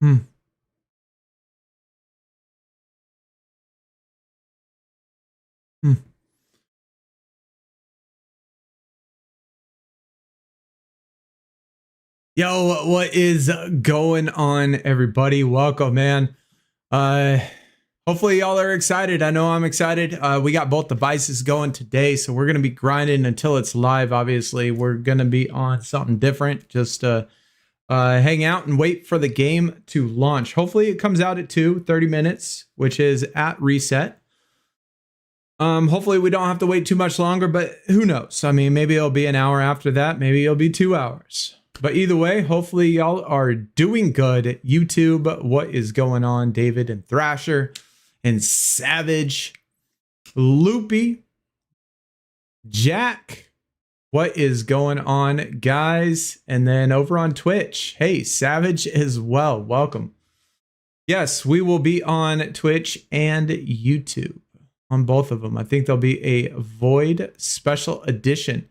Hmm. Hmm. Yo, what is going on, everybody? Welcome, man. Uh, Hopefully y'all are excited. I know I'm excited. We got both devices going today, so we're gonna be grinding until it's live. Obviously, we're gonna be on something different, just hang out and wait for the game to launch. Hopefully, it comes out at 30 minutes, which is at reset. Hopefully we don't have to wait too much longer, but who knows? I mean, maybe it'll be an hour after that. Maybe it'll be 2 hours. But either way, hopefully y'all are doing good. YouTube, what is going on? David and Thrasher and Savage, Loopy, Jack, what is going on, guys? And then over on Twitch, hey, Savage as well. Welcome. Yes, we will be on Twitch and YouTube. On both of them. I think there'll be a Void Special Edition.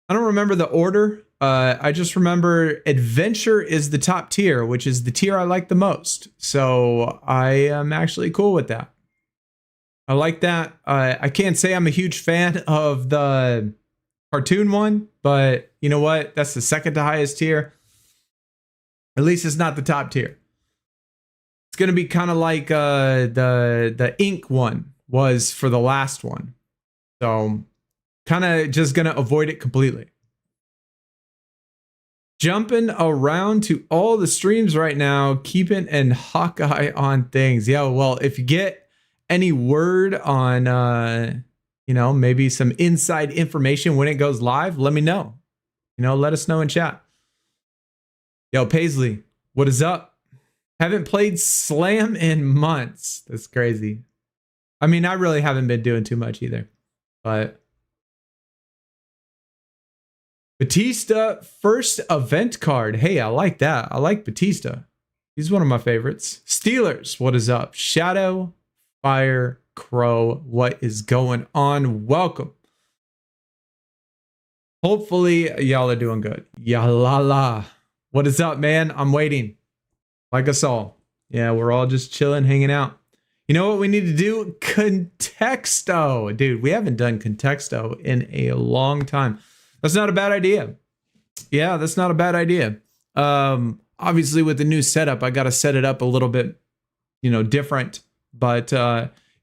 I don't remember the order. I just remember Adventure is the top tier, which is the tier I like the most. So I am actually cool with that. I like that. I can't say I'm a huge fan of the cartoon one, but you know what? That's the second to highest tier. At least it's not the top tier. It's going to be kind of like the ink one was for the last one. So kind of just going to avoid it completely. Jumping around to all the streams right now, keeping an Hawkeye on things. Yeah, well, if you get any word on, you know, maybe some inside information when it goes live, let me know. You know, let us know in chat. Yo, Paisley, what is up? Haven't played Slam in months. That's crazy. I mean, I really haven't been doing too much either, but Batista first event card. Hey, I like that. I like Batista. He's one of my favorites. Steelers, what is up? Shadow, Fire, Crow, what is going on? Welcome. Hopefully, y'all are doing good. Yalala. What is up, man? I'm waiting. Like us all. Yeah, we're all just chilling, hanging out. You know what we need to do? Contexto. Dude, we haven't done Contexto in a long time. That's not a bad idea. Yeah, that's not a bad idea. Obviously, with the new setup, I got to set it up a little bit, you know, different. But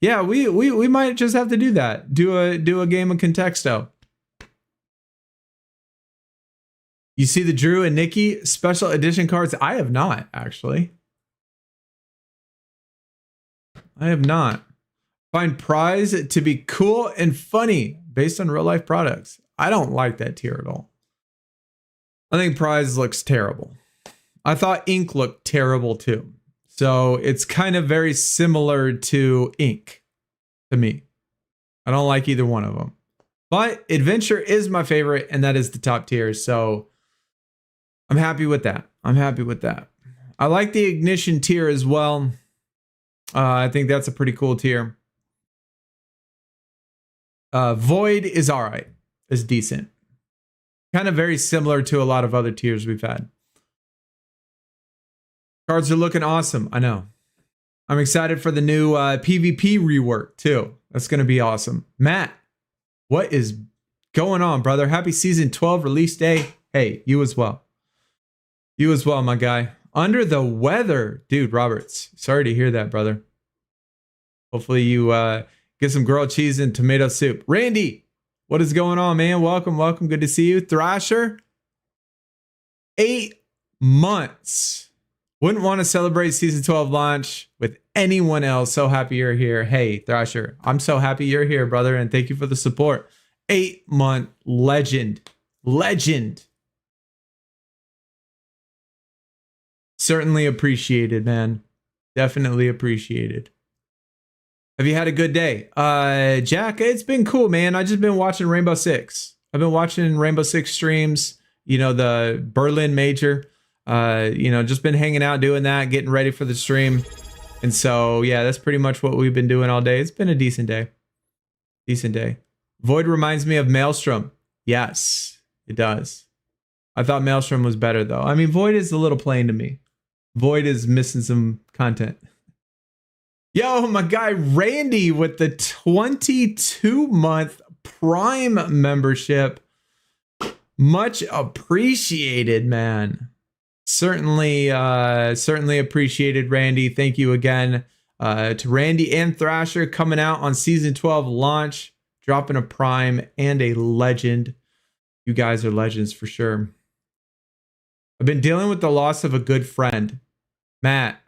yeah, we might just have to do that. Do a game of Contexto. You see the Drew and Nikki special edition cards? I have not, actually. I have not. Find prize to be cool and funny based on real life products. I don't like that tier at all. I think prize looks terrible. I thought ink looked terrible too. So it's kind of very similar to ink to me. I don't like either one of them. But Adventure is my favorite, and that is the top tier. So I'm happy with that. I'm happy with that. I like the Ignition tier as well. I think that's a pretty cool tier. Void is all right. It's decent. Kind of very similar to a lot of other tiers we've had. Cards are looking awesome. I know. I'm excited for the new PVP rework too. That's going to be awesome. Matt, what is going on, brother? Happy season 12 release day. Hey, you as well. You as well, my guy. Under the weather. Dude, Roberts. Sorry to hear that, brother. Hopefully you get some grilled cheese and tomato soup. Randy, what is going on, man? Welcome, welcome. Good to see you. Thrasher, 8 months. Wouldn't want to celebrate season 12 launch with anyone else. So happy you're here. Hey, Thrasher, I'm so happy you're here, brother. And thank you for the support. 8-month legend. Legend. Certainly appreciated, man. Definitely appreciated. Have you had a good day? Jack, it's been cool, man. I just been watching Rainbow Six. I've been watching Rainbow Six streams, you know, the Berlin Major. You know, just been hanging out doing that, getting ready for the stream. And so, yeah, that's pretty much what we've been doing all day. It's been a decent day. Decent day. Void reminds me of Maelstrom. Yes, it does. I thought Maelstrom was better, though. I mean, Void is a little plain to me. Void is missing some content. Yo, my guy Randy with the 22-month Prime membership. Much appreciated, man. Certainly appreciated, Randy. Thank you again to Randy and Thrasher coming out on season 12 launch, dropping a Prime and a legend. You guys are legends for sure. I've been dealing with the loss of a good friend. Matt,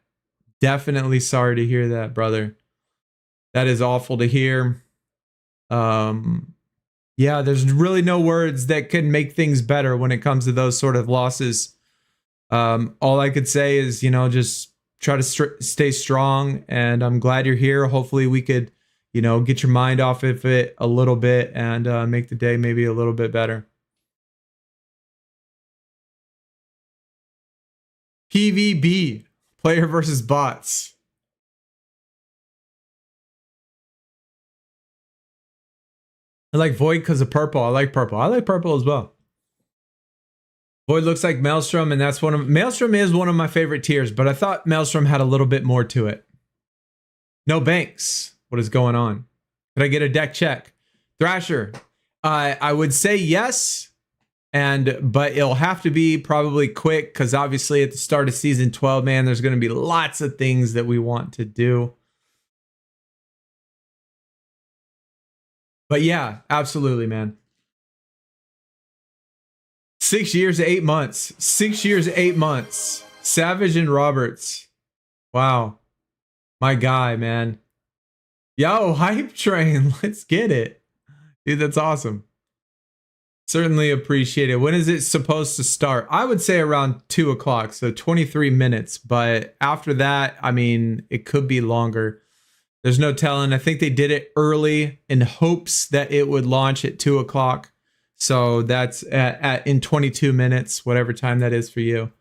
definitely sorry to hear that, brother. That is awful to hear. Yeah, there's really no words that can make things better when it comes to those sort of losses. All I could say is, just try to stay strong, and I'm glad you're here. Hopefully we could, get your mind off of it a little bit and make the day maybe a little bit better. PVB, player versus bots. I like Void because of purple. I like purple. I like purple as well. Void looks like Maelstrom, and that's Maelstrom is one of my favorite tiers, but I thought Maelstrom had a little bit more to it. No Banks. What is going on? Could I get a deck check? Thrasher. I would say yes, but it'll have to be probably quick because obviously at the start of season 12, man, there's going to be lots of things that we want to do. But yeah, absolutely, man. 6 years, 8 months. 6 years, 8 months. Savage and Roberts. Wow. My guy, man. Yo, hype train. Let's get it. Dude, that's awesome. Certainly appreciate it. When is it supposed to start? I would say around 2 o'clock, so 23 minutes. But after that, I mean, it could be longer. There's no telling. I think they did it early in hopes that it would launch at 2 o'clock. So that's in 22 minutes, whatever time that is for you.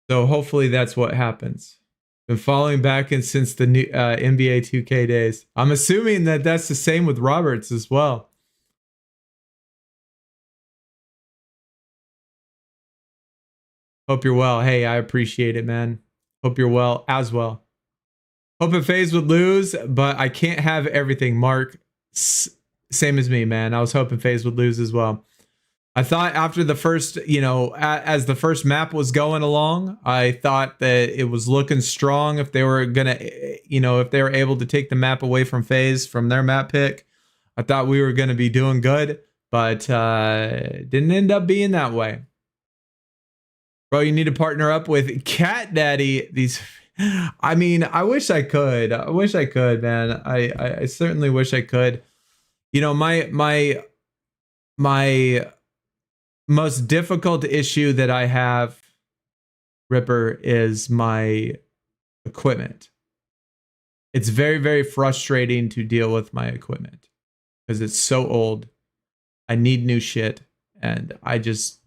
So hopefully that's what happens. Been following back in since the new NBA 2K days. I'm assuming that that's the same with Roberts as well. Hope you're well. Hey, I appreciate it, man. Hope you're well as well. Hope if FaZe would lose, but I can't have everything. Mark, same as me, man. I was hoping FaZe would lose as well. I thought after the first, as the first map was going along, I thought that it was looking strong if they were gonna, if they were able to take the map away from FaZe from their map pick. I thought we were gonna be doing good, but didn't end up being that way. Bro, you need to partner up with Cat Daddy. I mean, I wish I could. I wish I could, man. I certainly wish I could. My most difficult issue that I have, Ripper, is my equipment. It's very, very frustrating to deal with my equipment because it's so old. I need new shit, and it's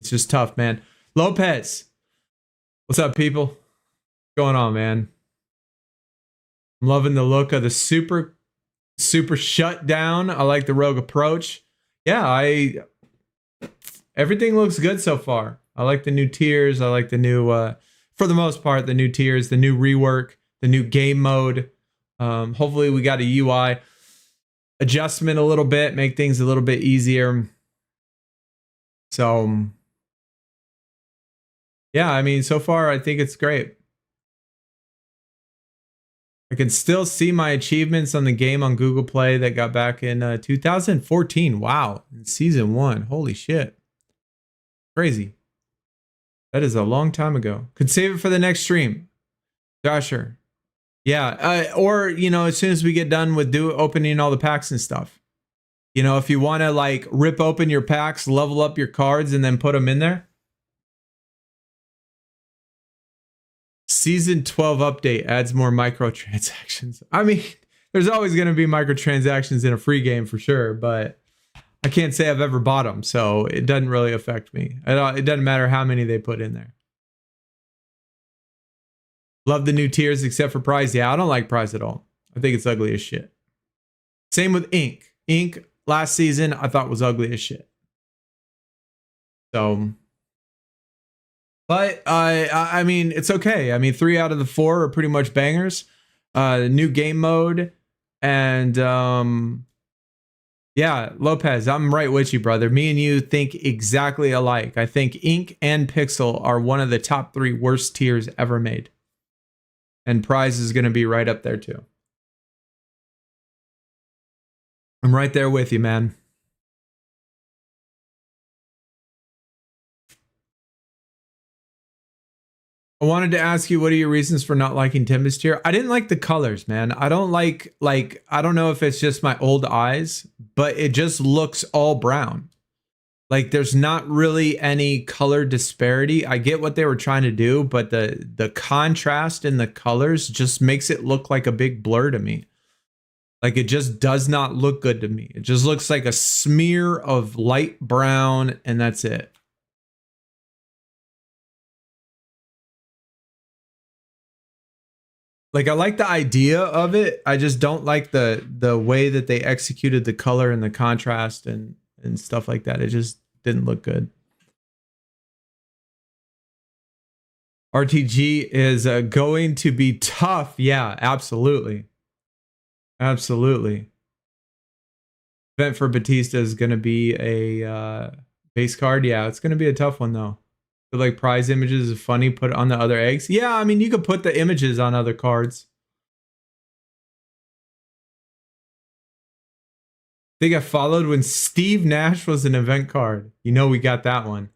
just tough, man. Lopez, what's up, people? What's going on, man? I'm loving the look of the super shutdown. I like the rogue approach. Yeah, everything looks good so far. I like the new tiers. I like the new, for the most part, the new tiers, the new rework, the new game mode. Hopefully we got a UI adjustment a little bit, make things a little bit easier. So, yeah, I mean, so far, I think it's great. I can still see my achievements on the game on Google Play that got back in 2014. Wow, in season 1. Holy shit. Crazy. That is a long time ago. Could save it for the next stream. Thrasher. Yeah, or, as soon as we get done with opening all the packs and stuff. If you want to, like, rip open your packs, level up your cards, and then put them in there. Season 12 update adds more microtransactions. I mean, there's always going to be microtransactions in a free game for sure, but I can't say I've ever bought them, so it doesn't really affect me. It doesn't matter how many they put in there. Love the new tiers except for prize. Yeah, I don't like prize at all. I think it's ugly as shit. Same with Ink. Ink last season I thought was ugly as shit. So But I mean, it's okay. I mean, 3 out of the 4 are pretty much bangers. New game mode, and yeah, Lopez, I'm right with you, brother. Me and you think exactly alike. I think Ink and Pixel are one of the top 3 worst tiers ever made, and Prize is going to be right up there too. I'm right there with you, man. I wanted to ask you, what are your reasons for not liking Tempest tier? I didn't like the colors, man. I don't like I don't know if it's just my old eyes, but it just looks all brown. Like there's not really any color disparity. I get what they were trying to do, but the contrast in the colors just makes it look like a big blur to me. Like it just does not look good to me. It just looks like a smear of light brown and that's it. Like I like the idea of it. I just don't like the way that they executed the color and the contrast and stuff like that. It just didn't look good. RTG is going to be tough. Yeah, absolutely. Absolutely. Event for Batista is going to be a base card. Yeah, it's going to be a tough one though. But like prize images is funny. Put it on the other eggs. Yeah, I mean you could put the images on other cards. I think I followed when Steve Nash was an event card. You know we got that one.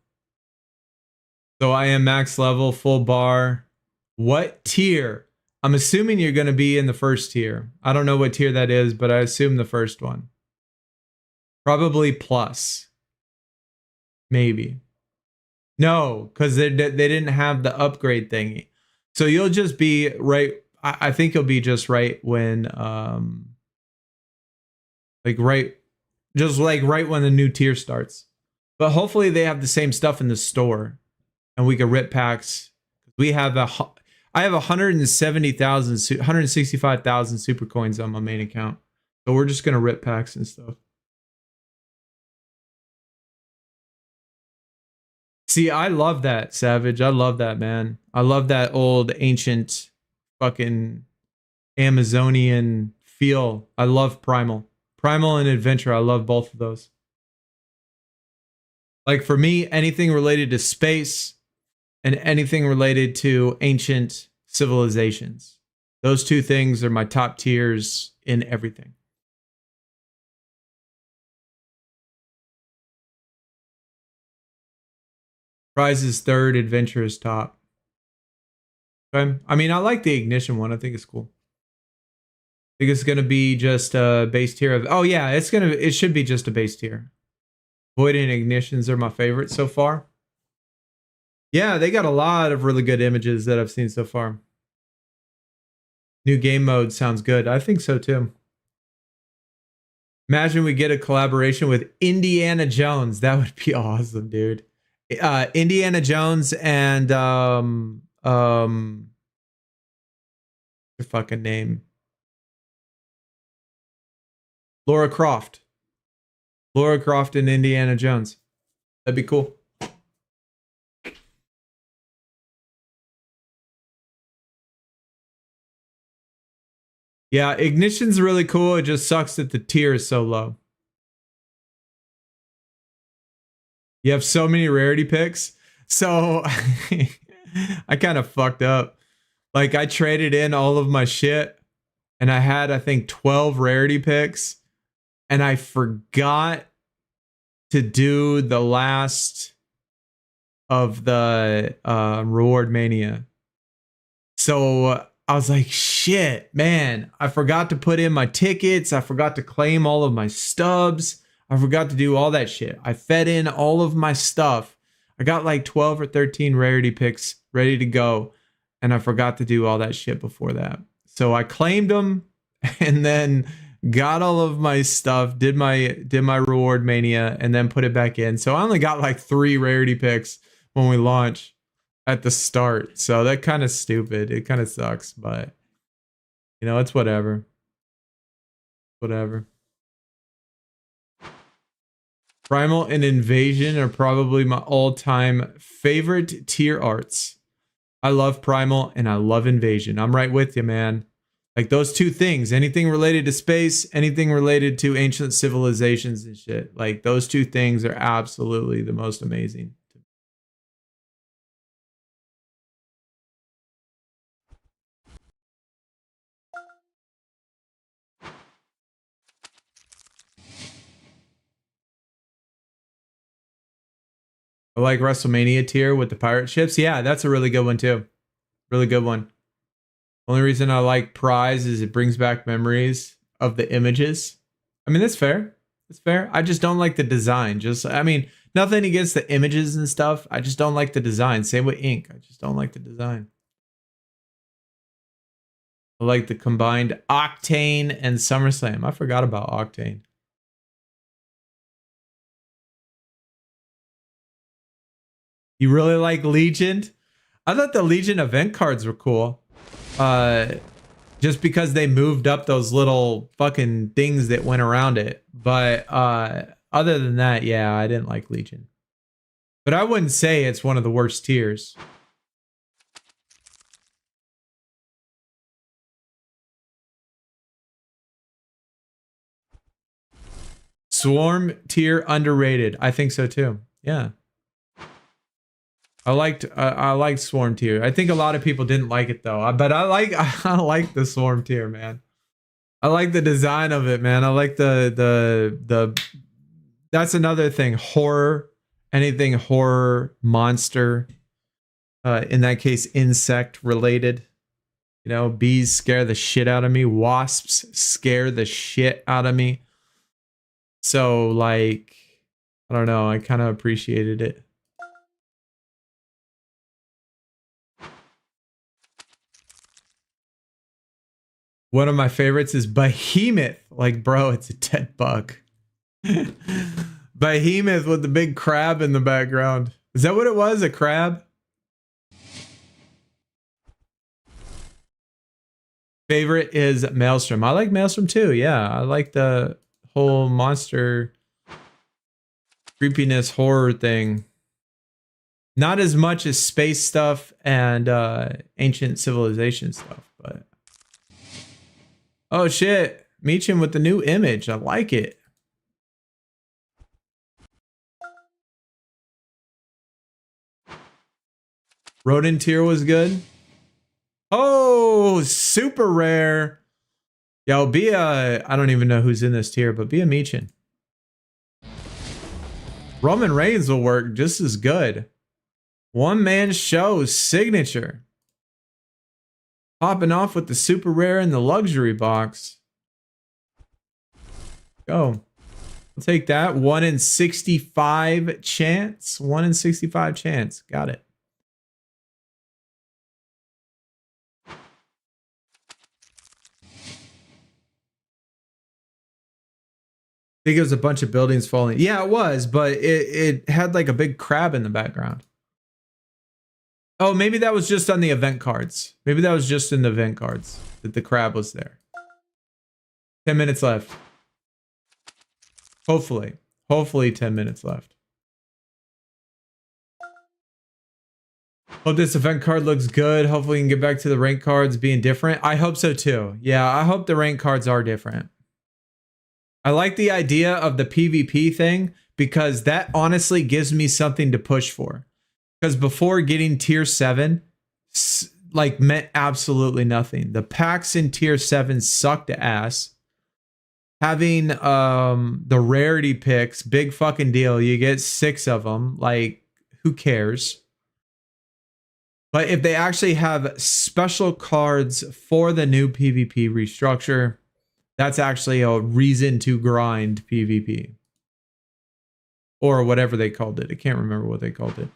So I am max level, full bar. What tier? I'm assuming you're going to be in the first tier. I don't know what tier that is, but I assume the first one. Probably plus. Maybe. No, because they didn't have the upgrade thingy. So you'll just be right. I think you'll be just right when, just like right when the new tier starts. But hopefully they have the same stuff in the store, and we can rip packs. I have 170,000, 165,000 super coins on my main account, so we're just gonna rip packs and stuff. See, I love that, Savage. I love that, man. I love that old ancient fucking Amazonian feel. I love Primal. Primal and Adventure, I love both of those. Like for me, anything related to space and anything related to ancient civilizations. Those 2 things are my top tiers in everything. Prize is third, Adventure is top. Okay. I mean, I like the Ignition one. I think it's cool. I think it's gonna be just a base tier of. Oh yeah, it should be just a base tier. Void and Ignitions are my favorites so far. Yeah, they got a lot of really good images that I've seen so far. New game mode sounds good. I think so too. Imagine we get a collaboration with Indiana Jones. That would be awesome, dude. Indiana Jones and her fucking name. Laura Croft. Laura Croft and Indiana Jones. That'd be cool. Yeah, Ignition's really cool. It just sucks that the tier is so low. You have so many rarity picks. So I kind of fucked up. Like I traded in all of my shit and I had, I think, 12 rarity picks and I forgot to do the last of the Reward Mania. So I was like, shit, man, I forgot to put in my tickets. I forgot to claim all of my stubs. I forgot to do all that shit. I fed in all of my stuff. I got like 12 or 13 rarity picks ready to go. And I forgot to do all that shit before that. So I claimed them and then got all of my stuff, did my Reward Mania, and then put it back in. So I only got like 3 rarity picks when we launched at the start. So that kind of stupid. It kind of sucks, but you know, it's whatever. Whatever. Primal and Invasion are probably my all-time favorite tier arts. I love Primal and I love Invasion. I'm right with you, man. Like those two things, anything related to space, anything related to ancient civilizations and shit. Like those two things are absolutely the most amazing. I like WrestleMania tier with the pirate ships. Yeah, that's a really good one too. Really good one. Only reason I like Prize is it brings back memories of the images. I mean, that's fair. It's fair. I just don't like the design. I mean, nothing against the images and stuff. I just don't like the design. Same with Ink. I just don't like the design. I like the combined Octane and SummerSlam. I forgot about Octane. You really like Legion? I thought the Legion event cards were cool. Just because they moved up those little fucking things that went around it. But other than that, yeah, I didn't like Legion. But I wouldn't say it's one of the worst tiers. Swarm tier underrated. I think so too. Yeah. I liked Swarm tier. I think a lot of people didn't like it though. But I like the Swarm tier, man. I like the design of it, man. I like the that's another thing. Horror, anything horror, monster. In that case, insect related. You know, bees scare the shit out of me. Wasps scare the shit out of me. So like, I don't know. I kind of appreciated it. One of my favorites is Behemoth. Like, bro, it's a dead bug. Behemoth with the big crab in the background. Is that what it was? A crab? Favorite is Maelstrom. I like Maelstrom too. Yeah, I like the whole monster creepiness horror thing. Not as much as space stuff and ancient civilization stuff, but oh shit, Meechin with the new image. I like it. Rodent tier was good. Oh, super rare. Yo, be a, I don't even know who's in this tier, but be a Meechin. Roman Reigns will work just as good. One man show signature. Popping off with the super rare in the luxury box. Go. I'll take that. 1 in 65 chance. 1 in 65 chance. Got it. I think it was a bunch of buildings falling. Yeah, it was, but it had like a big crab in the background. Oh, maybe that was just on the event cards. Maybe that was just in the event cards that the crab was there. 10 minutes left. Hopefully. Hopefully 10 minutes left. Hope this event card looks good. Hopefully we can get back to the rank cards being different. I hope so too. Yeah, I hope the rank cards are different. I like the idea of the PvP thing because that honestly gives me something to push for. Because before getting tier 7, like meant absolutely nothing. The packs in tier 7 sucked ass. Having the rarity picks, big fucking deal. You get 6 of them. Like, who cares? But if they actually have special cards for the new PvP restructure, that's actually a reason to grind PvP. Or whatever they called it. I can't remember what they called it.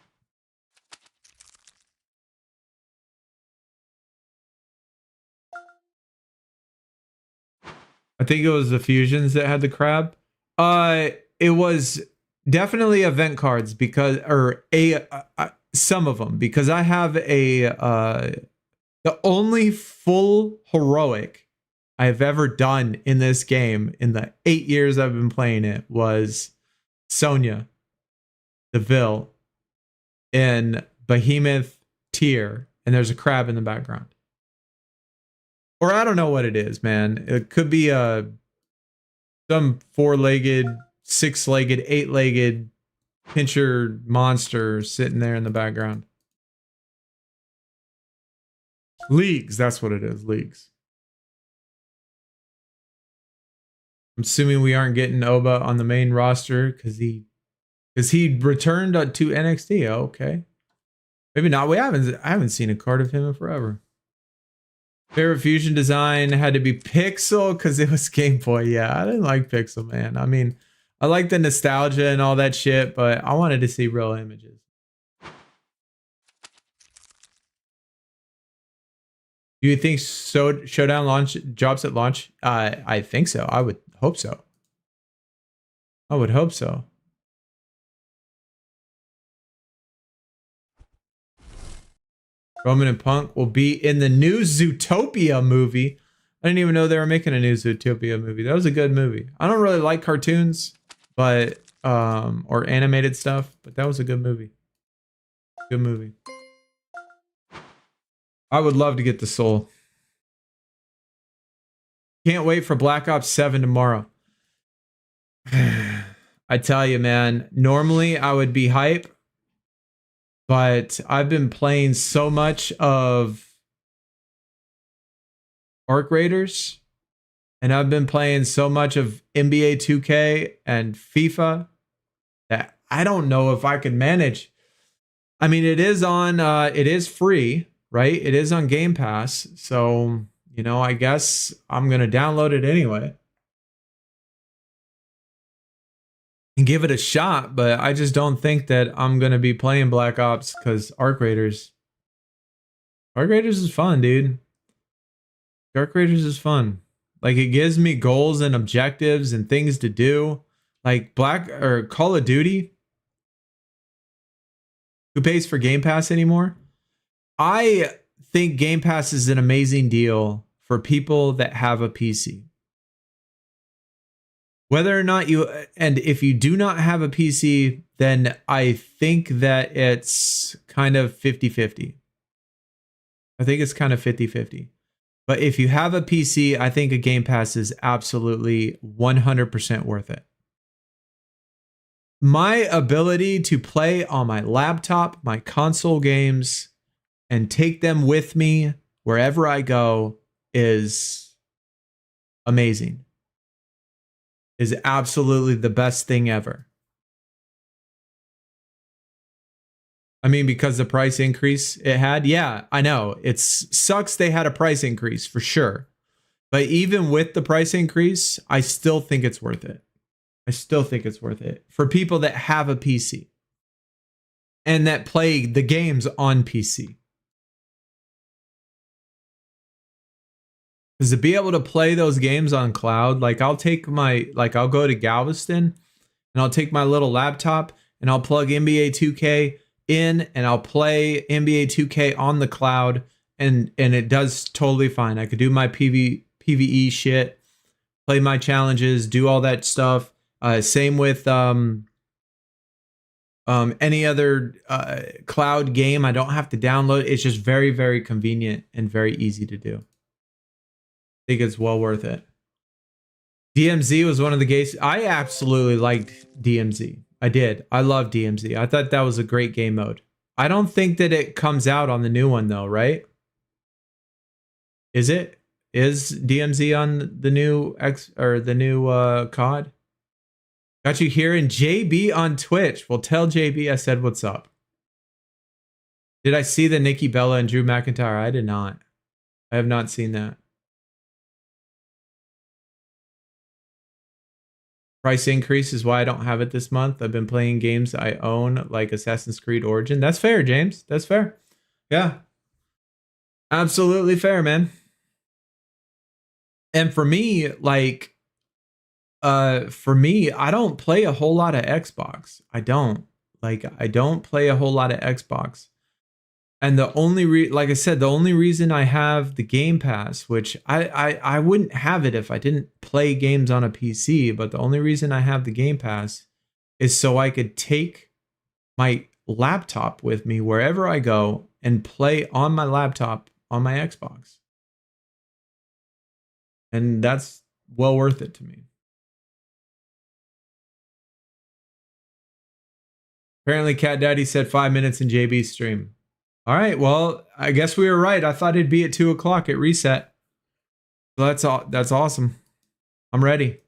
I think it was the fusions that had the crab. It was definitely event cards because, or some of them, because I have the only full heroic I have ever done in this game in the 8 years I've been playing it was Sonya Deville in Behemoth tier, and there's a crab in the background. Or I don't know what it is, man. It could be some 4-legged, 6-legged, 8-legged pincher monster sitting there in the background. Leagues, that's what it is. Leagues. I'm assuming we aren't getting Oba on the main roster because he returned to NXT. Oh, okay, maybe not. I haven't seen a card of him in forever. Favorite fusion design had to be Pixel because it was Game Boy. Yeah, I didn't like Pixel, man. I mean, I like the nostalgia and all that shit, but I wanted to see real images. Do you think Showdown launch drops at launch? I think so. I would hope so. I would hope so. Roman and Punk will be in the new Zootopia movie. I didn't even know they were making a new Zootopia movie. That was a good movie. I don't really like cartoons, but or animated stuff, but that was a good movie. Good movie. I would love to get the Soul. Can't wait for Black Ops 7 tomorrow. I tell you, man, normally I would be hype, but I've been playing so much of Arc Raiders, and I've been playing so much of NBA 2K and FIFA that I don't know if I can manage. I mean, it is on, it is free, right? It is on Game Pass. So, you know, I guess I'm going to download it anyway and give it a shot. But I just don't think that I'm going to be playing Black Ops because Arc Raiders is fun, dude. Arc Raiders is fun. Like, it gives me goals and objectives and things to do. Like Call of Duty. Who pays for Game Pass anymore? I think Game Pass is an amazing deal for people that have a PC. Whether or not and if you do not have a PC, then I think that it's kind of 50-50. I think it's kind of 50-50. But if you have a PC, I think a Game Pass is absolutely 100% worth it. My ability to play on my laptop, my console games, and take them with me wherever I go is amazing. Is absolutely the best thing ever. I mean, because the price increase it had, yeah, I know. It sucks they had a price increase for sure. But even with the price increase, I still think it's worth it. I still think it's worth it for people that have a PC and that play the games on PC. Because to be able to play those games on cloud, like I'll go to Galveston and I'll take my little laptop and I'll plug NBA 2K in and I'll play NBA 2K on the cloud and it does totally fine. I could do my PvE shit, play my challenges, do all that stuff. Same with any other cloud game. I don't have to download. It's just very, very convenient and very easy to do. I think it's well worth it. DMZ was one of the games. I absolutely liked DMZ. I did. I love DMZ. I thought that was a great game mode. I don't think that it comes out on the new one though, right? Is it? Is DMZ on the new COD? Got you here in JB on Twitch. Well, tell JB I said what's up. Did I see the Nikki Bella and Drew McIntyre? I did not. I have not seen that. Price increase is why I don't have it this month. I've been playing games I own, like Assassin's Creed Origin. That's fair, James. That's fair. Yeah. Absolutely fair, man. And for me, like, I don't play a whole lot of Xbox. I don't play a whole lot of Xbox. And the only like I said, the only reason I have the Game Pass, which I wouldn't have it if I didn't play games on a PC, but the only reason I have the Game Pass is so I could take my laptop with me wherever I go and play on my laptop on my Xbox. And that's well worth it to me. Apparently, Cat Daddy said 5 minutes in JB's stream. All right, well, I guess we were right. I thought it'd be at 2 o'clock. It reset. So that's awesome. I'm ready.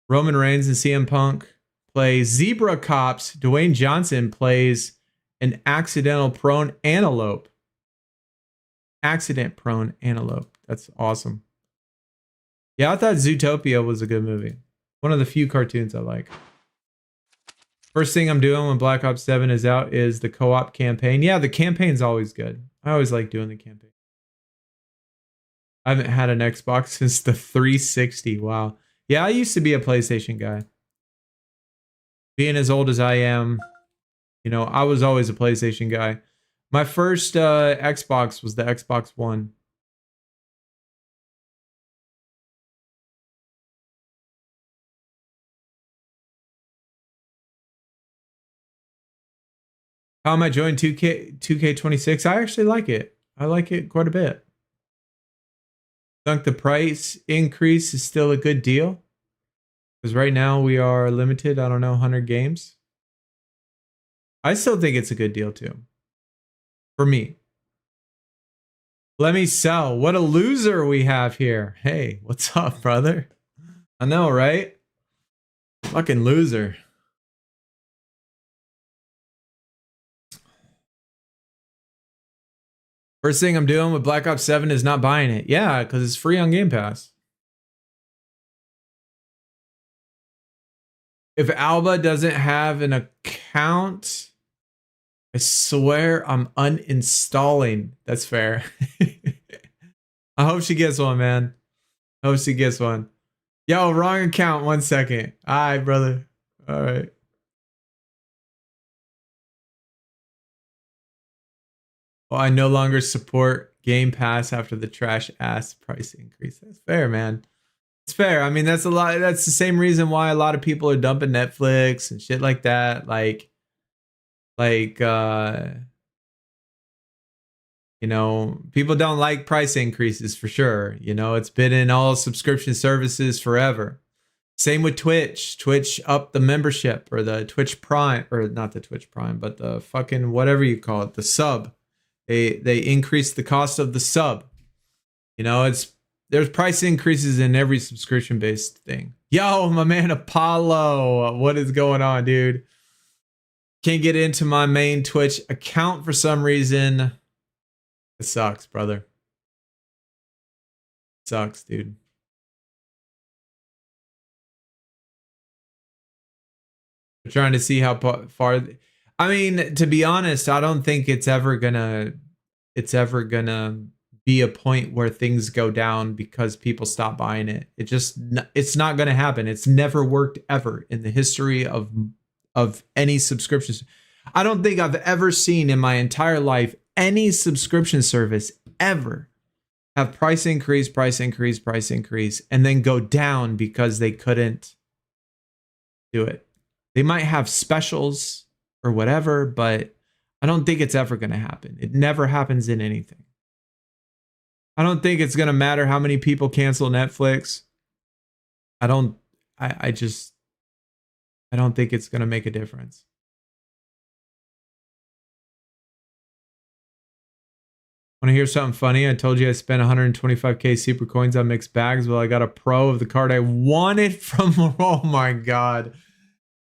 Roman Reigns and CM Punk play Zebra Cops. Dwayne Johnson plays an accidental prone antelope. Accident prone antelope. That's awesome. Yeah, I thought Zootopia was a good movie. One of the few cartoons I like. First thing I'm doing when Black Ops 7 is out is the co-op campaign. Yeah, the campaign's always good. I always like doing the campaign. I haven't had an Xbox since the 360. Wow. Yeah, I used to be a PlayStation guy. Being as old as I am, you know, I was always a PlayStation guy. My first Xbox was the Xbox One. How am I joining 2K26? I actually like it. I like it quite a bit. Think the price increase is still a good deal? Because right now we are limited, I don't know, 100 games. I still think it's a good deal too. For me. Let me sell. What a loser we have here. Hey, what's up, brother? I know, right? Fucking loser. First thing I'm doing with Black Ops 7 is not buying it. Yeah, because it's free on Game Pass. If Alba doesn't have an account, I swear I'm uninstalling. That's fair. I hope she gets one, man. I hope she gets one. Yo, wrong account. 1 second. All right, brother. All right. Well, I no longer support Game Pass after the trash ass price increase. That's fair, man. It's fair. I mean, that's a lot. That's the same reason why a lot of people are dumping Netflix and shit like that. Like, you know, people don't like price increases for sure. You know, it's been in all subscription services forever. Same with Twitch. Twitch upped the membership or the Twitch Prime, or not the Twitch Prime, but the fucking whatever you call it, the sub. They increased the cost of the sub. You know, there's price increases in every subscription based thing. Yo, my man Apollo, what is going on, dude? Can't get into my main Twitch account for some reason. It sucks, brother. It sucks, dude. We're trying to see how far. I mean, to be honest, I don't think it's ever gonna be a point where things go down because people stop buying it. It's not gonna happen. It's never worked ever in the history of any subscriptions. I don't think I've ever seen in my entire life any subscription service ever have price increase, and then go down because they couldn't do it. They might have specials or whatever, but I don't think it's ever going to happen. It never happens in anything. I don't think it's going to matter how many people cancel Netflix. I don't think it's going to make a difference. Want to hear something funny? I told you I spent 125k super coins on mixed bags. Well, I got a pro of the card I wanted from. Oh my god,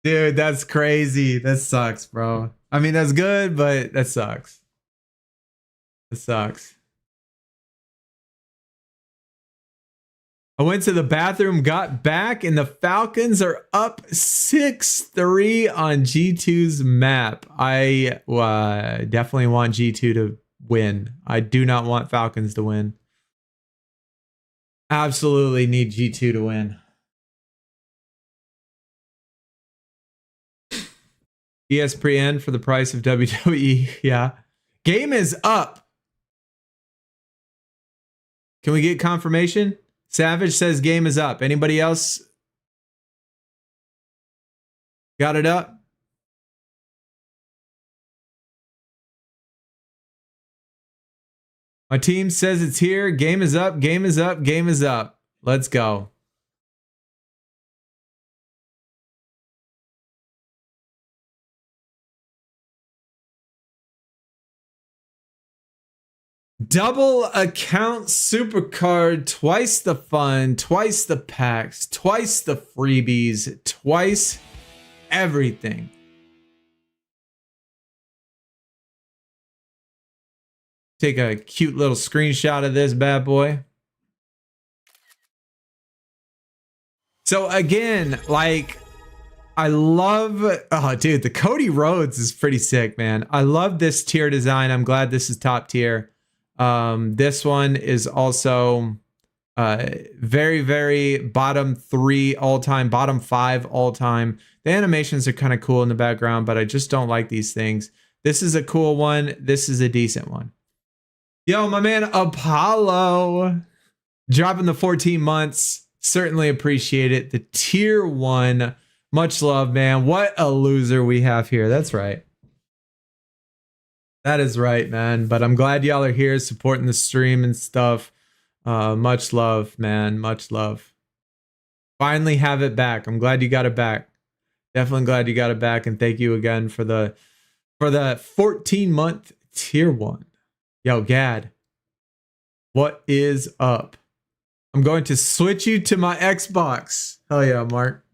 dude, that's crazy. That sucks, bro. I mean, that's good, but that sucks. That sucks. I went to the bathroom, got back, and the Falcons are up 6-3 on G2's map. I definitely want G2 to win. I do not want Falcons to win. Absolutely need G2 to win. ESPN for the price of WWE. Yeah. Game is up. Can we get confirmation? Savage says game is up. Anybody else? Got it up? My team says it's here. Game is up. Game is up. Game is up. Let's go. Double account supercard, twice the fun, twice the packs, twice the freebies, twice everything. Take a cute little screenshot of this bad boy. So again, like, I love, oh dude, the Cody Rhodes is pretty sick, man. I love this tier design. I'm glad this is top tier. This one is also very, very bottom 3 all time, bottom 5 all time. The animations are kind of cool in the background, but I just don't like these things. This is a cool one. This is a decent one. Yo, my man Apollo dropping the 14 months. Certainly appreciate it. The tier 1, much love, man. What a loser we have here. That's right. That is right, man. But I'm glad y'all are here supporting the stream and stuff. Much love, man. Much love. Finally have it back. I'm glad you got it back. Definitely glad you got it back. And thank you again for the 14-month tier 1. Yo, Gad, what is up? I'm going to switch you to my Xbox. Hell yeah, Mark.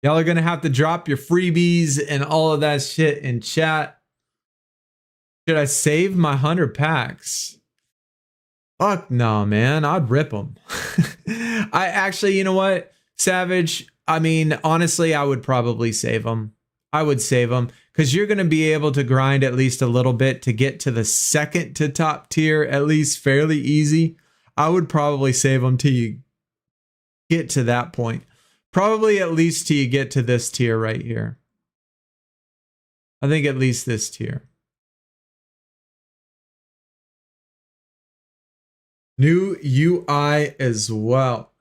Y'all are going to have to drop your freebies and all of that shit in chat. Should I save my 100 packs? Fuck no, man. I'd rip them. I actually, you know what, Savage? I mean, honestly, I would probably save them. I would save them because you're going to be able to grind at least a little bit to get to the second to top tier, at least fairly easy. I would probably save them till you get to that point. Probably at least till you get to this tier right here. I think at least this tier. New UI as well.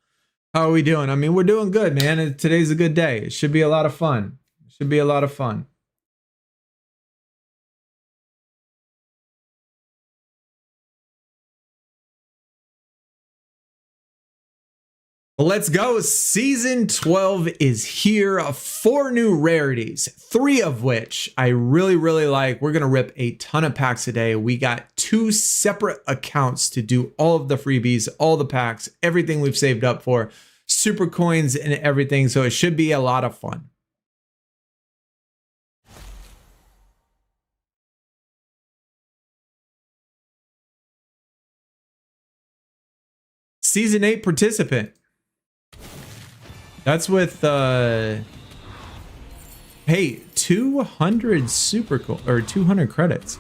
How are we doing? I mean, we're doing good, man. Today's a good day. It should be a lot of fun. Should be a lot of fun. Well, let's go. Season 12 is here. 4 new rarities, 3 of which I really, really like. We're going to rip a ton of packs today. We got 2 separate accounts to do all of the freebies, all the packs, everything we've saved up for, super coins and everything. So it should be a lot of fun. Season 8 participant. That's with hey, 200 super cool or 200 credits.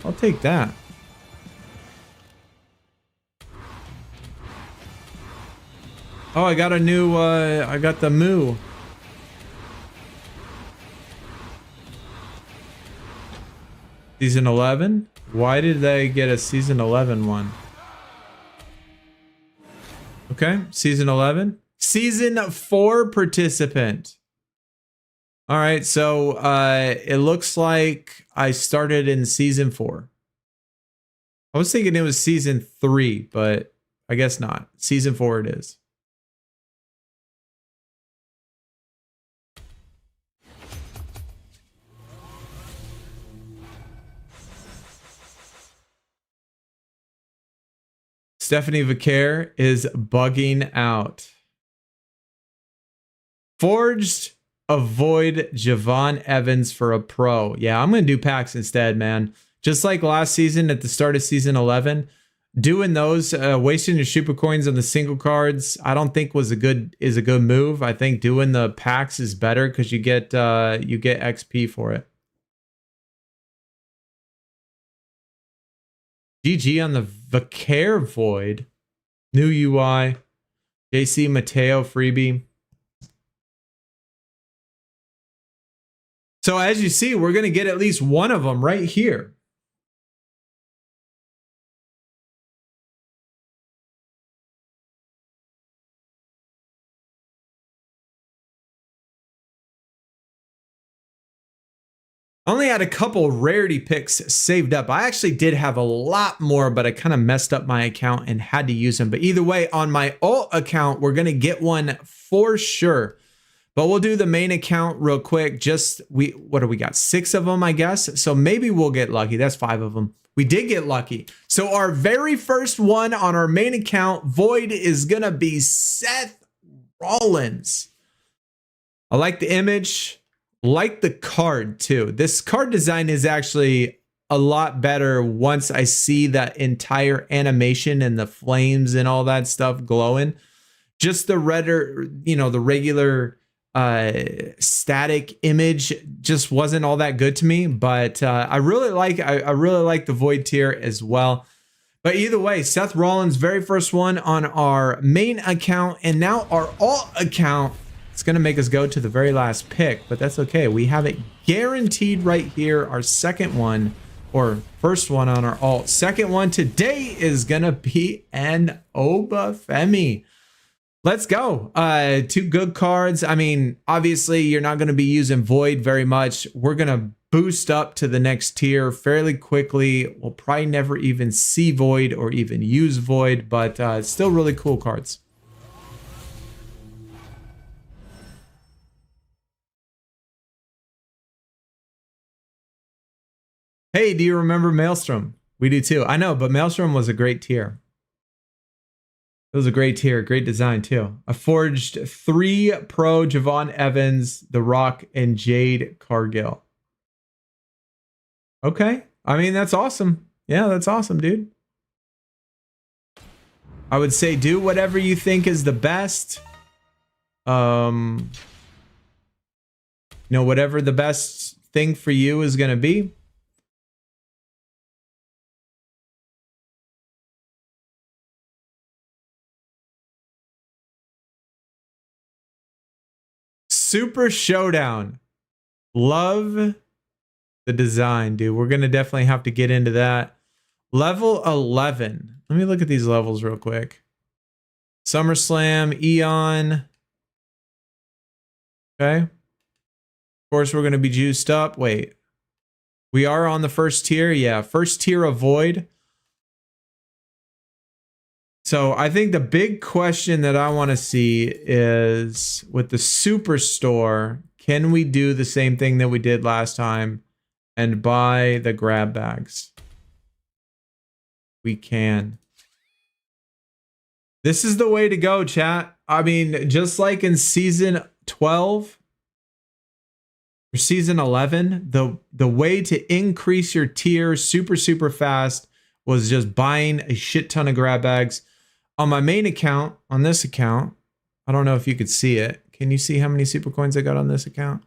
I'll take that. Oh, I got a new I got the Moo. Season 11? Why did they get a season 11 one? Okay, season 11. Season 4 participant. All right, so it looks like I started in season 4. I was thinking it was season 3, but I guess not. Season 4 it is. Stephanie Vicaire is bugging out. Forged, avoid Javon Evans for a pro. Yeah, I'm going to do packs instead, man. Just like last season at the start of season 11, doing those, wasting your super coins on the single cards, I don't think is a good move. I think doing the packs is better because you get XP for it. GG on the Vicaire Void. New UI. JC Mateo freebie. So as you see, we're going to get at least one of them right here. I only had a couple rarity picks saved up. I actually did have a lot more, but I kind of messed up my account and had to use them. But either way, on my alt account, we're going to get one for sure. But we'll do the main account real quick. What do we got? 6 of them, I guess. So maybe we'll get lucky. That's 5 of them. We did get lucky. So our very first one on our main account, Void, is going to be Seth Rollins. I like the image. Like the card too. This card design is actually a lot better once I see that entire animation and the flames and all that stuff glowing. Just the redder, the regular static image just wasn't all that good to me. But I really like the Void tier as well. But either way, Seth Rollins, very first one on our main account, and now our alt account. It's going to make us go to the very last pick, but that's okay. We have it guaranteed right here. Our second one, or first one on our alt. Second one today is going to be an Obafemi. Let's go. 2 good cards. I mean, obviously, you're not going to be using Void very much. We're going to boost up to the next tier fairly quickly. We'll probably never even see Void or even use Void, but it's still really cool cards. Hey, do you remember Maelstrom? We do too. I know, but Maelstrom was a great tier. It was a great tier, great design too. I forged 3 pro Javon Evans, The Rock, and Jade Cargill. Okay. I mean, that's awesome. Yeah, that's awesome, dude. I would say do whatever you think is the best. Whatever the best thing for you is going to be. Super Showdown. Love the design, dude. We're going to definitely have to get into that. Level 11. Let me look at these levels real quick. SummerSlam, Eon. Okay. Of course, we're going to be juiced up. Wait. We are on the first tier. Yeah, first tier of Void. So I think the big question that I want to see is with the Superstore, can we do the same thing that we did last time and buy the grab bags? We can. This is the way to go, chat. I mean, just like in season 12 or season 11, the way to increase your tier super fast was just buying a shit ton of grab bags. On my main account, on this account, I don't know if you could see it. Can you see how many super coins I got on this account?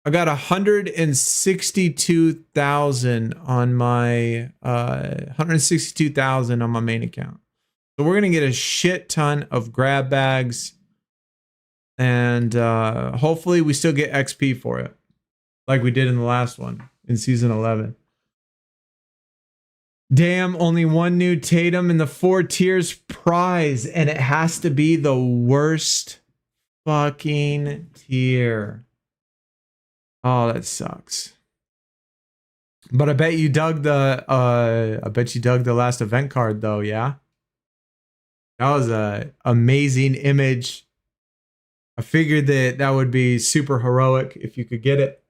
I got 162,000 on my 162,000 on my main account. So we're gonna get a shit ton of grab bags, and hopefully we still get XP for it, like we did in the last one in season 11. Damn, only one new Tatum in the 4 tiers prize, and it has to be the worst fucking tier. Oh, that sucks. But I bet you dug the last event card though, yeah? That was a amazing image. I figured that would be super heroic if you could get it.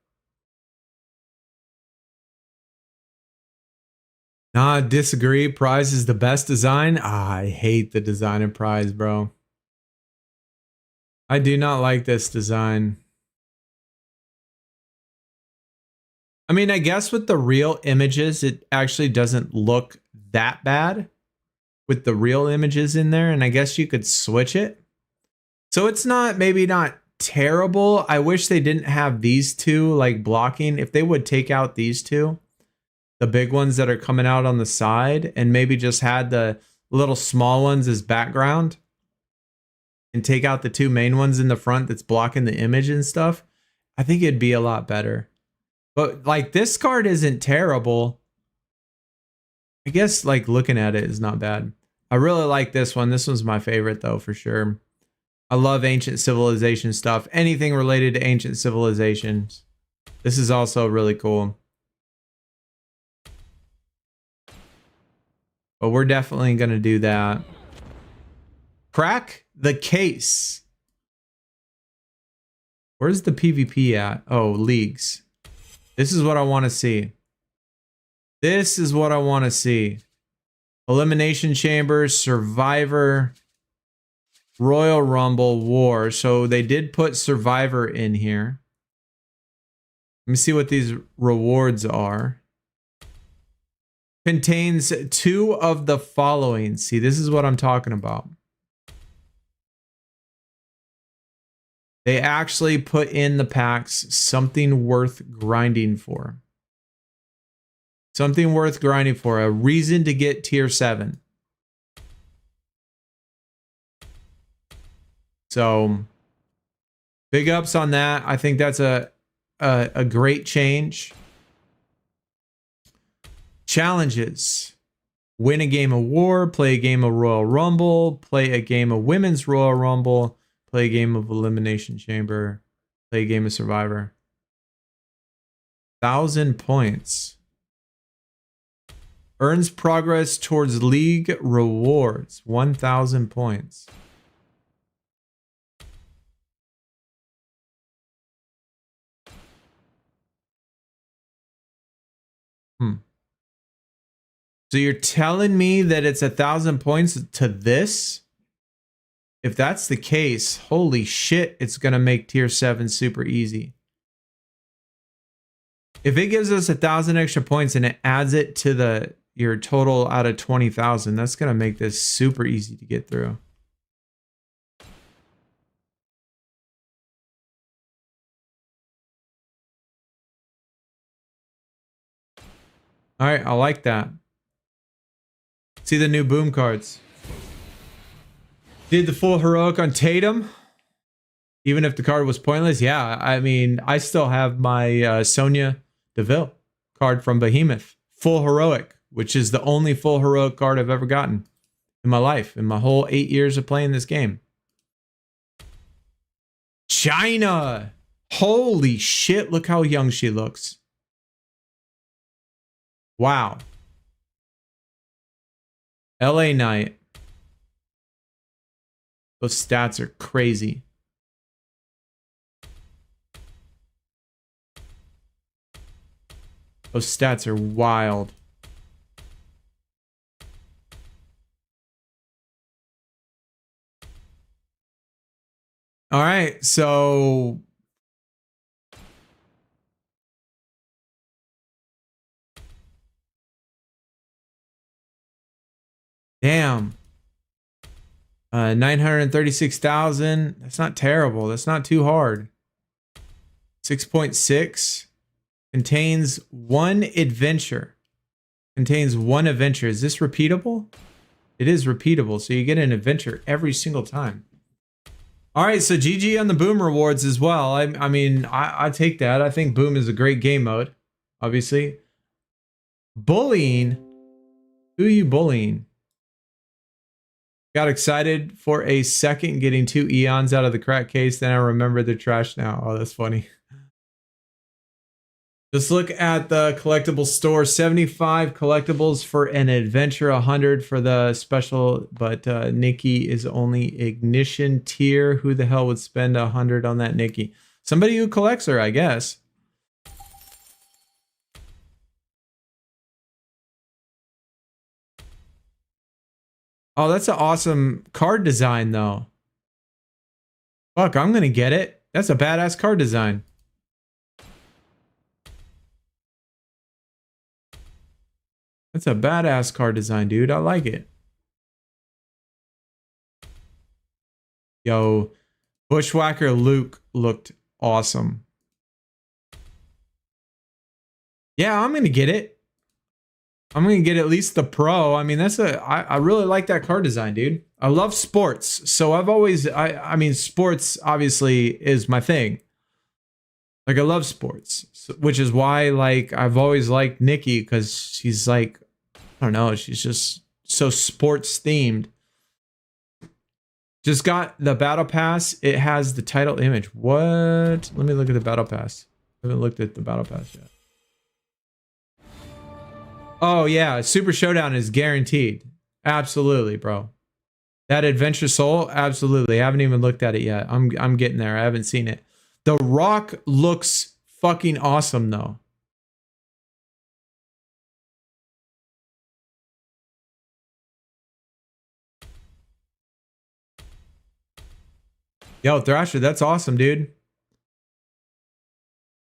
Nah, I disagree. Prize is the best design. I hate the design of Prize, bro. I do not like this design. I mean, I guess with the real images, it actually doesn't look that bad with the real images in there. And I guess you could switch it. So it's maybe not terrible. I wish they didn't have these two like blocking. If they would take out these two, the big ones that are coming out on the side, and maybe just had the little small ones as background and take out the 2 main ones in the front that's blocking the image and stuff, I think it'd be a lot better. But like this card isn't terrible. I guess like looking at it is not bad. I really like this one. This one's my favorite though, for sure. I love ancient civilization stuff. Anything related to ancient civilizations. This is also really cool. But we're definitely going to do that. Crack the case. Where's the PvP at? Oh, leagues. This is what I want to see. This is what I want to see. Elimination Chamber, Survivor, Royal Rumble, War. So they did put Survivor in here. Let me see what these rewards are. Contains 2 of the following. See, this is what I'm talking about. They actually put in the packs something worth grinding for. Something worth grinding for. A reason to get tier 7. So, big ups on that. I think that's a great change. Challenges. Win a game of War, play a game of Royal Rumble, play a game of Women's Royal Rumble, play a game of Elimination Chamber, play a game of Survivor. 1,000 points. Earns progress towards league rewards. 1,000 points. So you're telling me that it's 1,000 points to this? If that's the case, holy shit, it's going to make tier 7 super easy. If it gives us 1,000 extra points and it adds it to your total out of 20,000, that's going to make this super easy to get through. All right, I like that. See the new boom cards. Did the full heroic on Tatum, even if the card was pointless. Yeah, I mean, I still have my Sonya Deville card from Behemoth. Full heroic, which is the only full heroic card I've ever gotten in my life, in my whole 8 years of playing this game. China. Holy shit, look how young she looks. Wow. LA Knight. Those stats are crazy. Those stats are wild. All right, so damn. 936,000. That's not terrible. That's not too hard. 6.6 contains 1 adventure. Contains 1 adventure. Is this repeatable? It is repeatable, so you get an adventure every single time. All right, so GG on the Boom rewards as well. I mean, I take that. I think Boom is a great game mode, obviously. Bullying? Who are you bullying? Got excited for a second getting 2 Eons out of the crack case. Then I remember the trash now. Oh, that's funny. Just look at the collectible store. 75 collectibles for an adventure, 100 for the special. But Nikki is only ignition tier. Who the hell would spend 100 on that Nikki? Somebody who collects her, I guess. Oh, that's an awesome card design, though. Fuck, I'm gonna get it. That's a badass card design. That's a badass card design, dude. I like it. Yo, Bushwhacker Luke looked awesome. Yeah, I'm gonna get it. I'm gonna get at least the pro. I mean, I really like that card design, dude. I love sports, so I've always I mean, sports obviously is my thing. Like, I love sports, which is why, like, I've always liked Nikki, because she's like, I don't know, she's just so sports themed. Just got the battle pass. It has the title image. What? Let me look at the battle pass. I haven't looked at the battle pass yet. Oh yeah, Super Showdown is guaranteed. Absolutely, bro. That Adventure Soul, absolutely. I haven't even looked at it yet. I'm getting there. I haven't seen it. The Rock looks fucking awesome though. Yo, Thrasher, that's awesome, dude.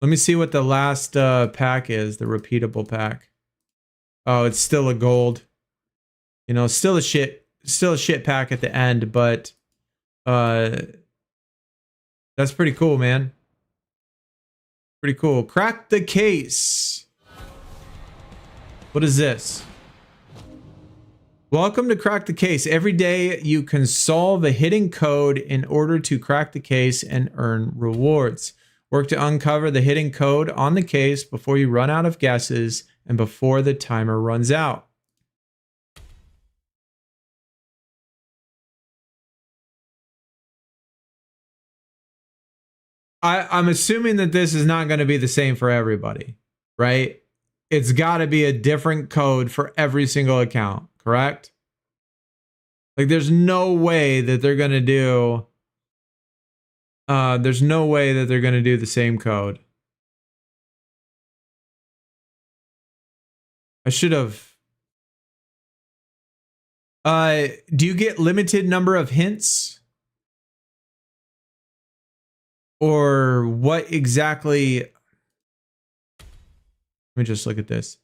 Let me see what the last pack is, the repeatable pack. Oh, it's still a gold. You know, still a shit pack at the end, but that's pretty cool, man. Pretty cool. Crack the case. What is this? Welcome to Crack the Case. Every day you can solve a hidden code in order to crack the case and earn rewards. Work to uncover the hidden code on the case before you run out of guesses and before the timer runs out. I'm assuming that this is not going to be the same for everybody, right? It's got to be a different code for every single account, correct? Like there's no way that they're going to do the same code. I should have. Do you get limited number of hints? Or what exactly? Let me just look at this.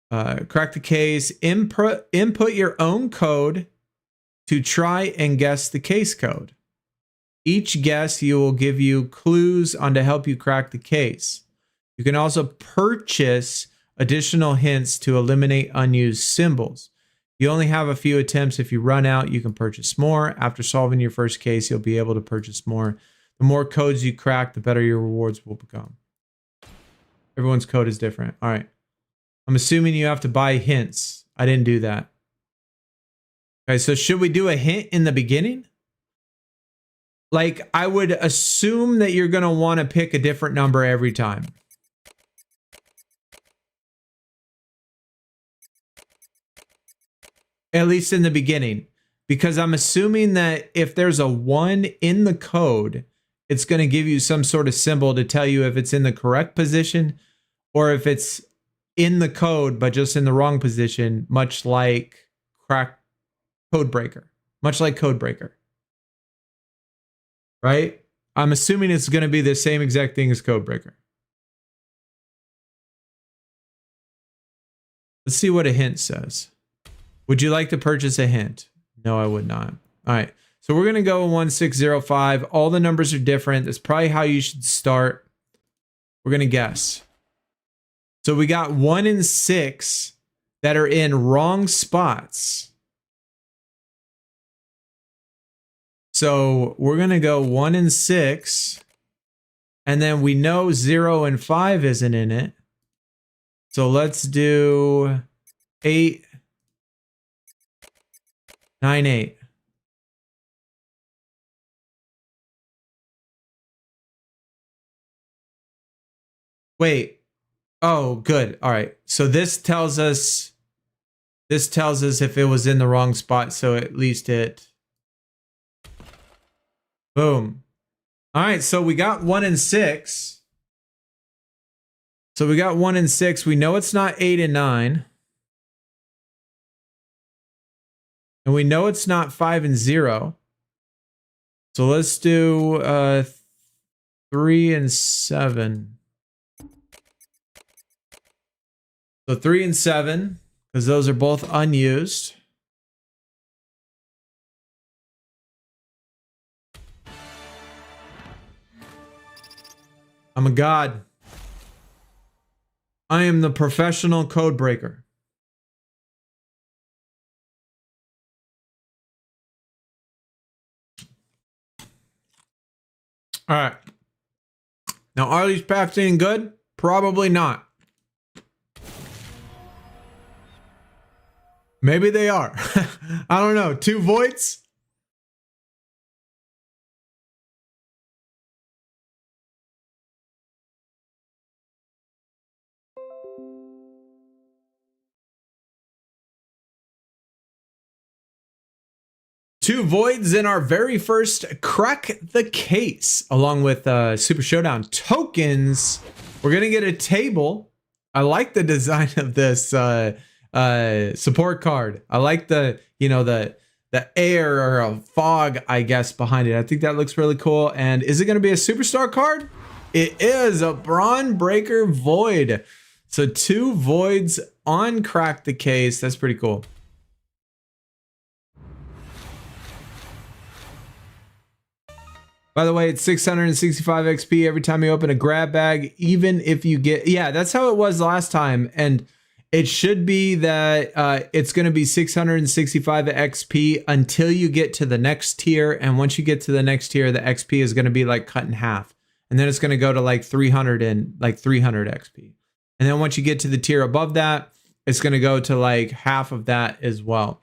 Crack the case. Input your own code to try and guess the case code. Each guess you will give you clues on to help you crack the case. You can also purchase additional hints to eliminate unused symbols. You only have a few attempts. If you run out, you can purchase more. After solving your first case, you'll be able to purchase more. The more codes you crack, the better your rewards will become. Everyone's code is different. All right. I'm assuming you have to buy hints. I didn't do that. Okay, so should we do a hint in the beginning? Like, I would assume that you're going to want to pick a different number every time. At least in the beginning. Because I'm assuming that if there's a 1 in the code, it's going to give you some sort of symbol to tell you if it's in the correct position or if it's in the code but just in the wrong position, much like Codebreaker. Much like Codebreaker. Right? I'm assuming it's going to be the same exact thing as Codebreaker. Let's see what a hint says. Would you like to purchase a hint? No, I would not. All right. So we're going to go 1605. All the numbers are different. That's probably how you should start. We're going to guess. So we got 1 and 6 that are in wrong spots. So we're going to go 1 and 6. And then we know 0 and 5 isn't in it. So let's do 8, 9, 8. Wait. Oh, good. All right. So this tells us if it was in the wrong spot. So at least it. Boom. All right. So we got 1 and 6. So we got 1 and 6. We know it's not 8 and 9. And we know it's not 5 and 0. So let's do 3 and 7. So 3 and 7, because those are both unused. I'm a god. I am the professional code breaker. All right. Now, are these packs any good? Probably not. Maybe they are. I don't know. 2 voids? 2 voids in our very first Crack the Case, along with Super Showdown tokens. We're gonna get a table. I like the design of this support card. I like the, you know, the air or a fog, I guess, behind it. I think that looks really cool. And is it gonna be a superstar card? It is a Brawn Breaker Void. So 2 voids on Crack the Case. That's pretty cool. By the way, it's 665 XP every time you open a grab bag, even if you get, yeah, that's how it was last time. And it should be that it's going to be 665 XP until you get to the next tier. And once you get to the next tier, the XP is going to be like cut in half. And then it's going to go to like 300 XP. And then once you get to the tier above that, it's going to go to like half of that as well.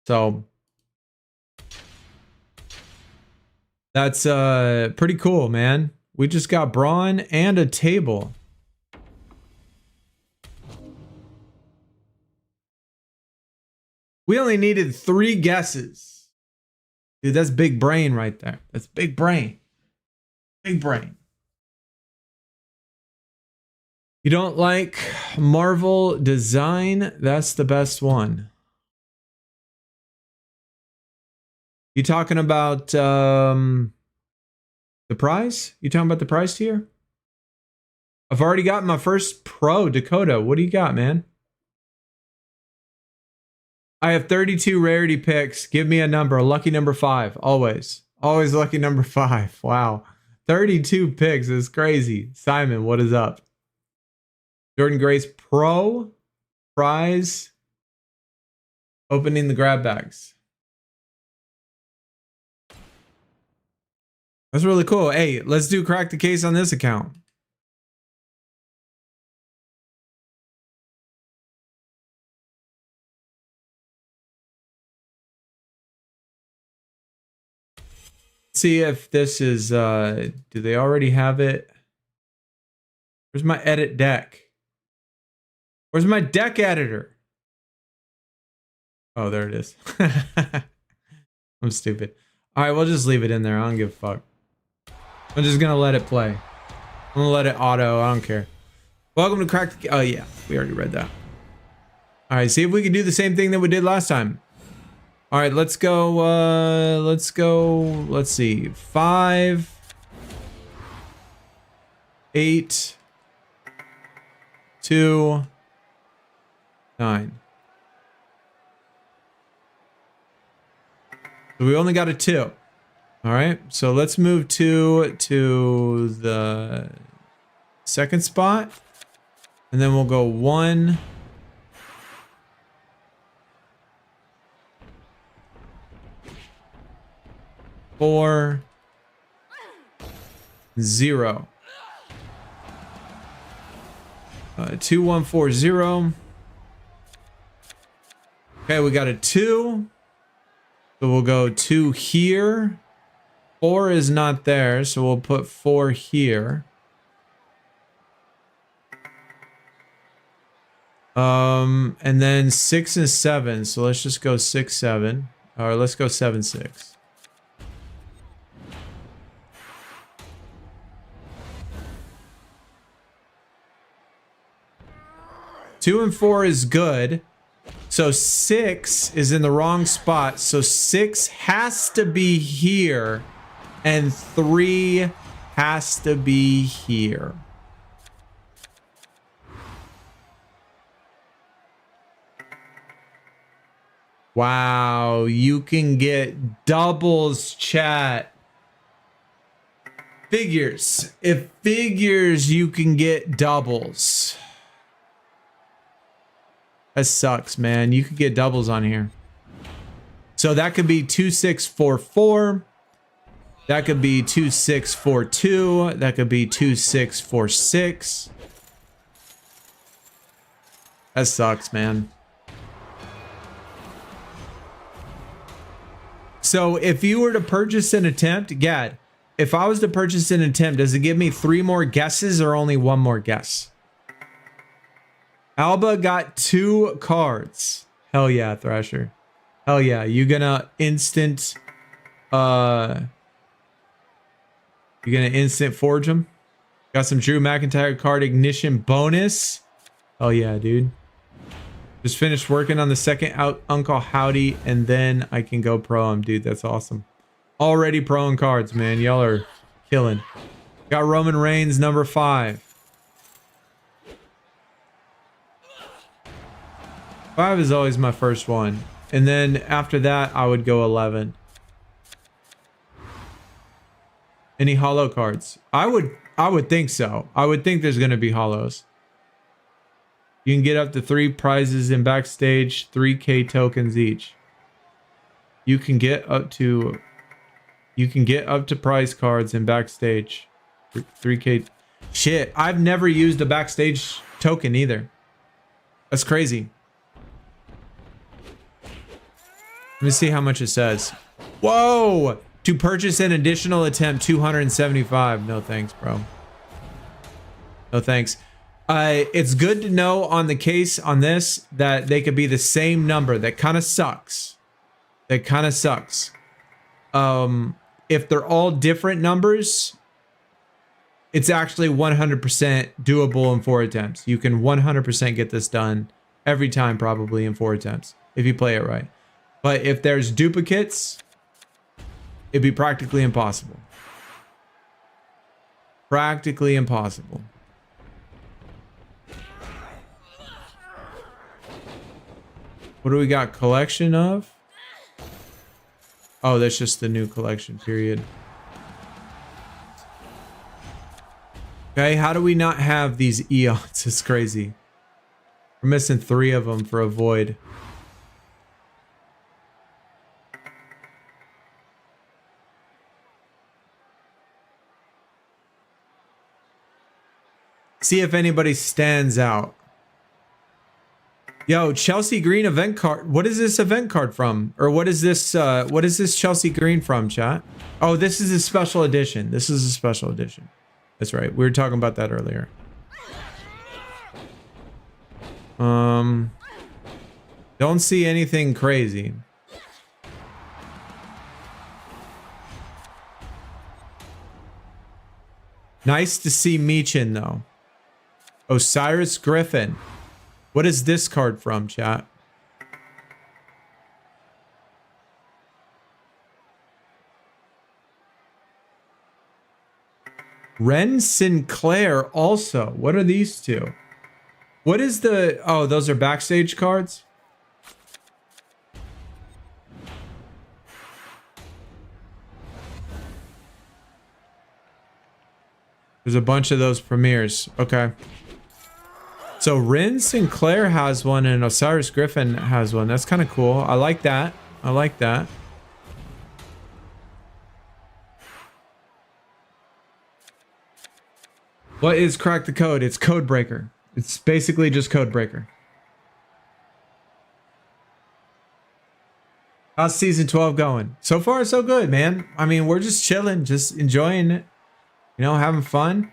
So that's pretty cool, man. We just got brawn and a table. We only needed 3 guesses. Dude, that's big brain right there. That's big brain. Big brain. You don't like Marvel design? That's the best one. You talking about the prize? You talking about the prize tier? I've already got my first pro Dakota. What do you got, man? I have 32 rarity picks. Give me a number, a lucky number 5. Always. Always lucky number 5. Wow. 32 picks is crazy. Simon, what is up? Jordan Grace Pro prize. Opening the grab bags. That's really cool. Hey, let's do Crack the Case on this account. See if this is, do they already have it? Where's my edit deck? Where's my deck editor? Oh, there it is. I'm stupid. All right, we'll just leave it in there. I don't give a fuck. I'm just gonna let it play. I'm gonna let it auto. I don't care. Welcome to Crack the... Oh yeah, we already read that. All right, see if we can do the same thing that we did last time. All right, let's go. Let's go. Let's see. 5, 8, 2, 9. So we only got a 2. All right, so let's move to the second spot, and then we'll go 1, 4, 0. 2, 1, 4, 0. Okay, we got a 2. So we'll go 2 here. 4 is not there, so we'll put 4 here. And then 6 and 7. So let's just go 6, 7. Or let's go 7, 6. Two and 4 is good. So 6 is in the wrong spot. So 6 has to be here. And 3 has to be here. Wow, you can get doubles, chat. Figures. If figures, you can get doubles. That sucks, man. You could get doubles on here. So that could be 2644. That could be 2642. That could be 2646. That sucks, man. So if you were to purchase an attempt, Gad, if I was to purchase an attempt, does it give me 3 more guesses or only 1 more guess? Alba got 2 cards. Hell yeah, Thrasher. Hell yeah. You gonna instant You're gonna instant forge them. Got some Drew McIntyre card ignition bonus. Oh yeah, dude. Just finished working on the second out Uncle Howdy, and then I can go pro him, dude. That's awesome. Already proing cards, man. Y'all are killing. Got Roman Reigns number 5. 5 is always my first one. And then after that, I would go 11. Any hollow cards? I would think so. I would think there's gonna be hollows. You can get up to 3 prizes in backstage, 3K tokens each. You can get up to prize cards in backstage. 3K. Shit, I've never used a backstage token either. That's crazy. Let me see how much it says. Whoa! To purchase an additional attempt, 275. No thanks, bro. No thanks. It's good to know on the case on this that they could be the same number. That kind of sucks. That kind of sucks. If they're all different numbers, it's actually 100% doable in 4 attempts. You can 100% get this done every time, probably in 4 attempts, if you play it right. But if there's duplicates, it'd be practically impossible. Practically impossible. What do we got? Collection of? Oh, that's just the new collection, period. Okay, how do we not have these eons? It's crazy. We're missing 3 of them for a void. See if anybody stands out. Yo, Chelsea Green event card. What is this event card from? Or what is this Chelsea Green from, chat? Oh, this is a special edition. This is a special edition. That's right. We were talking about that earlier. Don't see anything crazy. Nice to see Meechin though. Osiris Griffin. What is this card from, chat? Ren Sinclair also. What are these two? What is the... Oh, those are backstage cards? There's a bunch of those premieres. Okay. So Ren Sinclair has one and Osiris Griffin has one. That's kind of cool. I like that. I like that. What is Crack the Code? It's Code Breaker. It's basically just Code Breaker. How's season 12 going? So far, so good, man. I mean, we're just chilling, just enjoying it. You know, having fun.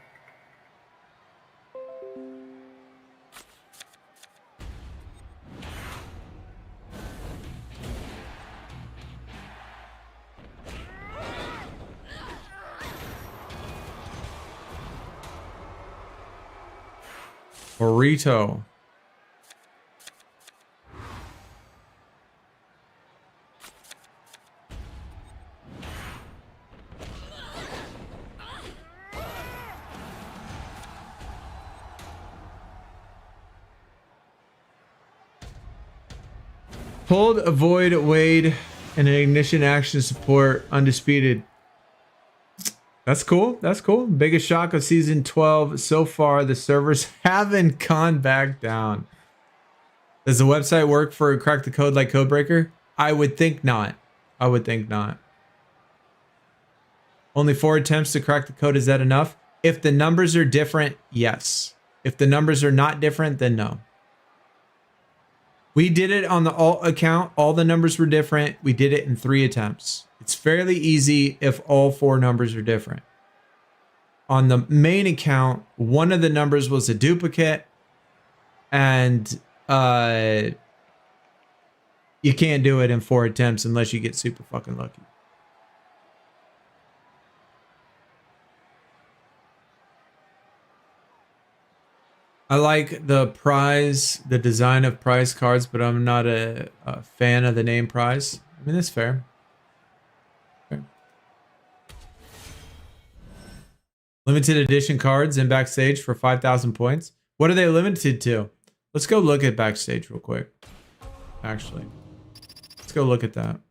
Burrito. Hold, avoid, wade, and an ignition action support undisputed. That's cool. That's cool. Biggest shock of season 12 so far. The servers haven't gone back down. Does the website work for Crack the Code like Codebreaker? I would think not. I would think not. Only 4 attempts to crack the code. Is that enough? If the numbers are different, yes. If the numbers are not different, then no. We did it on the alt account. All the numbers were different. We did it in 3 attempts. It's fairly easy if all 4 numbers are different. On the main account, one of the numbers was a duplicate, and you can't do it in 4 attempts unless you get super fucking lucky. I like the prize, the design of prize cards, but I'm not a fan of the name prize. I mean, that's fair. Fair. Limited edition cards in Backstage for 5,000 points. What are they limited to? Let's go look at Backstage real quick. Actually, let's go look at that.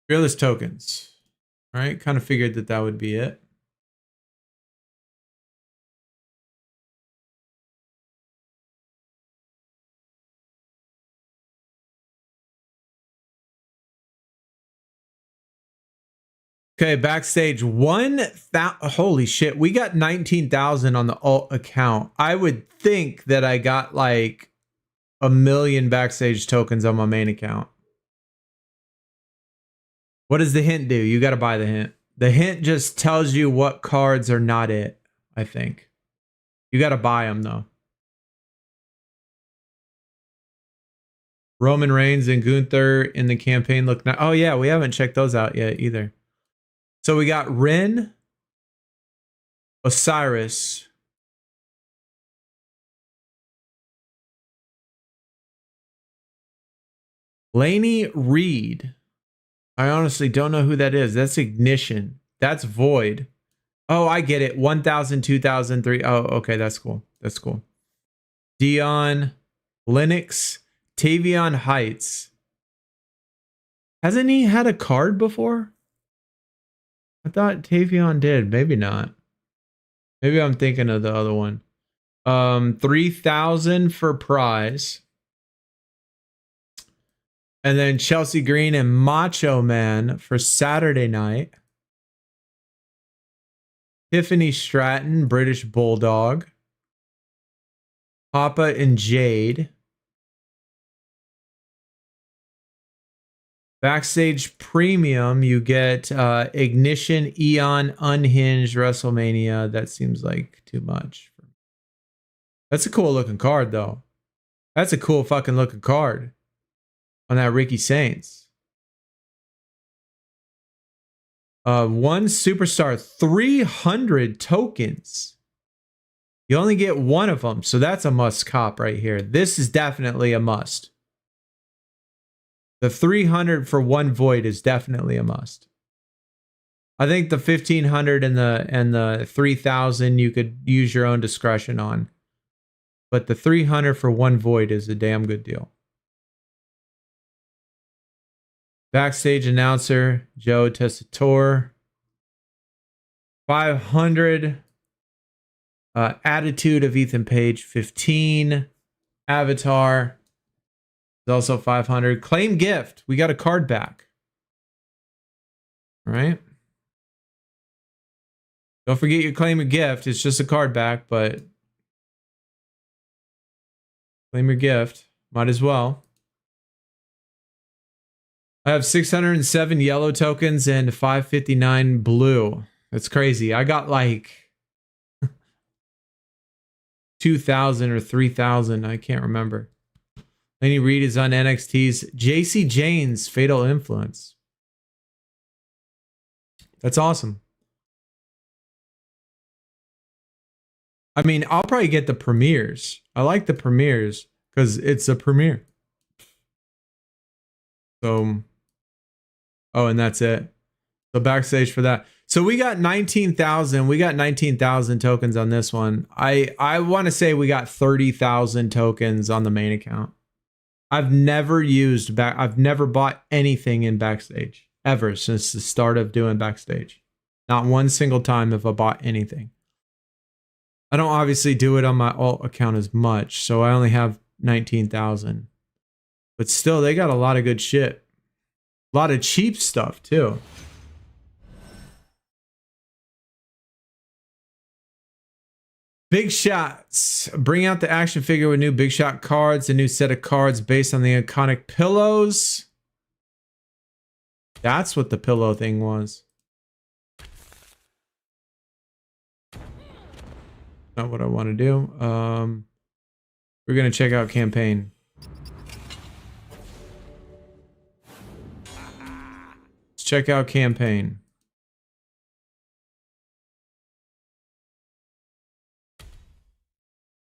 Fearless tokens. All right, kind of figured that that would be it. Okay, Backstage 1,000. Holy shit, we got 19,000 on the alt account. I would think that I got like 1,000,000 Backstage tokens on my main account. What does the hint do? You got to buy the hint. The hint just tells you what cards are not it, I think. You got to buy them though. Roman Reigns and Gunther in the campaign look nice. Oh yeah, we haven't checked those out yet either. So we got Ren, Osiris, Laney Reed. I honestly don't know who that is. That's Ignition. That's Void. Oh, I get it. 1,000, 2,000, 3. Oh, okay. That's cool. That's cool. Dion, Linux, Tavion Heights. Hasn't he had a card before? I thought Tavion did. Maybe not. Maybe I'm thinking of the other one. 3,000 for prize. And then Chelsea Green and Macho Man for Saturday night. Tiffany Stratton, British Bulldog. Papa and Jade. Backstage Premium, you get Ignition, Eon, Unhinged, WrestleMania. That seems like too much. That's a cool looking card, though. That's a cool fucking looking card on that Ricky Saints. One superstar, 300 tokens. You only get one of them, so that's a must cop right here. This is definitely a must. The 300 for one void is definitely a must. I think the 1,500 and the 3,000 you could use your own discretion on, but the 300 for one void is a damn good deal. Backstage announcer Joe Tessitore. 500. Attitude of Ethan Page 15. Avatar is also 500. Claim gift. We got a card back. All right. Don't forget your claim a gift. It's just a card back, but claim your gift. Might as well. I have 607 yellow tokens and 559 blue. That's crazy. I got like 2,000 or 3,000. I can't remember. Laney Reed is on NXT's JC Jane's Fatal Influence. That's awesome. I mean, I'll probably get the premieres. I like the premieres because it's a premiere. So, oh, and that's it. So backstage for that. So we got 19,000. We got 19,000 tokens on this one. I want to say we got 30,000 tokens on the main account. I've never bought anything in Backstage ever since the start of doing Backstage. Not one single time have I bought anything. I don't obviously do it on my alt account as much, so I only have 19,000. But still, they got a lot of good shit. A lot of cheap stuff, too. Big Shots. Bring out the action figure with new Big Shot cards. A new set of cards based on the iconic pillows. That's what the pillow thing was. Not what I want to do. We're going to check out campaign. Let's check out campaign.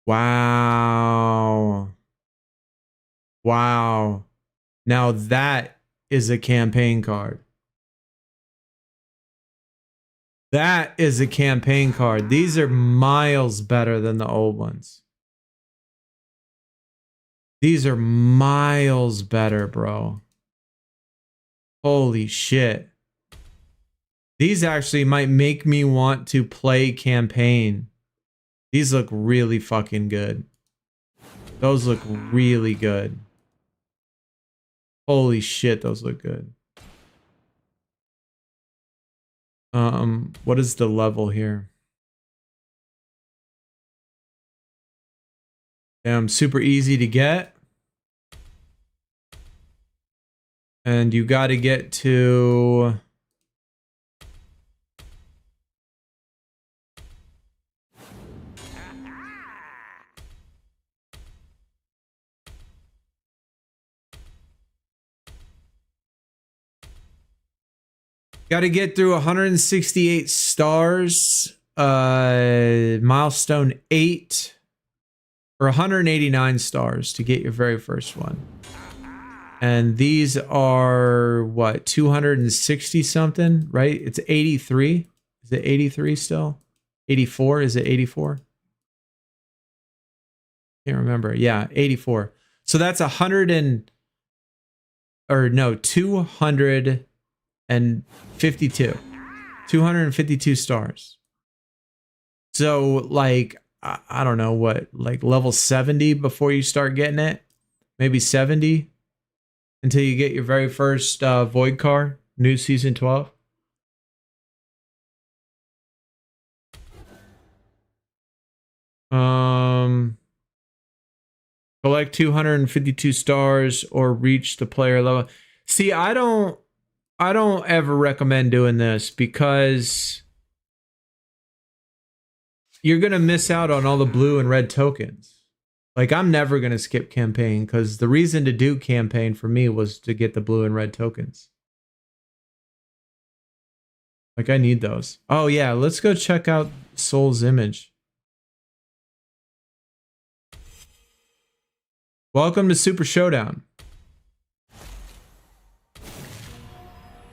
Wow. Wow. Now that is a campaign card. That is a campaign card. These are miles better than the old ones. These are miles better, bro. Holy shit. These actually might make me want to play campaign. These look really fucking good. Those look really good. Holy shit, those look good. What is the level here? Damn, super easy to get. And you got to get to... Got to get through 168 stars, milestone 8, or 189 stars to get your very first one. And these are, what, 260 something, right? It's 83. Is it 83 still? 84? Is it 84? Can't remember. Yeah, 84. So that's 252. 252 stars. So like, I don't know what, like level 70 before you start getting it, maybe 70 until you get your very first void car, new season 12. Collect 252 stars or reach the player level. See, I don't ever recommend doing this because you're going to miss out on all the blue and red tokens. Like, I'm never going to skip campaign because the reason to do campaign for me was to get the blue and red tokens. Like, I need those. Oh, yeah. Let's go check out Soul's Image. Welcome to Super Showdown.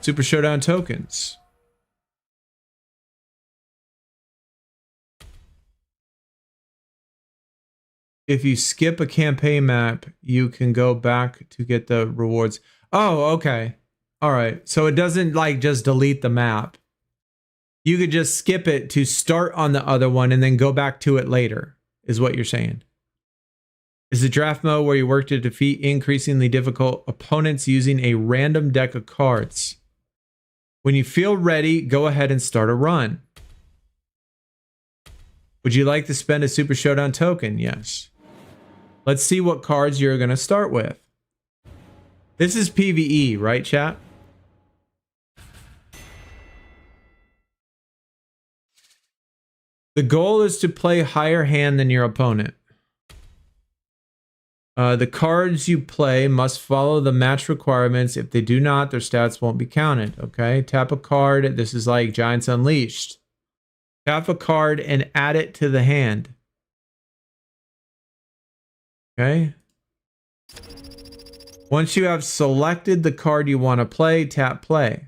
Super Showdown tokens. If you skip a campaign map, you can go back to get the rewards. Oh, okay. All right. So it doesn't like just delete the map. You could just skip it to start on the other one and then go back to it later, is what you're saying. Is a draft mode where you work to defeat increasingly difficult opponents using a random deck of cards. When you feel ready, go ahead and start a run. Would you like to spend a Super Showdown token? Yes. Let's see what cards you're going to start with. This is PvE, right, chat? The goal is to play higher hand than your opponent. The cards you play must follow the match requirements. If they do not, their stats won't be counted. Okay, tap a card. This is like Giants Unleashed. Tap a card and add it to the hand. Okay. Once you have selected the card you want to play, tap play.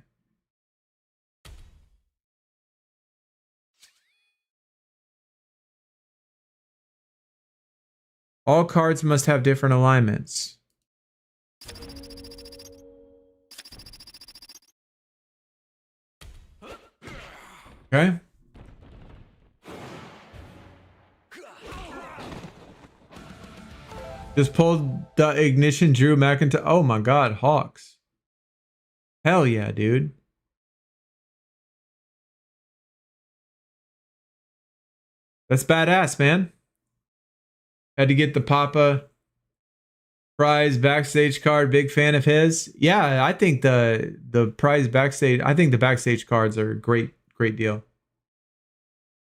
All cards must have different alignments. Okay. Just pulled the ignition, Drew McIntyre. Oh my God, Hawks. Hell yeah, dude. That's badass, man. Had to get the Papa prize backstage card. Big fan of his. Yeah, I think the prize backstage. I think the backstage cards are a great deal.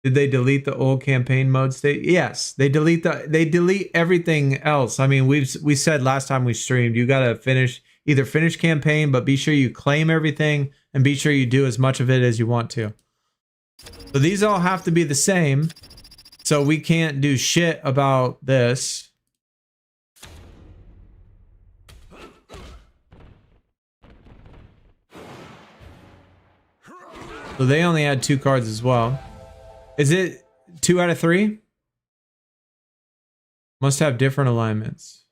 Did they delete the old campaign mode state? Yes, they delete everything else. I mean, we said last time we streamed, you gotta finish. either finish campaign, but be sure you claim everything and be sure you do as much of it as you want to. So these all have to be the same. So we can't do shit about this. So they only had 2 cards as well. Is it 2 out of 3? Must have different alignments.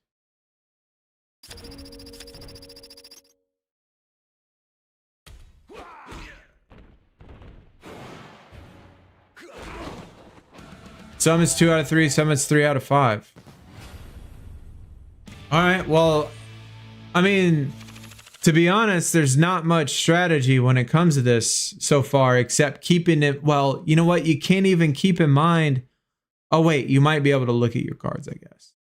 Some is 2 out of 3, some is 3 out of 5. Alright, well, I mean, to be honest, there's not much strategy when it comes to this so far, except keeping it, well, you know what? You can't even keep in mind. Oh, wait, you might be able to look at your cards, I guess.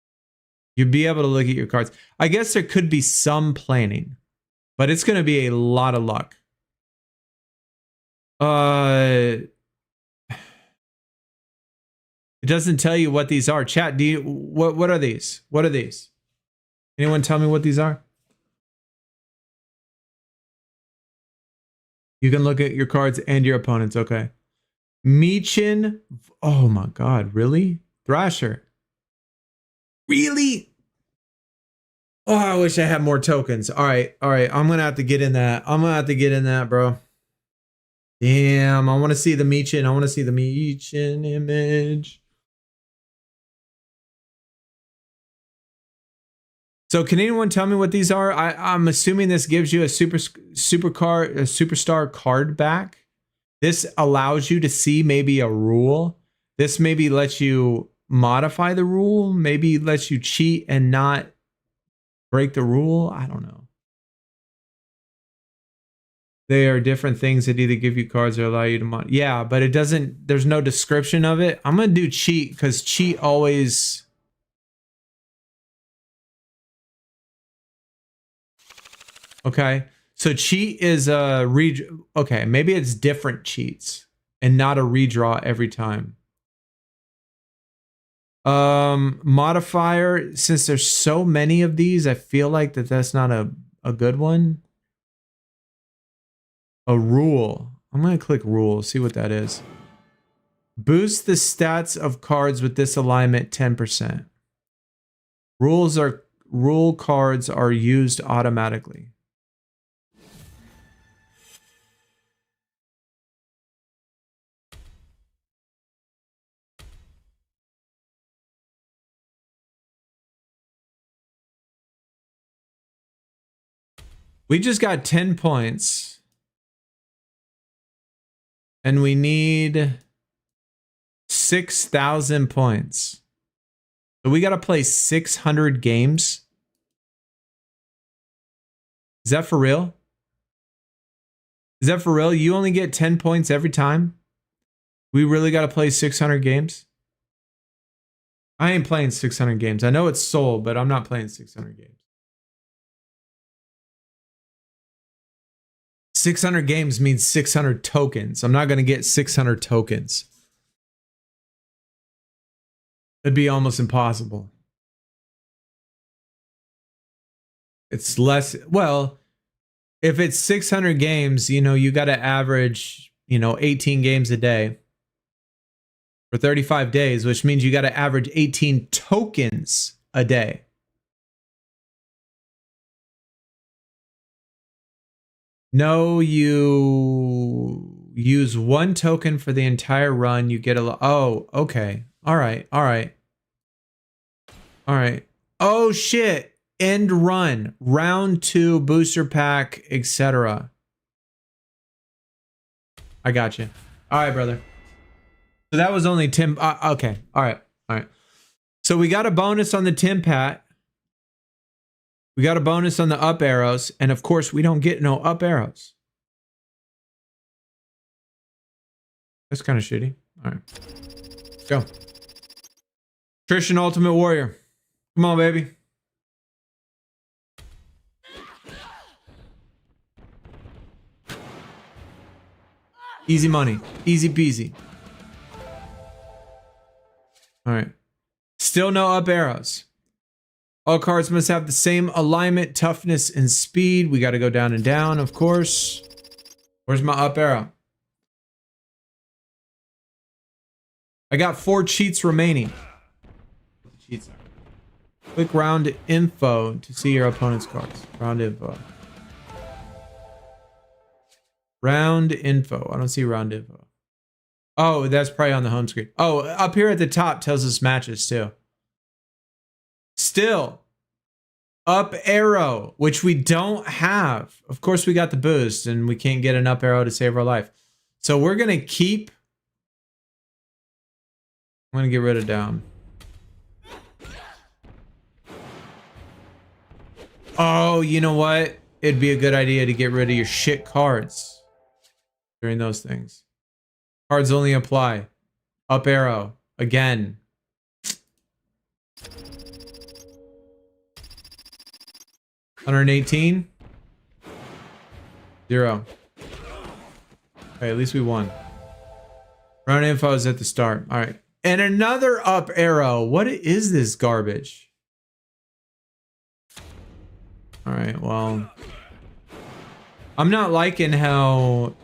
You'd be able to look at your cards. I guess there could be some planning, but it's going to be a lot of luck. It doesn't tell you what these are. Chat, do you, what are these? What are these? Anyone tell me what these are? You can look at your cards and your opponents. Okay. Meechin. Oh my God. Really? Thrasher. Really? Oh, I wish I had more tokens. All right. All right. I'm going to have to get in that. I'm going to have to get in that, bro. Damn. I want to see the Meechin. I want to see the Meechin image. So can anyone tell me what these are? I'm assuming this gives you a superstar card back. This allows you to see maybe a rule. This maybe lets you modify the rule. Maybe lets you cheat and not break the rule. I don't know. They are different things that either give you cards or allow you to mod. Yeah, but it doesn't, there's no description of it. I'm going to do cheat because cheat always... Okay, so cheat is a okay, maybe it's different cheats and not a redraw every time. Modifier, since there's so many of these, I feel like that's not a good one. A rule. I'm gonna click rule, see what that is. Boost the stats of cards with this alignment 10%. Rule cards are used automatically. We just got 10 points. And we need 6,000 points. So we got to play 600 games. Is that for real? Is that for real? You only get 10 points every time? We really got to play 600 games? I ain't playing 600 games. I know it's sold, but I'm not playing 600 games. 600 games means 600 tokens. I'm not going to get 600 tokens. It'd be almost impossible. It's less, well, if it's 600 games, you know, you got to average, you know, 18 games a day for 35 days, which means you got to average 18 tokens a day. No, you use 1 token for the entire run. You get a... Oh, okay. All right. All right. All right. Oh, shit. End run. Round 2, booster pack, etc. I got you. All right, brother. So that was only 10... okay. All right. All right. So we got a bonus on the Timpat. We got a bonus on the up arrows, and of course, we don't get no up arrows. That's kind of shitty. All right. Go. Christian Ultimate Warrior. Come on, baby. Easy money. Easy peasy. All right. Still no up arrows. All cards must have the same alignment, toughness, and speed. We got to go down and down, of course. Where's my up arrow? I got 4 cheats remaining. Cheats. Click round info to see your opponent's cards. Round info. Round info. I don't see round info. Oh, that's probably on the home screen. Oh, up here at the top tells us matches too. Still, up arrow, which we don't have. Of course, we got the boost, and we can't get an up arrow to save our life. So we're going to keep... I'm going to get rid of down. Oh, you know what? It'd be a good idea to get rid of your shit cards during those things. Cards only apply. Up arrow. Again. $118. 0. Okay, at least we won. Round info is at the start. All right. And another up arrow. What is this garbage? All right, well. I'm not liking how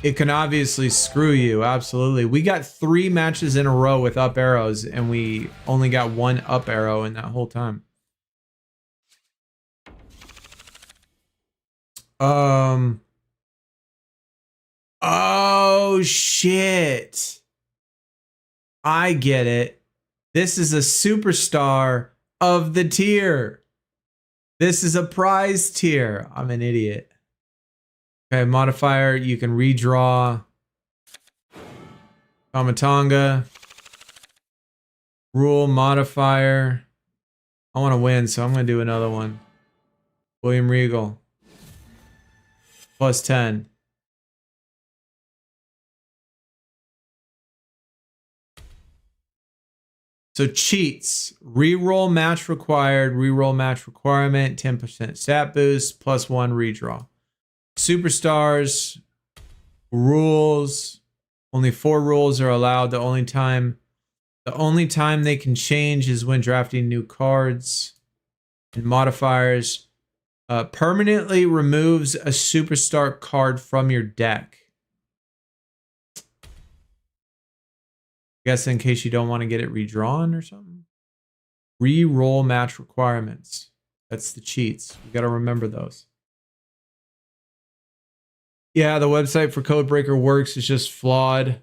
it can obviously screw you. Absolutely. We got 3 matches in a row with up arrows, and we only got 1 up arrow in that whole time. Oh, shit. I get it. This is a superstar of the tier. This is a prize tier. I'm an idiot. Okay, modifier. You can redraw. Kamatanga. Rule modifier. I want to win, so I'm going to do another one. William Regal. Plus 10. So cheats, reroll match required, reroll match requirement, 10% stat boost, plus 1 redraw. Superstars, rules, only 4 rules are allowed. The only time they can change is when drafting new cards. And modifiers, permanently removes a superstar card from your deck. I guess in case you don't want to get it redrawn or something. Re-roll match requirements. That's the cheats. We got to remember those. Yeah, the website for Codebreaker works. It's just flawed.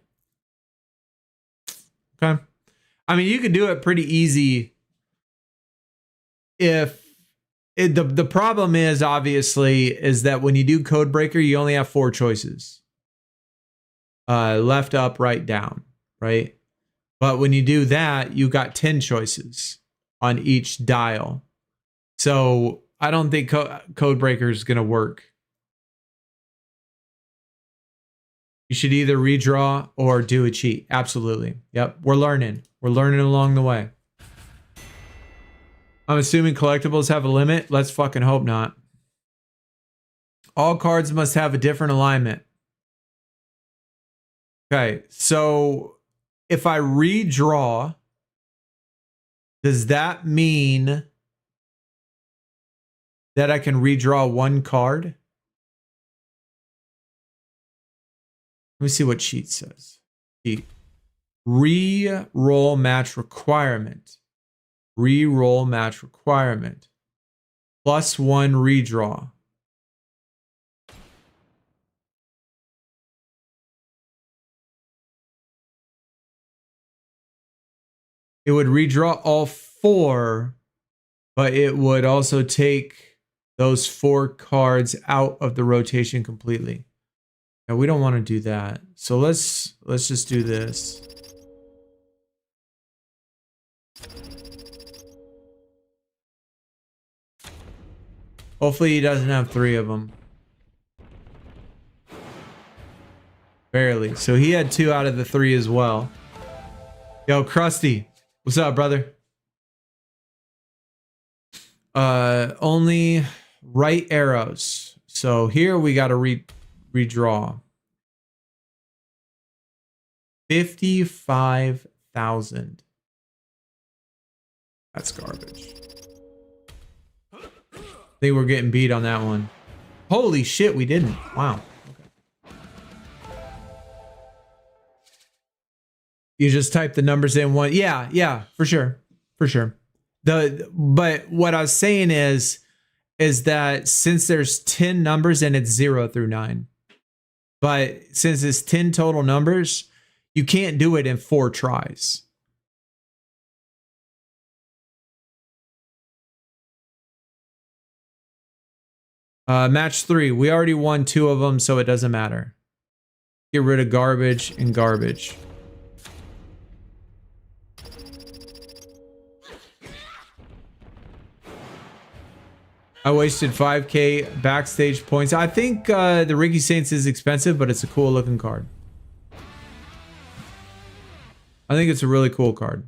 Okay. I mean, you could do it pretty easy if... The problem is, obviously, is that when you do Codebreaker, you only have 4 choices. Left, up, right, down. Right? But when you do that, you got 10 choices on each dial. So I don't think Codebreaker is going to work. You should either redraw or do a cheat. Absolutely. Yep. We're learning. We're learning along the way. I'm assuming collectibles have a limit. Let's fucking hope not. All cards must have a different alignment. Okay. So if I redraw, does that mean that I can redraw 1 card? Let me see what cheat says. Cheat. Re-roll match requirement. Re-roll match requirement. Plus 1 redraw. It would redraw all 4, but it would also take those 4 cards out of the rotation completely. Now we don't want to do that. So let's just do this. Hopefully he doesn't have 3 of them. Barely. So he had 2 out of the 3 as well. Yo, Krusty. What's up, brother? Only right arrows. So here we got to redraw. 55,000. That's garbage. think we're getting beat on that one. Holy shit, we didn't. Wow. Okay. You just type the numbers in one. Yeah, for sure. For sure. But what I was saying is that since there's 10 numbers and it's 0 through 9. But since it's 10 total numbers, you can't do it in 4 tries. Match 3. We already won 2 of them, so it doesn't matter. Get rid of garbage and garbage. I wasted 5K backstage points. I think the Ricky Saints is expensive, but it's a cool looking card. I think it's a really cool card.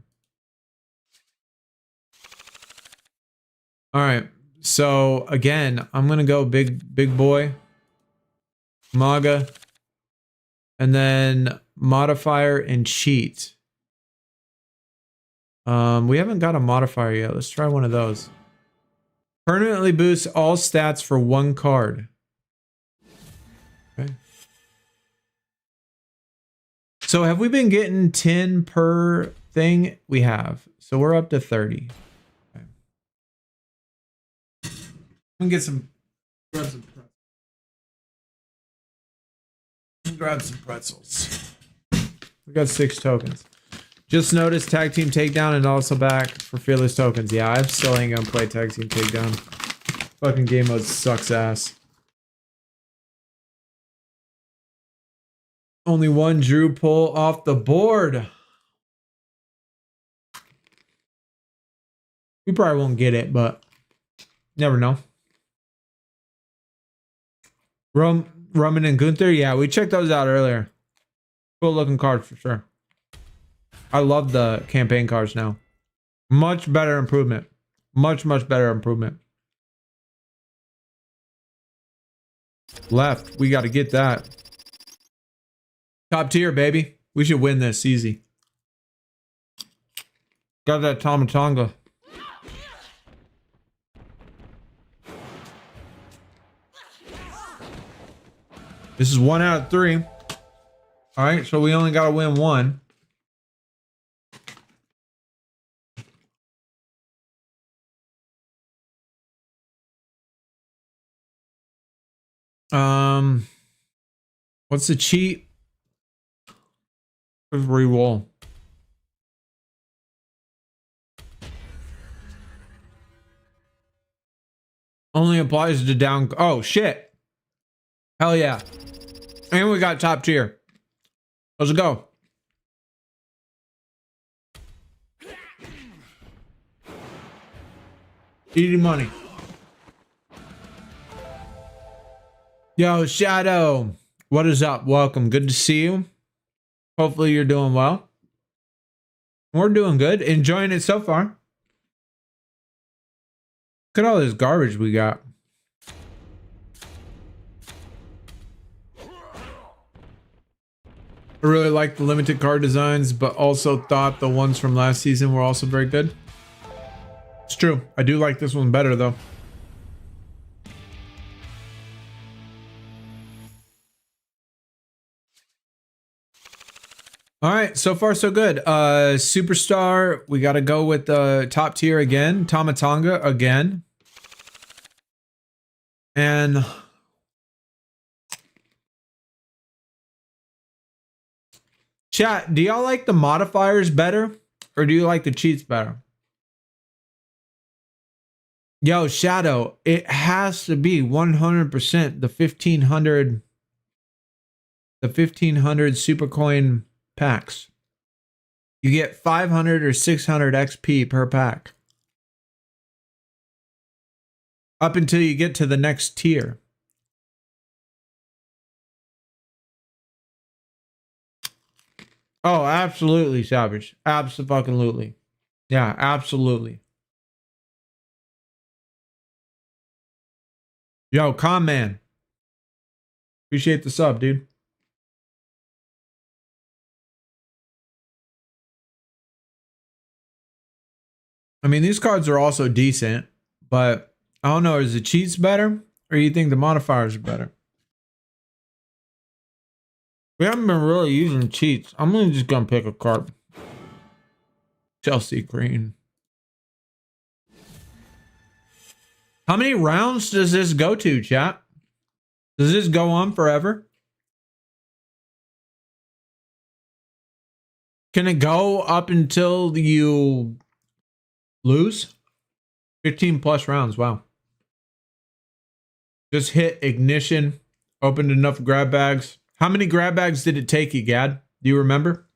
All right. So again, I'm going to go big boy, MAGA, and then modifier and cheat. We haven't got a modifier yet. Let's try one of those. Permanently boosts all stats for 1 card. Okay. So have we been getting 10 per thing? We have. So we're up to 30. Okay. I'm gonna get some. Grab some pretzels. We got 6 tokens. Just noticed tag team takedown and also back for fearless tokens. Yeah, I still ain't gonna play tag team takedown. Fucking game mode sucks ass. Only 1 Drew pull off the board. We probably won't get it, but never know. Roman and Gunther. Yeah, we checked those out earlier. Cool looking card for sure. I love the campaign cards now. Much better improvement. Much better improvement. Left. We got to get that. Top tier, baby. We should win this easy. Got that Tomatonga. This is 1 out of 3. All right, so we only got to win 1. What's the cheat? Let's re-roll. Only applies to down. Oh shit! Hell yeah! And we got top tier. Let's go. Eating money. Yo, Shadow. What is up? Welcome. Good to see you. Hopefully you're doing well. We're doing good. Enjoying it so far. Look at all this garbage we got. I really like the limited card designs, but also thought the ones from last season were also very good. It's true. I do like this one better though. All right, so far so good. Superstar, we got to go with the top tier again. Tomatonga again. And chat, do y'all like the modifiers better or do you like the cheats better? Yo, Shadow, it has to be 100% the 1500 super coin packs. You get 500 or 600 XP per pack. Up until you get to the next tier. Oh, absolutely, Savage. Absolutely. Yeah, absolutely. Yo, Con Man. Appreciate the sub, dude. I mean, these cards are also decent, but I don't know. Is the cheats better, or you think the modifiers are better? We haven't been really using cheats. I'm just gonna pick a card. Chelsea Green. How many rounds does this go to, chat? Does this go on forever? Can it go up until you lose? 15 plus rounds. Wow. Just hit ignition, opened enough grab bags. How many grab bags did it take you, Gad? Do you remember?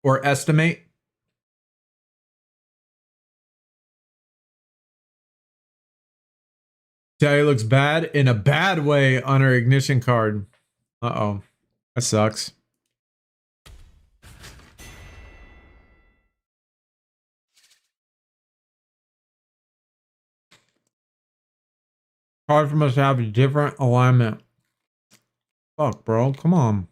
Or estimate? Tally looks bad in a bad way on her ignition card. Uh-oh. That sucks. Cards must have a different alignment. Fuck, bro. Come on.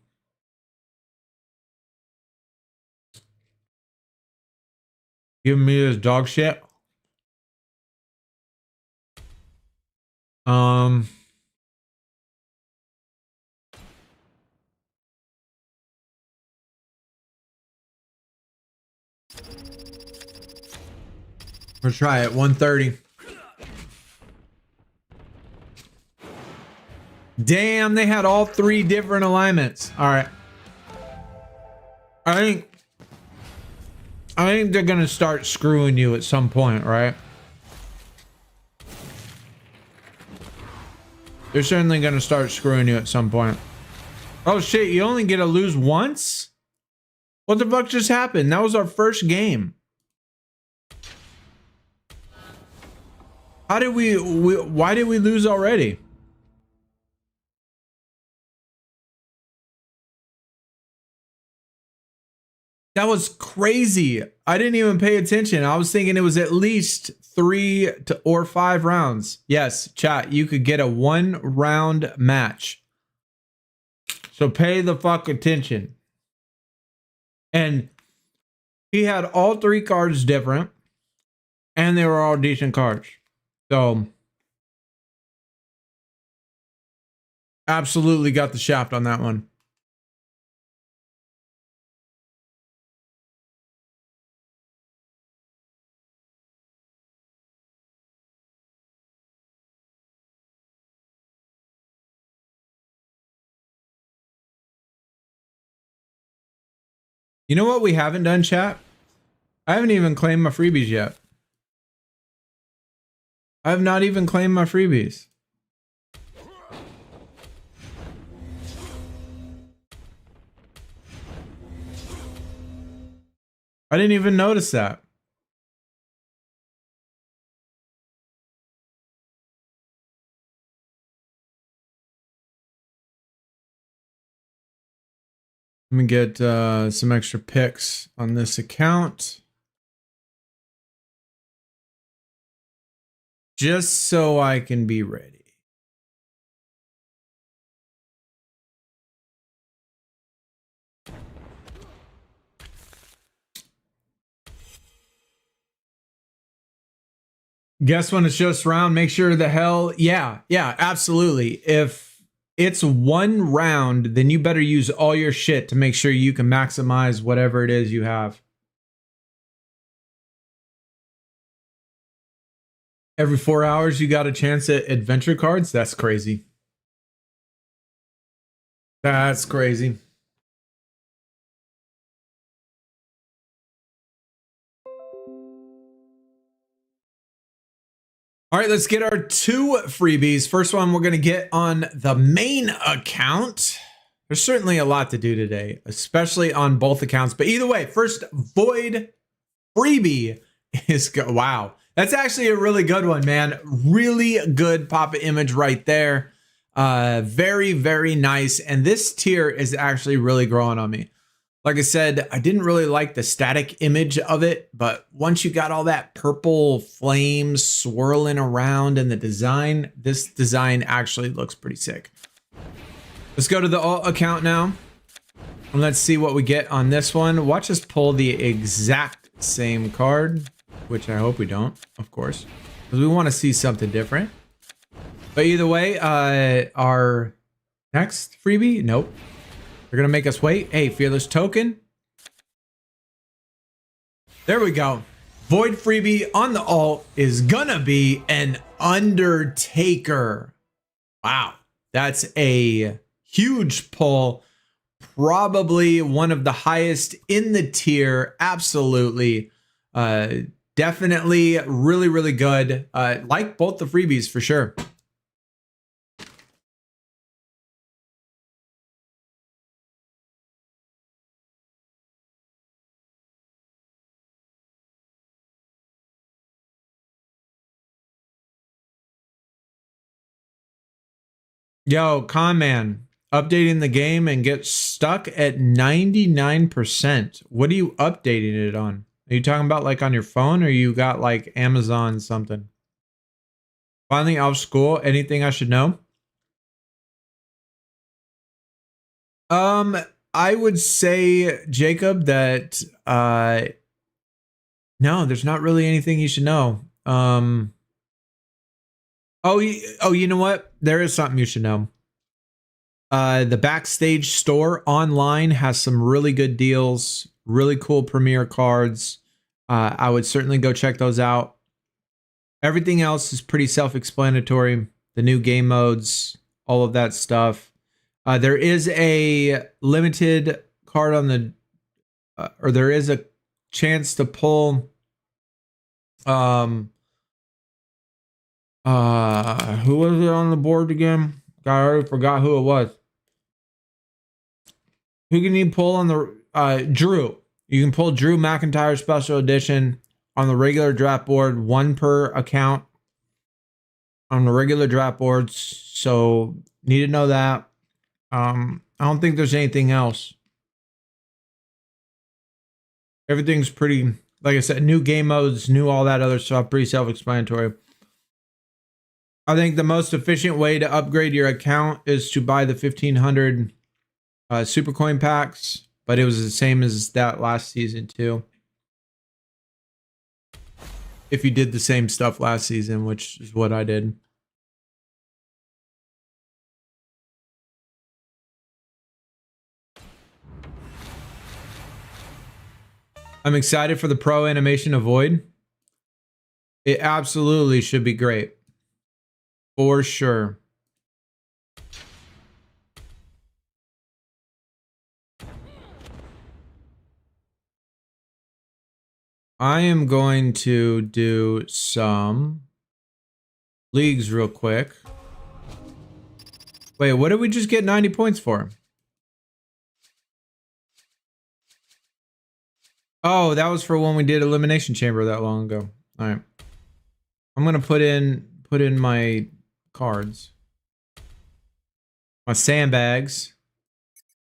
Giving me this dog shit. Let's try it. 130. Damn, they had all three different alignments. All right. I think they're gonna start screwing you at some point, right? They're certainly gonna start screwing you at some point. Oh shit, you only get to lose once? What the fuck just happened? That was our first game. How did why did we lose already? That was crazy. I didn't even pay attention. I was thinking it was at least 3 or 5 rounds. Yes, chat, you could get a 1 round match. So pay the fuck attention. And he had all 3 cards different, and they were all decent cards. So absolutely got the shaft on that one. You know what we haven't done, chat? I haven't even claimed my freebies yet. I have not even claimed my freebies. I didn't even notice that. Let me get some extra picks on this account. Just so I can be ready. Guess when it's just round, make sure the hell, yeah, absolutely. If it's 1 round, then you better use all your shit to make sure you can maximize whatever it is you have. Every 4 hours, you got a chance at adventure cards? That's crazy. That's crazy. All right, let's get our 2 freebies. First one we're going to get on the main account. There's certainly a lot to do today, especially on both accounts. But either way, first Void freebie is wow. That's actually a really good one, man. Really good pop-up image right there. Very, very nice. And this tier is actually really growing on me. Like I said, I didn't really like the static image of it, but once you got all that purple flames swirling around in the design, this design actually looks pretty sick. Let's go to the alt account now. And let's see what we get on this one. Watch us pull the exact same card. which I hope we don't, of course, because we want to see something different. But either way, our next freebie, nope. They're going to make us wait. Hey, Fearless Token. There we go. Void freebie on the alt is going to be an Undertaker. Wow. That's a huge pull. Probably one of the highest in the tier. Absolutely. Definitely really, really good. Like both the freebies for sure. Yo, Conman, updating the game and get stuck at 99%. What are you updating it on? Are you talking about like on your phone, or you got like Amazon something? Finally out of school, anything I should know? I would say, Jacob, that no, there's not really anything you should know. Oh, you know what? There is something you should know. The Backstage store online has some really good deals, really cool Premier cards. I would certainly go check those out. Everything else is pretty self-explanatory. The new game modes, all of that stuff. There is a limited card on the, or there is a chance to pull. Who was it on the board again? God, I already forgot who it was. Who can you pull on the Drew? You can pull Drew McIntyre Special Edition on the regular draft board, one per account on the regular draft boards. So need to know that. I don't think there's anything else. Everything's pretty, like I said, new game modes, new all that other stuff, pretty self-explanatory. I think the most efficient way to upgrade your account is to buy the 1,500 super coin packs, but it was the same as that last season too. If you did the same stuff last season, which is what I did. I'm excited for the pro animation of Void. It absolutely should be great. For sure. I am going to do some leagues real quick. Wait, what did we just get 90 points for? Oh, that was for when we did Elimination Chamber that long ago. All right. I'm going to put in my cards. My sandbags.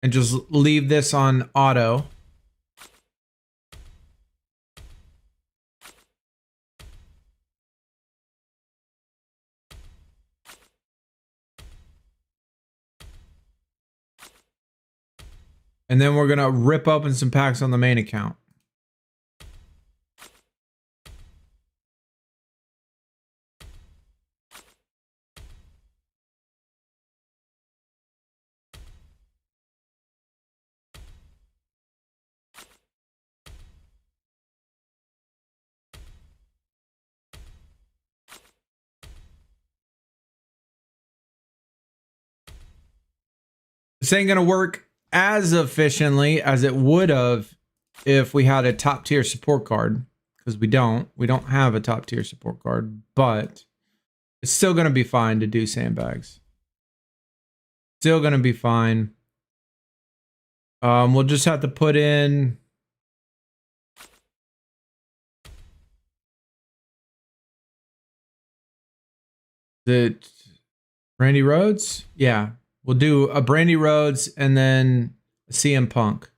And just leave this on auto. And then we're going to rip open some packs on the main account. This ain't going to work as efficiently as it would have if we had a top tier support card, because we don't have a top tier support card, but it's still going to be fine to do sandbags. Still going to be fine. We'll just have to put in the Randy Rhodes. Yeah. We'll do a Brandy Rhodes and then a CM Punk.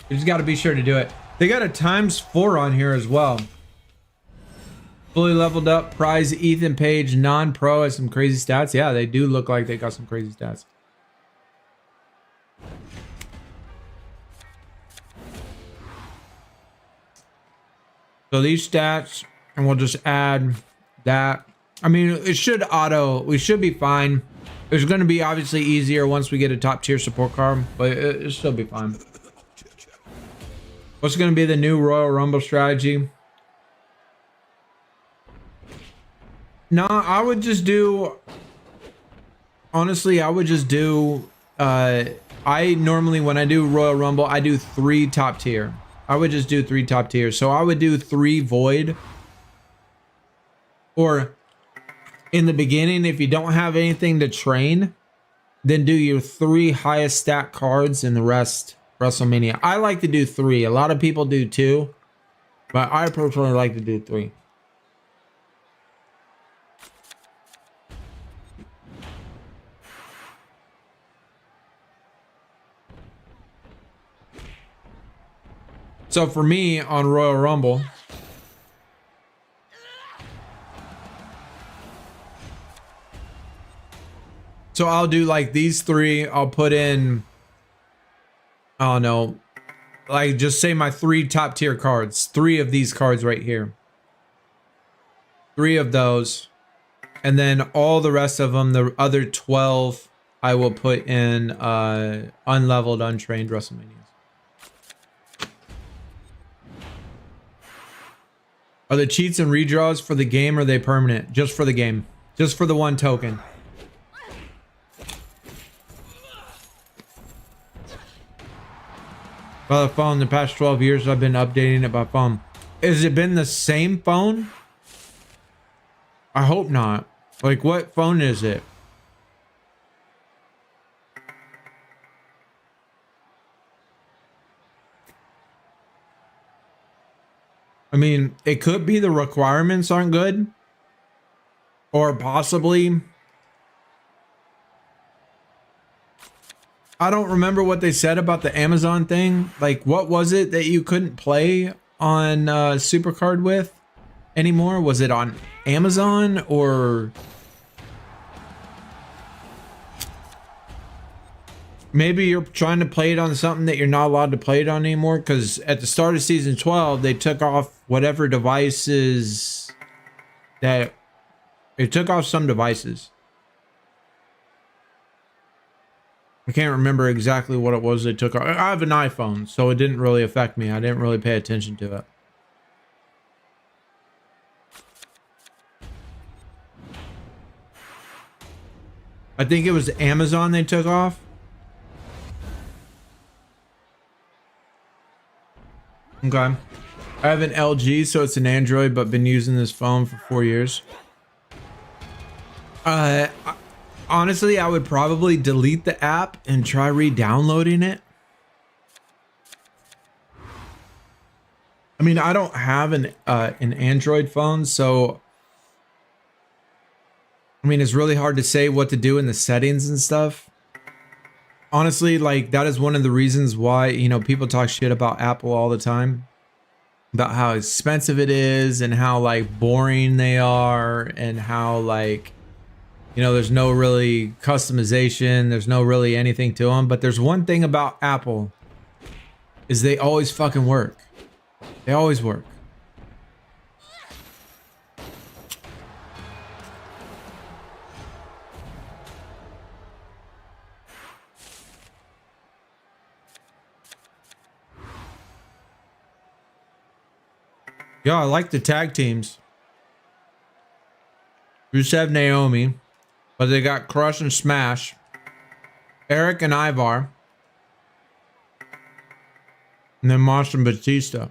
You just got to be sure to do it. They got a ×4 on here as well. Fully leveled up prize Ethan Page, non-pro, has some crazy stats. Yeah, they do look like they got some crazy stats. So these stats, and we'll just add that. I mean, it should auto, we should be fine. It's going to be obviously easier once we get a top tier support card, but it'll still be fine. What's going to be the new Royal Rumble strategy? No, I would just do, honestly, I would just do, I normally, when I do Royal Rumble, I do 3 top tier. I would just do 3 top tiers. So I would do 3 void. Or in the beginning, if you don't have anything to train, then do your 3 highest stat cards and the rest WrestleMania. I like to do 3. A lot of people do 2, but I personally like to do 3. So for me on Royal Rumble, so I'll do like these 3. I'll put in, I don't know, like just say my 3 top tier cards. 3 of these cards right here. 3 of those. And then all the rest of them, the other 12, I will put in unleveled, untrained WrestleManias. Are the cheats and redraws for the game or are they permanent? Just for the game. Just for the 1 token. By the phone, the past 12 years I've been updating it by phone. Has it been the same phone? I hope not. Like, what phone is it? I mean, it could be the requirements aren't good. Or possibly, I don't remember what they said about the Amazon thing. Like, what was it that you couldn't play on SuperCard with anymore? Was it on Amazon or maybe you're trying to play it on something that you're not allowed to play it on anymore? Because at the start of season 12, they took off whatever devices that it took off some devices. I can't remember exactly what it was they took off. I have an iPhone, so it didn't really affect me. I didn't really pay attention to it. I think it was Amazon they took off. Okay. I have an LG, so it's an Android, but been using this phone for 4 years. Honestly, I would probably delete the app and try re-downloading it. I mean, I don't have an Android phone, so I mean, it's really hard to say what to do in the settings and stuff. Honestly, like that is one of the reasons why, you know, people talk shit about Apple all the time. About how expensive it is and how like boring they are and how like, you know, there's no really customization. There's no really anything to them. But there's one thing about Apple is they always fucking work. They always work. Yeah, I like the tag teams. Rusev, Naomi, but they got Crush and Smash, Eric and Ivar, and then Monster and Batista.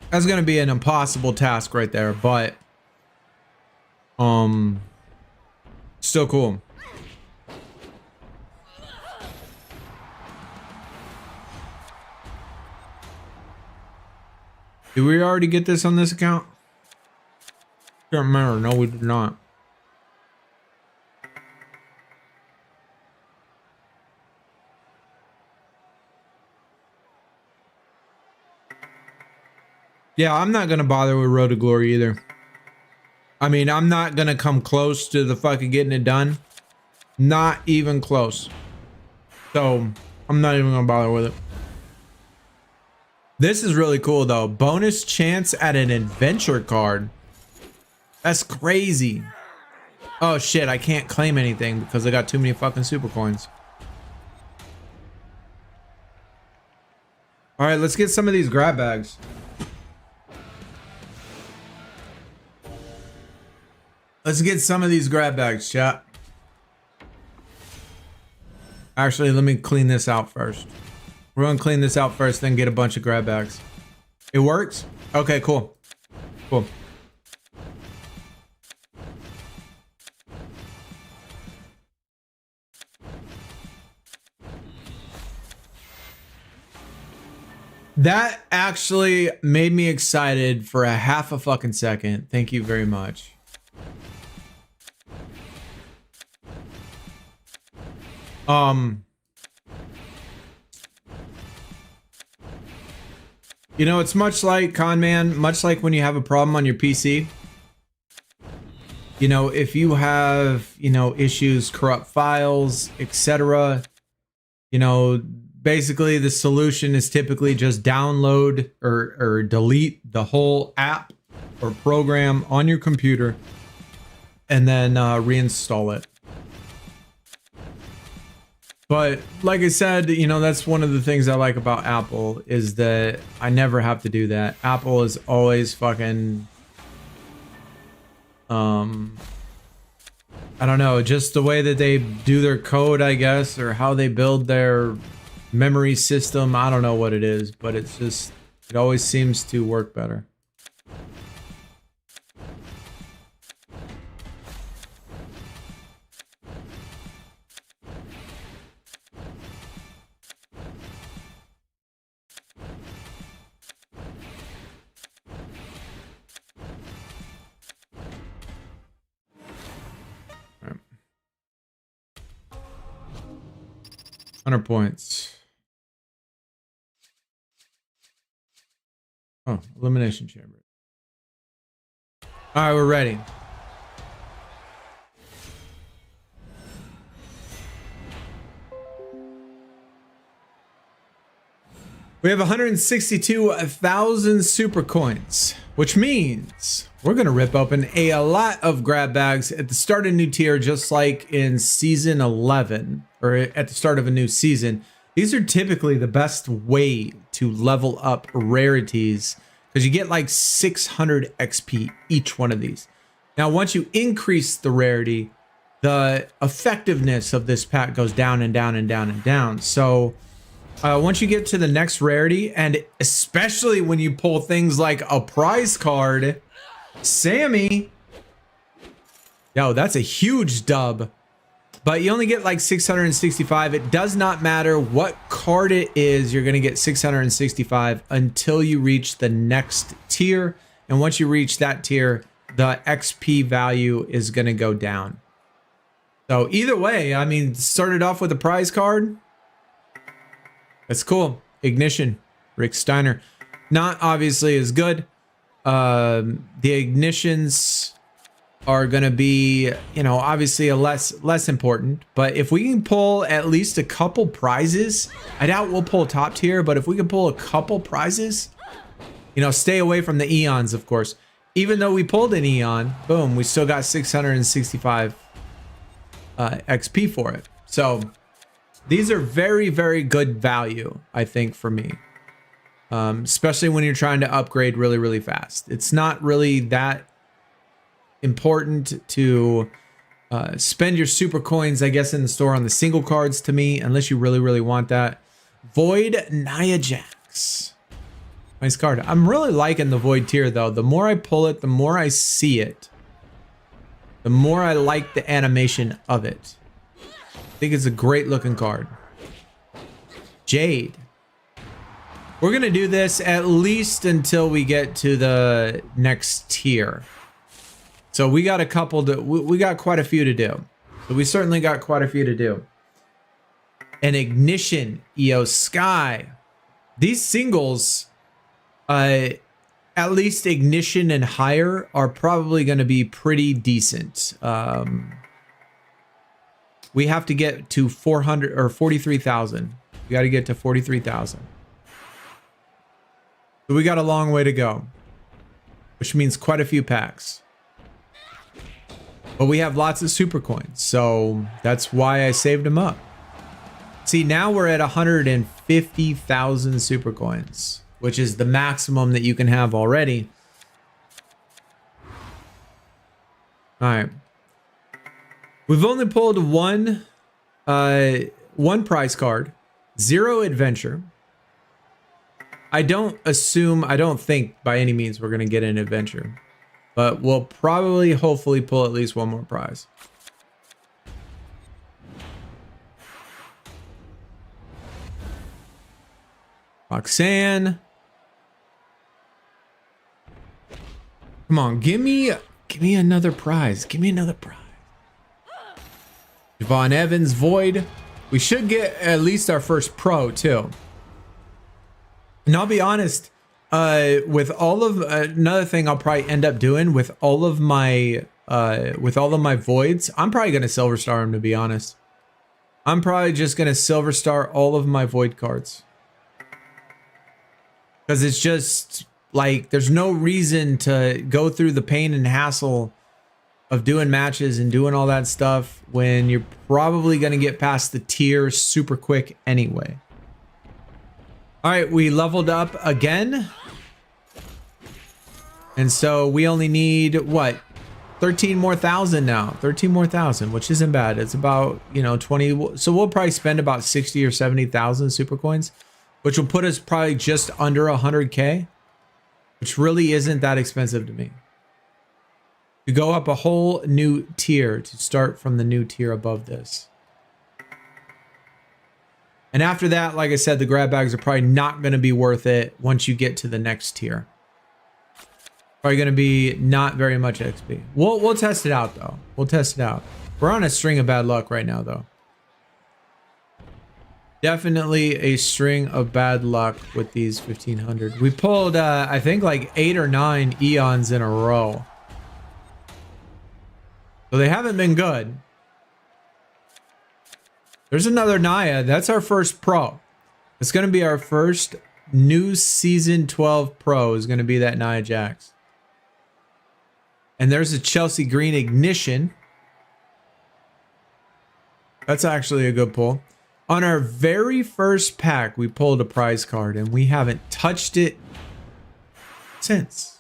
That's gonna be an impossible task right there, but still cool. Did we already get this on this account? Can't remember. No, we did not. Yeah, I'm not gonna bother with Road to Glory either. I mean, I'm not gonna come close to the fucking getting it done. Not even close. So, I'm not even gonna bother with it. This is really cool though. Bonus chance at an adventure card. That's crazy. Oh shit, I can't claim anything because I got too many fucking super coins. All right, let's get some of these grab bags. Let's get some of these grab bags, chat. Actually, let me clean this out first. We're gonna clean this out first, then get a bunch of grab bags. It works? Okay, cool. Cool. That actually made me excited for a half a fucking second. Thank you very much. You know, it's much like Conman, much like when you have a problem on your PC. You know, if you have, you know, issues, corrupt files, etc., you know, basically the solution is typically just download or delete the whole app or program on your computer and then reinstall it. But like I said, you know, that's one of the things I like about Apple is that I never have to do that. Apple is always fucking, I don't know, just the way that they do their code, I guess, or how they build their memory system. I don't know what it is, but it's just, it always seems to work better. All right. 100 points. Oh, elimination chamber. All right, we're ready. We have 162,000 super coins, which means we're going to rip open a lot of grab bags at the start of a new tier, just like in season 11 or at the start of a new season. These are typically the best way to level up rarities because you get like 600 XP each one of these. Now, once you increase the rarity, the effectiveness of this pack goes down and down and down and down. So once you get to the next rarity, and especially when you pull things like a prize card, Sammy, yo, that's a huge dub. But you only get like 665. It does not matter what card it is, you're going to get 665 until you reach the next tier. And once you reach that tier, the XP value is going to go down. So either way, I mean, started off with a prize card. That's cool. Ignition, Rick Steiner. Not obviously as good. The ignitions are going to be, you know, obviously a less important. But if we can pull at least a couple prizes, I doubt we'll pull top tier, but if we can pull a couple prizes, you know, stay away from the Eons, of course. Even though we pulled an Eon, boom, we still got 665 XP for it. So these are very, very good value, I think, for me. Especially when you're trying to upgrade really, really fast. It's not really that important to spend your super coins, I guess, in the store on the single cards to me, unless you really, really want that. Void Nia Jax. Nice card. I'm really liking the Void tier, though. The more I pull it, the more I see it, the more I like the animation of it. I think it's a great looking card. Jade. We're going to do this at least until we get to the next tier. So we got a couple to, we got quite a few to do. So we certainly got quite a few to do. An Ignition, EO Sky. These singles, at least Ignition and higher, are probably going to be pretty decent. We have to get to 400 or 43,000. We got to get to 43,000. So we got a long way to go, which means quite a few packs. But we have lots of super coins, so that's why I saved them up. See, now we're at 150,000 super coins, which is the maximum that you can have already. All right. We've only pulled one prize card, 0 adventure. I don't think by any means we're going to get an adventure, but we'll probably, hopefully pull at least one more prize. Roxanne. Come on, give me another prize. Give me another prize. Devon Evans, Void. We should get at least our first pro too. And I'll be honest, with all of another thing I'll probably end up doing with all of my voids, I'm probably gonna silver star them, to be honest. I'm probably just gonna silver star all of my void cards. Because it's just like there's no reason to go through the pain and hassle of doing matches and doing all that stuff when you're probably going to get past the tier super quick anyway. All right, we leveled up again. And so we only need what? 13 more thousand now. 13 more thousand, which isn't bad. It's about, 20. So we'll probably spend about 60 or 70,000 super coins, which will put us probably just under 100K, which really isn't that expensive to me. To go up a whole new tier, to start from the new tier above this. And after that, like I said, the grab bags are probably not going to be worth it once you get to the next tier. Probably going to be not very much XP. We'll test it out though. We'll test it out. We're on a string of bad luck right now though. Definitely a string of bad luck with these 1500. We pulled, I think like 8 or 9 eons in a row. So they haven't been good. There's another Naya. That's our first pro. It's going to be our first new season 12 pro is going to be that Nia Jax. And there's a Chelsea Green Ignition. That's actually a good pull. On our very first pack, we pulled a prize card and we haven't touched it since.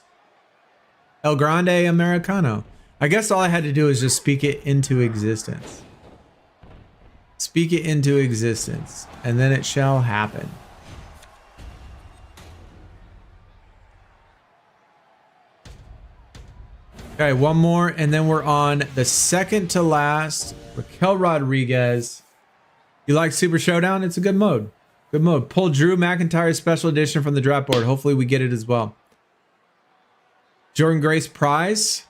El Grande Americano. I guess all I had to do is just speak it into existence. Speak it into existence, and then it shall happen. Okay, one more, and then we're on the second to last. Raquel Rodriguez. You like Super Showdown? It's a good mode. Good mode. Pull Drew McIntyre Special Edition from the draft board. Hopefully we get it as well. Jordan Grace prize.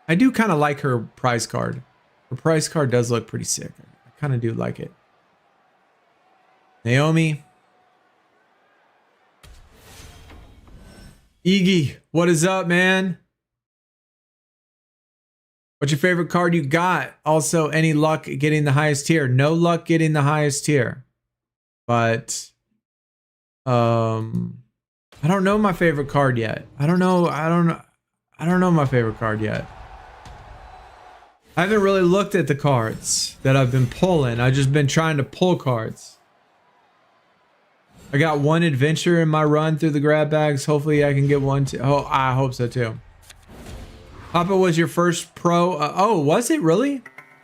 I do kind of like her prize card. Her prize card does look pretty sick. I kind of do like it. Naomi. Iggy, what is up, man? What's your favorite card you got? Also, any luck getting the highest tier? No luck getting the highest tier. But I don't know my favorite card yet. I don't know my favorite card yet. I haven't really looked at the cards that I've been pulling. I've just been trying to pull cards. I got one adventure in my run through the grab bags. Hopefully I can get one too. Oh, I hope so too. Papa was your first pro. Oh, was it really?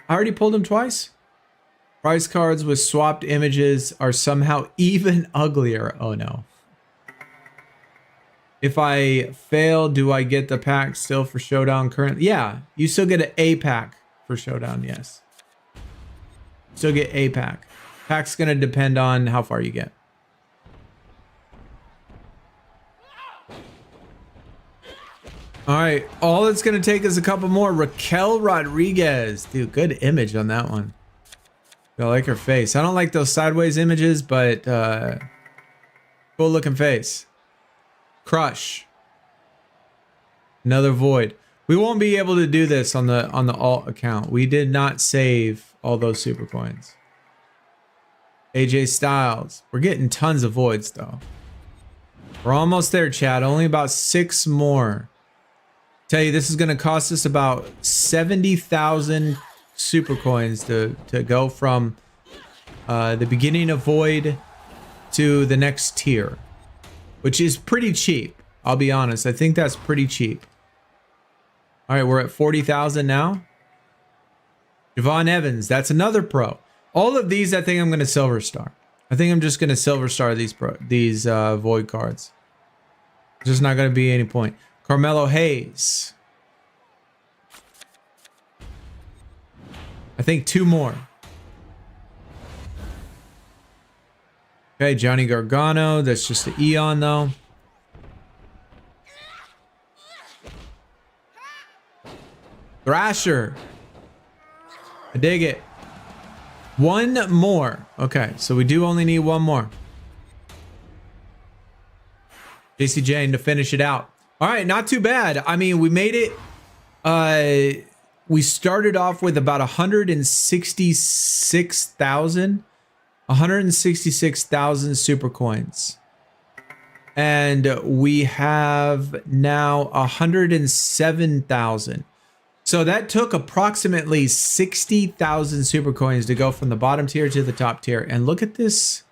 I already pulled him twice. Prize cards with swapped images are somehow even uglier. Oh no. If I fail, do I get the pack still for Showdown currently? Yeah, you still get an A pack for Showdown, yes. Still get A pack. Pack's gonna depend on how far you get. All right, all it's gonna take is a couple more. Raquel Rodriguez. Dude, good image on that one. I like her face. I don't like those sideways images, but cool looking face. Crush. Another void. We won't be able to do this on the alt account. We did not save all those super coins. AJ Styles. We're getting tons of voids though. We're almost there, Chad. Only about 6 more. Tell you, this is going to cost us about 70,000 super coins to go from the beginning of Void to the next tier, which is pretty cheap. I'll be honest. I think that's pretty cheap. All right, we're at 40,000 now. Javon Evans, that's another pro. All of these, I think I'm going to Silver Star. I think I'm just going to Silver Star these Void cards. There's just not going to be any point. Carmelo Hayes. I think 2 more. Okay, Johnny Gargano. That's just the Eon, though. Thrasher. I dig it. 1 more. Okay, so we do only need 1 more. JC Jane to finish it out. All right, not too bad. I mean, we made it. We started off with about 166,000 super coins. And we have now 107,000. So that took approximately 60,000 super coins to go from the bottom tier to the top tier. And look at this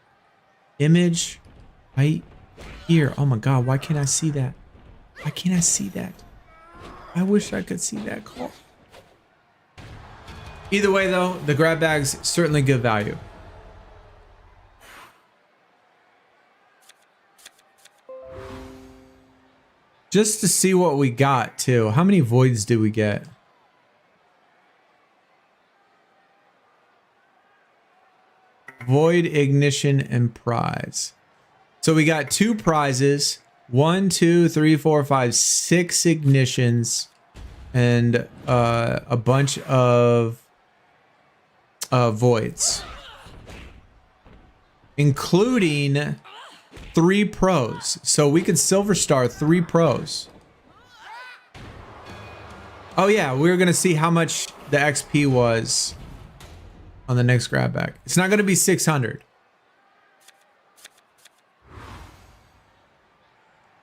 image right here. Oh my God, why can't I see that? Why can't I see that? I wish I could see that call. Either way though, the grab bag's certainly good value. Just to see what we got too. How many voids did we get? Void, ignition, and prize. So we got 2 prizes. 1, 2, 3, 4, 5, 6 ignitions, and a bunch of voids, including 3 pros. So we could Silver Star 3 pros. Oh yeah, we were gonna see how much the XP was on the next grab bag. It's not gonna be 600.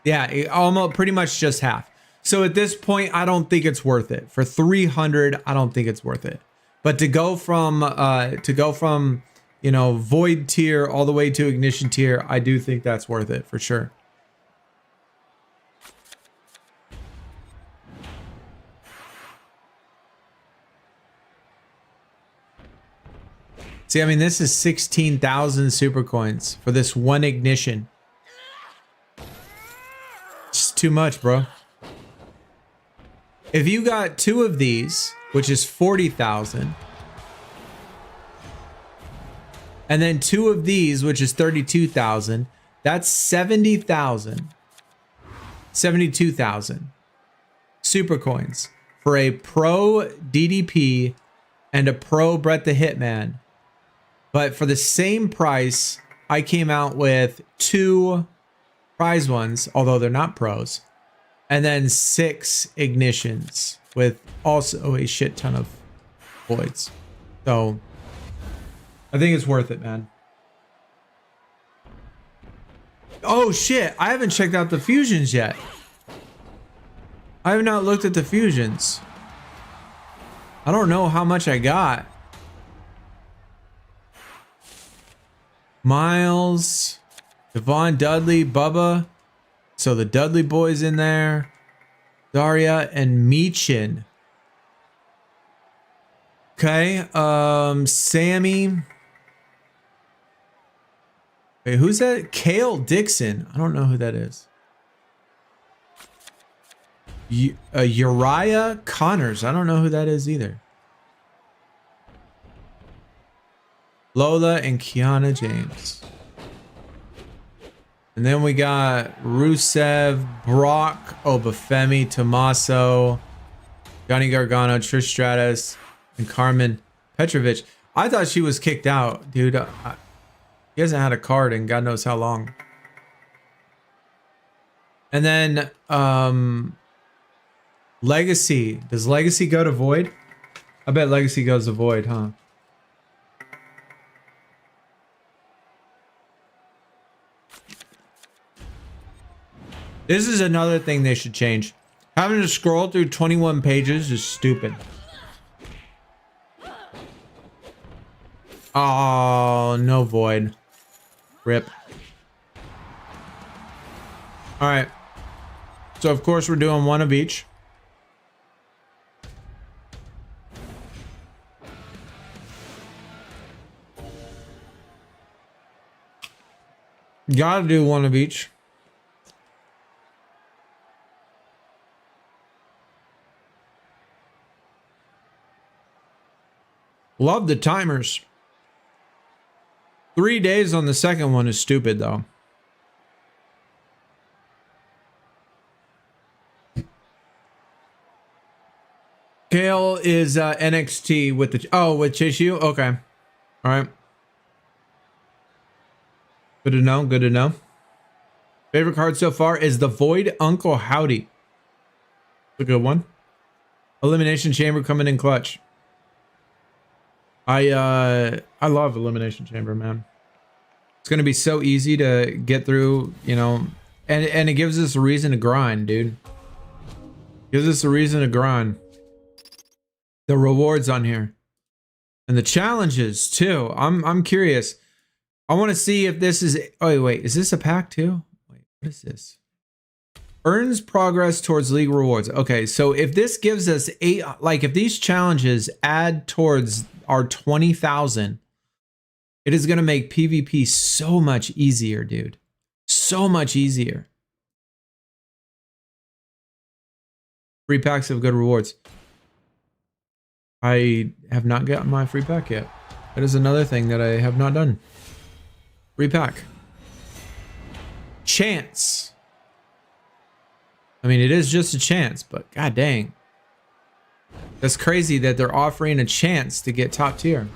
Yeah, it almost pretty much just half. So at this point, I don't think it's worth it. For 300, I don't think it's worth it. But to go from you know, void tier all the way to ignition tier, I do think that's worth it for sure. See, I mean, this is 16,000 super coins for this 1 ignition. It's too much, bro. If you got 2 of these, which is 40,000, and then 2 of these, which is 32,000, that's 70,000. 72,000 super coins for a pro DDP and a pro Brett the Hitman. But for the same price, I came out with 2 prize ones, although they're not pros, and then 6 ignitions with also a shit ton of voids. So I think it's worth it, man. Oh shit, I haven't checked out the fusions yet. I have not looked at the fusions. I don't know how much I got. Miles, Devon, Dudley, Bubba. So the Dudley boys in there. Daria and Meechin. Okay, Sammy. Wait, who's that? Kale Dixon. I don't know who that is. Uriah Connors. I don't know who that is either. Lola and Kiana James. And then we got Rusev, Brock, Obafemi, Tommaso, Johnny Gargano, Trish Stratus, and Carmen Petrovic. I thought she was kicked out, dude. He hasn't had a card in God knows how long. And then Legacy. Does Legacy go to Void? I bet Legacy goes to Void, huh? This is another thing they should change. Having to scroll through 21 pages is stupid. Oh, no void. Rip. All right. So, of course, we're doing one of each. Gotta do one of each. Love the timers. 3 days on the second one is stupid, though. Kale is NXT with the... Oh, with Chishu? Okay. All right. Good to know. Good to know. Favorite card so far is the Void Uncle Howdy. A good one. Elimination Chamber coming in clutch. I love Elimination Chamber, man. It's gonna be so easy to get through, you know, and it gives us a reason to grind, dude. Gives us a reason to grind. The rewards on here. And the challenges too. I'm curious. I want to see if this is... Oh, wait. Is this a pack too? Wait, what is this? Earns progress towards league rewards. Okay, so if this gives us 8... Like, if these challenges add towards our 20,000, it is going to make PvP so much easier, dude. So much easier. Free packs of good rewards. I have not gotten my free pack yet. That is another thing that I have not done. Free pack. Chance. I mean, it is just a chance, but god dang. That's crazy that they're offering a chance to get top tier.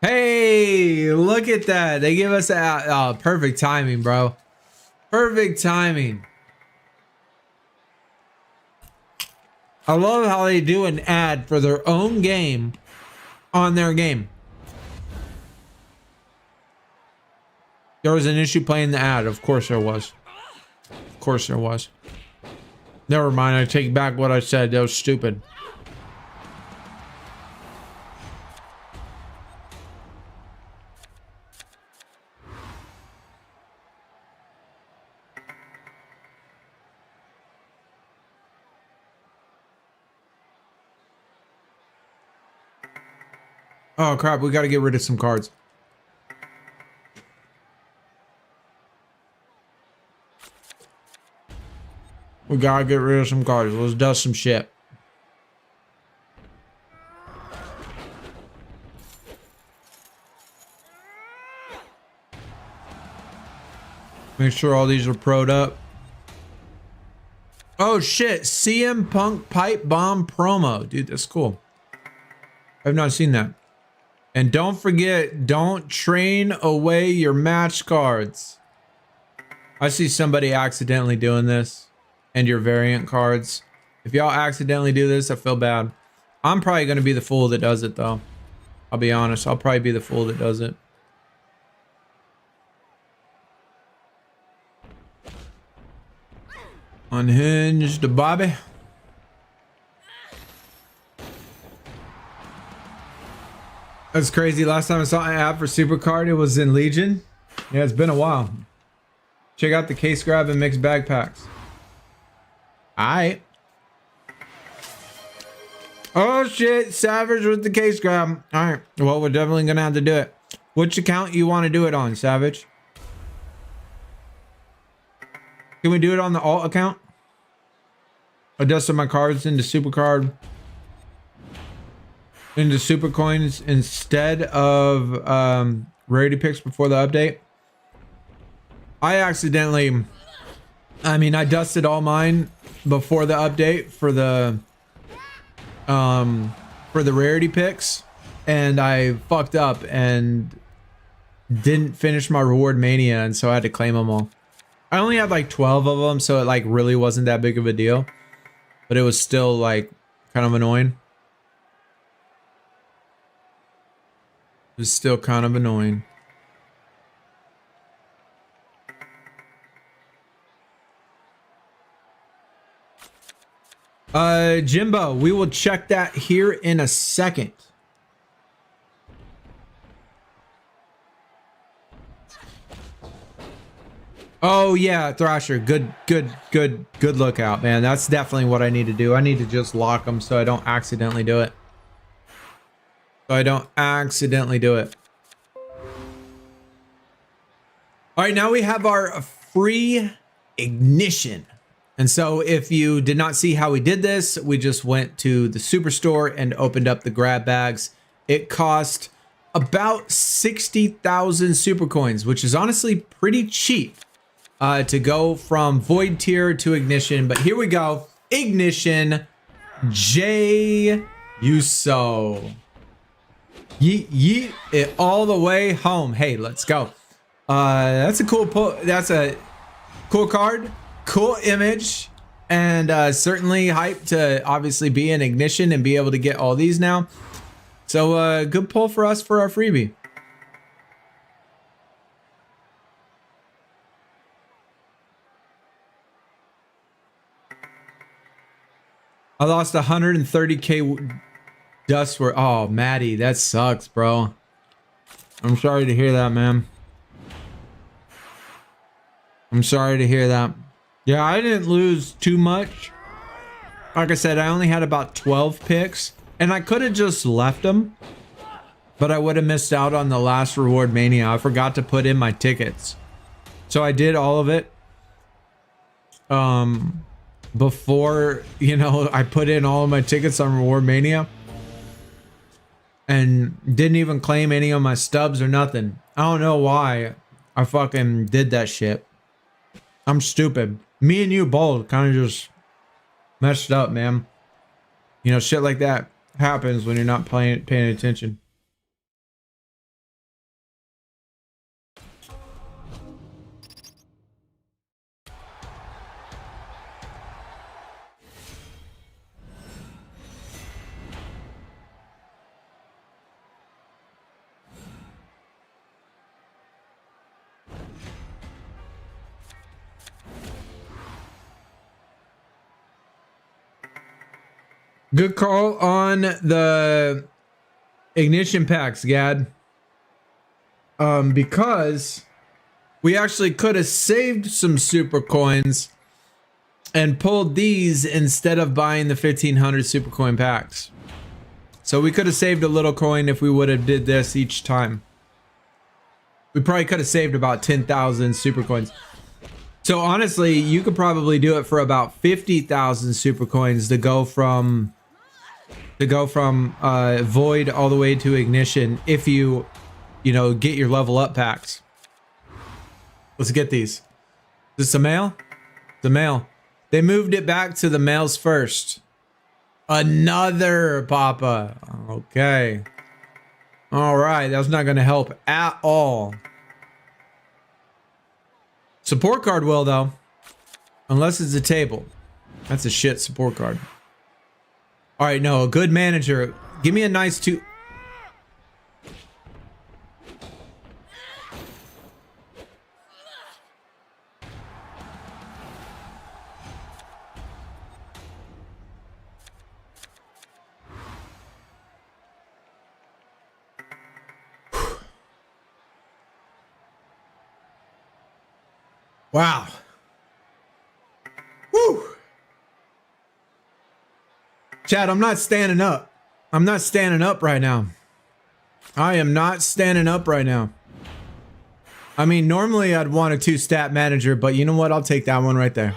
Hey, look at that. They give us a perfect timing, bro. Perfect timing. I love how they do an ad for their own game on their game. There was an issue playing the ad. Of course there was. Of course there was. Never mind. I take back what I said. That was stupid. Oh crap, we gotta get rid of some cards. We gotta get rid of some cards. Let's dust some shit. Make sure all these are pro'd up. Oh shit, CM Punk Pipe Bomb promo. Dude, that's cool. I've not seen that. And don't forget, don't train away your match cards. I see somebody accidentally doing this. And your variant cards. If y'all accidentally do this, I feel bad. I'm probably going to be the fool that does it, though. I'll be honest. I'll probably be the fool that does it. Unhinged Bobby. That's crazy. Last time I saw an app for SuperCard, it was in Legion. Yeah, it's been a while. Check out the case grab and mixed bag packs. Alright. Oh shit, Savage with the case grab. Alright, well, we're definitely gonna have to do it. Which account you want to do it on, Savage? Can we do it on the alt account? Adjusted my cards into SuperCard. Into Super Coins instead of rarity picks before the update. I accidentally... I mean, I dusted all mine before the update for the rarity picks, and I fucked up and didn't finish my reward mania, and so I had to claim them all. I only had like 12 of them, so it like really wasn't that big of a deal, but it was still like kind of annoying. It's still kind of annoying. Jimbo, we will check that here in a second. Oh yeah, Thrasher, good lookout, man. That's definitely what I need to do. I need to just lock them so I don't accidentally do it. All right, now we have our free ignition. And so if you did not see how we did this, we just went to the superstore and opened up the grab bags. It cost about 60,000 super coins, which is honestly pretty cheap to go from void tier to ignition. But here we go. Ignition, J Uso. Yeet it all the way home. Hey, let's go. That's a cool that's a cool card, cool image, and certainly hyped to obviously be in ignition and be able to get all these now. So good pull for us for our freebie. I lost 130k dust were. Oh, Maddie, that sucks, bro. I'm sorry to hear that, man. I'm sorry to hear that. Yeah, I didn't lose too much. Like I said, I only had about 12 picks, and I could have just left them, but I would have missed out on the last reward mania. I forgot to put in my tickets, so I did all of it. Before, you know, I put in all of my tickets on reward mania and didn't even claim any of my stubs or nothing. I don't know why I fucking did that shit. I'm stupid. Me and you both kind of just messed up, man. You know, shit like that happens when you're not paying attention. Good call on the ignition packs, Gad. Because we actually could have saved some super coins and pulled these instead of buying the 1500 super coin packs. So we could have saved a little coin if we would have did this each time. We probably could have saved about 10,000 super coins. So honestly, you could probably do it for about 50,000 super coins to go from void all the way to ignition if you know, get your level up packs. Let's get these. Is this a male? The male. They moved it back to the males first. Another Papa. Okay. All right. That's not going to help at all. Support card will, though. Unless it's a table. That's a shit support card. All right, no, a good manager. Give me a nice two. Wow. Woo. Chad, I'm not standing up. I'm not standing up right now. I am not standing up right now. I mean, normally I'd want a 2-stat manager, but you know what? I'll take that one right there.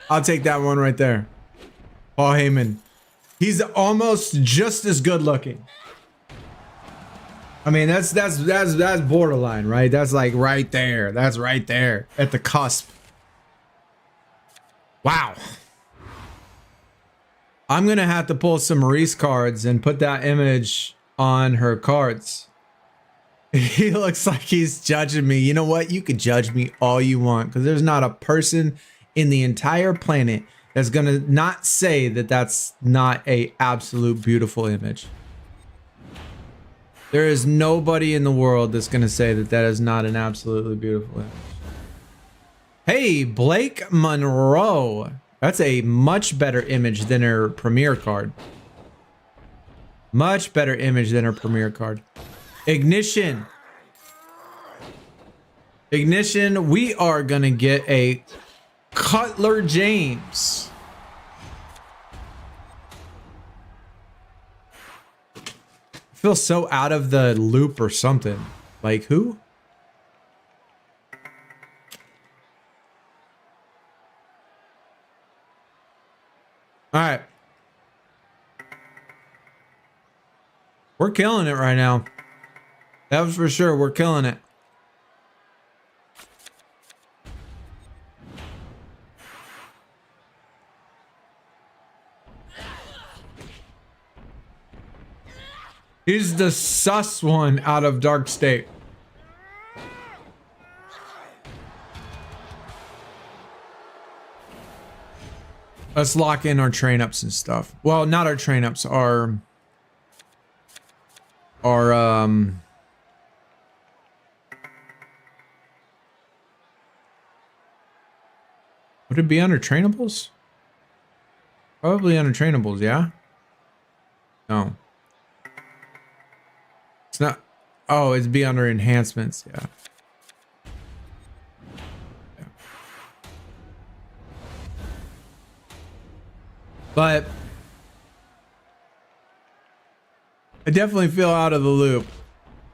I'll take that one right there. Paul Heyman. He's almost just as good looking. I mean, that's borderline, right? That's like right there. That's right there at the cusp. Wow. I'm going to have to pull some Maurice cards and put that image on her cards. He looks like he's judging me. You know what? You could judge me all you want, because there's not a person in the entire planet that's going to not say that that's not a absolute beautiful image. There is nobody in the world that's going to say that that is not an absolutely beautiful image. Hey, Blake Monroe. That's a much better image than her Premier card. Much better image than her Premier card. Ignition. Ignition, we are going to get a Cutler James. I feel so out of the loop or something. Like who? All right. We're killing it right now. That was for sure. We're killing it. He's the sus one out of Dark State. Let's lock in our train ups and stuff. Well, not our train ups, our would it be under trainables? Probably under trainables, yeah? No. It's not. Oh, it'd be under enhancements, yeah. But I definitely feel out of the loop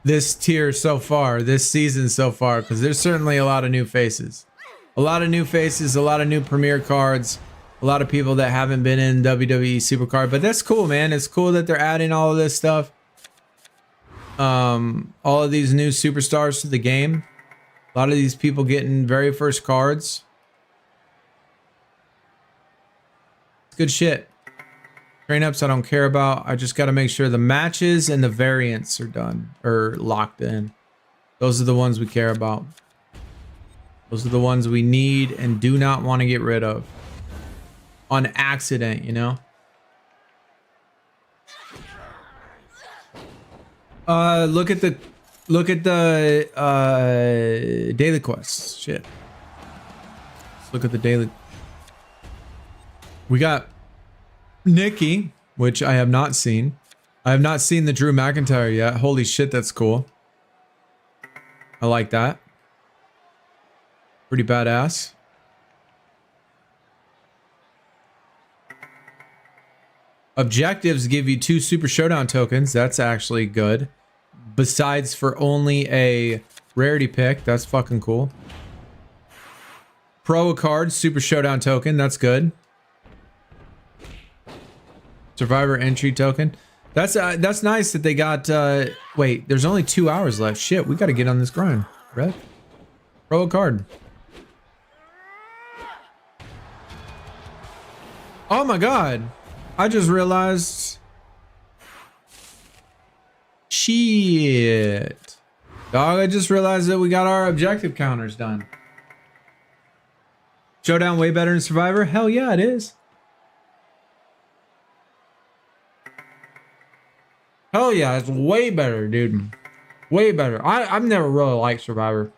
this tier so far, this season so far, because there's certainly a lot of new faces. A lot of new faces, a lot of new Premier cards, a lot of people that haven't been in WWE SuperCard. But that's cool, man. It's cool that they're adding all of this stuff. All of these new superstars to the game. A lot of these people getting very first cards. Good shit. Train ups I don't care about. I just got to make sure the matches and the variants are done or locked in. Those are the ones we care about. Those are the ones we need and do not want to get rid of on accident, you know? Look at the daily quests. Shit. Let's look at the daily. We got Nikki, which I have not seen. I have not seen the Drew McIntyre yet. Holy shit, that's cool. I like that. Pretty badass. Objectives give you 2 Super Showdown tokens. That's actually good. Besides for only a rarity pick. That's fucking cool. Pro card, Super Showdown token. That's good. Survivor entry token. That's nice that they got wait, there's only 2 hours left. Shit, we got to get on this grind. Right? Pro card. Oh my god. I just realized shit. Dog, I just realized that we got our objective counters done. Showdown way better than Survivor? Hell yeah, it is. Hell yeah, it's way better, dude. Way better. I've never really liked Survivor.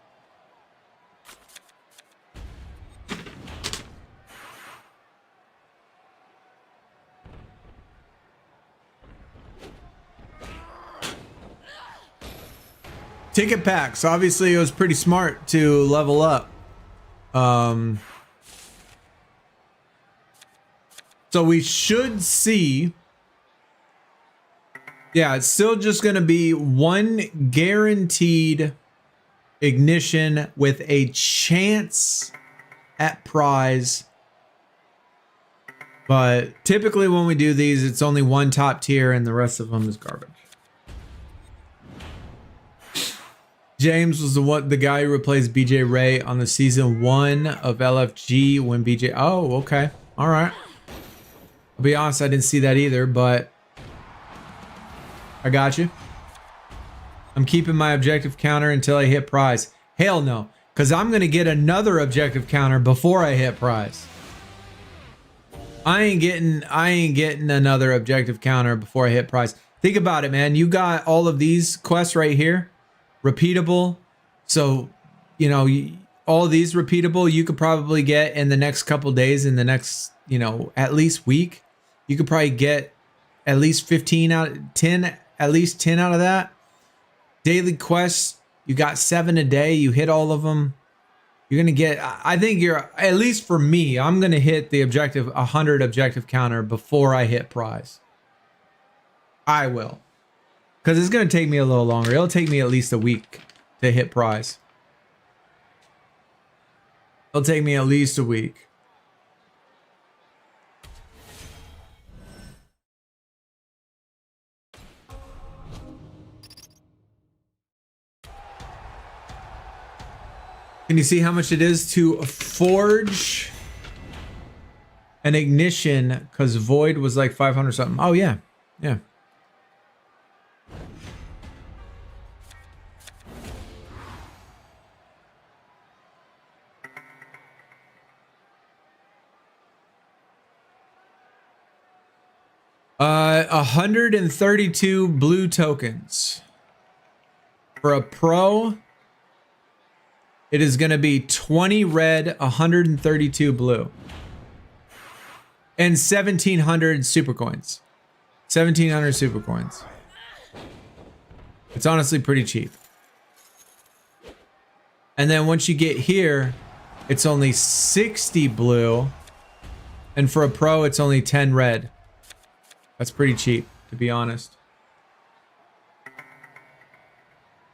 Ticket packs. Obviously, it was pretty smart to level up. So we should see. Yeah, it's still just going to be 1 guaranteed ignition with a chance at prize. But typically when we do these, it's only 1 top tier and the rest of them is garbage. James was the guy who replaced BJ Ray on the season 1 of LFG when BJ. Oh, okay. All right. I'll be honest, I didn't see that either, but I got you. I'm keeping my objective counter until I hit prize. Hell no, because I'm going to get another objective counter before I hit prize. I ain't getting another objective counter before I hit prize. Think about it, man. You got all of these quests right here, repeatable. So, you know, all of these repeatable, you could probably get in the next couple days, in the next, you know, at least week. You could probably get at least 15 out of 10, at least 10 out of that. Daily quests, you got 7 a day. You hit all of them. You're going to get, I think you're, at least for me, I'm going to hit the objective, 100 objective counter before I hit prize. I will. Because it's going to take me a little longer. It'll take me at least a week to hit prize. It'll take me at least a week. Can you see how much it is to forge an ignition? Because void was like 500 something. Oh yeah, yeah. Uh, 132 blue tokens. For a pro, it is going to be 20 red, 132 blue. And 1,700 super coins. 1,700 super coins. It's honestly pretty cheap. And then once you get here, it's only 60 blue. And for a pro, it's only 10 red. That's pretty cheap, to be honest.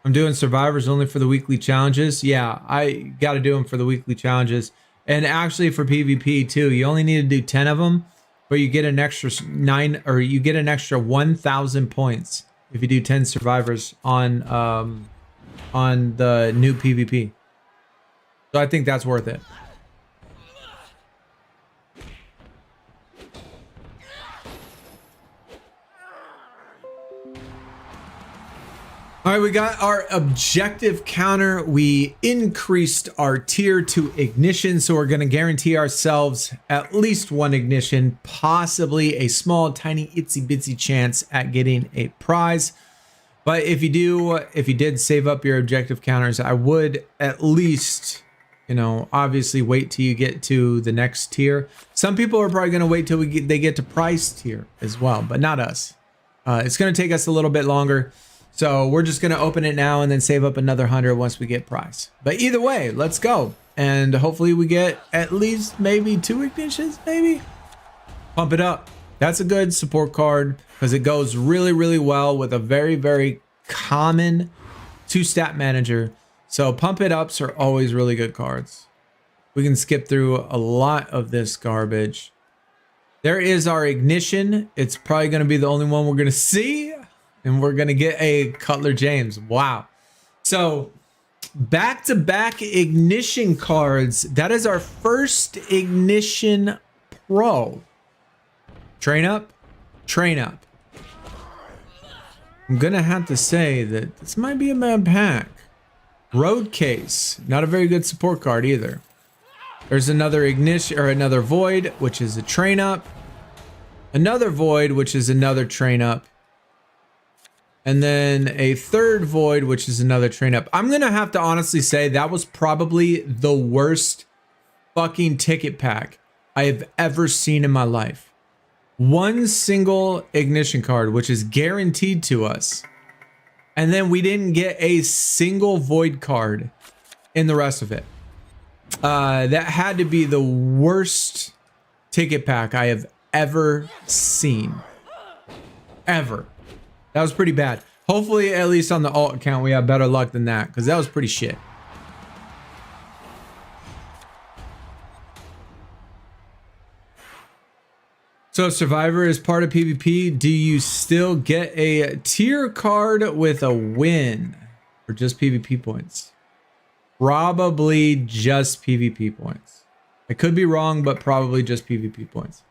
I'm doing survivors only for the weekly challenges. Yeah, I got to do them for the weekly challenges. And actually for PvP too, you only need to do 10 of them, but you get an extra 1,000 points if you do 10 survivors on the new PvP. So I think that's worth it. All right, we got our objective counter. We increased our tier to ignition, so we're going to guarantee ourselves at least one ignition, possibly a small, tiny, itsy bitsy chance at getting a prize. But if you did save up your objective counters, I would at least, you know, obviously wait till you get to the next tier. Some people are probably going to wait till they get to prize tier as well, but not us. It's going to take us a little bit longer. So we're just going to open it now and then save up another 100 once we get prize. But either way, let's go. And hopefully we get at least maybe 2 ignitions, maybe. Pump it up. That's a good support card because it goes really, really well with a very, very common 2-stat manager. So pump it ups are always really good cards. We can skip through a lot of this garbage. There is our ignition. It's probably going to be the only one we're going to see. And we're going to get a Cutler James. Wow. So back-to-back ignition cards. That is our first ignition pro. Train up. Train up. I'm going to have to say that this might be a bad pack. Road Case. Not a very good support card either. There's another ignition or another void, which is a train up. Another void, which is another train up. And then a third void, which is another train up. I'm going to have to honestly say that was probably the worst fucking ticket pack I have ever seen in my life. One single ignition card, which is guaranteed to us. And then we didn't get a single void card in the rest of it. That had to be the worst ticket pack I have ever seen. Ever. That was pretty bad. Hopefully, at least on the alt account, we have better luck than that, because that was pretty shit. So, Survivor is part of PvP. Do you still get a tier card with a win? Or just PvP points? Probably just PvP points. I could be wrong, but probably just PvP points.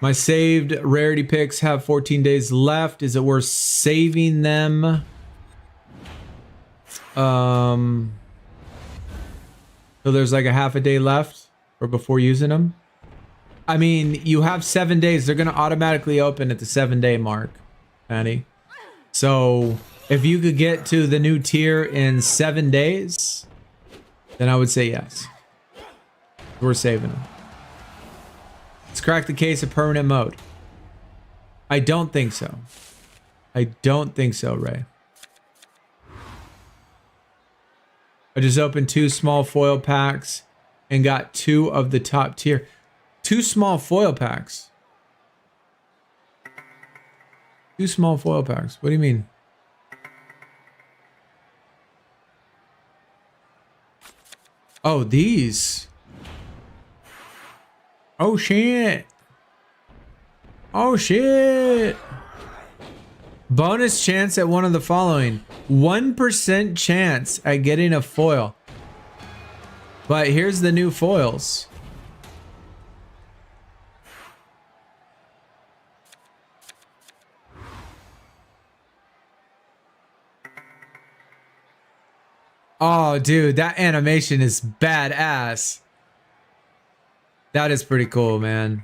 My saved rarity picks have 14 days left. Is it worth saving them? So there's like a half a day left or before using them. I mean, you have 7 days. They're going to automatically open at the 7-day mark, Maddie. So if you could get to the new tier in 7 days, then I would say yes. We're saving them. Let's crack the case of permanent mode. I don't think so. I don't think so, Ray. I just opened 2 small foil packs and got 2 of the top tier. 2 small foil packs. 2 small foil packs. What do you mean? Oh, these. Oh, shit. Oh, shit. Bonus chance at one of the following. 1% chance at getting a foil. But here's the new foils. Oh, dude, that animation is badass. That is pretty cool, man.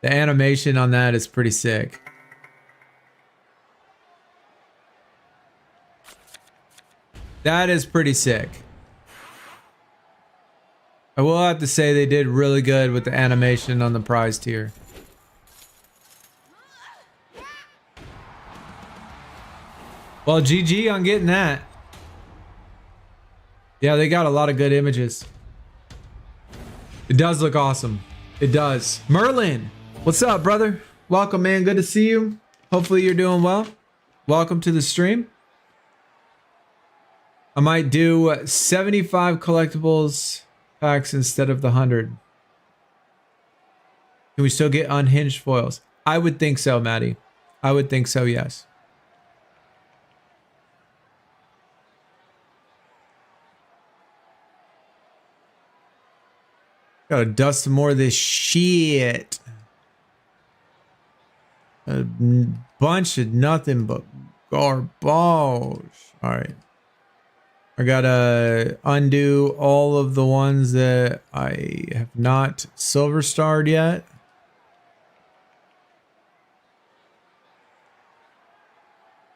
The animation on that is pretty sick. That is pretty sick. I will have to say they did really good with the animation on the prize tier. Well, GG on getting that. Yeah, they got a lot of good images. It does look awesome. It does. Merlin, what's up, brother? Welcome, man. Good to see you. Hopefully you're doing well. Welcome to the stream. I might do 75 collectibles packs instead of the 100. Can we still get unhinged foils? I would think so, Maddie. I would think so, yes. Gotta dust some more of this shit. A bunch of nothing but garbage. Alright. I gotta undo all of the ones that I have not silver starred yet.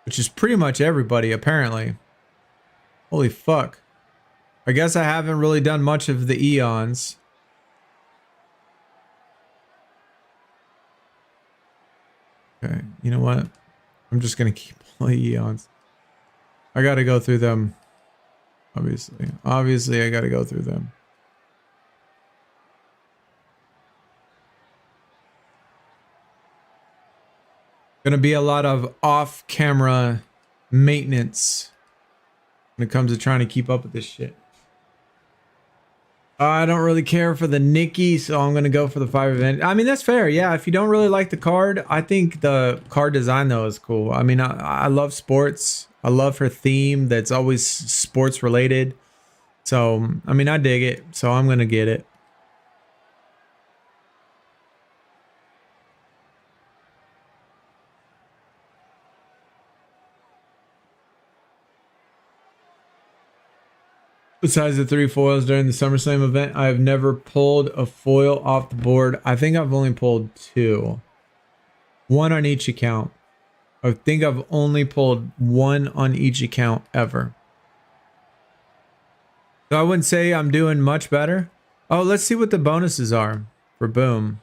Which is pretty much everybody, apparently. Holy fuck. I guess I haven't really done much of the eons. Okay, you know what? I'm just gonna keep all the eons. I gotta go through them. Obviously, I gotta go through them. Gonna be a lot of off-camera maintenance when it comes to trying to keep up with this shit. I don't really care for the Nikki, so I'm gonna go for the 5 event. I mean, that's fair. Yeah, if you don't really like the card, I think the card design though is cool. I mean, I love sports. I love her theme that's always sports related. So, I mean, I dig it. So I'm gonna get it. Besides the 3 foils during the SummerSlam event, I have never pulled a foil off the board. I think I've only pulled 2. 1 on each account. I think I've only pulled 1 on each account ever. So I wouldn't say I'm doing much better. Oh, let's see what the bonuses are for Boom.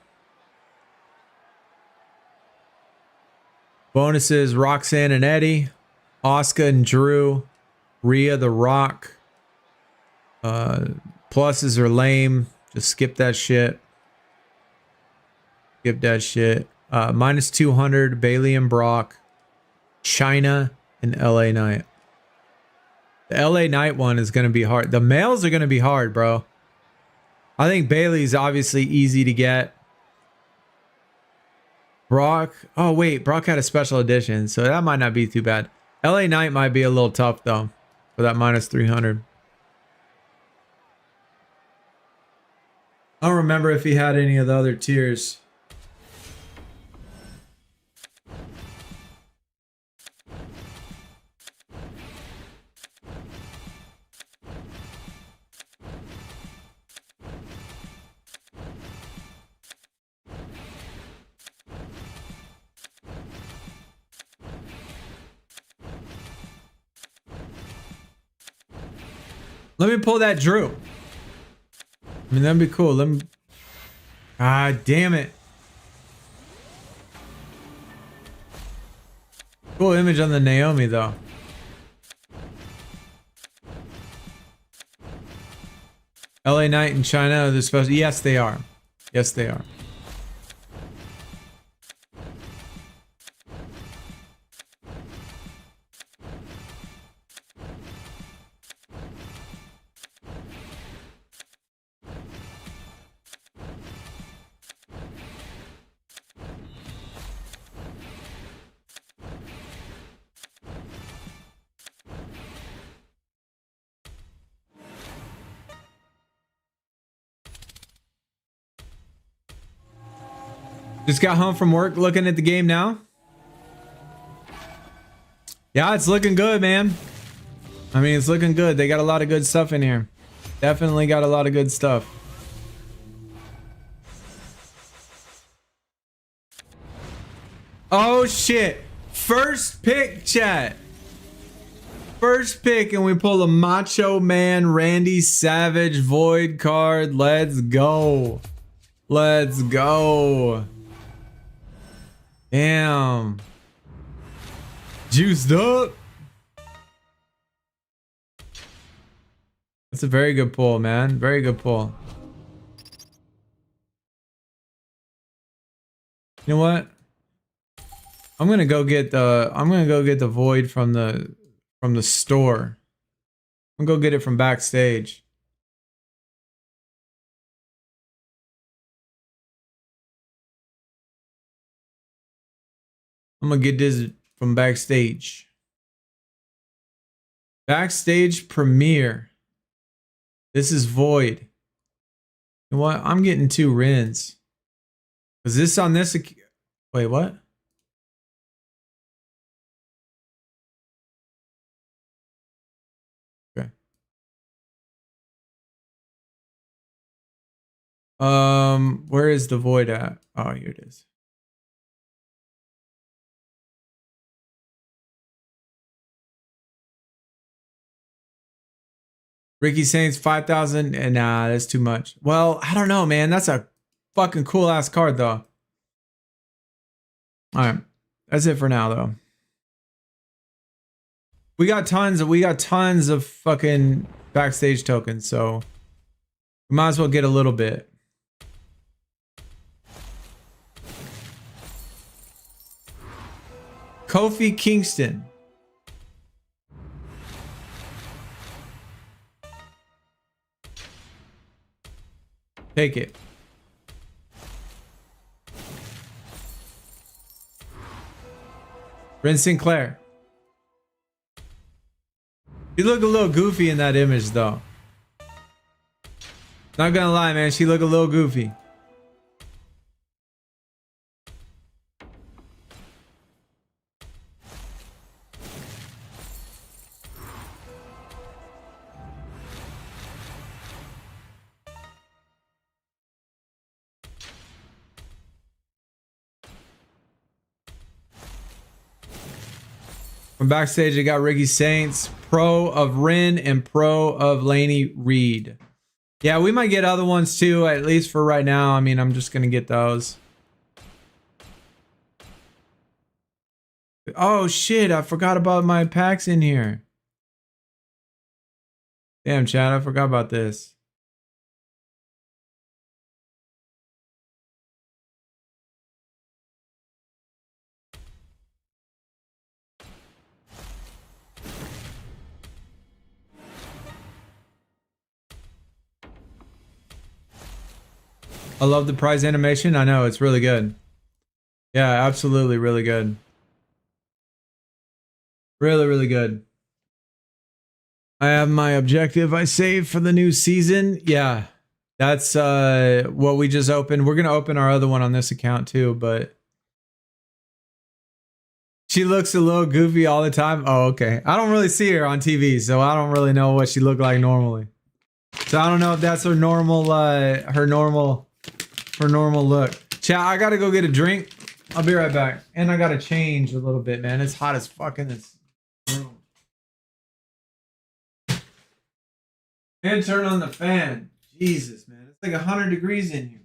Bonuses, Roxanne and Eddie, Asuka and Drew, Rhea the Rock. Pluses are lame. Just skip that shit. Skip that shit. Minus 200, Bailey and Brock, China and LA Knight. The LA Knight one is going to be hard. The males are going to be hard, bro. I think Bailey's obviously easy to get. Brock. Oh, wait. Brock had a special edition, so that might not be too bad. LA Knight might be a little tough, though, for that minus 300. I don't remember if he had any of the other tiers. Let me pull that Drew. I mean, that'd be cool. Let me... Ah, damn it. Cool image on the Naomi, though. LA Knight in China, they're supposed to... Yes, they are. Yes, they are. Just got home from work, looking at the game now. Yeah, it's looking good, man. I mean, it's looking good. They got a lot of good stuff in here. Definitely got a lot of good stuff. Oh, shit. First pick, chat. First pick, and we pull a Macho Man Randy Savage Void card. Let's go. Let's go. Damn. Juiced up. That's a very good pull, man. Very good pull. You know what? I'm gonna go get the Void from the store. I'm gonna go get it from backstage. I'm gonna get this from backstage. Backstage premiere. This is Void. You know what? I'm getting 2 Rins. Is this on this? Wait, what? Okay. Where is the Void at? Oh, here it is. Ricky Saints 5,000, and nah, that's too much. Well, I don't know, man. That's a fucking cool ass card, though. All right, that's it for now, though. We got tons of fucking backstage tokens, so we might as well get a little bit. Kofi Kingston. Take it. Ren Sinclair. You look a little goofy in that image, though. Not gonna lie, man. She look a little goofy. From backstage, I got Ricky Saints, pro of Ren, and pro of Laney Reed. Yeah, we might get other ones too, at least for right now. I mean, I'm just gonna get those. Oh shit, I forgot about my packs in here. Damn, Chad, I forgot about this. I love the prize animation. I know, it's really good. Yeah, absolutely really good. Really, really good. I have my objective I saved for the new season. Yeah, that's what we just opened. We're going to open our other one on this account too, but she looks a little goofy all the time. Oh, okay. I don't really see her on TV, so I don't really know what she looked like normally. So I don't know if that's her normal look. Chat, I gotta go get a drink. I'll be right back. And I gotta change a little bit, man. It's hot as fuck in this room. And turn on the fan. Jesus, man. It's like 100 degrees in here.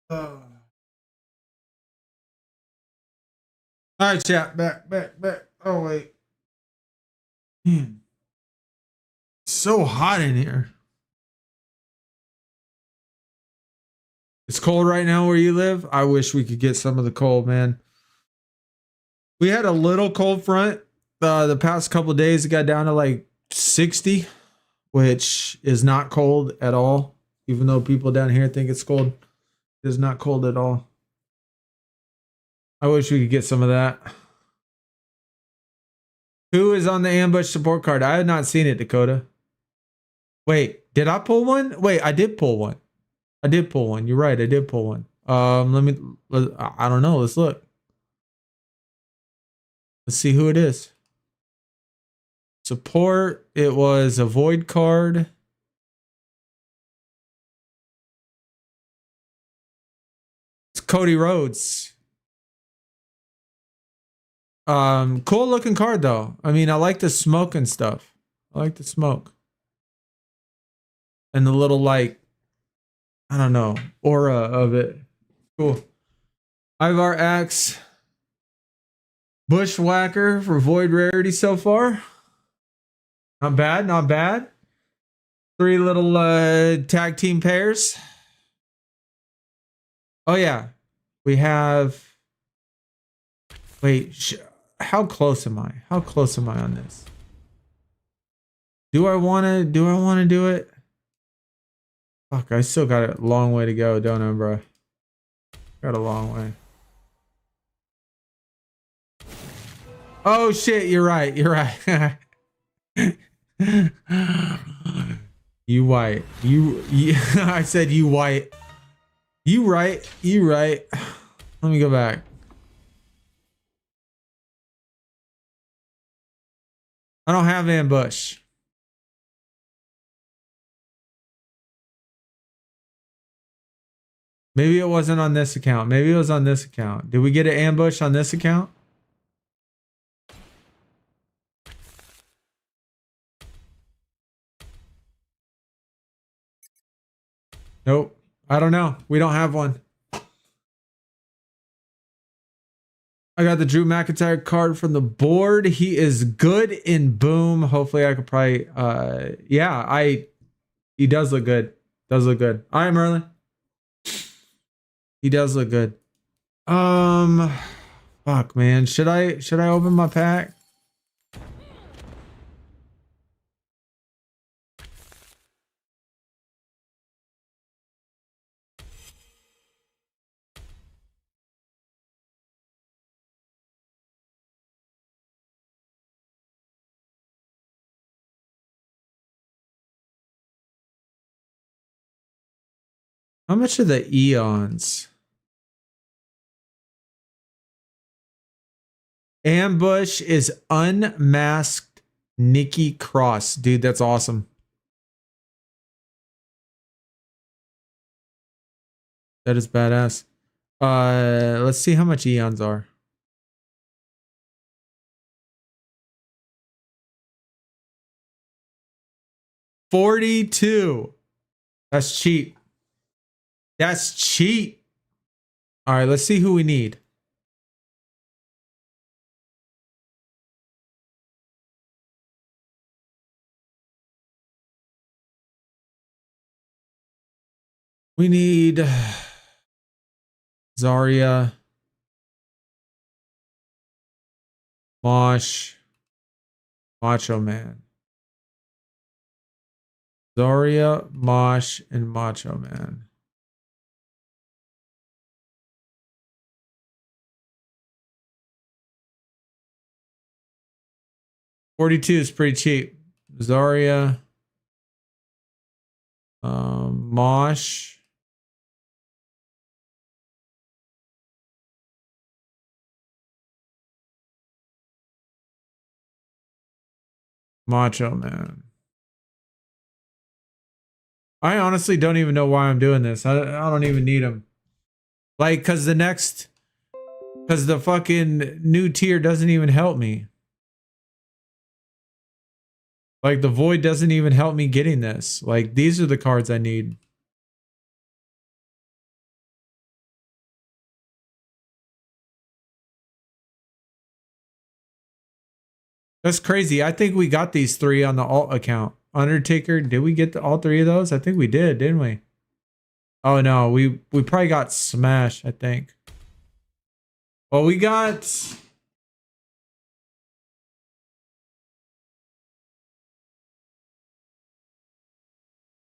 All right, chat. Back. Oh, wait. Man. So hot in here. It's cold right now where you live. I wish we could get some of the cold, man. We had a little cold front the past couple of days. It got down to like 60, which is not cold at all. Even though people down here think it's cold, it is not cold at all. I wish we could get some of that. Who is on the ambush support card? I had not seen it, Dakota. Wait, did I pull one? Wait, I did pull one. I did pull one. You're right. I did pull one. I don't know. Let's look. Let's see who it is. Support. It was a void card. It's Cody Rhodes. Cool looking card though. I mean, I like the smoke and stuff. I like the smoke. And the little like, I don't know, aura of it. Cool. Ivar Axe. Bushwhacker for void rarity so far. Not bad, not bad. 3 little tag team pairs. Oh yeah. We have. Wait, how close am I? How close am I on this? Do I want to do it? Fuck, I still got a long way to go, don't I, bro? Got a long way. Oh shit, you're right. You're right. You white. You I said you white. You right. You right. Let me go back. I don't have ambush. Maybe it wasn't on this account. Maybe it was on this account. Did we get an ambush on this account? Nope. I don't know. We don't have one. I got the Drew McIntyre card from the board. He is good in Boom. Hopefully I could probably he does look good. Does look good. All right, Merlin. He does look good. Fuck, man. Should I open my pack? How much are the eons? Ambush is unmasked Nikki Cross. Dude, that's awesome. That is badass. Let's see how much eons are. 42. That's cheap. That's cheap. All right, let's see who we need. We need Zarya, Mosh, Macho Man. Zarya, Mosh, and Macho Man. $42 is pretty cheap. Zarya, Mosh. Macho Man. I honestly don't even know why I'm doing this. I don't even need him. Like, because the fucking new tier doesn't even help me. Like, the void doesn't even help me getting this. Like, these are the cards I need. That's crazy. I think we got these 3 on the alt account. Undertaker, did we get all 3 of those? I think we did, didn't we? Oh no, we probably got Smash, I think. Well, we got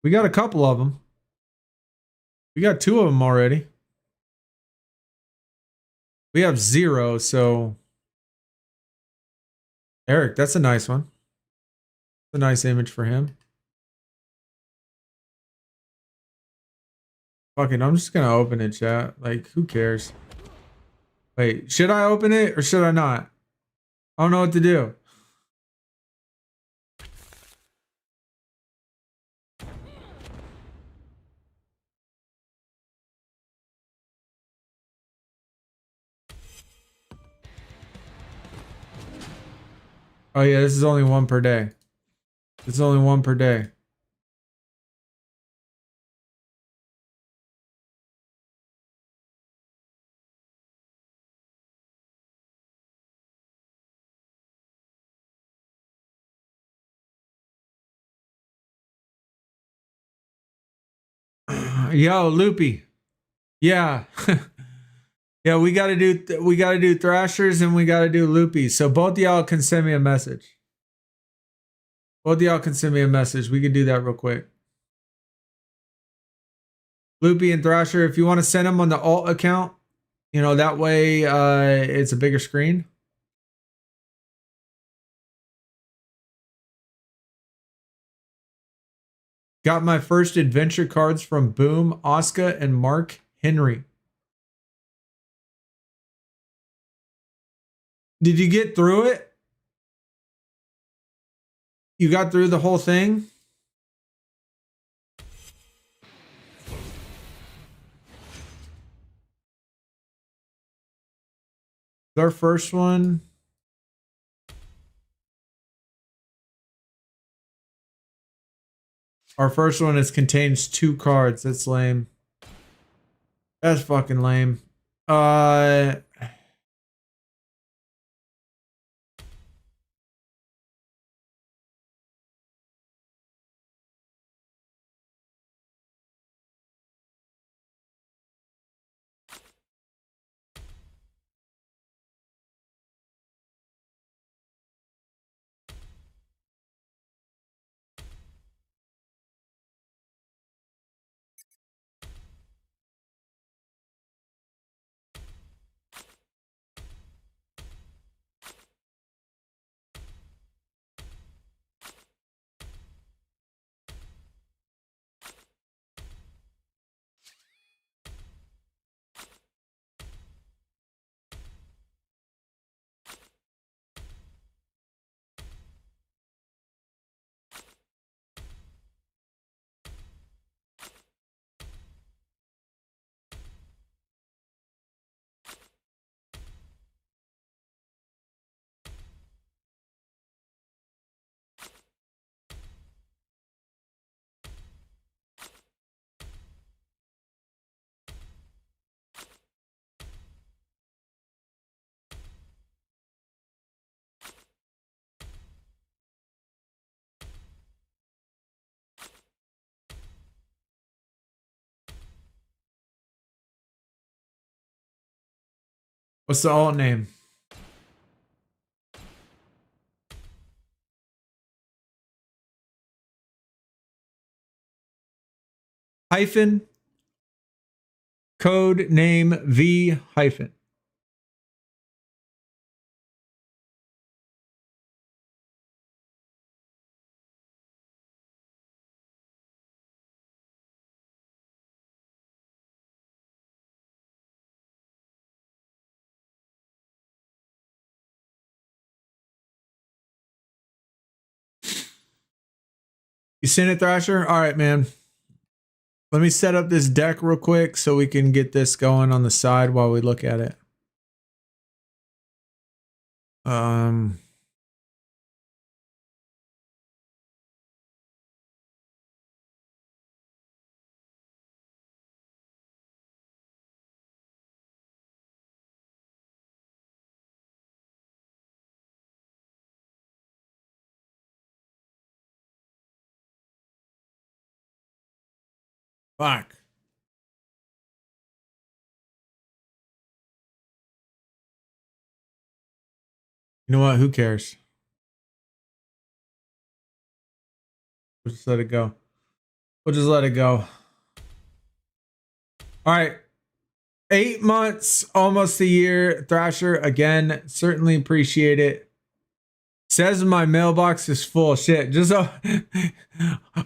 a couple of them. We got 2 of them already. We have 0, so Eric, that's a nice one. A nice image for him. Fuck it, I'm just gonna open it, chat. Like, who cares? Wait, should I open it or should I not? I don't know what to do. Oh yeah, this is only 1 per day. It's only 1 per day. Yo, Loopy. Yeah. Yeah, we gotta do Thrashers and we gotta do Loopies. So both of y'all can send me a message. Both of y'all can send me a message. We can do that real quick. Loopy and Thrasher, if you want to send them on the alt account, you know, that way it's a bigger screen. Got my first adventure cards from Boom, Oscar, and Mark Henry. Did you get through it? You got through the whole thing? Our first one. Our first one contains 2 cards. That's lame. That's fucking lame. What's the alt name? Hyphen. Code name V hyphen. You seen it, Thrasher? All right, man. Let me set up this deck real quick so we can get this going on the side while we look at it. Fuck. You know what? Who cares? We'll just let it go. We'll just let it go. All right. 8 months, almost a year. Thrasher, again, certainly appreciate it. Says my mailbox is full. Shit. Just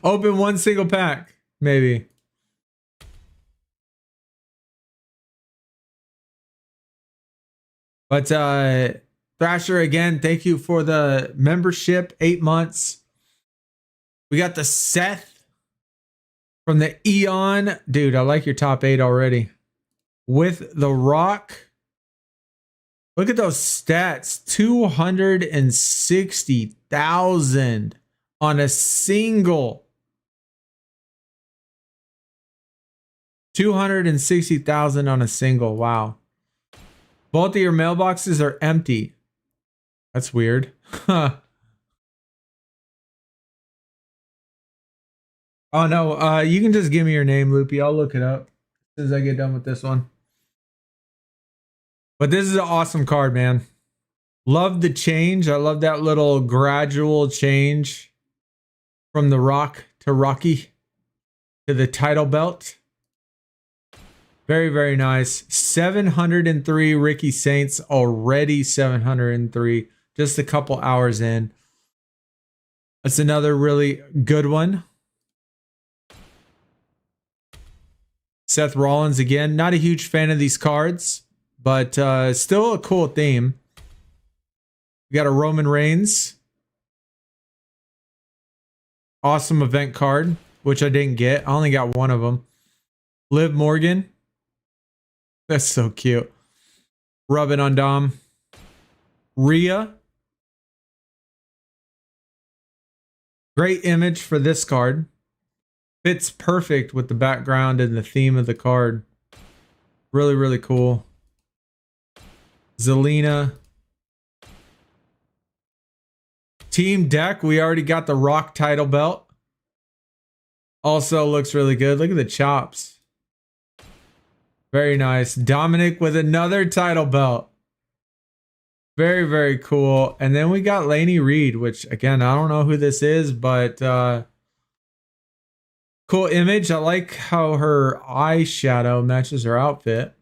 open one single pack, maybe. But Thrasher, again, thank you for the membership. 8 months. We got the Seth from the Eon. Dude, I like your top 8 already. With the Rock. Look at those stats. 260,000 on a single. 260,000 on a single. Wow. Both of your mailboxes are empty. That's weird. Oh no, you can just give me your name, Loopy. I'll look it up as soon as I get done with this one. But this is an awesome card, man. Love the change. I love that little gradual change from the Rock to Rocky to the title belt. Very, very nice. 703 Ricky Saints, already 703. Just a couple hours in. That's another really good one. Seth Rollins again. Not a huge fan of these cards, but still a cool theme. We got a Roman Reigns. Awesome event card, which I didn't get. I only got one of them. Liv Morgan. That's so cute. Rubbing on Dom. Rhea. Great image for this card. Fits perfect with the background and the theme of the card. Really, really cool. Zelina. Team Deck. We already got the Rock title belt. Also looks really good. Look at the chops. Very nice. Dominic with another title belt. Very, very cool. And then we got Lainey Reed, which again, I don't know who this is, but cool image. I like how her eyeshadow matches her outfit.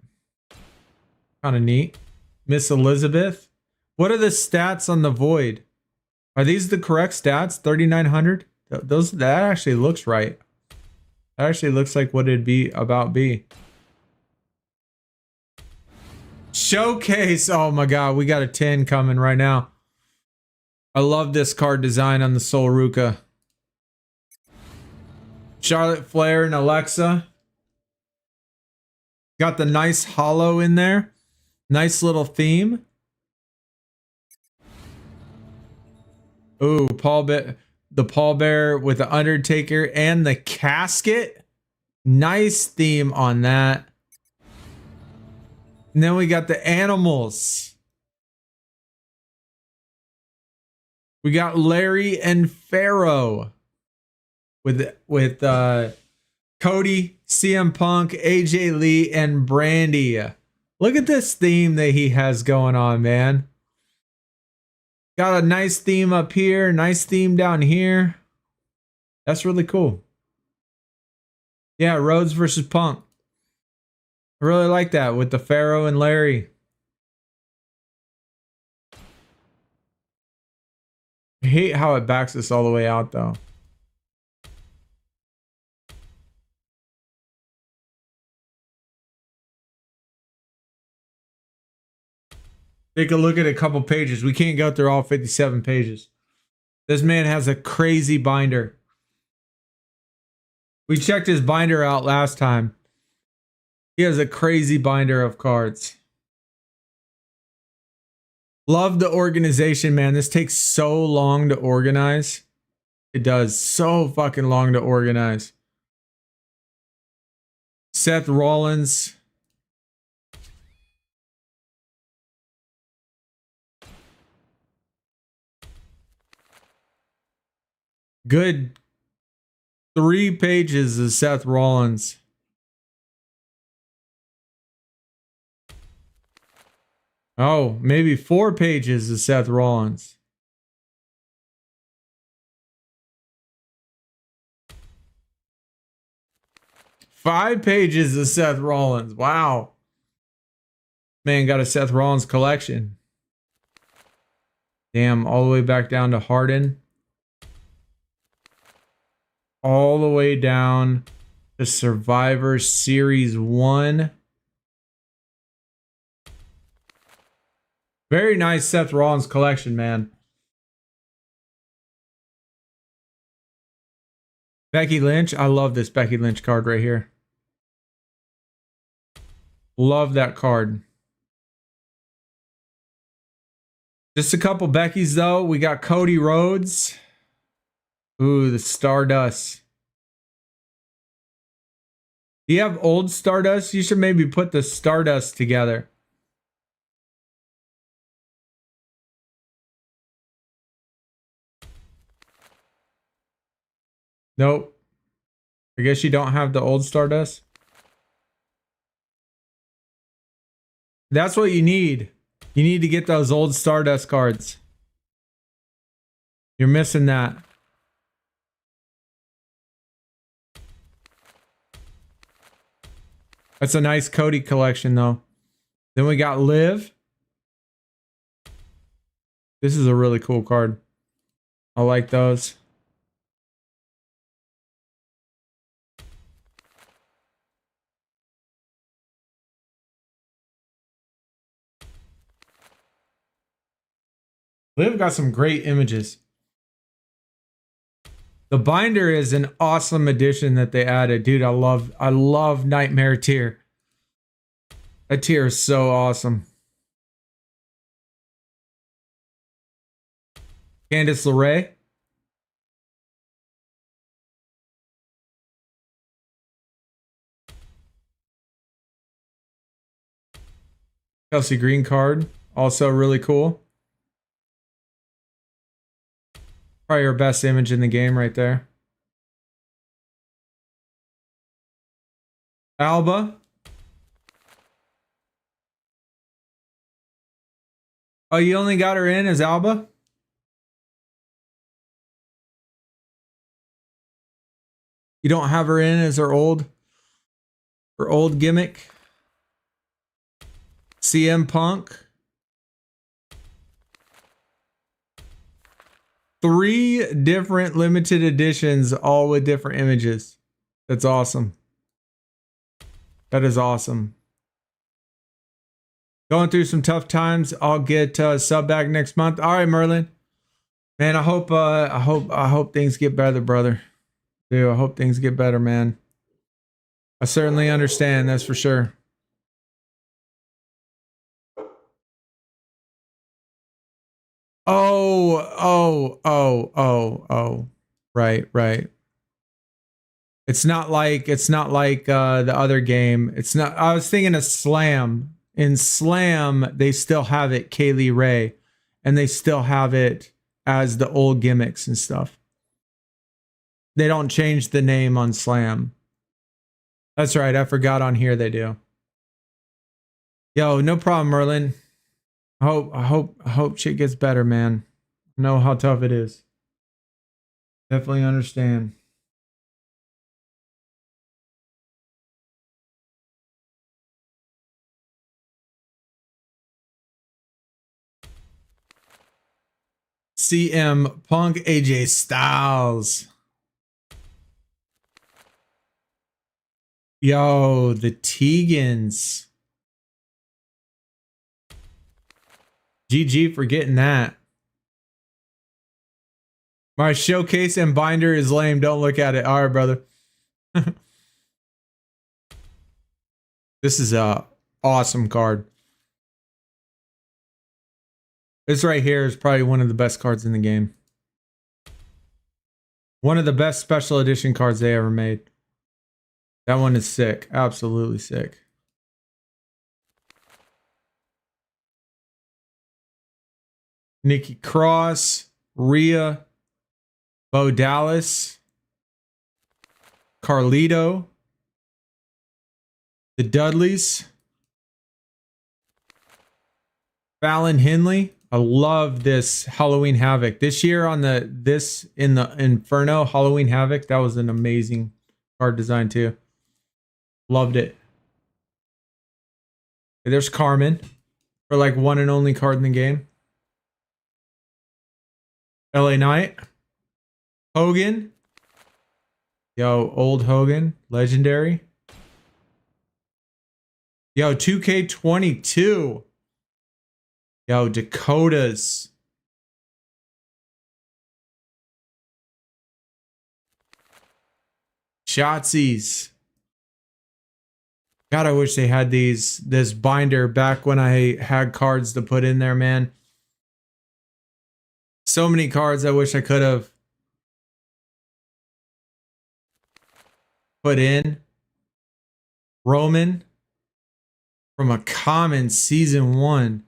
Kind of neat. Miss Elizabeth. What are the stats on the Void? Are these the correct stats? 3,900? That actually looks right. That actually looks like what it'd be about be. Showcase. Oh my god, we got a 10 coming right now. I love this card design on the Sol Ruka. Charlotte Flair and Alexa. Got the nice hollow in there. Nice little theme. Ooh, the Paul Bear with the Undertaker and the casket. Nice theme on that. And then we got the animals. We got Larry and Pharaoh with Cody, CM Punk, AJ Lee, and Brandy. Look at this theme that he has going on, man. Got a nice theme up here, nice theme down here. That's really cool. Yeah, Rhodes versus Punk. I really like that with the Pharaoh and Larry. I hate how it backs us all the way out, though. Take a look at a couple pages. We can't go through all 57 pages. This man has a crazy binder. We checked his binder out last time. He has a crazy binder of cards. Love the organization, man. This takes so long to organize. It does. So fucking long to organize. Seth Rollins. Good 3 pages of Seth Rollins. Oh, maybe 4 pages of Seth Rollins. Five pages of Seth Rollins. Wow. Man got a Seth Rollins collection. Damn, all the way back down to Harden. All the way down to Survivor Series 1. Very nice Seth Rollins collection, man. Becky Lynch. I love this Becky Lynch card right here. Love that card. Just a couple Beckys, though. We got Cody Rhodes. Ooh, the Stardust. Do you have old Stardust? You should maybe put the Stardust together. Nope. I guess you don't have the old Stardust. That's what you need. You need to get those old Stardust cards. You're missing that. That's a nice Cody collection, though. Then we got Liv. This is a really cool card. I like those. Liv got some great images. The binder is an awesome addition that they added. Dude, I love Nightmare tier. That tier is so awesome. Candice LeRae. Chelsea Green card. Also really cool. Probably her best image in the game right there. Alba. Oh, you only got her in as Alba? You don't have her in as her old gimmick? CM Punk. 3 different limited editions, all with different images. That's awesome. That is awesome. Going through some tough times. I'll get sub back next month. All right, Merlin. Man, I hope things get better, brother. Dude, I hope things get better, man. I certainly understand, that's for sure. Oh. Right. It's not like the other game. It's not. I was thinking of Slam. In Slam, they still have it Kaylee Ray, and they still have it as the old gimmicks and stuff. They don't change the name on Slam. That's right. I forgot on here they do. Yo, no problem, Merlin. I hope shit gets better, man. I know how tough it is. Definitely understand. CM Punk, AJ Styles. Yo, the Tegans. GG for getting that. My showcase and binder is lame. Don't look at it. All right, brother. This is a awesome card. This right here is probably one of the best cards in the game. One of the best special edition cards they ever made. That one is sick. Absolutely sick. Nikki Cross, Rhea, Bo Dallas. Carlito. The Dudleys. Fallon Henley. I love this Halloween Havoc. This year on this in the Inferno Halloween Havoc, that was an amazing card design too. Loved it. There's Carmen for like one and only card in the game. LA Knight. Hogan. Yo, old Hogan. Legendary. Yo, 2K22. Yo, Dakotas. Shotsies. God, I wish they had this binder back when I had cards to put in there, man. So many cards I wish I could have put in. Roman from a common season 1.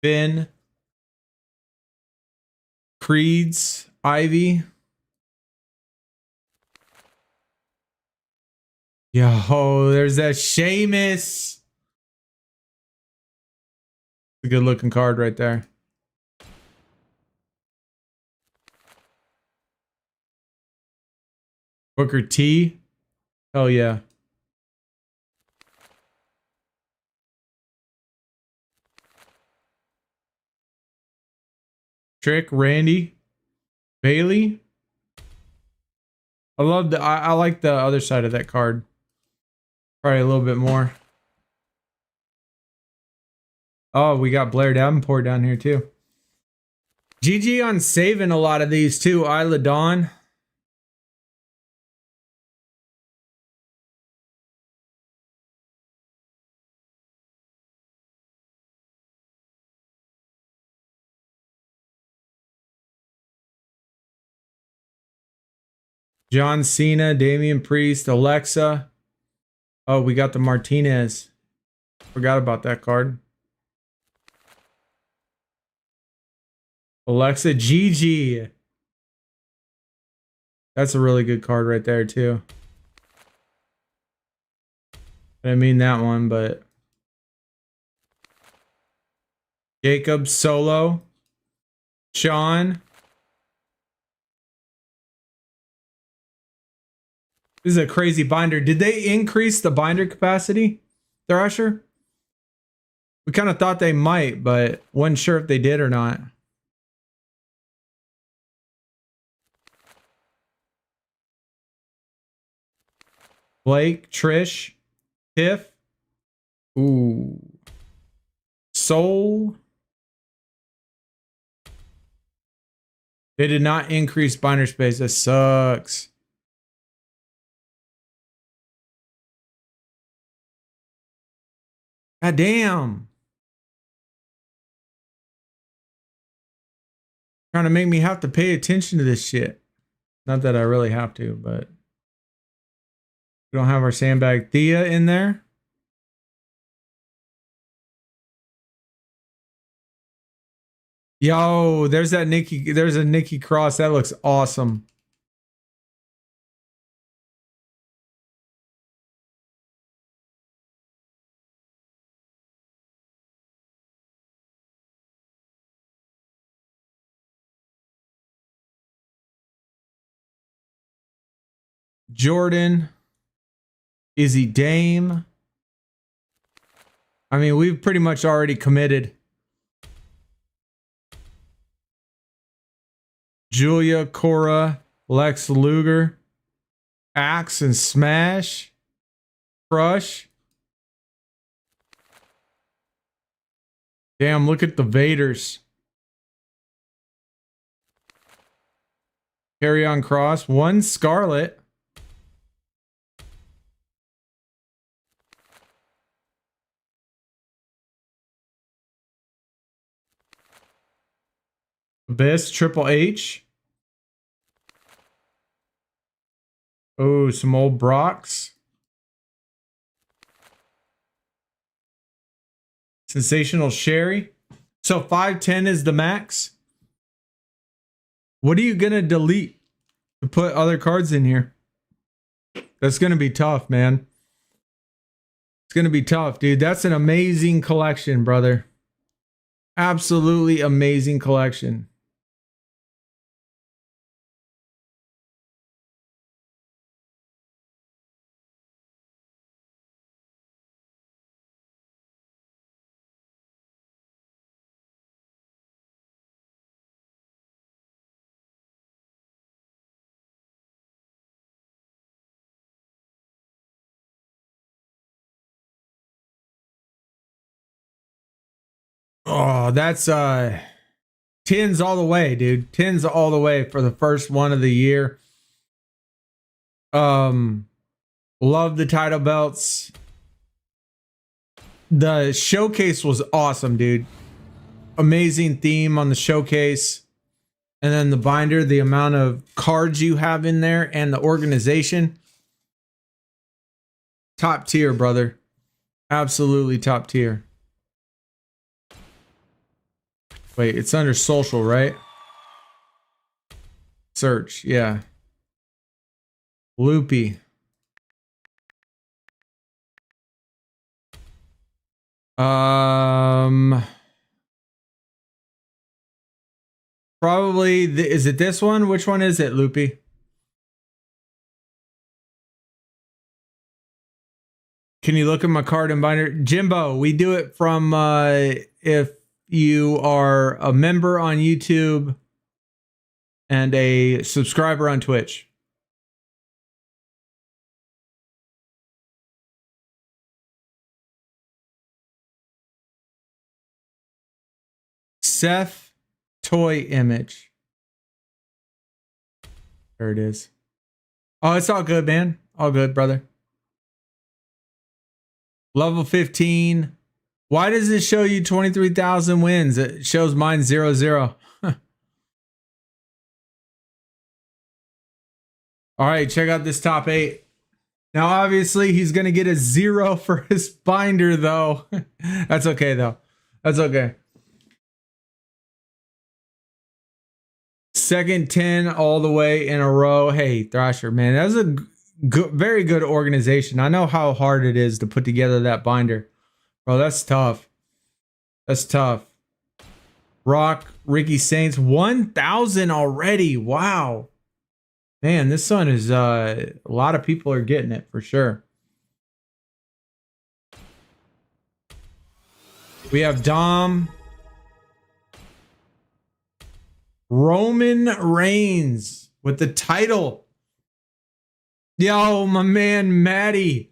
Finn. Creeds. Ivy. Yo, there's that Sheamus. A good looking card right there. Booker T. Hell yeah. Trick, Randy, Bailey. I love I like the other side of that card. Probably a little bit more. Oh, we got Blair Davenport down here too. GG on saving a lot of these too. Isla Dawn. John Cena, Damian Priest, Alexa. Oh, we got the Martinez. Forgot about that card. Alexa GG. That's a really good card right there too. I didn't mean that one, but Jacob Solo. Sean. This is a crazy binder. Did they increase the binder capacity, Thrasher? We kind of thought they might, but wasn't sure if they did or not. Blake, Trish, Tiff. Ooh. Soul. They did not increase binder space. That sucks. God damn. Trying to make me have to pay attention to this shit. Not that I really have to, but we don't have our sandbag Thea in there. Yo, there's that Nikki. There's a Nikki Cross. That looks awesome. Jordan. Izzy Dame. I mean, we've pretty much already committed. Julia, Cora, Lex Luger, Axe and Smash, Crush. Damn, look at the Vaders. Carry on Cross, one Scarlet. Abyss, Triple H. Oh, some old Brocks. Sensational Sherry. So 510 is the max. What are you going to delete to put other cards in here? That's going to be tough, man. It's going to be tough, dude. That's an amazing collection, brother. Absolutely amazing collection. Oh, that's 10s all the way, dude. 10s all the way for the first one of the year. Love the title belts. The showcase was awesome, dude. Amazing theme on the showcase. And then the binder, the amount of cards you have in there and the organization. Top tier, brother. Absolutely top tier. Wait, it's under social, right? Search, yeah. Loopy. Probably, is it this one? Which one is it, Loopy? Can you look at my card and binder? Jimbo, we do it from if you are a member on YouTube and a subscriber on Twitch. Seth toy image. There it is. Oh, it's all good, man. All good, brother. Level 15. Why does it show you 23,000 wins? It shows mine 0-0. All right, check out this top 8. Now, obviously, he's going to get a 0 for his binder, though. That's okay, though. That's okay. Second 10 all the way in a row. Hey, Thrasher, man, that's a very good organization. I know how hard it is to put together that binder. Bro, that's tough. That's tough. Rock, Ricky Saints, 1,000 already. Wow. Man, this one is, a lot of people are getting it for sure. We have Dom. Roman Reigns with the title. Yo, my man Maddie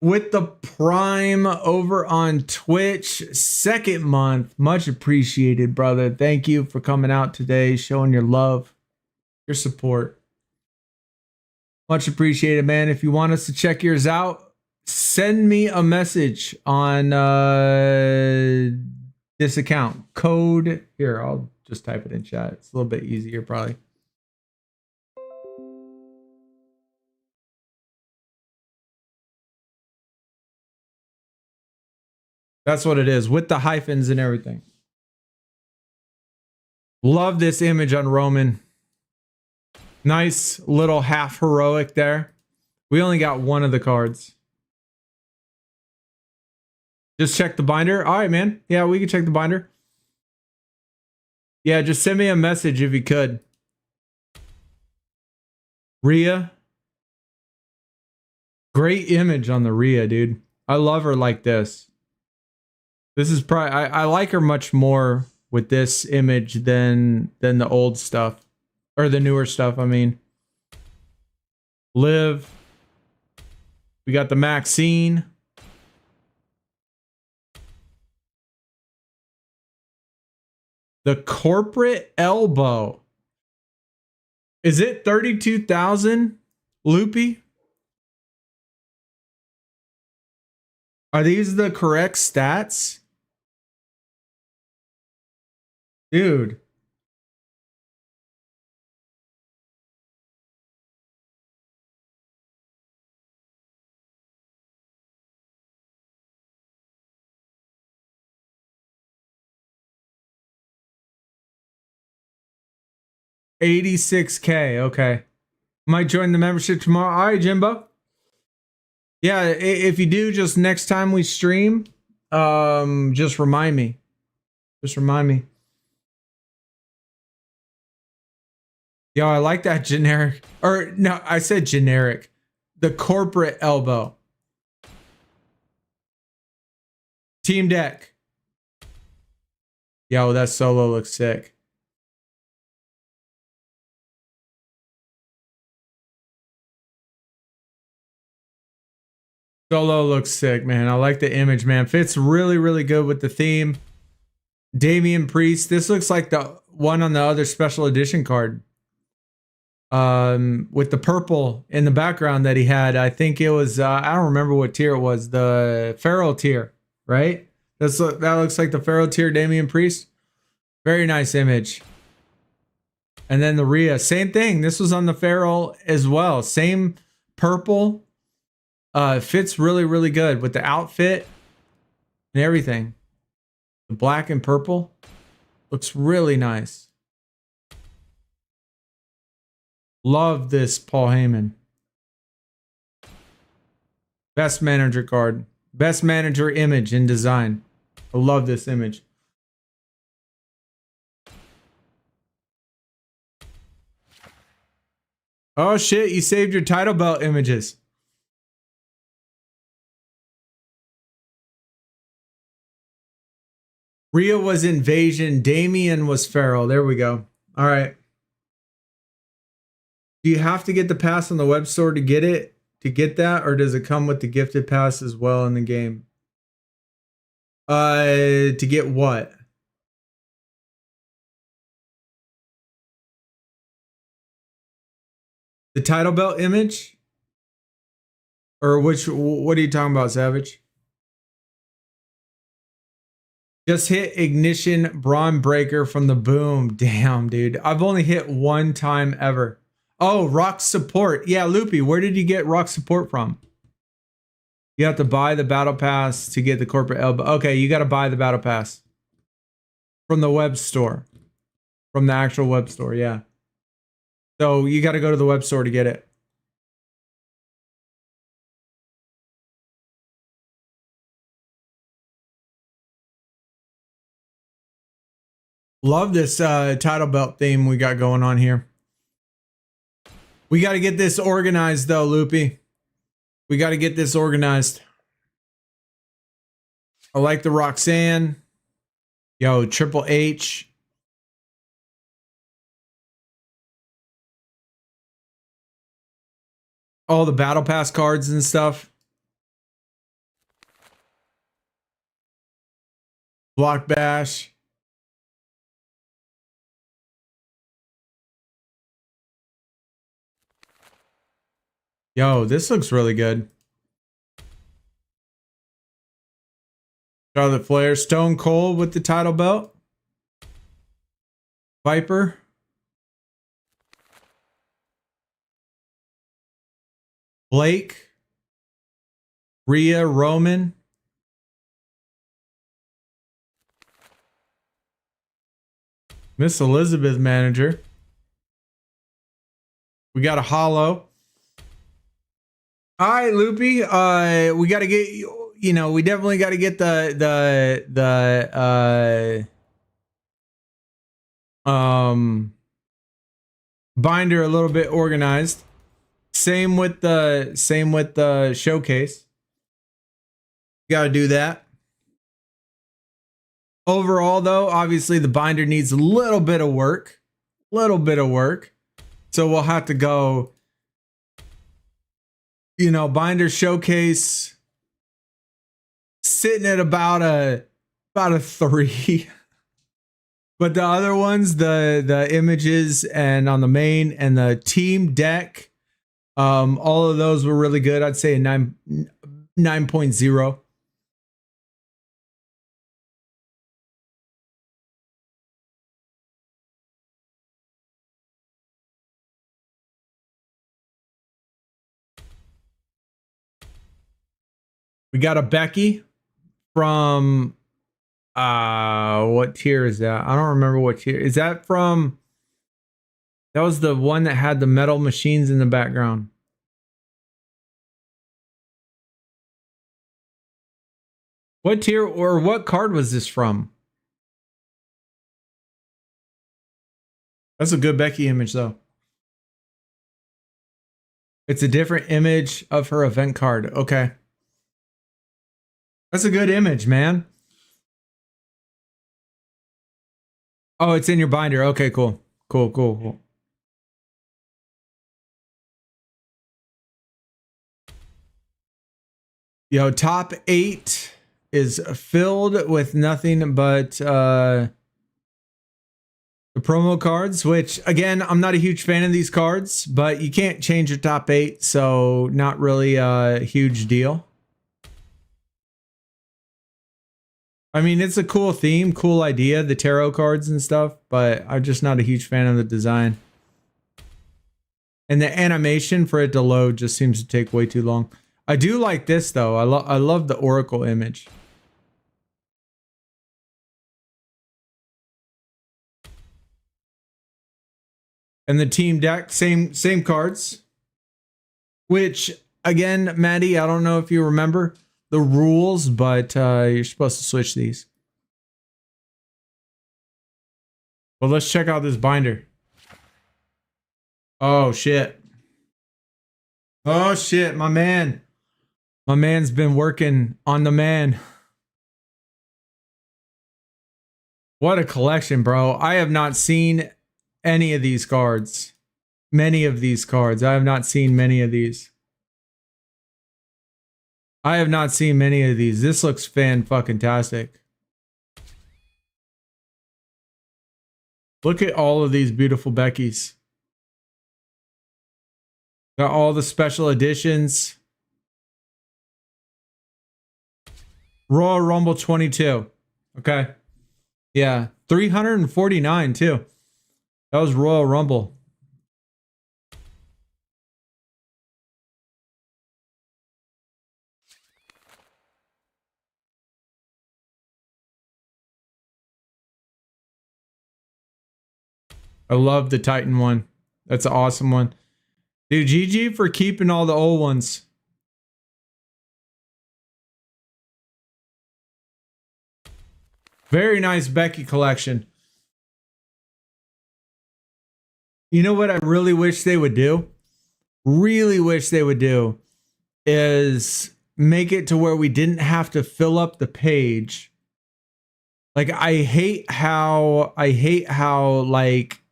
with the Prime over on Twitch. Second month. Much appreciated, brother. Thank you for coming out today, showing your love, your support. Much appreciated, man. If you want us to check yours out, send me a message on this account. Code here. I'll just type it in chat. It's a little bit easier, probably. That's what it is, with the hyphens and everything. Love this image on Roman. Nice little half heroic there. We only got one of the cards. Just check the binder. All right, man. Yeah, we can check the binder. Yeah, just send me a message if you could. Rhea. Great image on the Rhea, dude. I love her like this. This is probably, I like her much more with this image than the old stuff. Or the newer stuff, I mean. Liv. We got the Maxine. The corporate elbow. Is it 32,000, Loopy? Are these the correct stats? Dude. 86K. Okay. Might join the membership tomorrow. All right, Jimbo. Yeah, if you do, just next time we stream, just remind me. Just remind me. Yo, I like that generic. Or no, I said generic. The corporate elbow. Team deck. Yo, that solo looks sick. Solo looks sick, man. I like the image, man. Fits really, really good with the theme. Damian Priest. This looks like the one on the other special edition card. With the purple in the background that he had. I think it was, I don't remember what tier it was. The Pharaoh tier, right? That looks like the Pharaoh tier Damian Priest. Very nice image. And then the Rhea, same thing. This was on the Pharaoh as well. Same purple. Fits really, really good with the outfit and everything. The black and purple looks really nice. Love this Paul Heyman. Best manager card. Best manager image in design. I love this image. Oh shit, you saved your title belt images. Rhea was Invasion. Damian was Pharaoh. There we go. All right. Do you have to get the pass on the web store to get it? To get that? Or does it come with the gifted pass as well in the game? To get what? The title belt image? Or what are you talking about, Savage? Just hit ignition Braun breaker from the boom. Damn, dude. I've only hit one time ever. Oh, rock support. Yeah, Loopy, where did you get rock support from? You have to buy the battle pass to get the corporate elbow. Okay, you got to buy the battle pass from the web store. From the actual web store, yeah. So you got to go to the web store to get it. Love this title belt theme we got going on here. We got to get this organized though, Loopy. We got to get this organized. I like the Roxanne. Yo, Triple H. All the battle pass cards and stuff. Block Bash. Yo, this looks really good. Charlotte Flair, Stone Cold with the title belt. Viper. Blake. Rhea, Roman. Miss Elizabeth manager. We got a hollow. All right, Loopy. We got to get, you know, we definitely got to get the binder a little bit organized. Same with the showcase. Got to do that. Overall, though, obviously the binder needs a little bit of work. So we'll have to go, you know, binder showcase sitting at about a 3. But the other ones, the images and on the main and the team deck, all of those were really good. I'd say a 9.0. We got a Becky from what tier is that? I don't remember what tier. Is that from That was the one that had the metal machines in the background. What tier or what card was this from? That's a good Becky image, though. It's a different image of her event card. Okay. That's a good image, man. Oh, it's in your binder. Okay, cool. Cool. Yo, top 8 is filled with nothing but the promo cards, which again, I'm not a huge fan of these cards, but you can't change your top 8, so not really a huge deal. I mean, it's a cool theme, cool idea, the tarot cards and stuff, but I'm just not a huge fan of the design. And the animation for it to load just seems to take way too long. I do like this though. I love the Oracle image. And the team deck, same cards. Which again, Maddie, I don't know if you remember the rules, but you're supposed to switch these. Well, let's check out this binder. Oh shit. Oh shit, my man. My man's been working on the man. What a collection, bro. I have not seen any of these cards. Many of these cards. I have not seen many of these. I have not seen many of these. This looks fan-fucking-tastic. Look at all of these beautiful Beckys. Got all the special editions. Royal Rumble 22. Okay. Yeah. 349 too. That was Royal Rumble. I love the Titan one. That's an awesome one. Dude, GG for keeping all the old ones. Very nice Becky collection. You know what I really wish they would do? Really wish they would do is make it to where we didn't have to fill up the page. Like I hate how like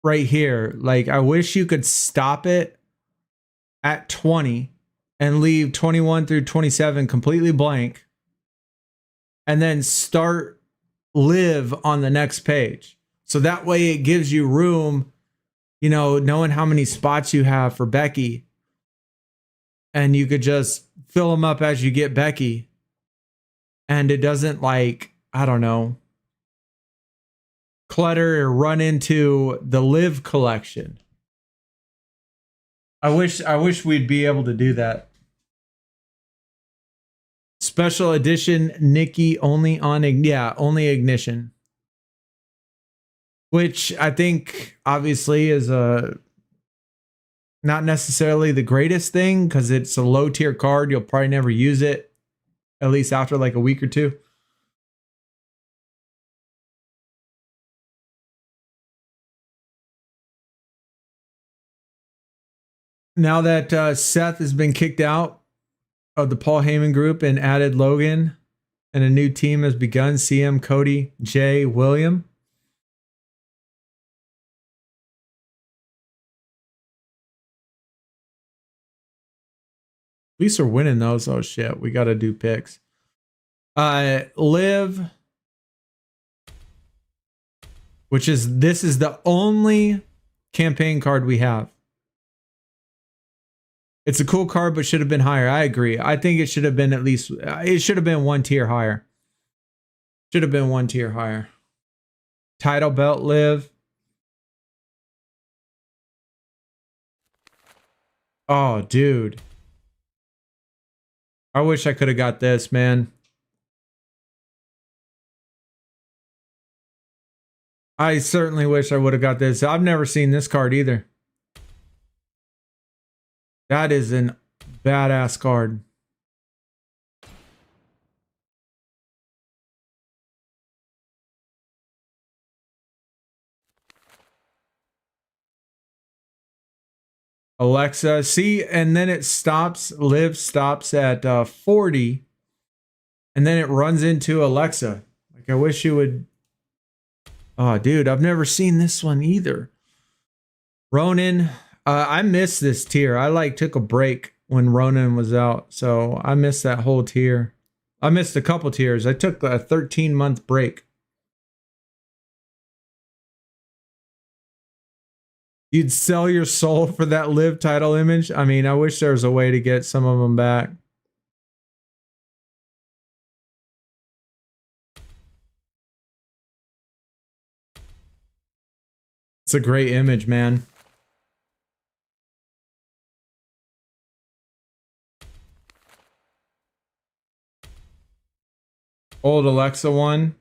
right here, like I wish you could stop it at 20 and leave 21 through 27 completely blank and then start live on the next page. So that way it gives you room, you know, knowing how many spots you have for Becky, and you could just fill them up as you get Becky, and it doesn't, like, I don't know, clutter or run into the live collection. I wish we'd be able to do that. Special edition Nikki only on only ignition. Which I think obviously is a not necessarily the greatest thing because it's a low tier card. You'll probably never use it, at least after like a week or two. Now that Seth has been kicked out of the Paul Heyman group and added Logan, and a new team has begun, CM, Cody, Jay, William. At least we're winning those. Oh shit, we got to do picks. Live, which is, this is the only campaign card we have. It's a cool card, but should have been higher. I agree. I think it should have been at least, it should have been one tier higher. Should have been one tier higher. Title belt, Live. Oh, dude. I wish I could have got this, man. I certainly wish I would have got this. I've never seen this card either. That is an badass card. Alexa, see, and then it stops, Liv stops at 40, and then it runs into Alexa. Like, I wish you would. Oh, dude, I've never seen this one either. Ronin, I missed this tier. I like took a break when Ronin was out, so I missed that whole tier. I missed a couple tiers. I took a 13-month break. You'd sell your soul for that Liv title image? I mean, I wish there was a way to get some of them back. It's a great image, man. Old Alexa one.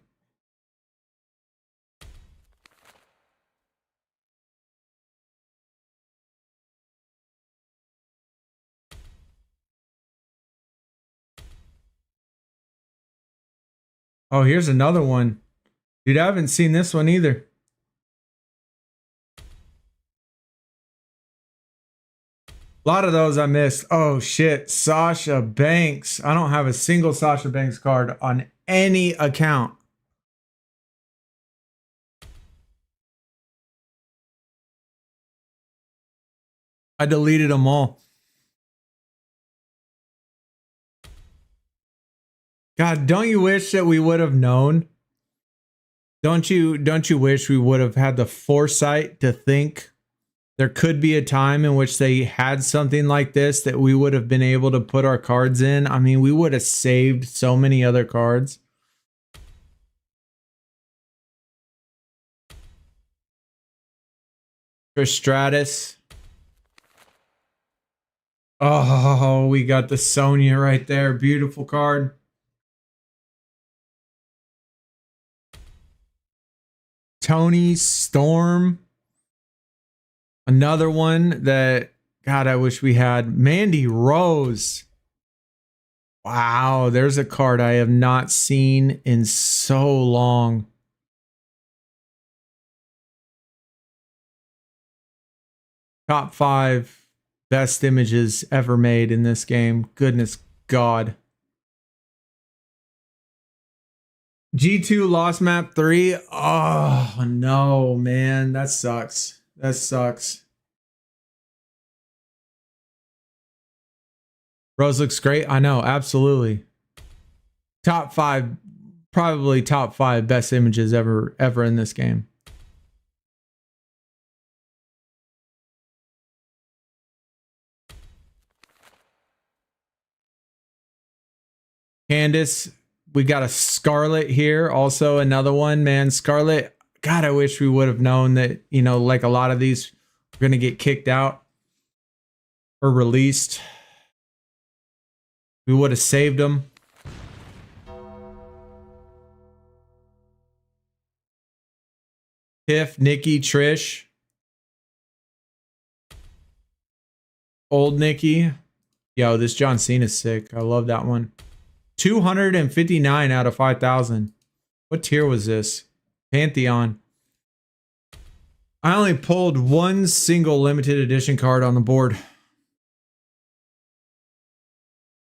Oh, here's another one. Dude, I haven't seen this one either. A lot of those I missed. Oh, shit. Sasha Banks. I don't have a single Sasha Banks card on any account. I deleted them all. God, don't you wish that we would have known? Don't you wish we would have had the foresight to think there could be a time in which they had something like this that we would have been able to put our cards in? I mean, we would have saved so many other cards. For Stratus. Oh, we got the Sonya right there. Beautiful card. Tony Storm. Another one that, God, I wish we had. Mandy Rose. Wow, there's a card I have not seen in so long. Top 5 best images ever made in this game. Goodness God. G2 Lost Map 3. Oh, no, man. That sucks. That sucks. Rose looks great. I know. Absolutely. Top 5. Probably top 5 best images ever in this game. Candace. We got a Scarlet here. Also another one, man. Scarlet. God, I wish we would have known that, you know, like a lot of these are going to get kicked out or released. We would have saved them. Tiff, Nikki, Trish. Old Nikki. Yo, this John Cena's sick. I love that one. 259 out of 5,000. What tier was this? Pantheon. I only pulled one single limited edition card on the board.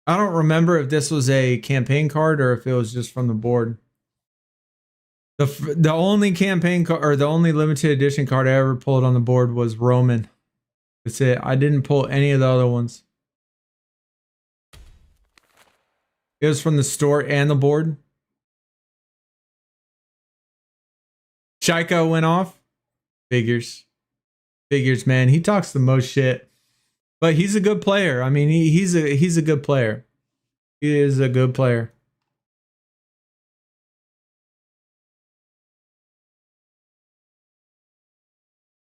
I don't remember if this was a campaign card or if it was just from the board. The only campaign card or the only limited edition card I ever pulled on the board was Roman. That's it. I didn't pull any of the other ones. It was from the store and the board. Shaika went off. Figures. Figures, man. He talks the most shit. But he's a good player. I mean, he's a good player. He is a good player.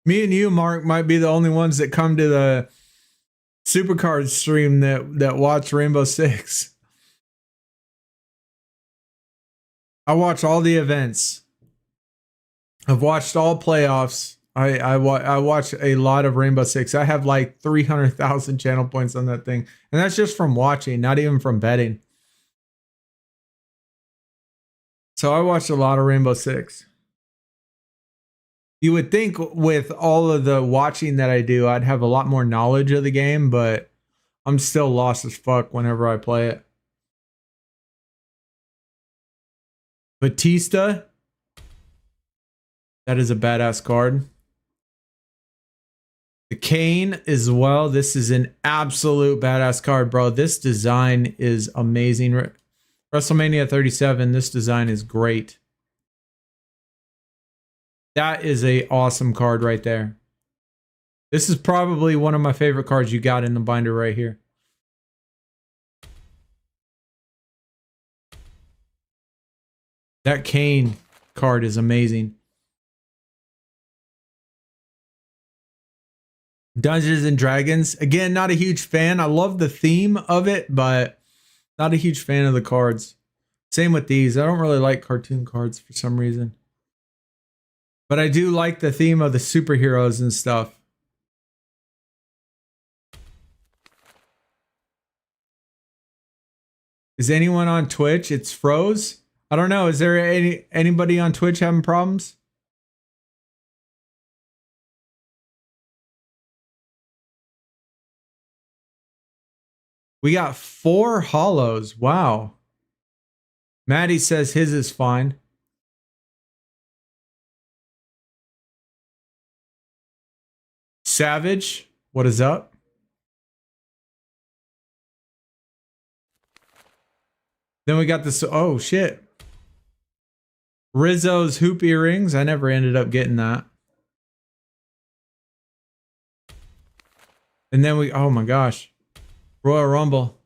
Me and you, Mark, might be the only ones that come to the SuperCard stream that watch Rainbow Six. I watch all the events. I've watched all playoffs. I watch a lot of Rainbow Six. I have like 300,000 channel points on that thing. And that's just from watching, not even from betting. So I watched a lot of Rainbow Six. You would think with all of the watching that I do, I'd have a lot more knowledge of the game, but I'm still lost as fuck whenever I play it. Batista. That is a badass card. The Kane as well. This is an absolute badass card, bro. This design is amazing. WrestleMania 37, this design is great. That is a awesome card right there. This is probably one of my favorite cards you got in the binder right here. That Kane card is amazing. Dungeons and Dragons. Again, not a huge fan. I love the theme of it, but not a huge fan of the cards. Same with these. I don't really like cartoon cards for some reason. But I do like the theme of the superheroes and stuff. Is anyone on Twitch? It's froze. I don't know. Is there anybody on Twitch having problems? We got 4 hollows. Wow. Maddie says his is fine. Savage, what is up? Then we got this. Oh, shit. Rizzo's hoop earrings. I never ended up getting that. And then we, oh my gosh. Royal Rumble.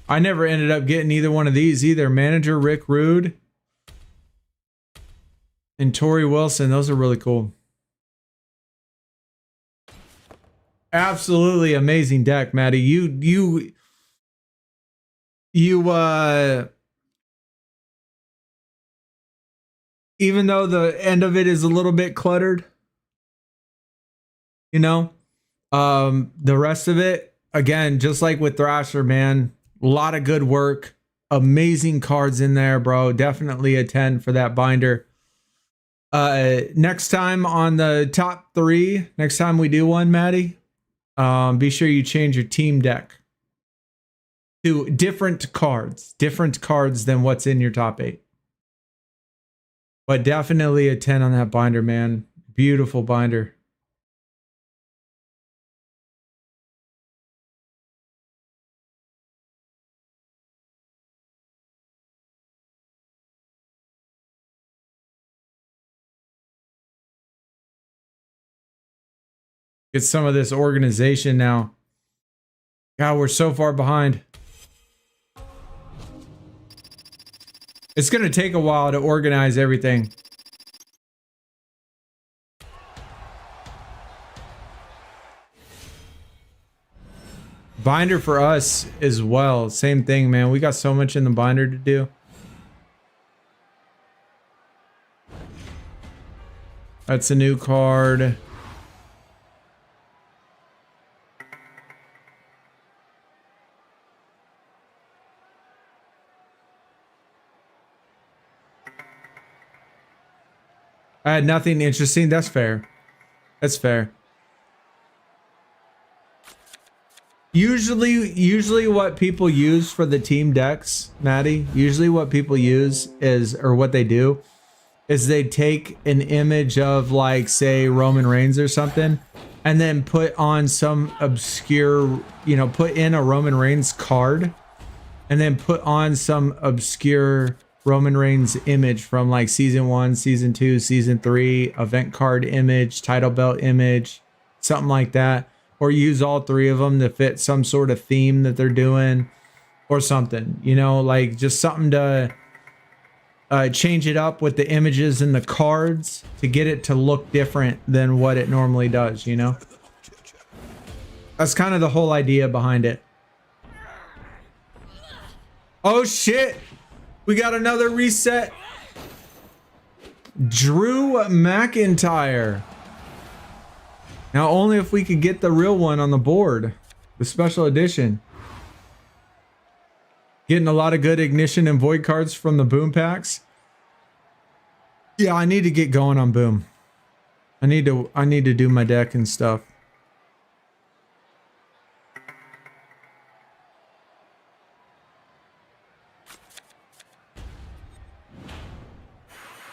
I never ended up getting either one of these either. Manager Rick Rude and Tori Wilson. Those are really cool. Absolutely amazing deck, Maddie. You even though the end of it is a little bit cluttered, you know, the rest of it, again, just like with Thrasher, man, a lot of good work, amazing cards in there, bro. Definitely a 10 for that binder. Next time on the top 3, next time we do one, Maddie, be sure you change your team deck to different cards than what's in your top 8. But definitely a 10 on that binder, man. Beautiful binder. Get some of this organization now. God, we're so far behind. It's going to take a while to organize everything. Binder for us as well. Same thing, man. We got so much in the binder to do. That's a new card. I had nothing interesting. That's fair. That's fair. Usually what people use for the team decks, Maddie, usually what people use is, or what they do, is they take an image of, like, say, Roman Reigns or something, and then put on some obscure, you know, put in a Roman Reigns card, and then put on some obscure Roman Reigns image from like season 1, season 2, season 3, event card image, title belt image, something like that. Or use all 3 of them to fit some sort of theme that they're doing or something, you know, like just something to change it up with the images and the cards to get it to look different than what it normally does, you know? That's kind of the whole idea behind it. Oh shit! We got another reset. Drew McIntyre. Now only if we could get the real one on the board. The special edition. Getting a lot of good ignition and void cards from the boom packs. Yeah, I need to get going on boom. I need to do my deck and stuff.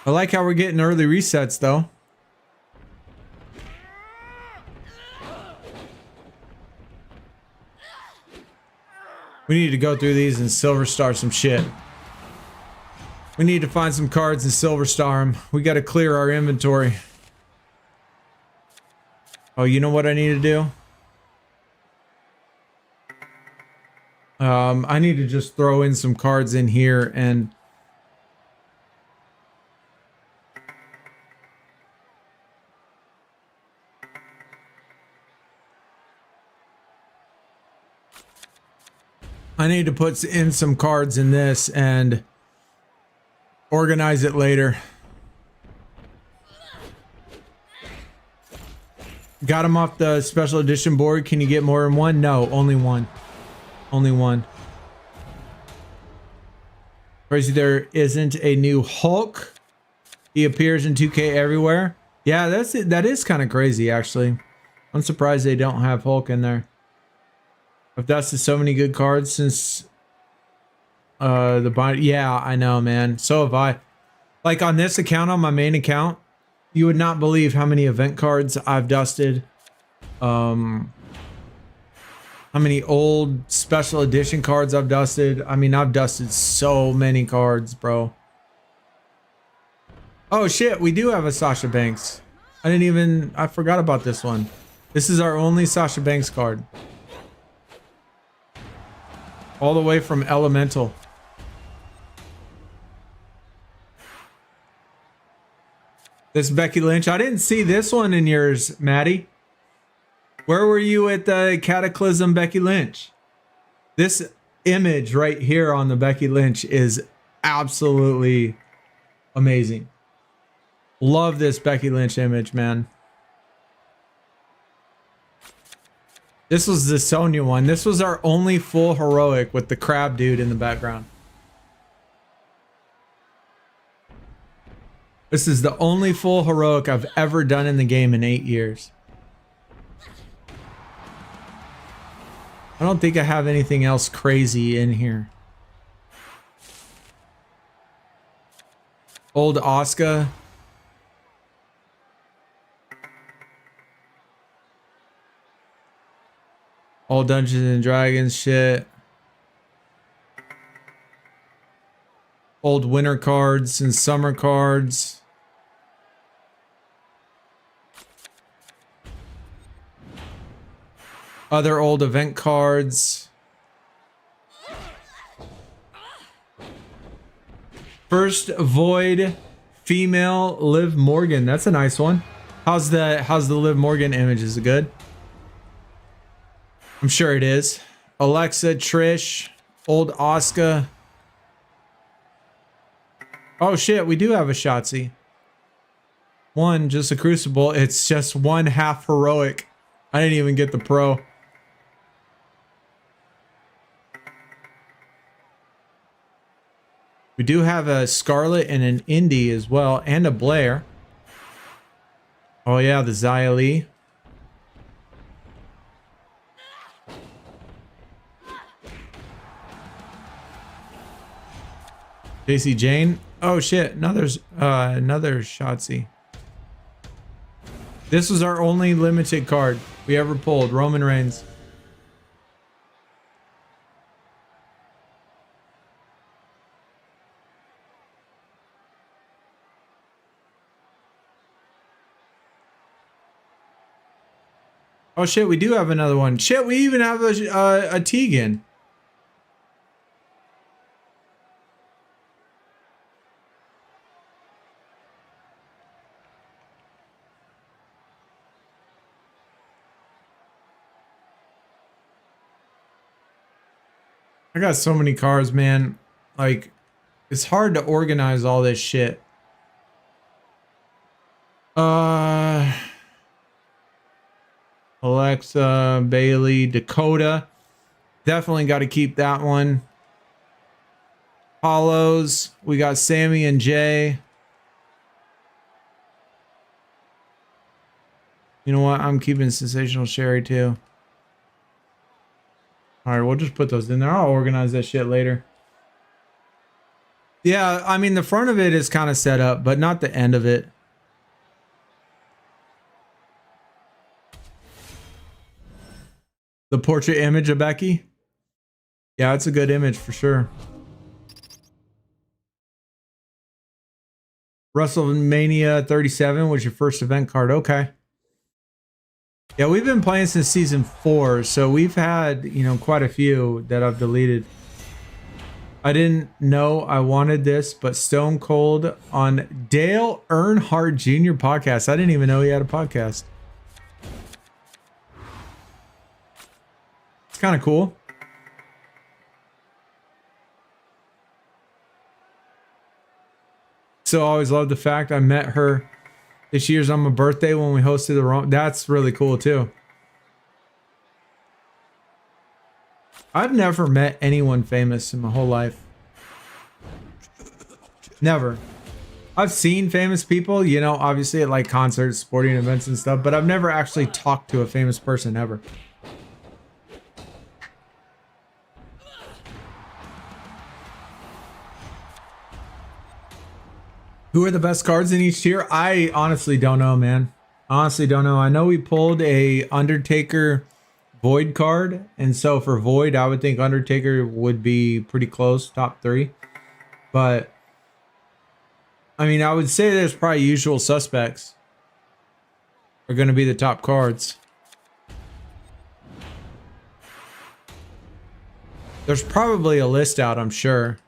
I like how we're getting early resets though. We need to go through these and silver star some shit. We need to find some cards and silver star them. We got to clear our inventory. Oh, you know what I need to do? I need to just throw in some cards in here and I need to put in some cards in this and organize it later. Got them off the special edition board. Can you get more than one? No, only one. Only one. Crazy there isn't a new Hulk. He appears in 2K everywhere. Yeah, that's it. That is kind of crazy, actually. I'm surprised they don't have Hulk in there. I've dusted so many good cards since the bind. Yeah, I know, man. So have I. Like on this account, on my main account, you would not believe how many event cards I've dusted. How many old special edition cards I've dusted. I mean, I've dusted so many cards, bro. Oh shit, we do have a Sasha Banks. I forgot about this one. This is our only Sasha Banks card. All the way from Elemental. This Becky Lynch. I didn't see this one in yours, Maddie. Where were you at the Cataclysm Becky Lynch? This image right here on the Becky Lynch is absolutely amazing. Love this Becky Lynch image, man. This was the Sonya one. This was our only full heroic with the crab dude in the background. This is the only full heroic I've ever done in the game in 8 years. I don't think I have anything else crazy in here. Old Asuka. All Dungeons and Dragons shit. Old winter cards and summer cards. Other old event cards. First Void female Liv Morgan. That's a nice one. How's the Liv Morgan image? Is it good? I'm sure it is. Alexa, Trish, old Asuka. Oh shit, we do have a Shotzi. One, just a Crucible. It's just one half heroic. I didn't even get the pro. We do have a Scarlet and an Indy as well, and a Blair. Oh yeah, the Xia Li. JC Jane. Oh shit, another Shotzi. This was our only limited card we ever pulled. Roman Reigns. Oh shit, we do have another one. Shit, we even have a Tegan. I got so many cards, man. Like, It's hard to organize all this shit. Alexa, Bailey, Dakota. Definitely got to keep that one. Hollows. We got Sammy and Jay. You know what? I'm keeping Sensational Sherry too. All right, we'll just put those in there. I'll organize that shit later. Yeah, I mean, the front of it is kind of set up, but not the end of it. The portrait image of Becky. Yeah, it's a good image for sure. WrestleMania 37 was your first event card. Okay. Yeah, we've been playing since season 4, so we've had, you know, quite a few that I've deleted. I didn't know I wanted this, but Stone Cold on Dale Earnhardt Jr. podcast. I didn't even know he had a podcast. It's kind of cool. So I always loved the fact I met her this year's on my birthday when we hosted the Rome. That's really cool too. I've never met anyone famous in my whole life. Never. I've seen famous people, you know, obviously at like concerts, sporting events and stuff, but I've never actually talked to a famous person ever. Who are the best cards in each tier? I honestly don't know, man. Honestly don't know. I know we pulled a Undertaker Void card, and so for Void, I would think Undertaker would be pretty close, top 3. But I mean, I would say there's probably usual suspects are going to be the top cards. There's probably a list out, I'm sure.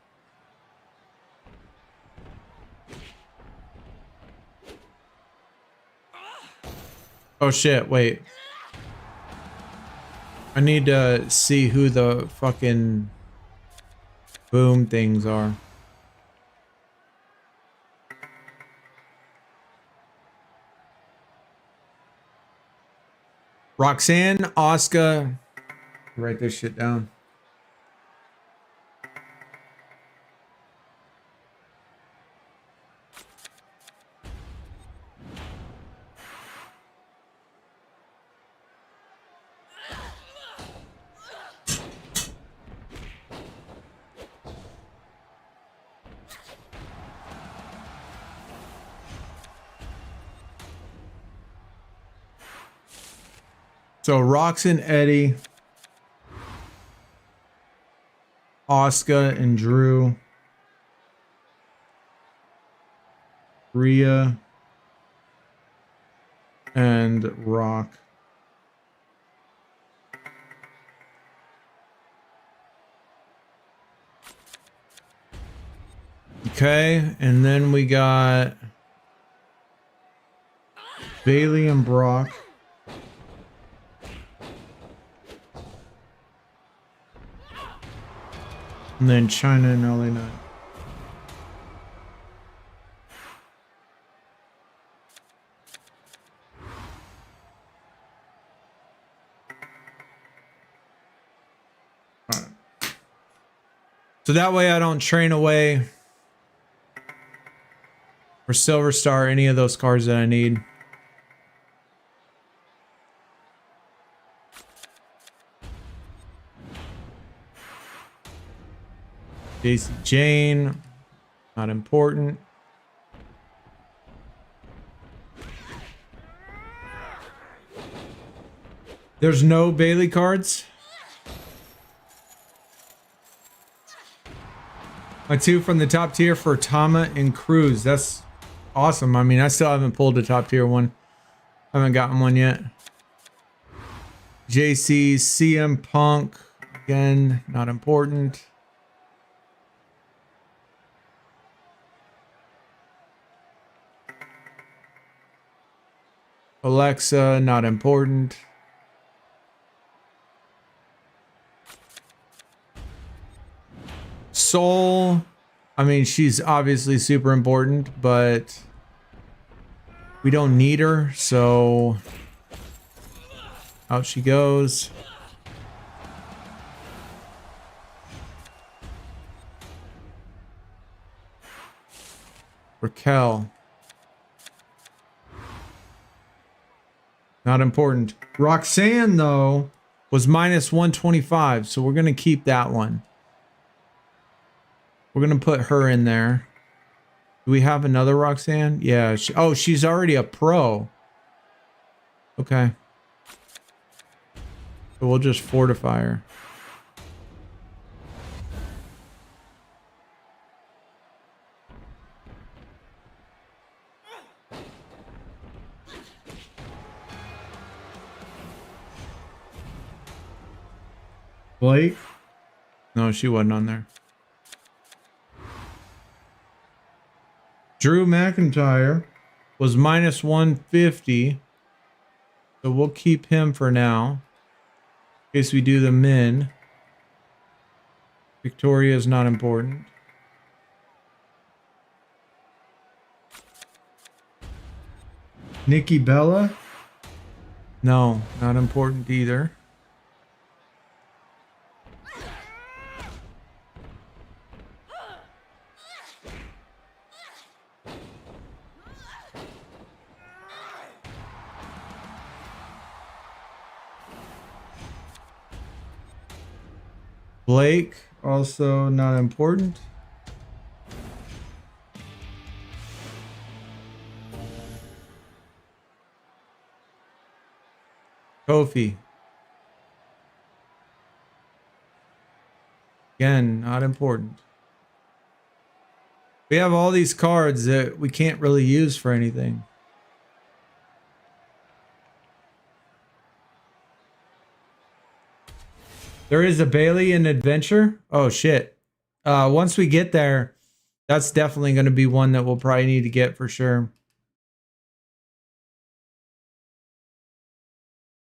Oh shit, wait. I need to see who the fucking boom things are. Roxanne, Asuka. Write this shit down. So Roxanne, Eddie, Asuka and Drew, Rhea, and Rock. Okay, and then we got Bailey and Brock. And then China and LA Knight. All right. So that way I don't train away for Silver Star any of those cards that I need. Daisy Jane, not important. There's no Bailey cards. My 2 from the top tier for Tama and Cruz. That's awesome. I mean, I still haven't pulled a top tier one. I haven't gotten one yet. JC, CM Punk. Again, not important. Alexa, not important. Soul, I mean, she's obviously super important, but we don't need her, so out she goes. Raquel. Not important. Roxanne, though, was minus 125, so we're going to keep that one. We're going to put her in there. Do we have another Roxanne? Yeah. Oh, she's already a pro. Okay. So we'll just fortify her. Blake? No, she wasn't on there. Drew McIntyre was minus 150. So we'll keep him for now. In case we do the men. Victoria is not important. Nikki Bella? No, not important either. Blake, also not important. Kofi. Again, not important. We have all these cards that we can't really use for anything. There is a Bailey in Adventure. Oh, shit. Once we get there, that's definitely going to be one that we'll probably need to get for sure.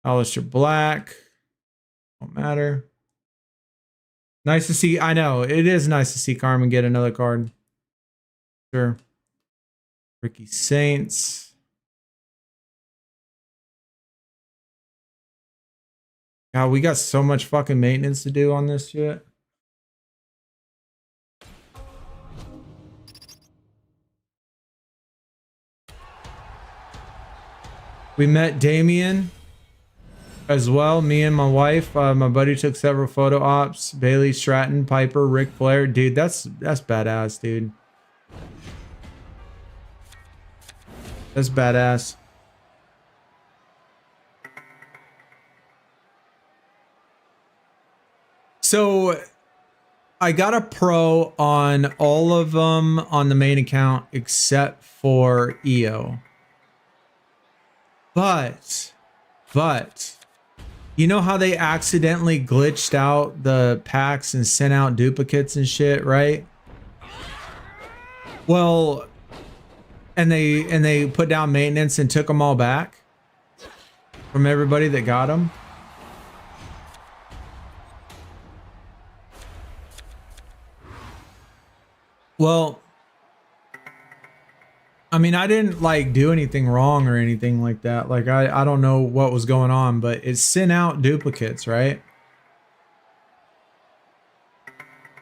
Aleister Black. Don't matter. Nice to see. I know. It is nice to see Carmen get another card. Sure. Ricky Saints. God, we got so much fucking maintenance to do on this shit. We met Damien as well. Me and my wife. My buddy took several photo ops. Bailey, Stratton, Piper, Ric Flair. Dude, that's badass, dude. That's badass. So I got a pro on all of them on the main account except for EO. But you know how they accidentally glitched out the packs and sent out duplicates and shit, right? Well, and they put down maintenance and took them all back from everybody that got them. Well, I mean, I didn't like do anything wrong or anything like that. Like I don't know what was going on, but it sent out duplicates, right?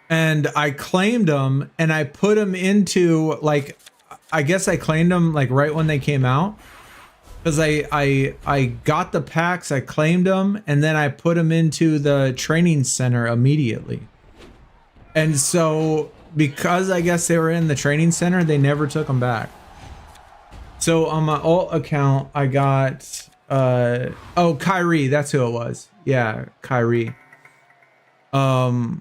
And I claimed them and I put them into like, I guess I claimed them like right when they came out. Because I got the packs, I claimed them, and then I put them into the training center immediately. And so because I guess they were in the training center, they never took them back. So on my alt account, I got, oh, Kyrie, that's who it was. Yeah, Kyrie. So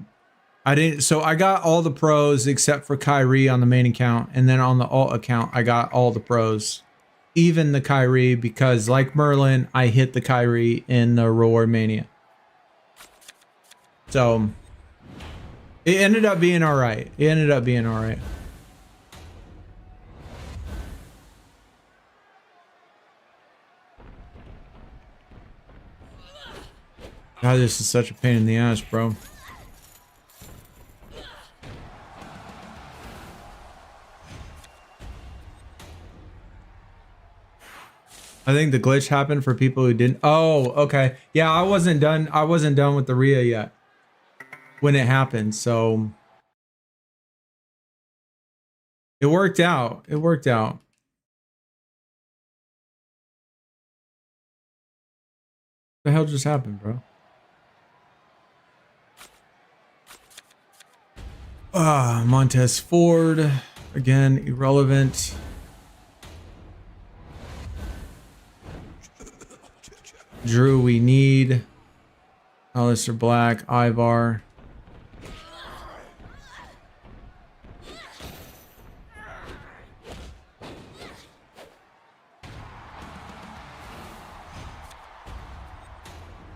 I got all the pros except for Kyrie on the main account. And then on the alt account, I got all the pros. Even the Kyrie, because like Merlin, I hit the Kyrie in the Reward Mania. So it ended up being all right. It ended up being all right. God, this is such a pain in the ass, bro. I think the glitch happened for people who didn't. Oh, okay. Yeah, I wasn't done. I wasn't done with the Rhea yet when it happened. So it worked out. It worked out. What the hell just happened, bro? Montez Ford. Again, irrelevant. Drew, we need. Alistair Black, Ivar.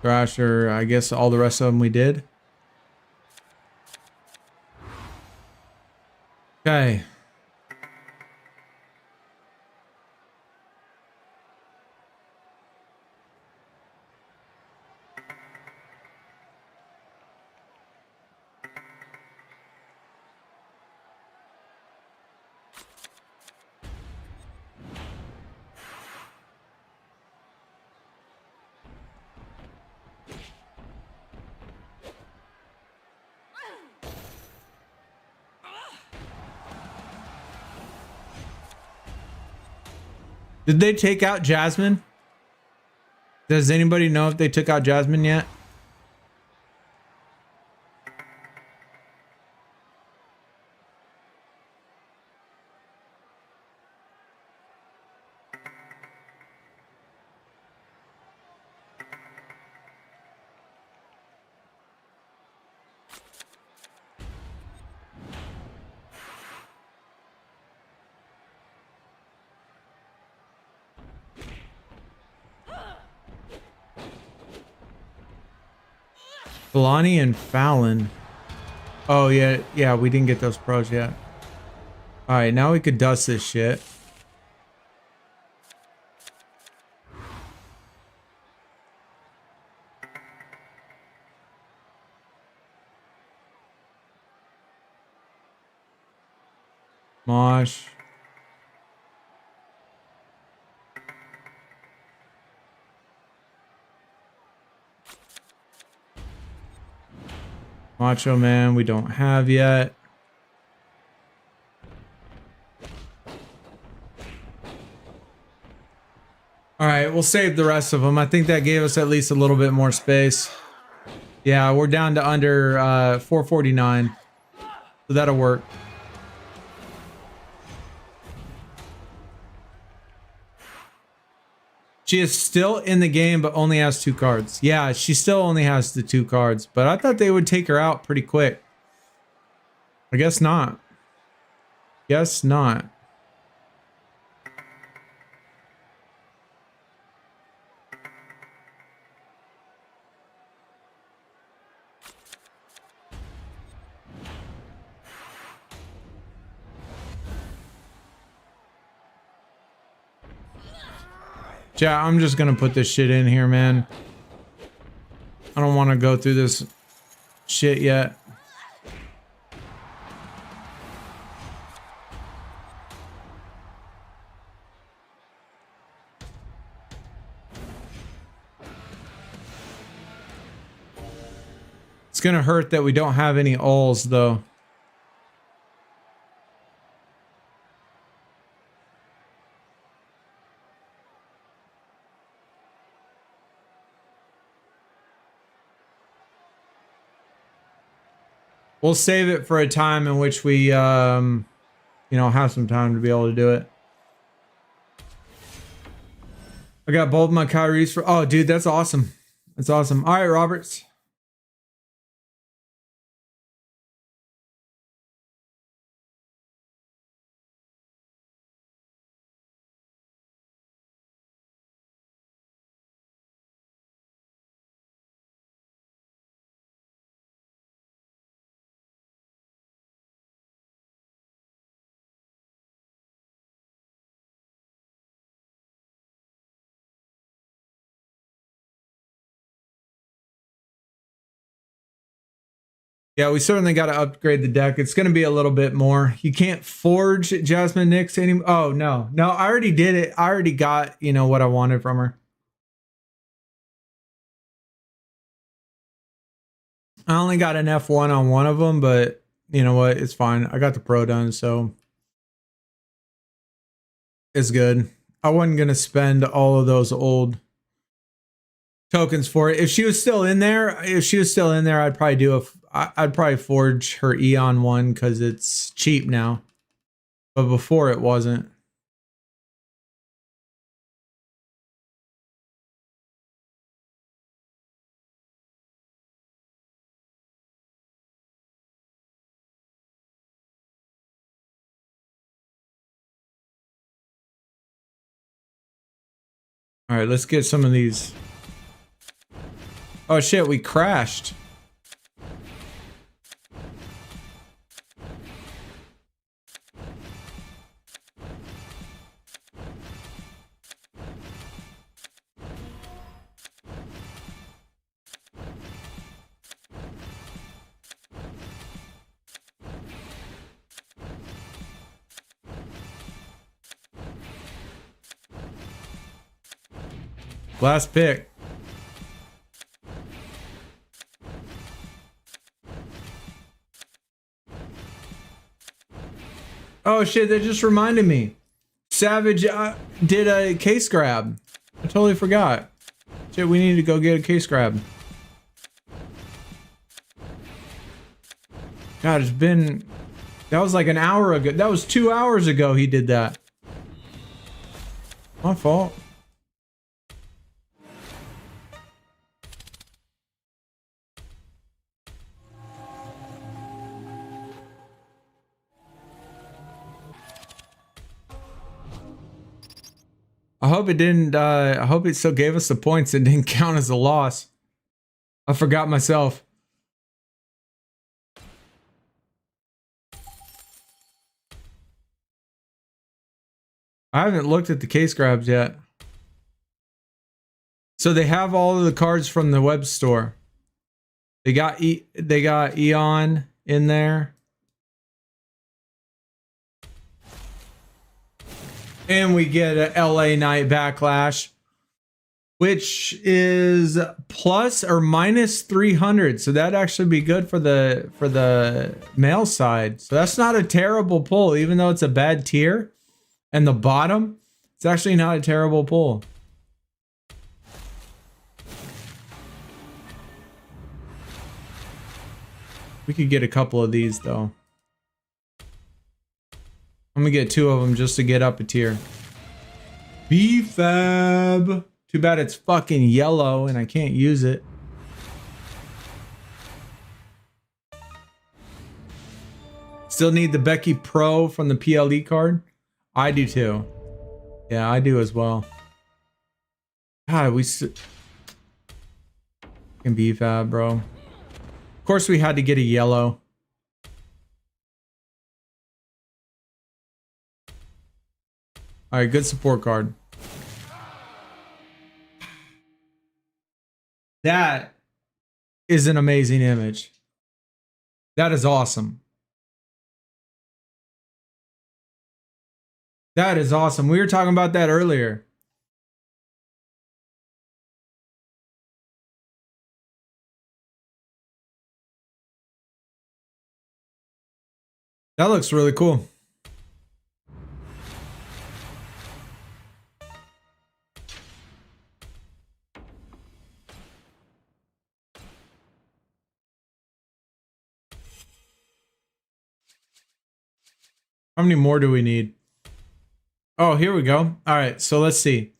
Thrasher, I guess all the rest of them we did. Okay. Did they take out Jasmine? Does anybody know if they took out Jasmine yet? Filani and Fallon. Oh, yeah. Yeah, we didn't get those pros yet. All right, now we could dust this shit. Mosh. Macho Man, we don't have yet. All right, we'll save the rest of them. I think that gave us at least a little bit more space. Yeah, we're down to under 449. So that'll work. She is still in the game, but only has 2 cards. Yeah, she still only has the 2 cards, but I thought they would take her out pretty quick. I guess not. Guess not. Yeah, I'm just gonna put this shit in here, man. I don't want to go through this shit yet. It's gonna hurt that we don't have any alls, though. We'll save it for a time in which we, you know, have some time to be able to do it. I got both my Kyries for. Oh, dude, that's awesome. That's awesome. All right, Roberts. Yeah, we certainly got to upgrade the deck. It's going to be a little bit more. You can't forge Jasmine Nix anymore. Oh, no. No, I already did it. I already got, you know, what I wanted from her. I only got an F1 on one of them, but you know what? It's fine. I got the pro done, so it's good. I wasn't going to spend all of those old tokens for it. If she was still in there, I'd probably I'd probably forge her Eon one because it's cheap now. But before it wasn't. All right, let's get some of these. Oh shit, we crashed. Last pick. Oh shit, that just reminded me. Savage did a case grab. I totally forgot. Shit, we need to go get a case grab. God, it's been... That was like an hour ago. That was 2 hours ago he did that. My fault. I hope it didn't, I hope it still gave us the points and didn't count as a loss. I forgot myself. I haven't looked at the case grabs yet. So they have all of the cards from the web store. They got Eon in there. And we get a LA Knight Backlash, which is plus or minus 300. So that'd actually be good for the male side. So that's not a terrible pull, even though it's a bad tier. And the bottom, it's actually not a terrible pull. We could get a couple of these though. I'm gonna get 2 of them just to get up a tier. BFAB. Too bad it's fucking yellow and I can't use it. Still need the Becky Pro from the PLE card. I do too. Yeah, I do as well. God, we can BFAB, bro. Of course we had to get a yellow. All right, good support card. That is an amazing image. That is awesome. That is awesome. We were talking about that earlier. That looks really cool. How many more do we need? Oh, here we go. All right, so let's see.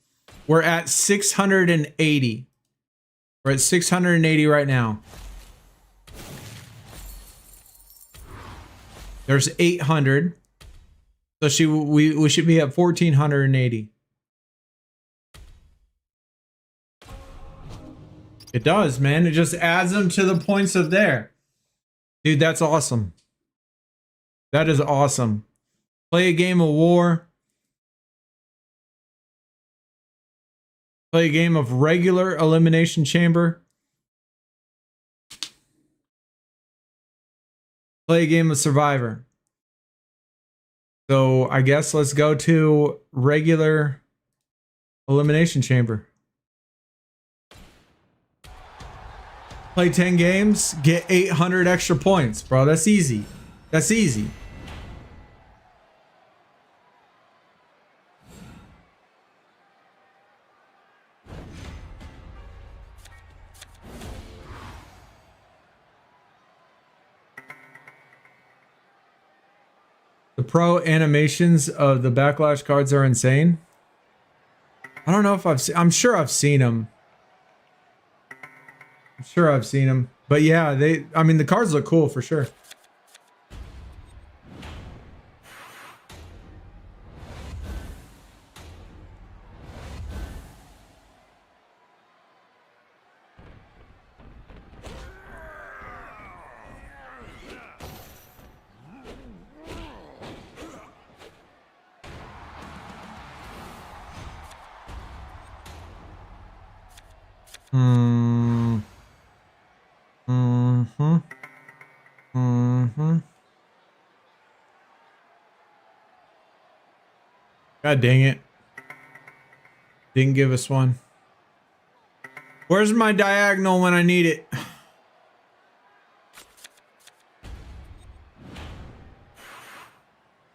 We're at 680. We're at 680 right now. There's 800. So we should be at 1480. It does, man. It just adds them to the points of there. Dude, that's awesome. That is awesome. Play a game of war. Play a game of regular elimination chamber. Play a game of Survivor. So I guess let's go to regular elimination chamber. Play 10 games, get 800 extra points, bro. That's easy. That's easy. The pro animations of the backlash cards are insane. I don't know if I've seen, I'm sure I've seen them. I'm sure I've seen them. But yeah, I mean, the cards look cool for sure. God dang it. Didn't give us one. Where's my diagonal when I need it?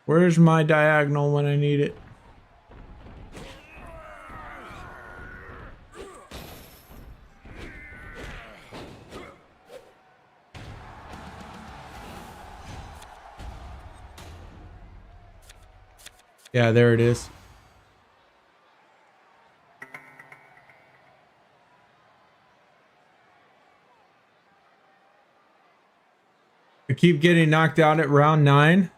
Where's my diagonal when I need it? Yeah, there it is. I keep getting knocked out at round 9.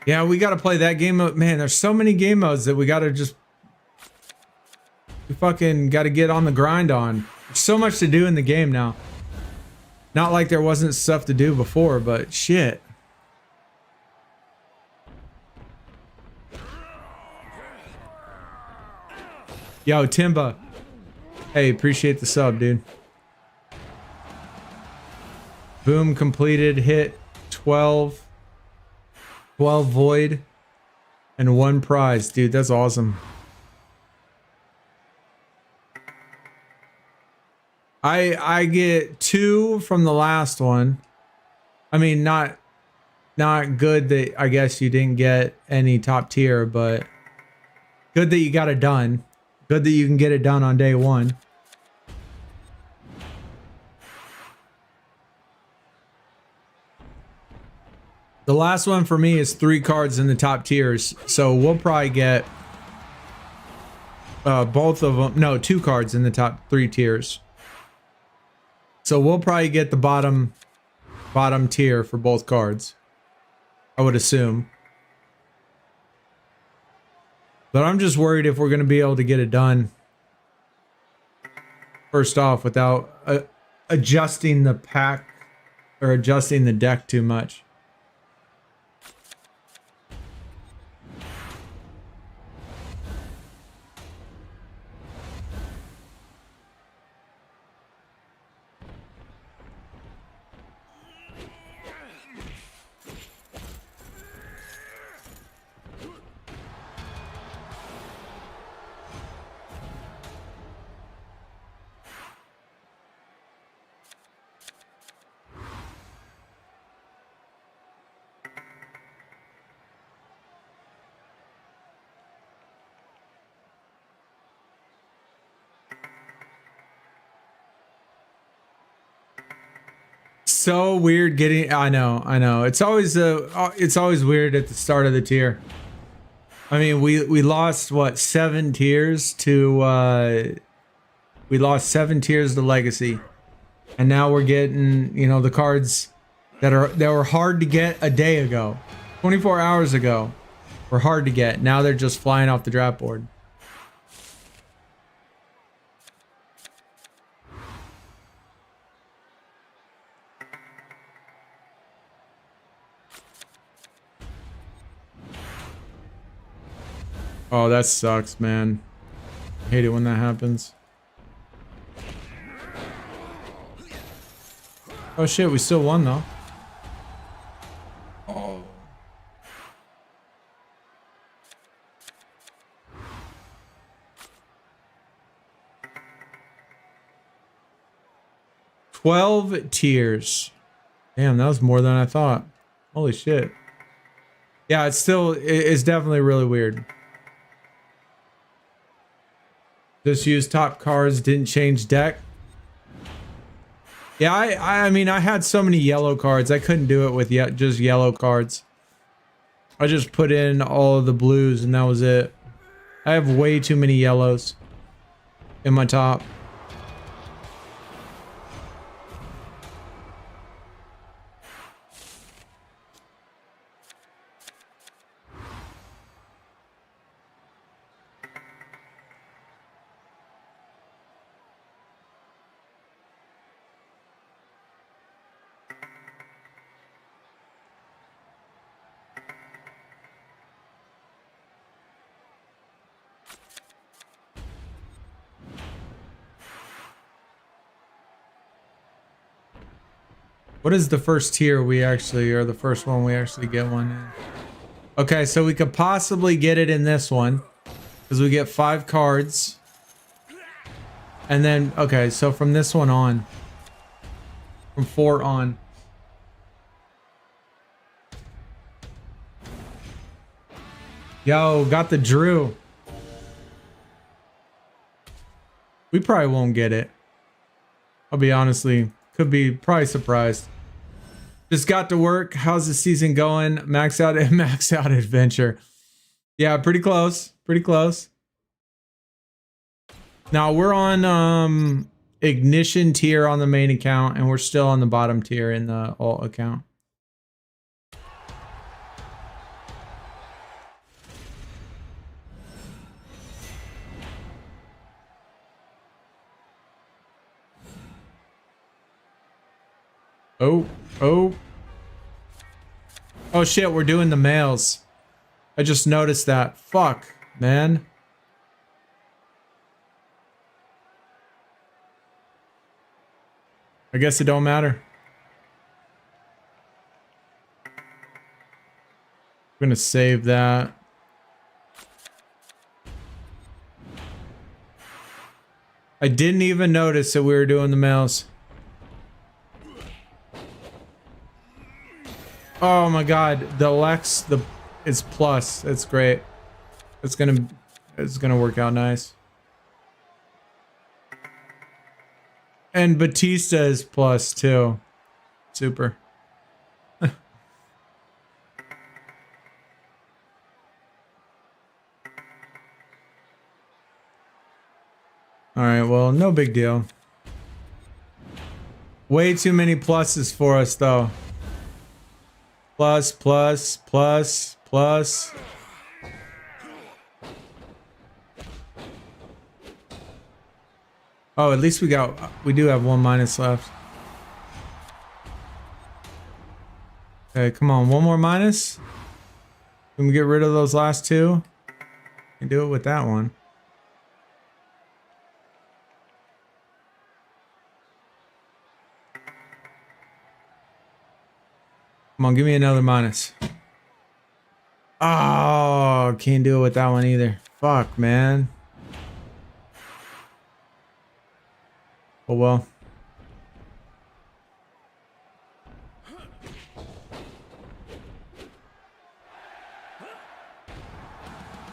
Yeah, we got to play that game mode. Man, there's so many game modes that we got to just... We fucking got to get on the grind on. There's so much to do in the game now. Not like there wasn't stuff to do before, but shit. Yo, Timba. Hey, appreciate the sub, dude. Boom, completed. Hit 12. 12 void. And 1 prize. Dude, that's awesome. I get 2 from the last one. I mean, not good that I guess you didn't get any top tier, but good that you got it done. Good that you can get it done on day 1. The last one for me is 3 cards in the top tiers. So we'll probably get both of them. No, 2 cards in the top 3 tiers. So we'll probably get the bottom tier for both cards, I would assume. But I'm just worried if we're going to be able to get it done first off without adjusting the pack or adjusting the deck too much. So weird getting. I know. It's always weird at the start of the tier. I mean, we lost what 7 tiers to we lost 7 tiers to Legacy, and now we're getting the cards that were hard to get a day ago, 24 hours ago, were hard to get. Now they're just flying off the draft board. Oh, that sucks, man. I hate it when that happens. Oh shit, we still won though. 12 tiers. Damn, that was more than I thought. Holy shit. Yeah, it's definitely really weird. Just use top cards, didn't change deck. Yeah, I mean, I had so many yellow cards. I couldn't do it with just yellow cards. I just put in all of the blues and that was it. I have way too many yellows in my top. What is the first tier we actually, or the first one we actually get one in? Okay, so we could possibly get it in this one because we get 5 cards. And then, okay, so from this one on, from 4 on. Yo, got the Drew. We probably won't get it. I'll be honestly, could be probably surprised. Just got to work. How's the season going? Max out adventure. Yeah, pretty close. Pretty close. Now we're on ignition tier on the main account and we're still on the bottom tier in the alt account. Oh shit, we're doing the males. I just noticed that. Fuck, man. I guess it don't matter. I'm gonna save that. I didn't even notice that we were doing the males. Oh my god, the Lex, it's plus. It's great. It's gonna work out nice. And Batista is plus too. Super. Alright, well, no big deal. Way too many pluses for us though. Plus, plus, plus, plus. Oh, at least we do have 1 minus left. Okay, come on, 1 more minus. Can we get rid of those last 2? And do it with that one. Come on, give me another minus. Oh, can't do it with that one either. Fuck, man. Oh well.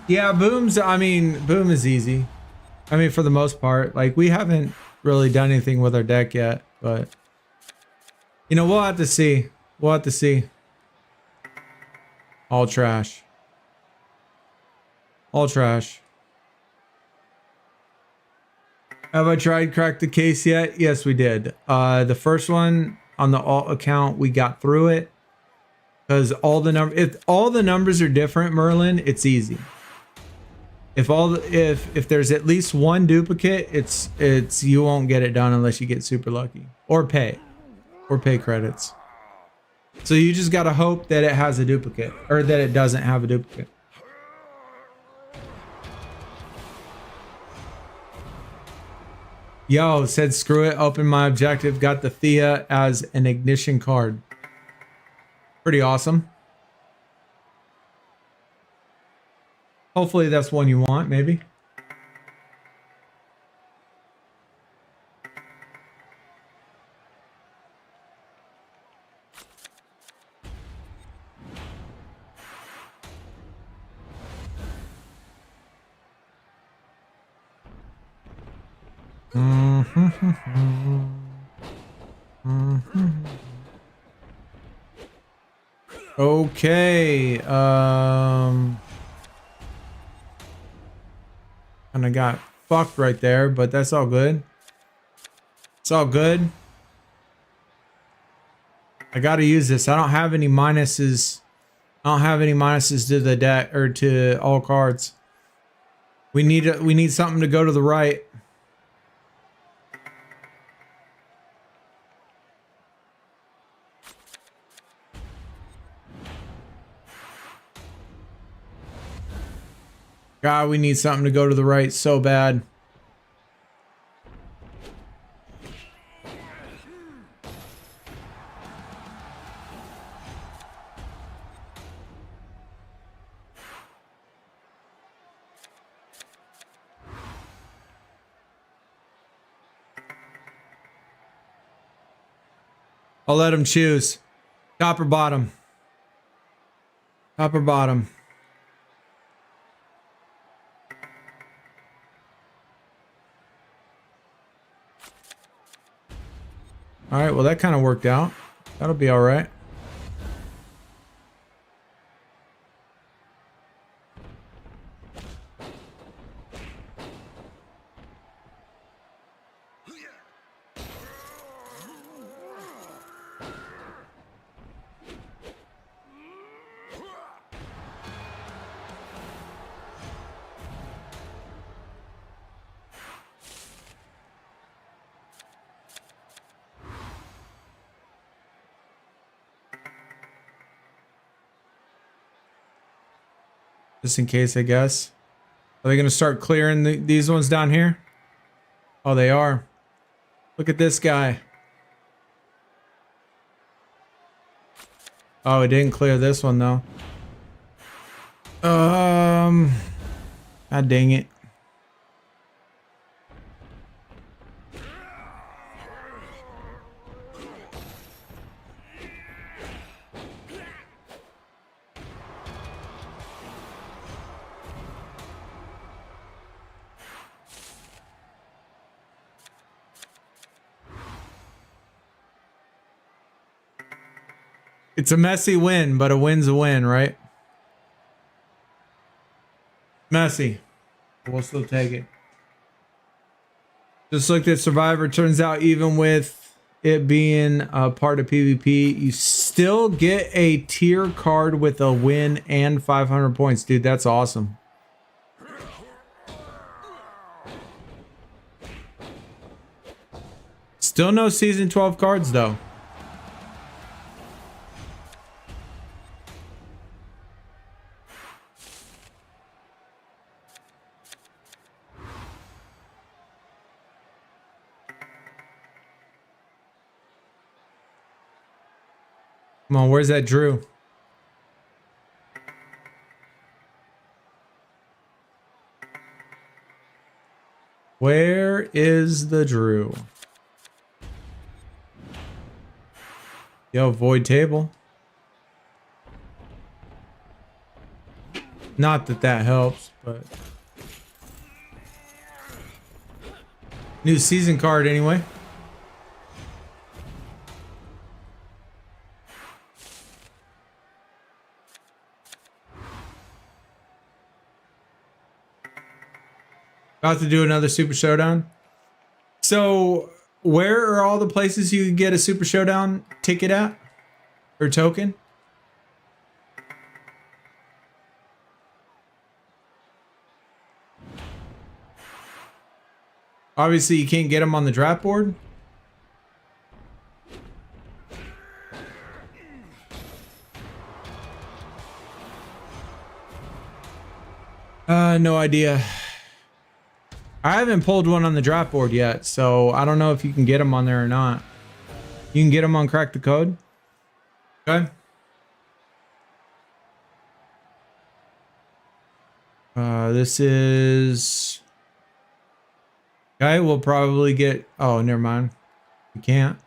Yeah, boom is easy. I mean, for the most part, like we haven't really done anything with our deck yet, but you know, we'll have to see. We'll have to see. All trash. All trash. Have I tried crack the case yet? Yes, we did. The first one on the alt account, we got through it because if all the numbers are different, Merlin, it's easy. If there's at least one duplicate, it's you won't get it done unless you get super lucky or pay credits. So you just gotta hope that it has a duplicate or that it doesn't have a duplicate. Yo, said screw it, open my objective, got the Thea as an ignition card. Pretty awesome. Hopefully that's one you want, maybe. Okay. Kind of got fucked right there, but that's all good. It's all good. I got to use this. I don't have any minuses. I don't have any minuses to the deck or to all cards. We need something to go to the right. God, we need something to go to the right so bad. I'll let him choose. Top or bottom? Top or bottom? All right, well, that kind of worked out. That'll be all right. Just in case, I guess. Are they going to start clearing these ones down here? Oh, they are. Look at this guy. Oh, it didn't clear this one, though. God dang it. It's a messy win, but a win's a win, right? Messy. We'll still take it. Just looked at Survivor. Turns out even with it being a part of PvP, you still get a tier card with a win and 500 points. Dude, that's awesome. Still no Season 12 cards, though. Come on, where's that Drew? Where is the Drew? Yo, void table. Not that that helps, but new season card anyway. About to do another Super Showdown. So, where are all the places you can get a Super Showdown ticket at? Or token? Obviously, you can't get them on the draft board. No idea. I haven't pulled one on the draft board yet, so I don't know if you can get them on there or not. You can get them on Crack the Code. Okay. This is... Okay, we'll probably get... Oh, never mind. We can't.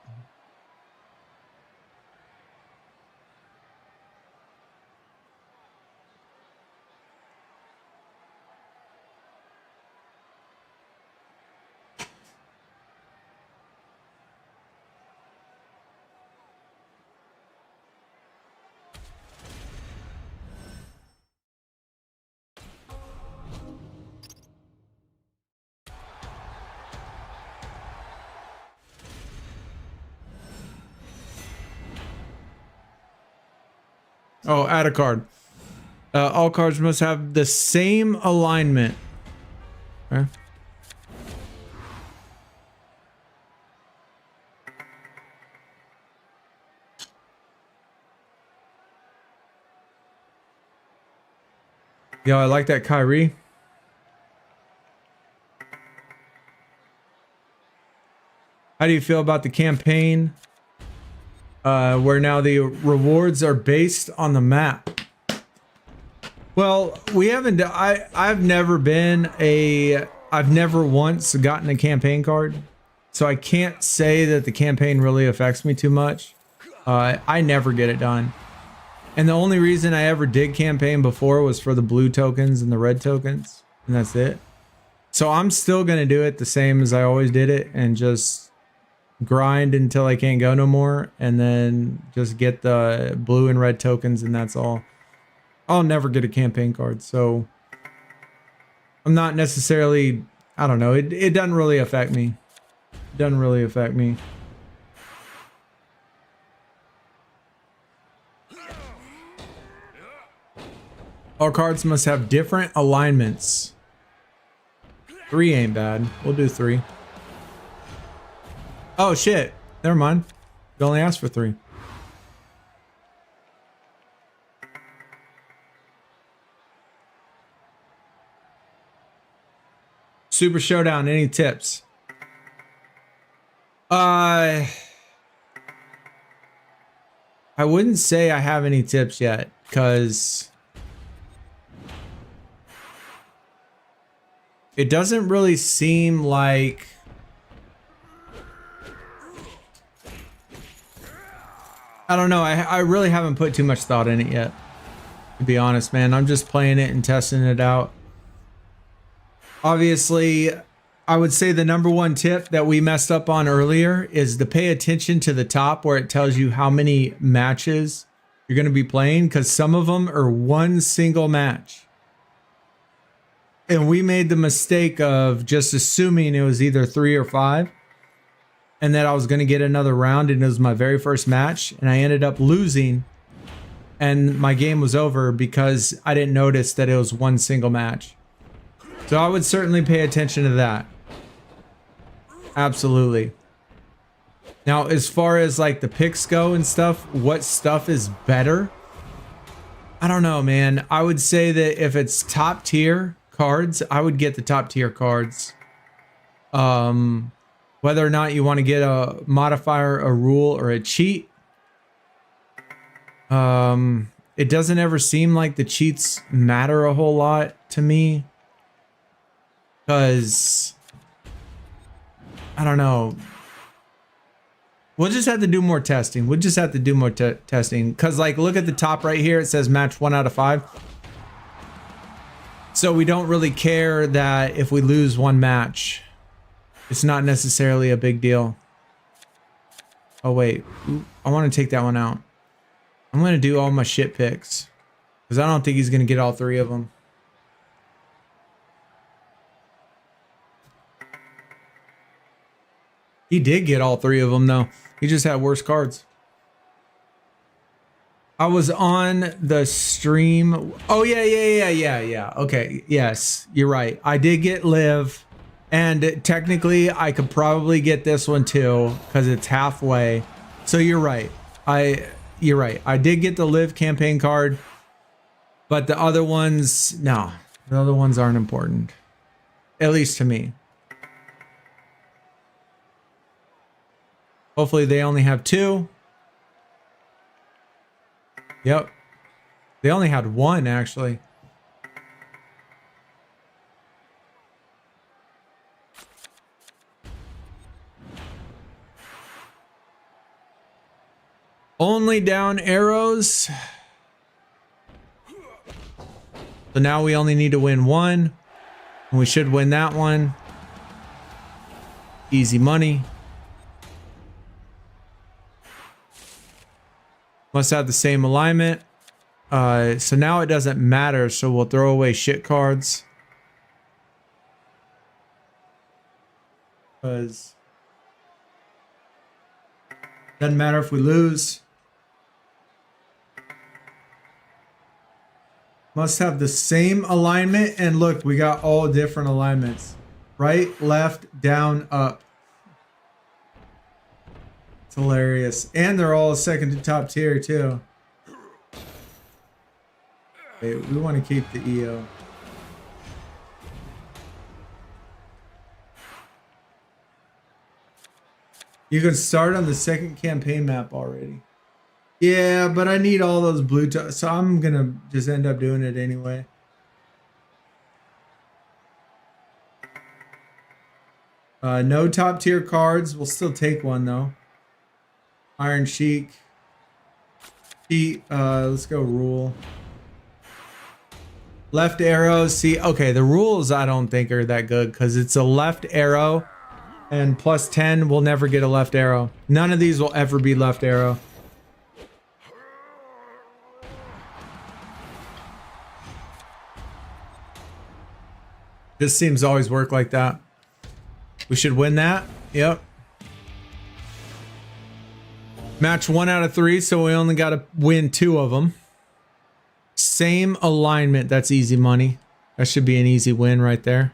Oh, add a card. All cards must have the same alignment. Okay. Yo, I like that Kyrie. How do you feel about the campaign? Where now the rewards are based on the map. Well, we haven't. I've never once gotten a campaign card, so I can't say that the campaign really affects me too much. I never get it done, and the only reason I ever did campaign before was for the blue tokens and the red tokens, and that's it. So I'm still gonna do it the same as I always did it, and just grind until I can't go no more, and then just get the blue and red tokens, and that's all. I'll never get a campaign card, so I'm not necessarily, I don't know, it doesn't really affect me. It doesn't really affect me. All cards must have different alignments. 3 ain't bad. We'll do 3. Oh shit, never mind. You only asked for 3. Super Showdown, any tips? I wouldn't say I have any tips yet, because it doesn't really seem like I don't know. I really haven't put too much thought in it yet, to be honest, man. I'm just playing it and testing it out. Obviously, I would say the number one tip that we messed up on earlier is to pay attention to the top where it tells you how many matches you're going to be playing, because some of them are one single match. And we made the mistake of just assuming it was either 3 or 5, and that I was going to get another round, and it was my very first match, and I ended up losing, and my game was over because I didn't notice that it was one single match. So I would certainly pay attention to that. Absolutely. Now, as far as like the picks go and stuff, what stuff is better? I don't know, man. I would say that if it's top tier cards, I would get the top tier cards. Whether or not you want to get a modifier, a rule, or a cheat. It doesn't ever seem like the cheats matter a whole lot to me. Because, I don't know. We'll just have to do more testing. We'll just have to do more testing. Because, like, look at the top right here. It says match 1 out of 5. So we don't really care that if we lose one match. It's not necessarily a big deal. Oh, wait. I want to take that one out. I'm going to do all my shit picks. Because I don't think he's going to get all 3 of them. He did get all 3 of them, though. He just had worse cards. I was on the stream. Oh, yeah. Okay, yes, you're right. I did get Liv. And technically, I could probably get this one, too, because it's halfway. So you're right. You're right. I did get the Liv campaign card. But the other ones, no. The other ones aren't important. At least to me. Hopefully they only have 2. Yep. They only had 1, actually. Only down arrows. So now we only need to win 1. And we should win that one. Easy money. Must have the same alignment. So now it doesn't matter. So we'll throw away shit cards. Because doesn't matter if we lose. Must have the same alignment. And look, we got all different alignments. Right, left, down, up. It's hilarious. And they're all second to top tier too. Okay, we want to keep the EO. You can start on the second campaign map already. Yeah, but I need all those blue, so I'm gonna just end up doing it anyway. No top tier cards. We'll still take one though. Iron Sheik. Let's go rule. Left arrow. See, okay, the rules I don't think are that good because it's a left arrow and plus 10. We'll never get a left arrow. None of these will ever be left arrow. This seems to always work like that. We should win that. Yep. Match 1 out of 3, so we only got to win 2 of them. Same alignment. That's easy money. That should be an easy win right there.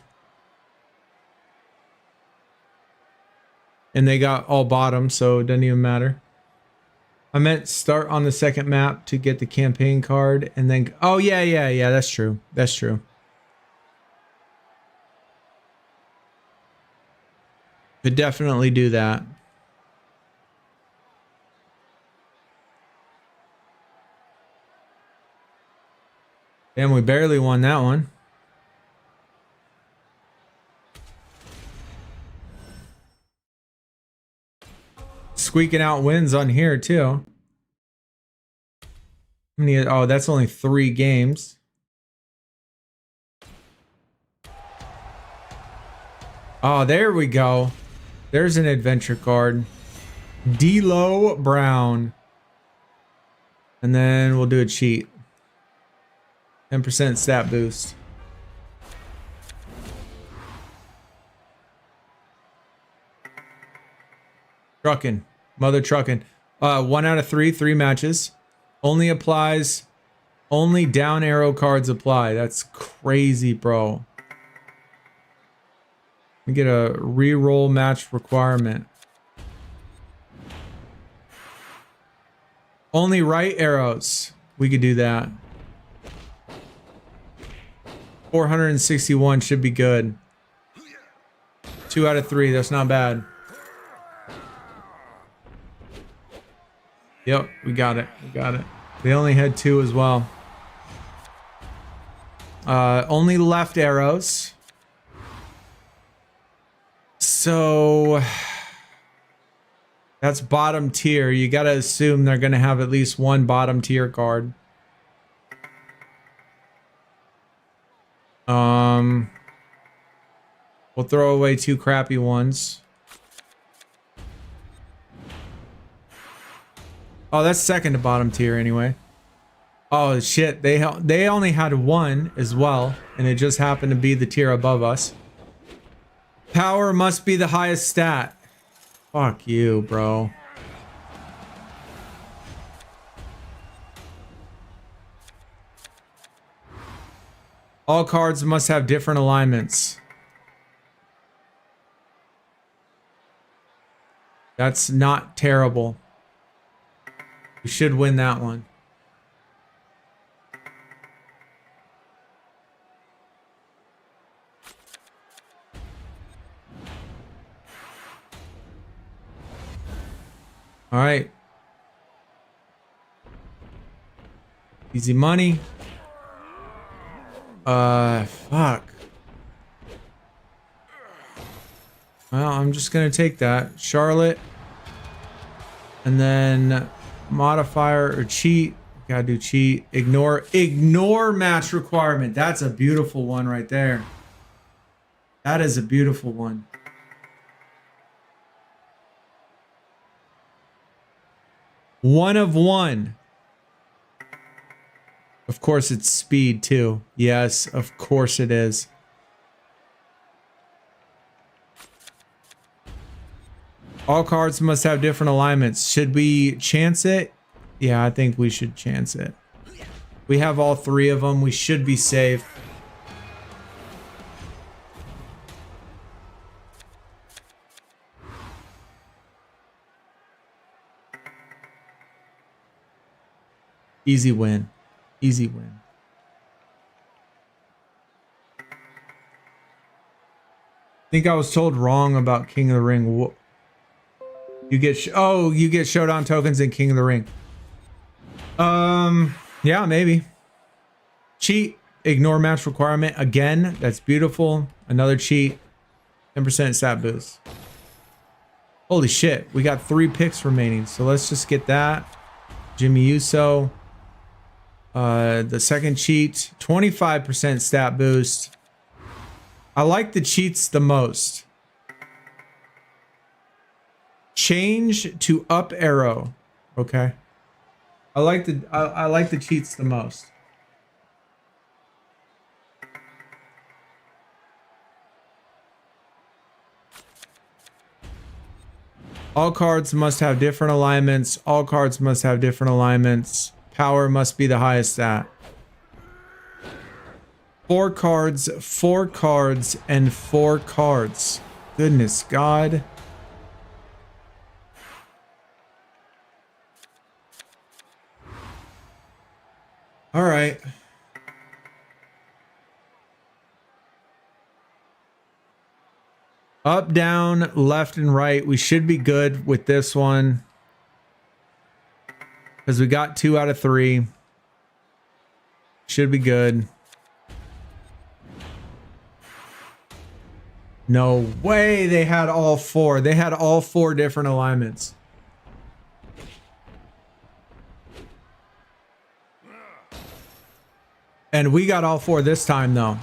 And they got all bottom, so it doesn't even matter. I meant start on the second map to get the campaign card and then... Oh, yeah. That's true. That's true. Could definitely do that. Damn, we barely won that one. Squeaking out wins on here too. How many? Oh, that's only 3 games. Oh, there we go. There's an adventure card. D'Lo Brown. And then we'll do a cheat. 10% stat boost. Trucking. Mother trucking. 1 out of 3 matches. Only applies. Only down arrow cards apply. That's crazy, bro. We get a reroll match requirement. Only right arrows. We could do that. 461 should be good. 2 out of 3. That's not bad. Yep, we got it. We got it. They only had 2 as well. Only left arrows. So that's bottom tier. You got to assume they're going to have at least 1 bottom tier card. We'll throw away 2 crappy ones. Oh, that's second to bottom tier anyway. Oh shit, they only had 1 as well, and it just happened to be the tier above us. Power must be the highest stat. Fuck you, bro. All cards must have different alignments. That's not terrible. We should win that one. All right. Easy money. Fuck. Well, I'm just gonna take that. Charlotte. And then modifier or cheat. Gotta do cheat. Ignore match requirement. That's a beautiful one right there. That is a beautiful one. One of 1. Of course it's speed too. Yes, of course it is. All cards must have different alignments. Should we chance it? Yeah, I think we should chance it. We have all three of them. We should be safe. Easy win. Easy win. I think I was told wrong about King of the Ring. You get you get showdown tokens in King of the Ring. Yeah, maybe. Cheat, ignore match requirement again. That's beautiful. Another cheat. 10% stat boost. Holy shit, we got 3 picks remaining. So let's just get that. Jimmy Uso. The second cheat, 25% stat boost. I like the cheats the most. Change to up arrow. Okay. I like the cheats the most. All cards must have different alignments. All cards must have different alignments. Power must be the highest stat. 4 cards, 4 cards, and 4 cards. Goodness God. All right. Up, down, left, and right. We should be good with this one. Because we got 2 out of 3. Should be good. No way they had all 4. They had all 4 different alignments. And we got all 4 this time, though.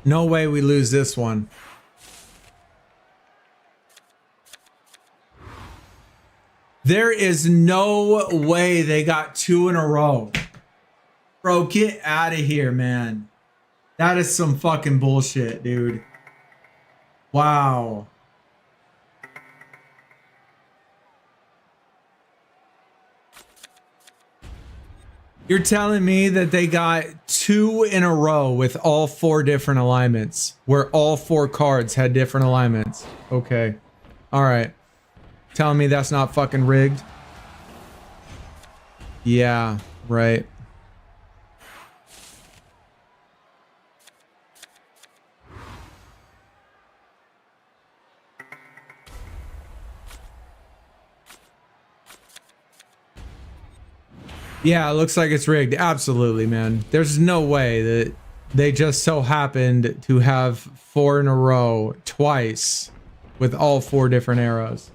No way we lose this one. There is no way they got 2 in a row. Bro, get out of here, man. That is some fucking bullshit, dude. Wow. You're telling me that they got 2 in a row with all 4 different alignments, where all 4 cards had different alignments. Okay. All right. Telling me that's not fucking rigged? Yeah, right. Yeah, it looks like it's rigged. Absolutely, man. There's no way that they just so happened to have 4 in a row twice with all 4 different arrows.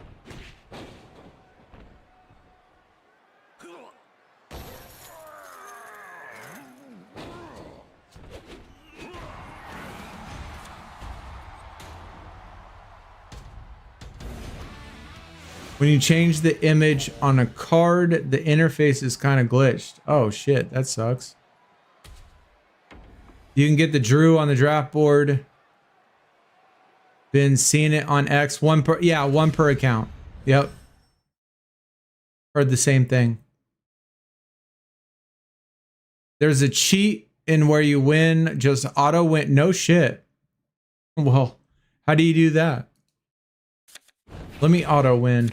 When you change the image on a card, the interface is kind of glitched. Oh shit, that sucks. You can get the Drew on the draft board. Been seeing it on X. 1 per, yeah, 1 per account. Yep. Heard the same thing. There's a cheat in where you win, just auto win. No shit. Well, how do you do that? Let me auto win.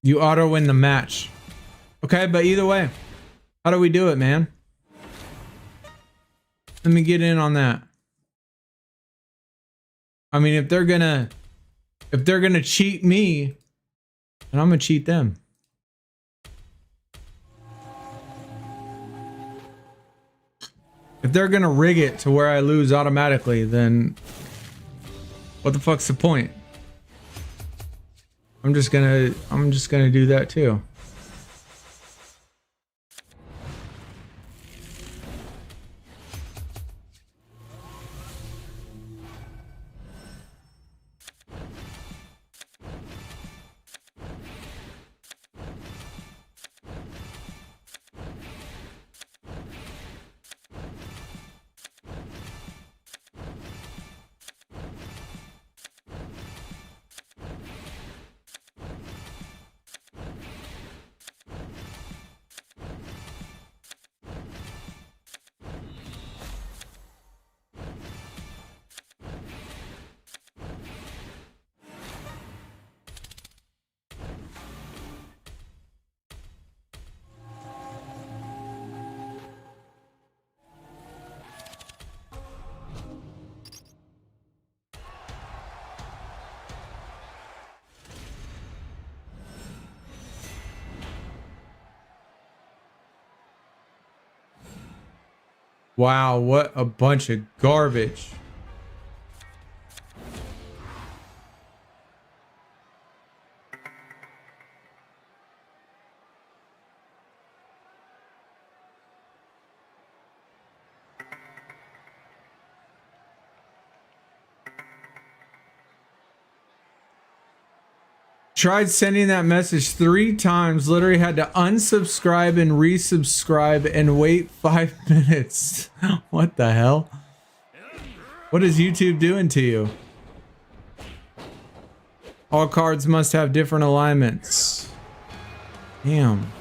You auto win the match. Okay, but either way, how do we do it, man? Let me get in on that. I mean, if they're gonna cheat me, then I'm gonna cheat them. If they're gonna rig it to where I lose automatically, then what the fuck's the point? I'm just gonna do that too. Wow, what a bunch of garbage. Tried sending that message 3 times, literally had to unsubscribe and resubscribe and wait 5 minutes. What the hell? What is YouTube doing to you? All cards must have different alignments. Damn.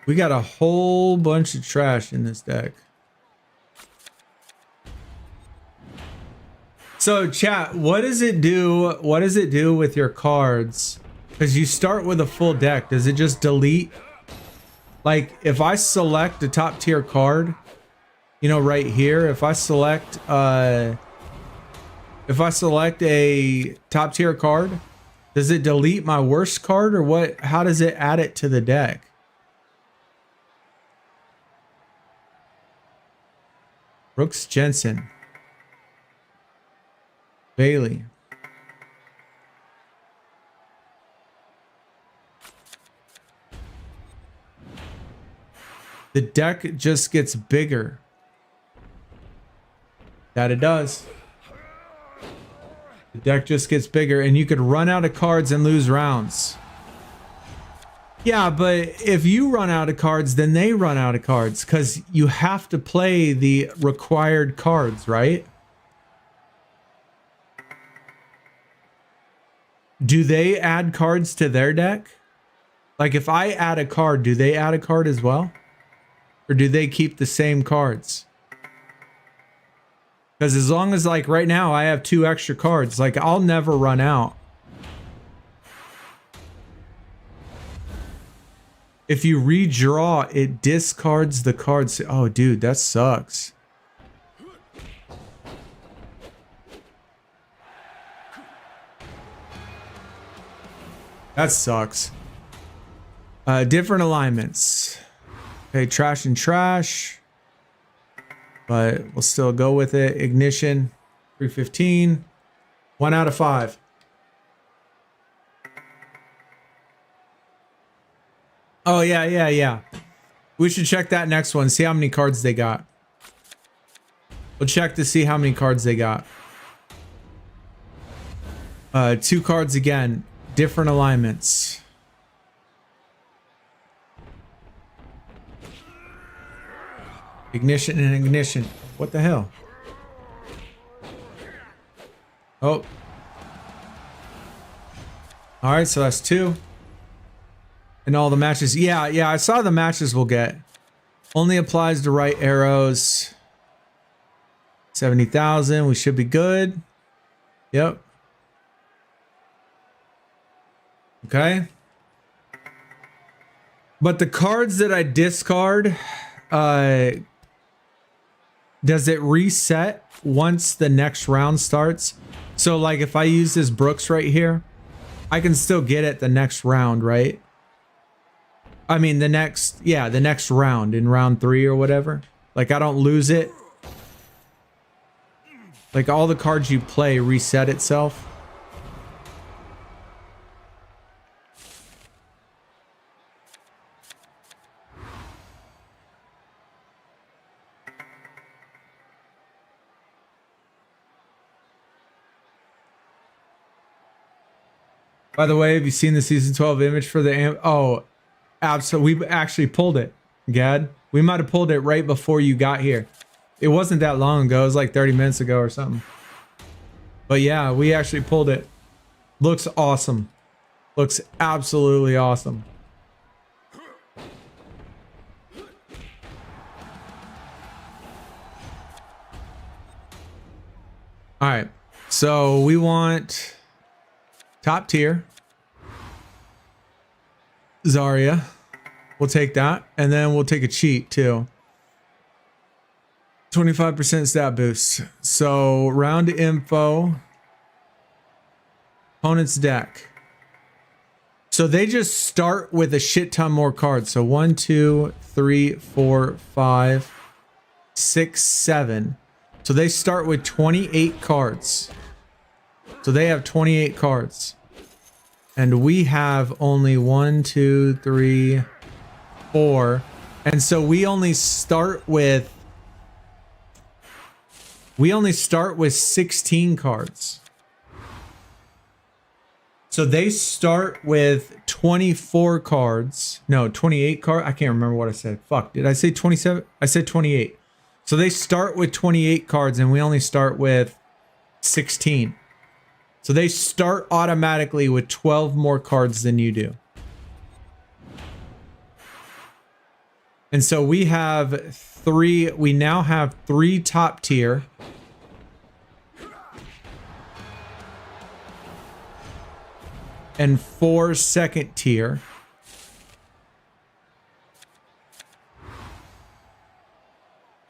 We got a whole bunch of trash in this deck. So chat, what does it do? What does it do with your cards? Because you start with a full deck. Does it just delete? Like if I select a top tier card, you know, right here, if I select a top tier card, does it delete my worst card or what? How does it add it to the deck? Brooks Jensen. Bailey. The deck just gets bigger. That it does. The deck just gets bigger and you could run out of cards and lose rounds. Yeah, but if you run out of cards, then they run out of cards because you have to play the required cards, right? Do they add cards to their deck? Like if I add a card, do they add a card as well? Or do they keep the same cards? Because as long as like right now I have 2 extra cards, like I'll never run out. If you redraw, it discards the cards. Oh, dude, that sucks. That sucks. Different alignments. Okay, trash and trash. But we'll still go with it. Ignition, 315. 1 out of 5. Oh, yeah. We should check that next one. See how many cards they got. We'll check to see how many cards they got. 2 cards again. Different alignments. Ignition and ignition. What the hell? Oh. Alright, so that's 2. And all the matches. Yeah, I saw the matches we'll get. Only applies to right arrows. 70,000. We should be good. Yep. Okay. But the cards that I discard, does it reset once the next round starts? So like if I use this Brooks right here, I can still get it the next round, right? I mean the next round, in round 3 or whatever. Like I don't lose it. Like all the cards you play reset itself. By the way, have you seen the season 12 image for the oh, absolutely. We actually pulled it, Gad. We might have pulled it right before you got here. It wasn't that long ago. It was like 30 minutes ago or something. But yeah, we actually pulled it. Looks awesome. Looks absolutely awesome. All right. So we want top tier. Zarya. We'll take that. And then we'll take a cheat too. 25% stat boost. So round info. Opponent's deck. So they just start with a shit ton more cards. So 1, 2, 3, 4, 5, 6, 7. So they start with 28 cards. So they have 28 cards. And we have only 1, 2, 3, 4. And so we only start with 16 cards. So they start with 24 cards. No, 28 cards. I can't remember what I said. Fuck, did I say 27? I said 28. So they start with 28 cards and we only start with 16. So they start automatically with 12 more cards than you do. And so we now have 3 top tier. And 4 second tier.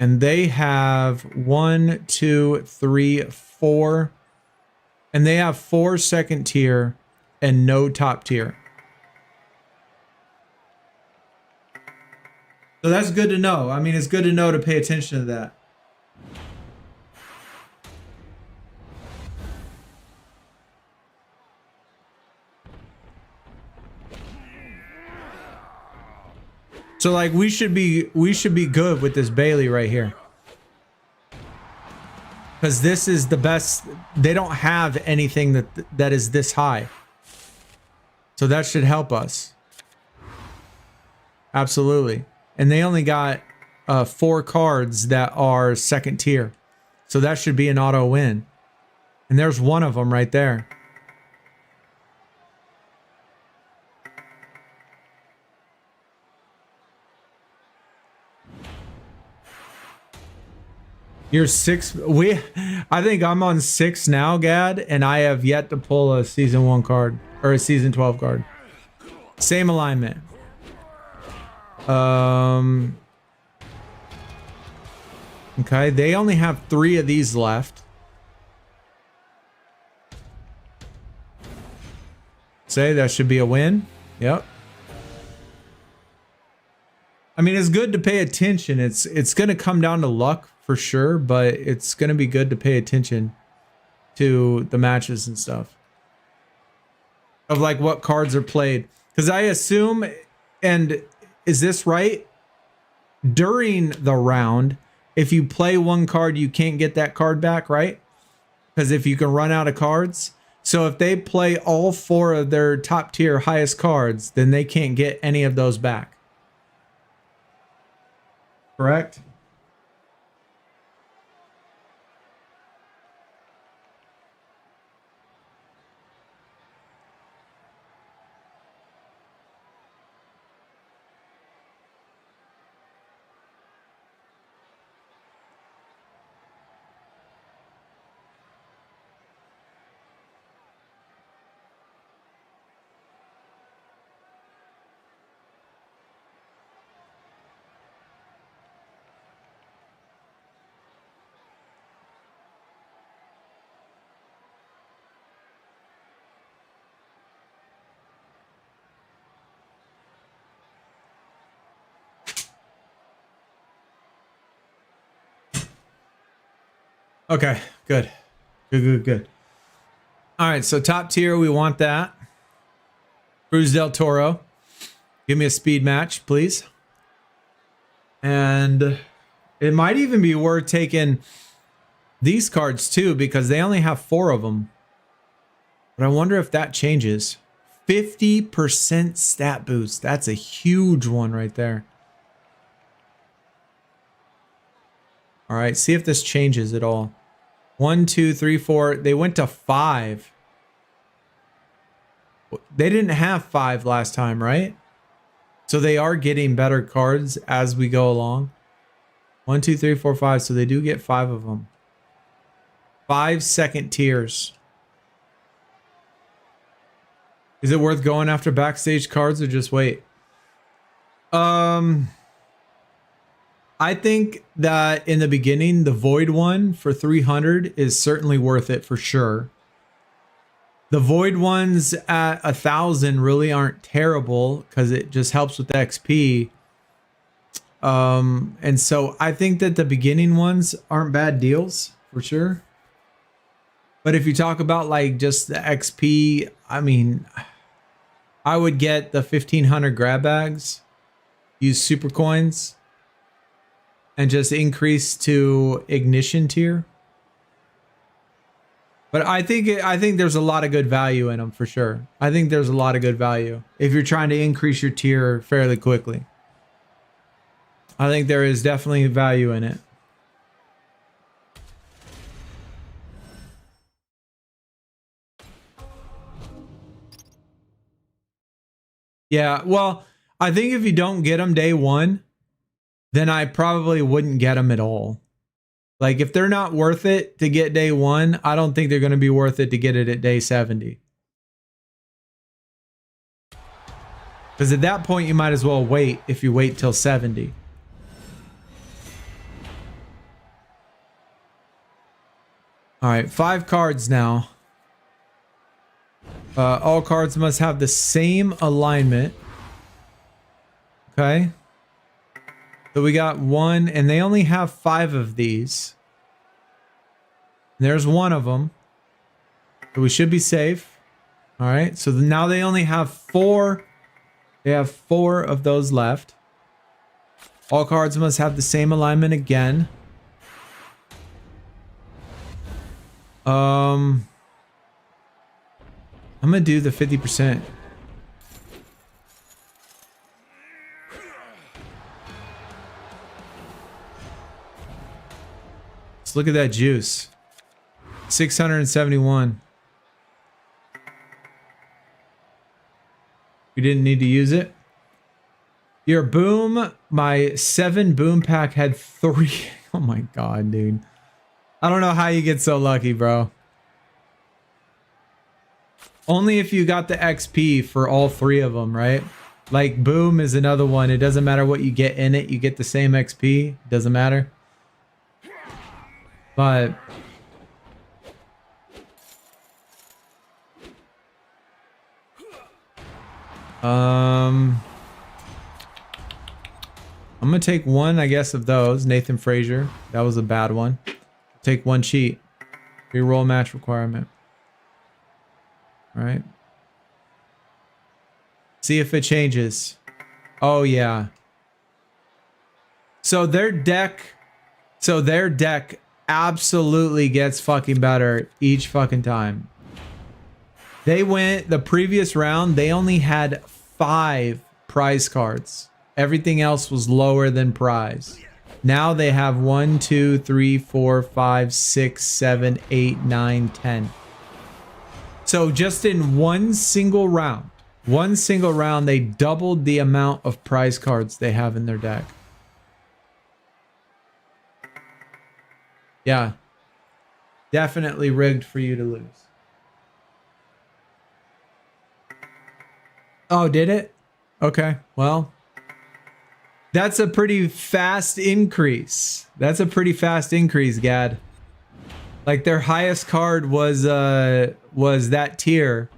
And they have 1, 2, 3, 4. And they have 4 second tier and no top tier. So that's good to know. I mean, it's good to know to pay attention to that. So like we should be good with this Bailey right here. Because this is the best. They don't have anything that is this high. So that should help us. Absolutely. And they only got 4 cards that are second tier. So that should be an auto win. And there's one of them right there. You're 6. I think I'm on 6 now, Gad, and I have yet to pull a season 1 card or a season 12 card. Same alignment. Okay, they only have 3 of these left. Say that should be a win. Yep. I mean, it's good to pay attention. It's going to come down to luck for sure, but it's going to be good to pay attention to the matches and stuff. Of like what cards are played. Because I assume, and is this right? During the round, if you play one card, you can't get that card back, right? Because if you can run out of cards. So if they play all 4 of their top tier highest cards, then they can't get any of those back. Correct? Okay, good. Good. All right, so top tier, we want that. Cruz del Toro. Give me a speed match, please. And it might even be worth taking these cards too, because they only have 4 of them. But I wonder if that changes. 50% stat boost. That's a huge one right there. All right, see if this changes at all. 1, 2, 3, 4. They went to 5. They didn't have 5 last time, right? So they are getting better cards as we go along. 1, 2, 3, 4, 5. So they do get 5 of them. 5 second tiers. Is it worth going after backstage cards or just wait? I think that in the beginning, the Void one for 300 is certainly worth it for sure. The Void ones at 1,000 really aren't terrible because it just helps with the XP. And so I think that the beginning ones aren't bad deals for sure. But if you talk about like just the XP, I mean, I would get the 1,500 grab bags, use super coins, and just increase to ignition tier. But I think there's a lot of good value in them for sure. I think there's a lot of good value if you're trying to increase your tier fairly quickly. I think there is definitely value in it. Yeah, well, I think if you don't get them day 1, then I probably wouldn't get them at all. Like if they're not worth it to get day 1, I don't think they're going to be worth it to get it at day 70. Because at that point, you might as well wait if you wait till 70. All right, 5 cards now. All cards must have the same alignment. Okay. So we got 1, and they only have 5 of these. There's 1 of them. So we should be safe. All right. So now they only have 4. They have 4 of those left. All cards must have the same alignment again. I'm gonna do the 50%. Let's look at that juice. 671. We didn't need to use it. Your boom, my 7 boom pack had 3. Oh my god, dude. I don't know how you get so lucky, bro. Only if you got the XP for all 3 of them, right? Like boom is another one. It doesn't matter what you get in it. You get the same XP. Doesn't matter. But I'm gonna take 1, I guess, of those. Nathan Frazier. That was a bad one. Take 1 cheat. Reroll match requirement. All right. See if it changes. Oh yeah. So their deck absolutely gets fucking better each fucking time. They went the previous round, they only had 5 prize cards. Everything else was lower than prize. Now they have 1, 2, 3, 4, 5, 6, 7, 8, 9, 10. So just in one single round, they doubled the amount of prize cards they have in their deck. Yeah. Definitely rigged for you to lose. Oh, did it? Okay, well. That's a pretty fast increase. That's a pretty fast increase, Gad. Like their highest card was that tier,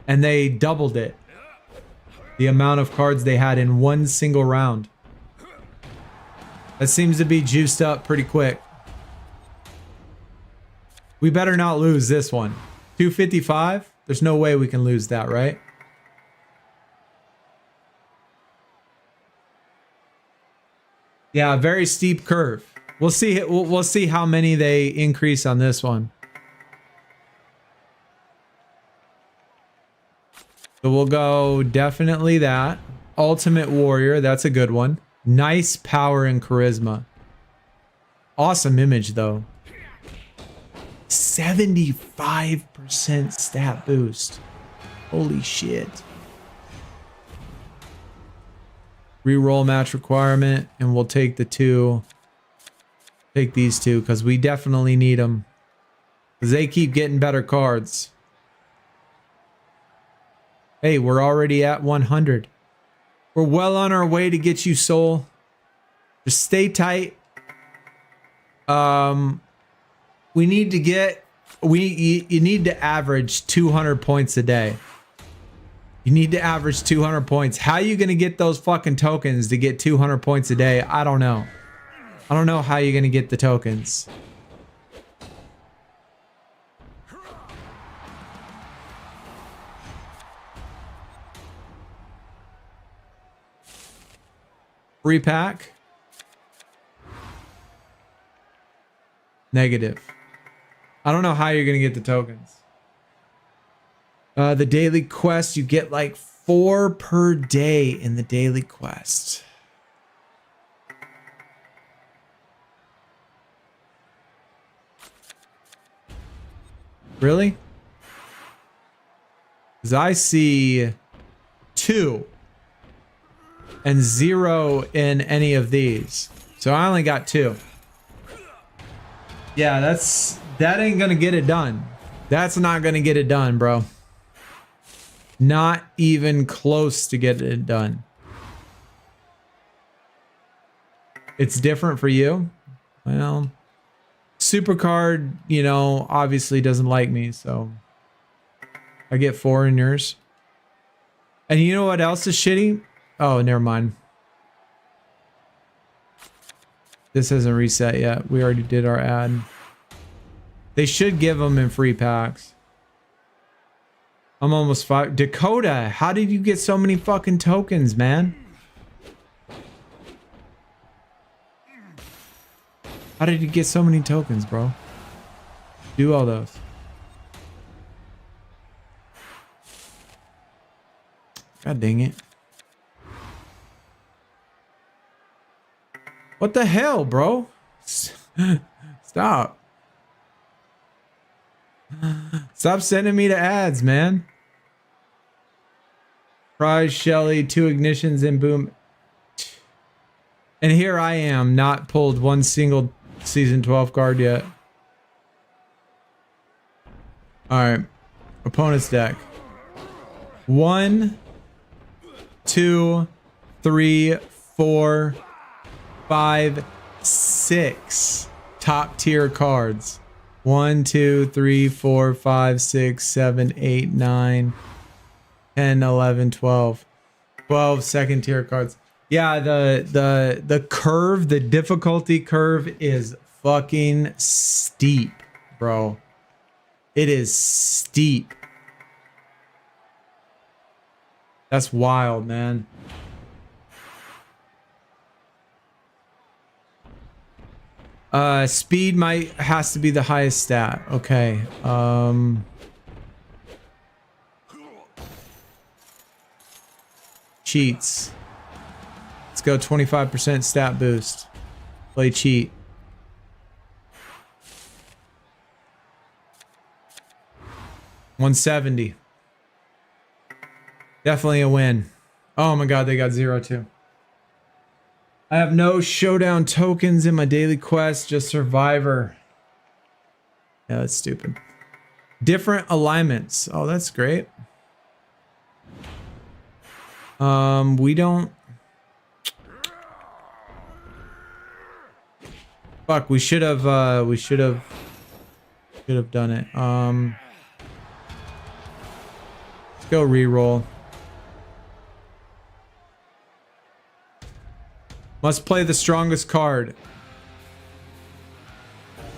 and they doubled it. The amount of cards they had in one single round. That seems to be juiced up pretty quick. We better not lose this one. 255? There's no way we can lose that, right? Yeah, very steep curve. We'll see. We'll see how many they increase on this one. So we'll go definitely that. Ultimate Warrior, that's a good one. Nice power and charisma. Awesome image though. 75% stat boost. Holy shit. Reroll match requirement, and we'll take the two. Take these two because we definitely need them. Because they keep getting better cards. Hey, we're already at 100. We're well on our way to get you, Soul. Just stay tight. We need to get... You need to average 200 points a day. You need to average 200 points. How are you going to get those fucking tokens to get 200 points a day? I don't know. I don't know how you're going to get the tokens. Free pack. Negative. I don't know how you're going to get the tokens. The daily quest, you get like 4 per day in the daily quest. Really? Because I see 2 and 0 in any of these. So I only got 2. Yeah, that ain't gonna get it done. That's not gonna get it done, bro. Not even close to getting it done. It's different for you. Well, SuperCard, you know, obviously doesn't like me, so I get 4 in yours. And you know what else is shitty? Oh, never mind. This hasn't reset yet. We already did our ad. They should give them in free packs. I'm almost 5. Dakota, how did you get so many fucking tokens, man? How did you get so many tokens, bro? Do all those. God dang it. What the hell, bro? Stop. Stop sending me to ads, man. Prize Shelly, 2 ignitions and boom. And here I am, not pulled one single season 12 card yet. Alright. Opponent's deck. 1, 2, 3, 4, 5, 6 top tier cards. 1, 2, 3, 4, 5, 6, 7, 8, 9, 10, 11, 12. 12 second tier cards. Yeah, the curve, the difficulty curve is fucking steep, bro. It is steep. That's wild, man. Speed has to be the highest stat. Okay. Cheats. Let's go 25% stat boost. Play cheat. $170. Definitely a win. Oh my god, they got 0 too. I have no showdown tokens in my daily quest, just survivor. Yeah, that's stupid. Different alignments. Oh, that's great. We don't... Fuck, we should have done it. Let's go reroll. Must play the strongest card.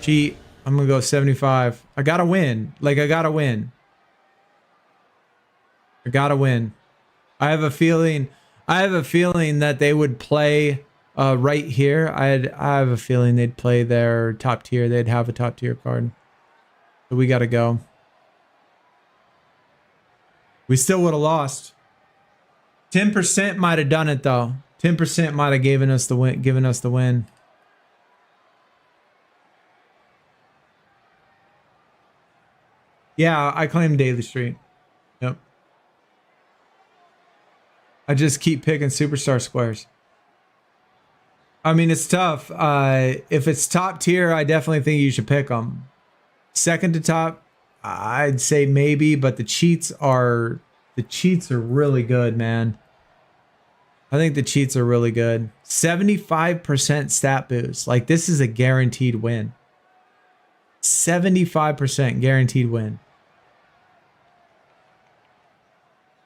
Cheat. I'm gonna go 75. I gotta win. Like, I gotta win. I gotta win. I have a feeling that they would play right here. I have a feeling they'd play their top tier. They'd have a top tier card. So we gotta go. We still would have lost. 10% might have done it though. 10% might have given us the win. Yeah, I claim Daily Street. Yep. I just keep picking superstar squares. I mean, it's tough. If it's top tier, I definitely think you should pick them. Second to top, I'd say maybe, but the cheats are really good, man. I think the cheats are really good. 75% stat boost. Like, this is a guaranteed win. 75% guaranteed win.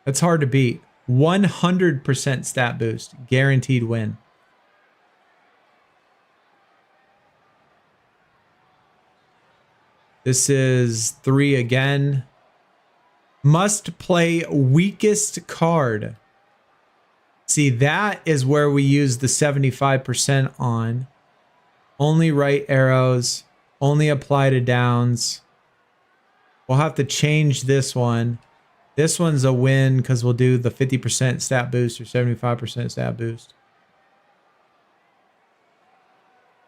That's hard to beat. 100% stat boost. Guaranteed win. This is 3 again. Must play weakest card. See, that is where we use the 75% on. Only right arrows. Only apply to downs. We'll have to change this one. This one's a win because we'll do the 50% stat boost or 75% stat boost.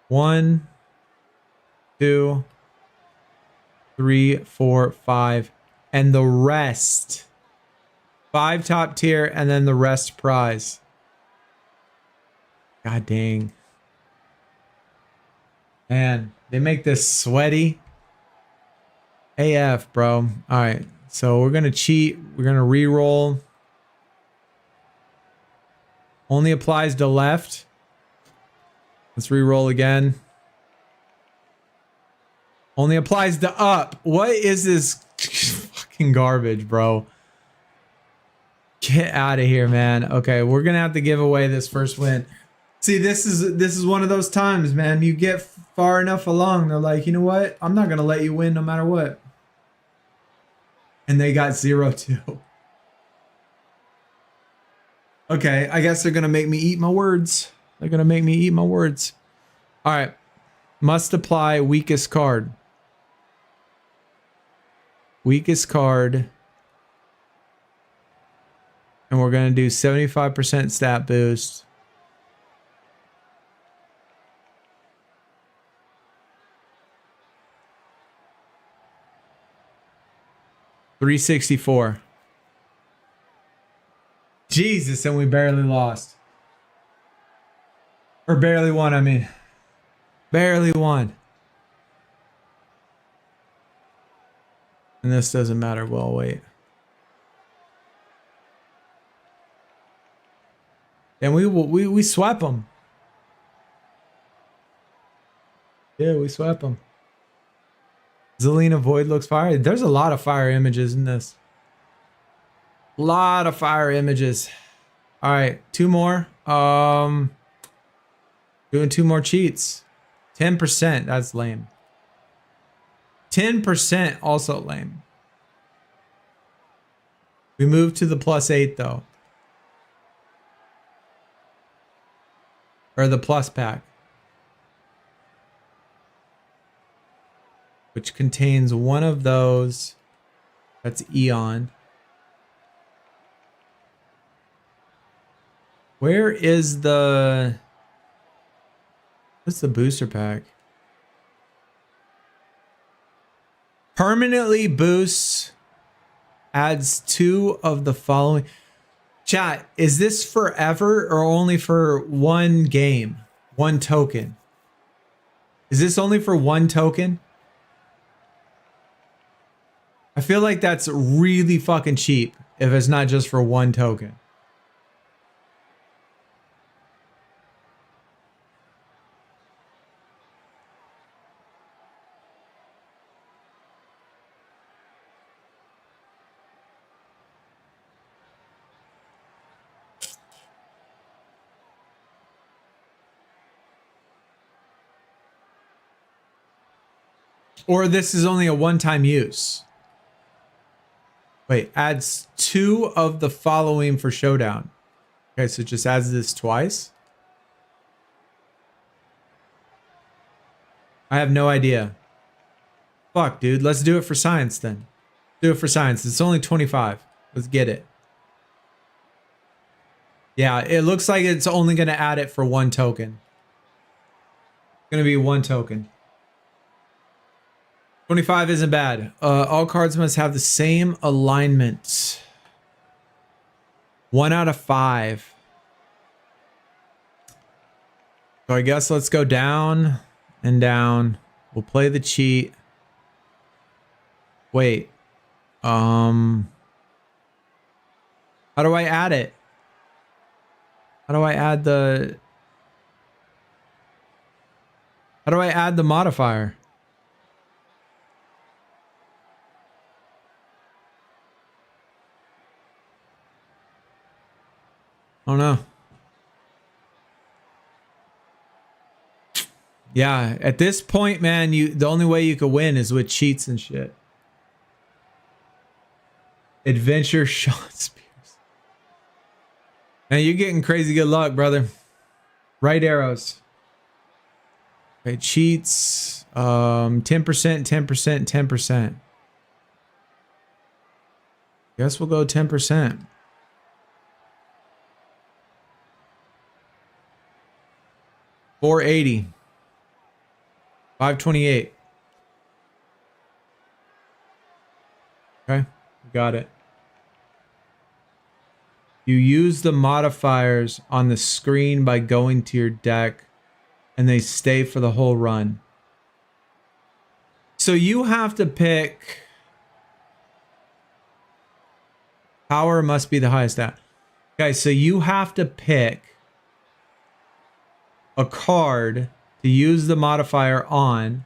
1, 2, 3, 4, 5. And the rest. 5 top tier and then the rest prize. God dang. Man, they make this sweaty. AF, bro. All right. So we're going to cheat. We're going to re-roll. Only applies to left. Let's re-roll again. Only applies to up. What is this fucking garbage, bro? Get out of here, man. Okay, we're going to have to give away this first win. See, this is one of those times, man. You get far enough along, they're like, you know what? I'm not going to let you win no matter what. And they got 0-2. Okay, I guess they're going to make me eat my words. They're going to make me eat my words. All right. Must apply weakest card. Weakest card. And we're going to do 75% stat boost. $364. Jesus, and we barely lost. Or barely won, I mean. Barely won. And this doesn't matter. Well, wait. And we swept them. Yeah, we swept them. Zelina Void looks fire. There's a lot of fire images in this. A lot of fire images. All right, 2 more. Doing 2 more cheats. 10%. That's lame. 10% also lame. We move to the +8 though. Or the plus pack. Which contains one of those. That's Eon. Where is the... What's the booster pack? Permanently boosts. Adds 2 of the following. Chat, is this forever or only for 1 game? 1 token? Is this only for 1 token? I feel like that's really fucking cheap if it's not just for 1 token. Or this is only a one-time use. Wait, adds 2 of the following for showdown. Okay, so it just adds this twice. I have no idea. Fuck, dude. Let's do it for science then. Do it for science. It's only 25. Let's get it. Yeah, it looks like it's only going to add it for 1 token. It's going to be 1 token. 25 isn't bad. All cards must have the same alignment. 1 out of 5. So I guess let's go down and down. We'll play the cheat. Wait. How do I add it? How do I add the... How do I add the modifier? Oh no. Yeah, at this point, man, the only way you could win is with cheats and shit. Adventure Sean Spears. Man, you're getting crazy good luck, brother. Right arrows. Okay, cheats. 10%, 10%, 10%. Guess we'll go 10%. 480. 528. Okay, got it. You use the modifiers on the screen by going to your deck, and they stay for the whole run. So you have to pick... Power must be the highest stat. Okay, so you have to pick a card to use the modifier on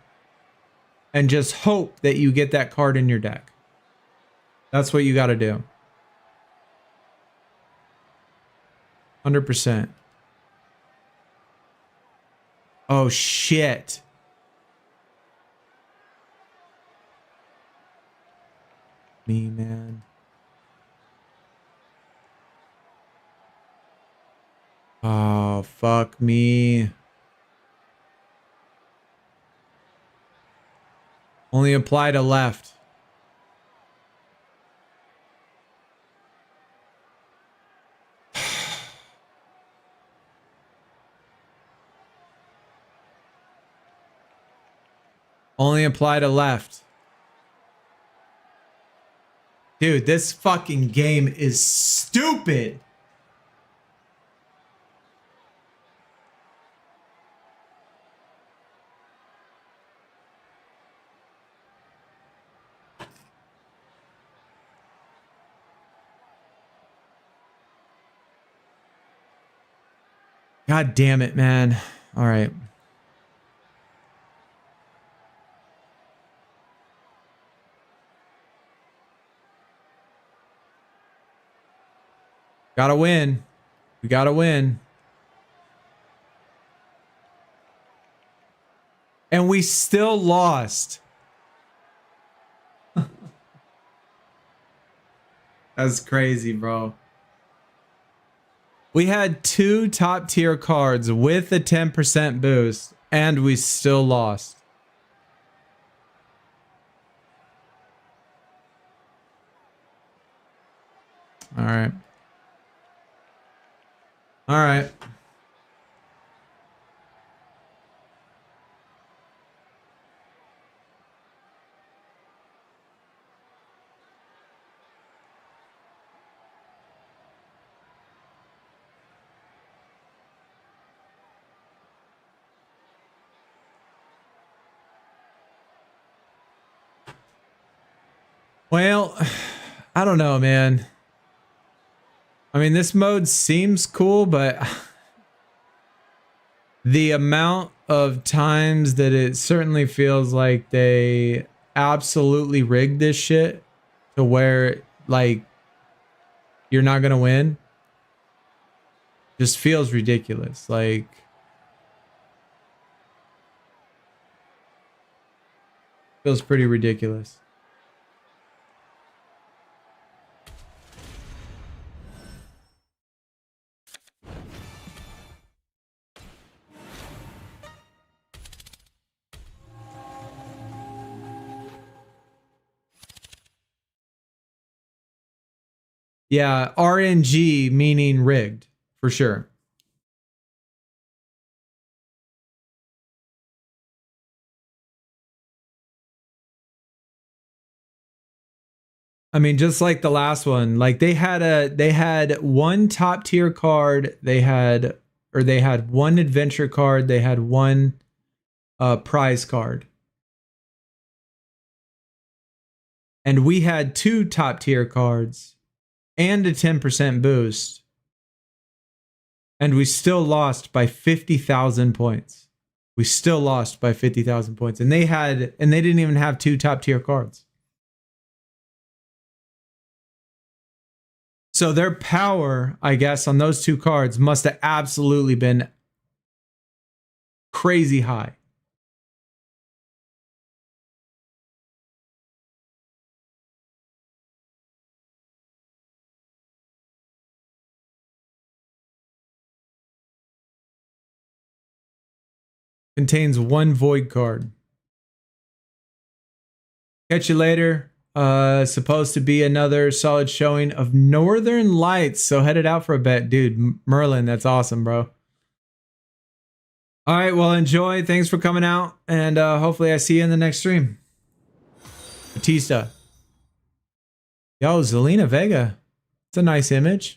and just hope that you get that card in your deck. That's what you got to do. 100%. Oh, shit. Me, man. Oh, fuck me. Only apply to left. Only apply to left. Dude, this fucking game is stupid. God damn it, man. All right. Gotta win. We gotta win. And we still lost. That's crazy, bro. We had 2 top tier cards with a 10% boost, and we still lost. All right. All right. Well, I don't know, man. I mean, this mode seems cool, but the amount of times that it certainly feels like they absolutely rigged this shit to where, like, you're not gonna win just feels ridiculous. Like, Feels pretty ridiculous. Yeah, RNG meaning rigged, for sure. I mean, just like the last one, like they had one top tier card, they had one adventure card, they had one prize card. And we had two top tier cards and a 10% boost. And we still lost by 50,000 points. We still lost by 50,000 points. And they didn't even have two top tier cards. So their power, I guess, on those two cards must have absolutely been crazy high. Contains one void card. Catch you later. Supposed to be another solid showing of Northern Lights. So headed out for a bet. Dude, Merlin, that's awesome, bro. All right, well, enjoy. Thanks for coming out. And hopefully I see you in the next stream. Batista. Yo, Zelina Vega. It's a nice image.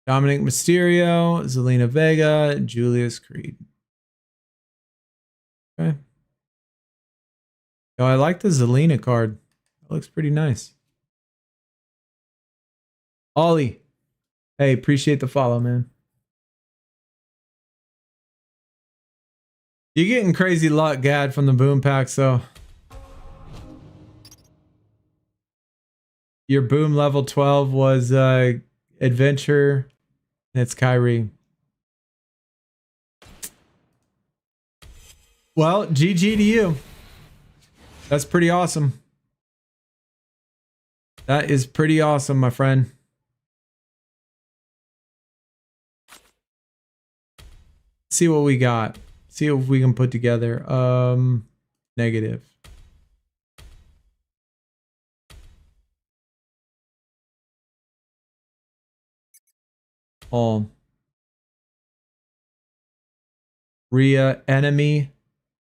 Dominic Mysterio, Zelina Vega, Julius Creed. Okay. Yo, I like the Zelina card. It looks pretty nice. Ollie. Hey, appreciate the follow, man. You're getting crazy luck, Gad, from the boom packs, though. Your boom level 12 was adventure. And it's Kyrie. Well, GG to you. That's pretty awesome. That is pretty awesome, my friend. See what we got. See if we can put together. Negative. All. Rhea enemy.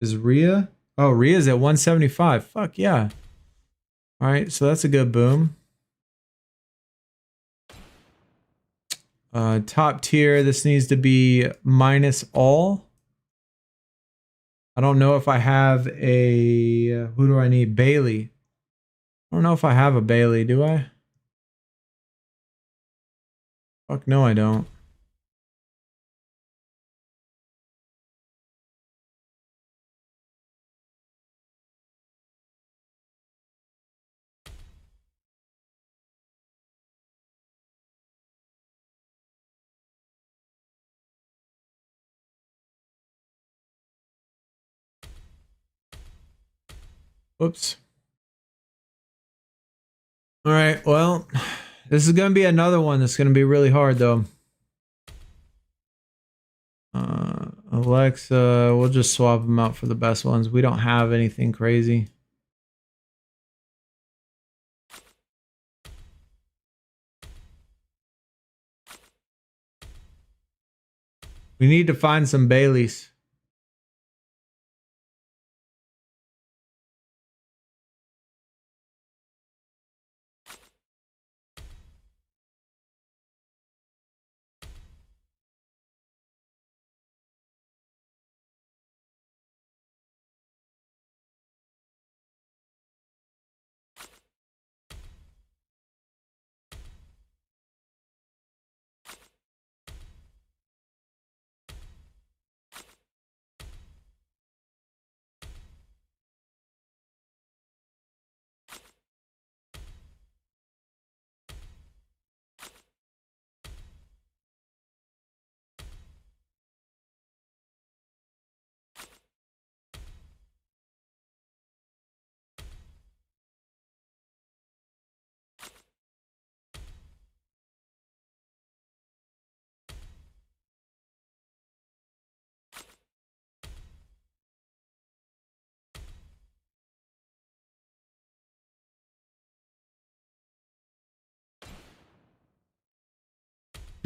Is Rhea? Oh, Rhea's at 175. Fuck yeah. All right, so that's a good boom. Top tier, this needs to be minus all. I don't know if I have a... who do I need? Bailey. I don't know if I have a Bailey, do I? Fuck no, I don't. Whoops. All right, well, this is going to be another one that's going to be really hard, though. Alexa, we'll just swap them out for the best ones. We don't have anything crazy. We need to find some Baileys.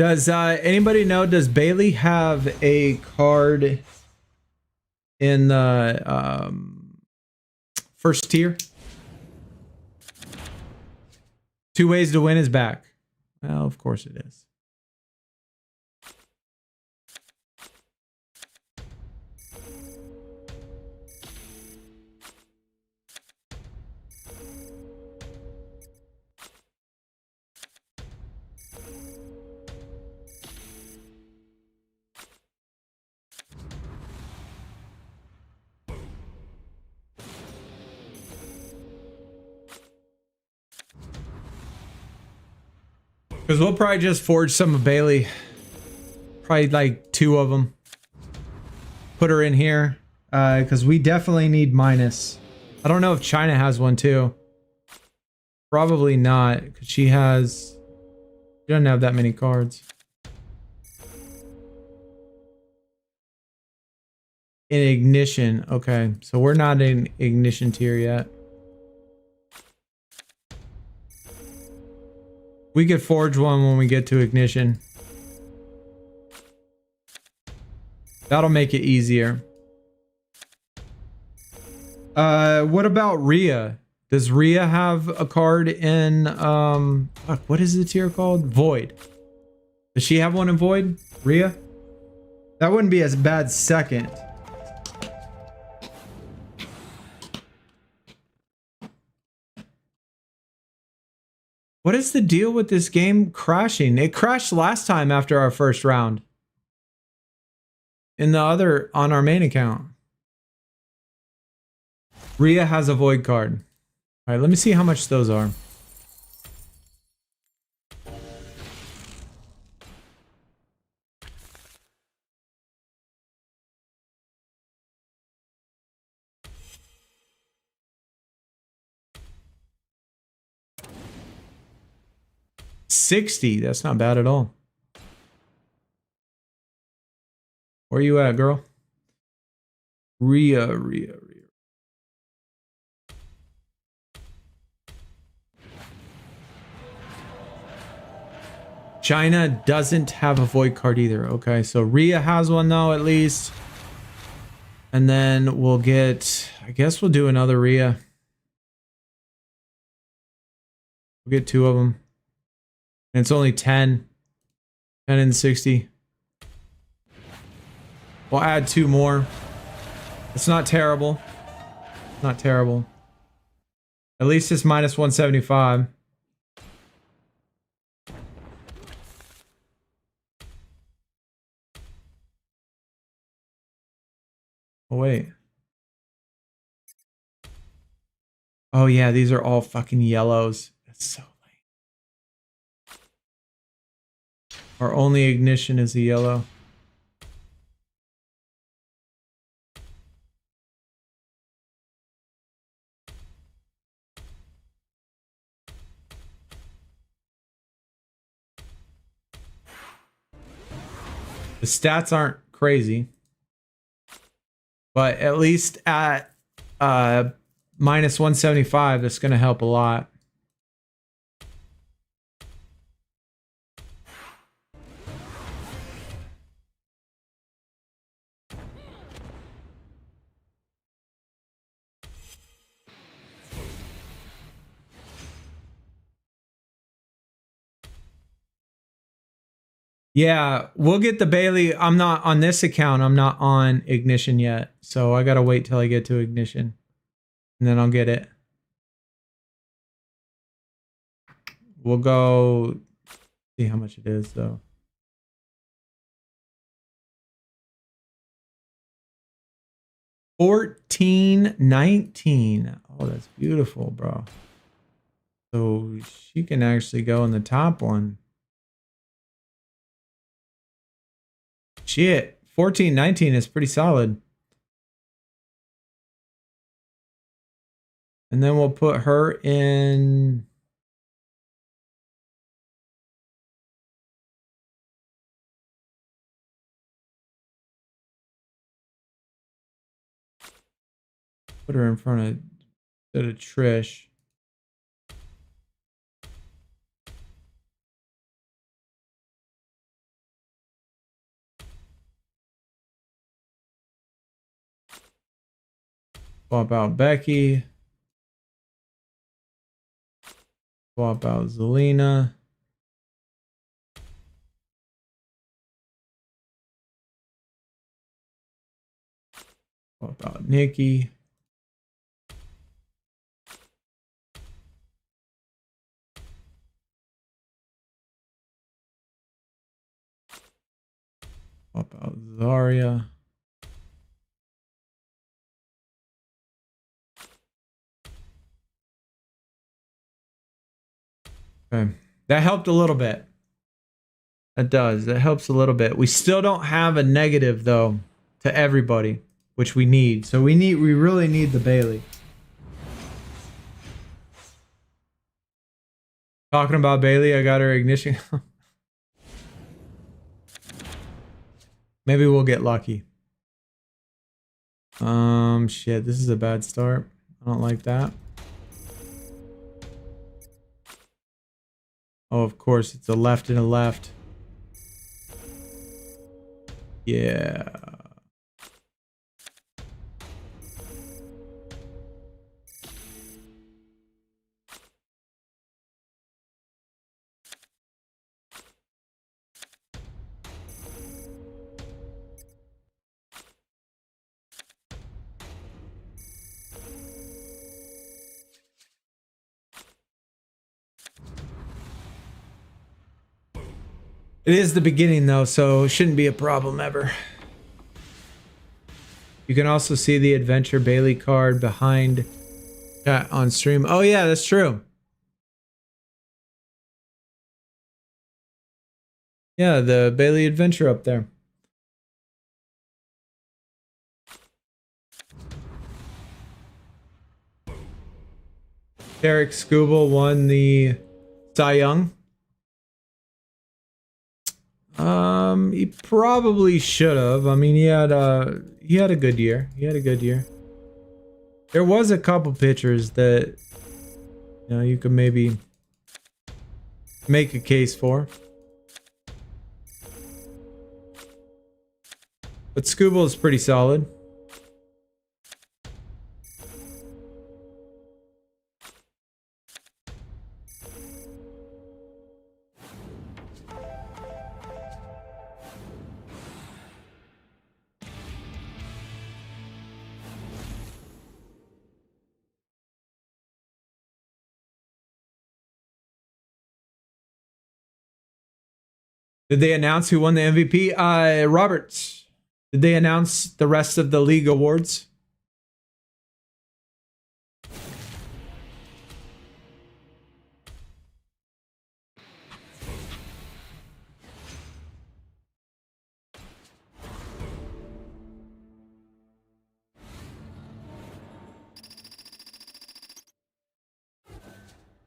Does anybody know, does Bailey have a card in the first tier? 2 ways to win is back. Well, of course it is. Because we'll probably just forge some of Bailey. Probably like 2 of them. Put her in here. Because we definitely need minus. I don't know if China has one too. Probably not. Because she doesn't have that many cards. In ignition. Okay. So we're not in ignition tier yet. We could forge one when we get to ignition. That'll make it easier. What about Rhea? Does Rhea have a card in what is the tier called? Void. Does she have one in Void? Rhea? That wouldn't be as bad second. What is the deal with this game crashing? It crashed last time after our first round. On our main account. Rhea has a void card. All right, let me see how much those are. $60. That's not bad at all. Where you at, girl? Rhea. China doesn't have a void card either. Okay, so Rhea has one though, at least. And then we'll get, I guess we'll do another Rhea. We'll get 2 of them. And it's only 10. 10 and 60. We'll add 2 more. It's not terrible. Not terrible. At least it's minus 175. Oh, wait. Oh, yeah, these are all fucking yellows. That's so lame. Our only ignition is a yellow. The stats aren't crazy. But at least at minus 175, that's going to help a lot. Yeah, we'll get the Bailey. I'm not on this account. I'm not on ignition yet. So I got to wait till I get to ignition. And then I'll get it. We'll go see how much it is though. $14.19. Oh, that's beautiful, bro. So she can actually go in the top one. Shit, 14.19 is pretty solid. And then we'll put her in. Put her in front of Trish. Swap out Becky. Swap out Zelina. Swap out Nikki. Swap out Zarya. Okay. That helped a little bit. That does. That helps a little bit. We still don't have a negative though to everybody, which we need. So we really need the Bailey. Talking about Bailey, I got her ignition. Maybe we'll get lucky. Shit, this is a bad start. I don't like that. Oh, of course, it's a left and a left. Yeah. It is the beginning though, so it shouldn't be a problem ever. You can also see the Adventure Bailey card behind chat on stream. Oh yeah, that's true. Yeah, the Bailey Adventure up there. Derek Scooble won the Cy Young. He probably should have. I mean, he had a good year. He had a good year. There was a couple pitchers that you could maybe make a case for. But Scooble is pretty solid. Did they announce who won the MVP? Roberts. Did they announce the rest of the league awards?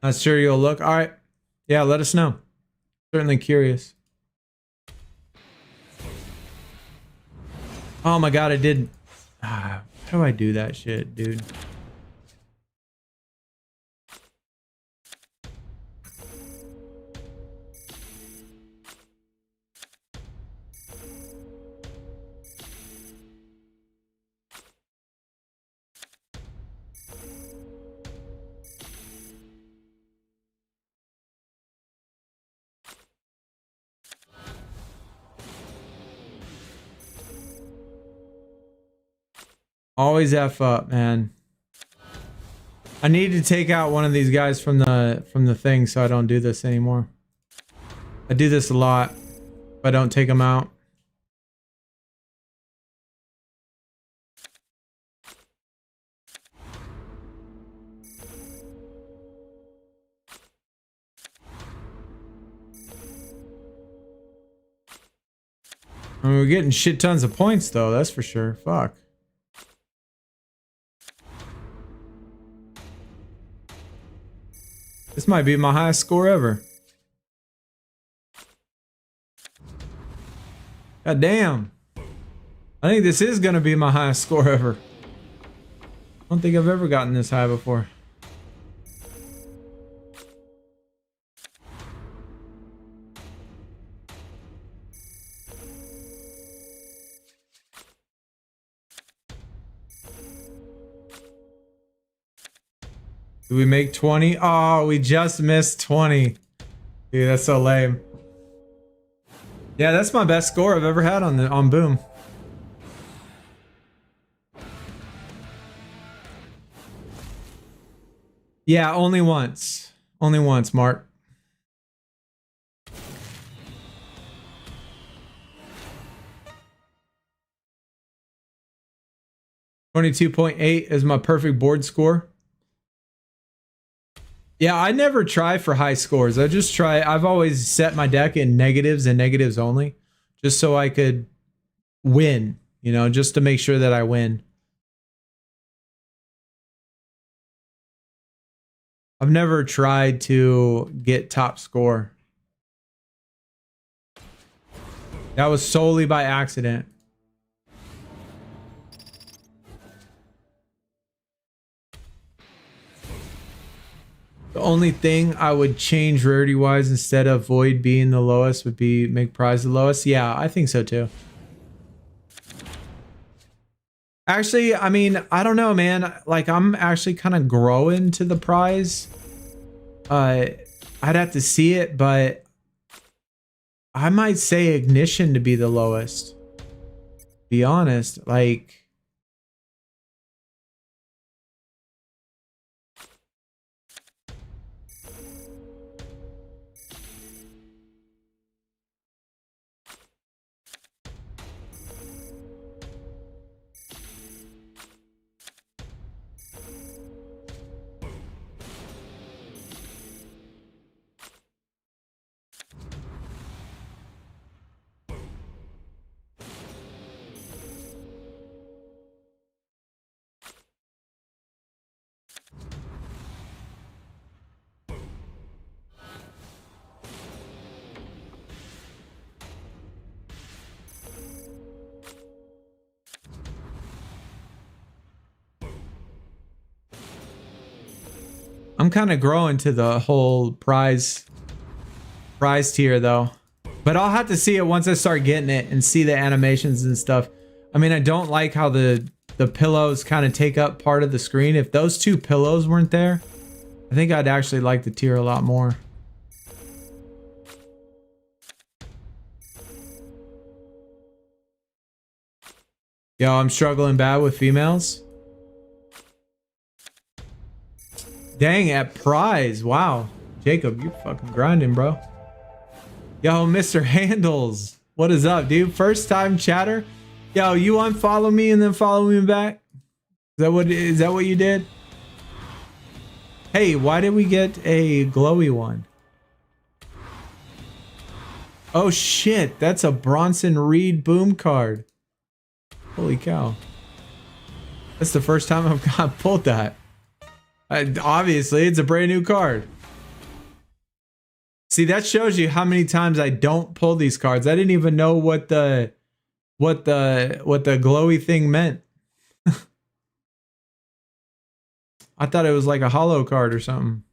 Not sure you'll look. All right. Yeah, let us know. Certainly curious. Oh my god, I did. How do I do that shit, dude? Always F up, man. I need to take out one of these guys from the thing so I don't do this anymore. I do this a lot, but I don't take them out. I mean, we're getting shit tons of points though, that's for sure. Fuck. This might be my highest score ever. God damn. I think this is gonna be my highest score ever. I don't think I've ever gotten this high before. Did we make 20? Oh, we just missed 20. Dude, that's so lame. Yeah, that's my best score I've ever had on Boom. Yeah, only once. Only once, Mark. $22.8 is my perfect board score. Yeah, I never try for high scores. I've always set my deck in negatives and negatives only, just so I could win, you know, just to make sure that I win. I've never tried to get top score. That was solely by accident. The only thing I would change rarity wise instead of Void being the lowest would be make prize the lowest. Yeah, I think so too. Actually, I mean, I don't know, man. Like, I'm actually kind of growing to the prize. I'd have to see it, but I might say Ignition to be the lowest. Be honest, like. I'm kind of growing to the whole prize tier though. But I'll have to see it once I start getting it and see the animations and stuff. I mean, I don't like how the pillows kind of take up part of the screen. If those two pillows weren't there, I think I'd actually like the tier a lot more. Yo, I'm struggling bad with females. Dang, at prize. Wow. Jacob, you fucking grinding, bro. Yo, Mr. Handles. What is up, dude? First time chatter? Yo, you unfollow me and then follow me back? Is that what you did? Hey, why did we get a glowy one? Oh shit, that's a Bronson Reed boom card. Holy cow. That's the first time I've pulled that. Obviously, it's a brand new card. See, that shows you how many times I don't pull these cards. I didn't even know what the glowy thing meant. I thought it was like a hollow card or something.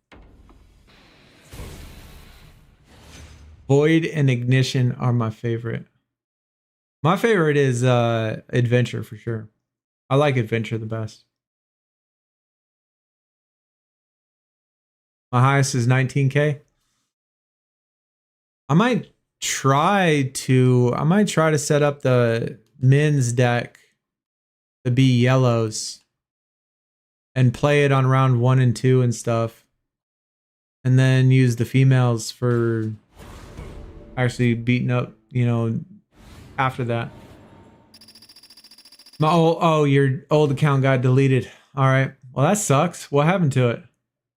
Void and Ignition are my favorite. My favorite is Adventure for sure. I like Adventure the best. My highest is 19K. I might try to set up the men's deck to be yellows and play it on round 1 and 2 and stuff. And then use the females for actually beating up, you know, after that. Your old account got deleted. All right. Well, that sucks. What happened to it?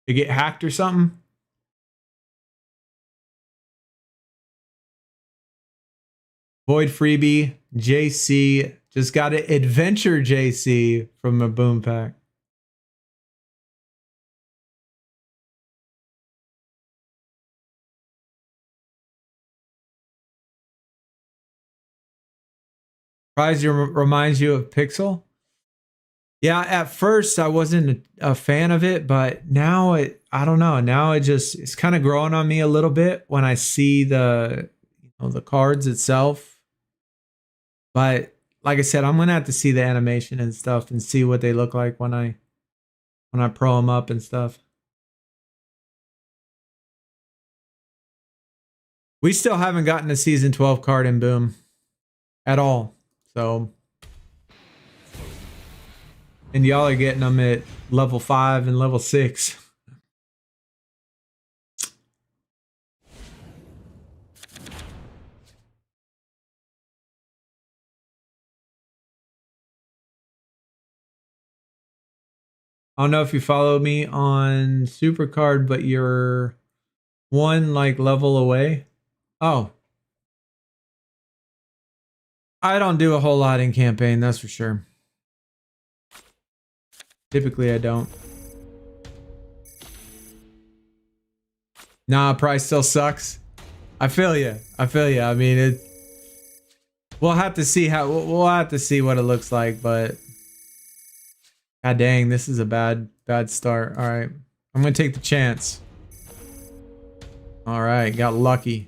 Did it get hacked or something? Void freebie, JC. Just got an Adventure JC from a boom pack. Prize reminds you of Pixel? Yeah, at first I wasn't a fan of it, but now I don't know. Now it's kind of growing on me a little bit when I see the cards itself. But like I said, I'm gonna have to see the animation and stuff and see what they look like when I pro them up and stuff. We still haven't gotten a season 12 card in Boom at all. So, and y'all are getting them at level 5 and level 6. I don't know if you follow me on SuperCard, but you're one like level away. Oh. I don't do a whole lot in campaign, that's for sure. Typically I don't. Nah, price still sucks. I feel you. I feel you. I mean, we'll have to see we'll have to see what it looks like, but god dang, this is a bad start. All right. I'm going to take the chance. All right, got lucky.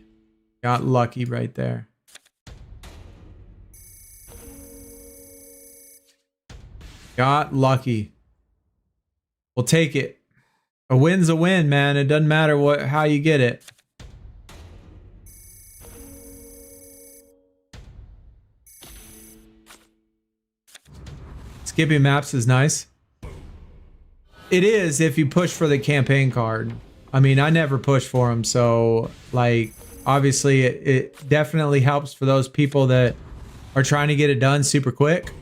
Got lucky right there. Got lucky. We'll take it. A win's a win, man. It doesn't matter how you get it. Skipping maps is nice. It is if you push for the campaign card. I mean, I never push for them, so like obviously it definitely helps for those people that are trying to get it done super quick.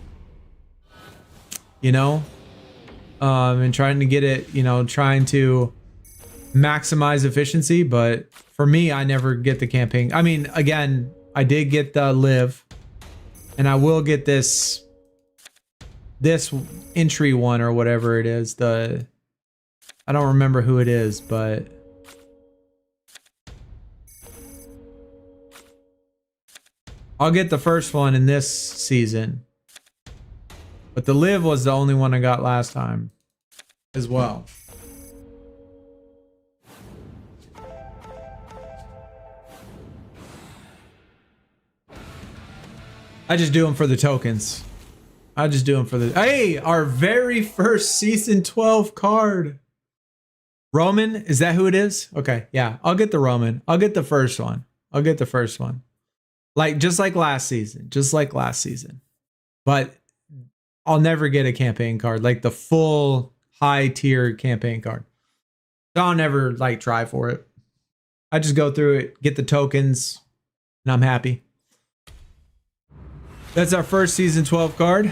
You know? And trying to get it, you know, trying to maximize efficiency, but for me, I never get the campaign. I mean, again, I did get the live, and I will get this entry one or whatever it is. I don't remember who it is, but I'll get the first one in this season. But the live was the only one I got last time as well. I just do them for the tokens. I just do them for the... Hey, our very first season 12 card. Roman, is that who it is? Okay, yeah, I'll get the Roman. I'll get the first one. I'll get the first one. Like, just like last season. Just like last season. But I'll never get a campaign card. Like the full high tier campaign card. So I'll never like try for it. I just go through it, get the tokens, and I'm happy. That's our first season 12 card.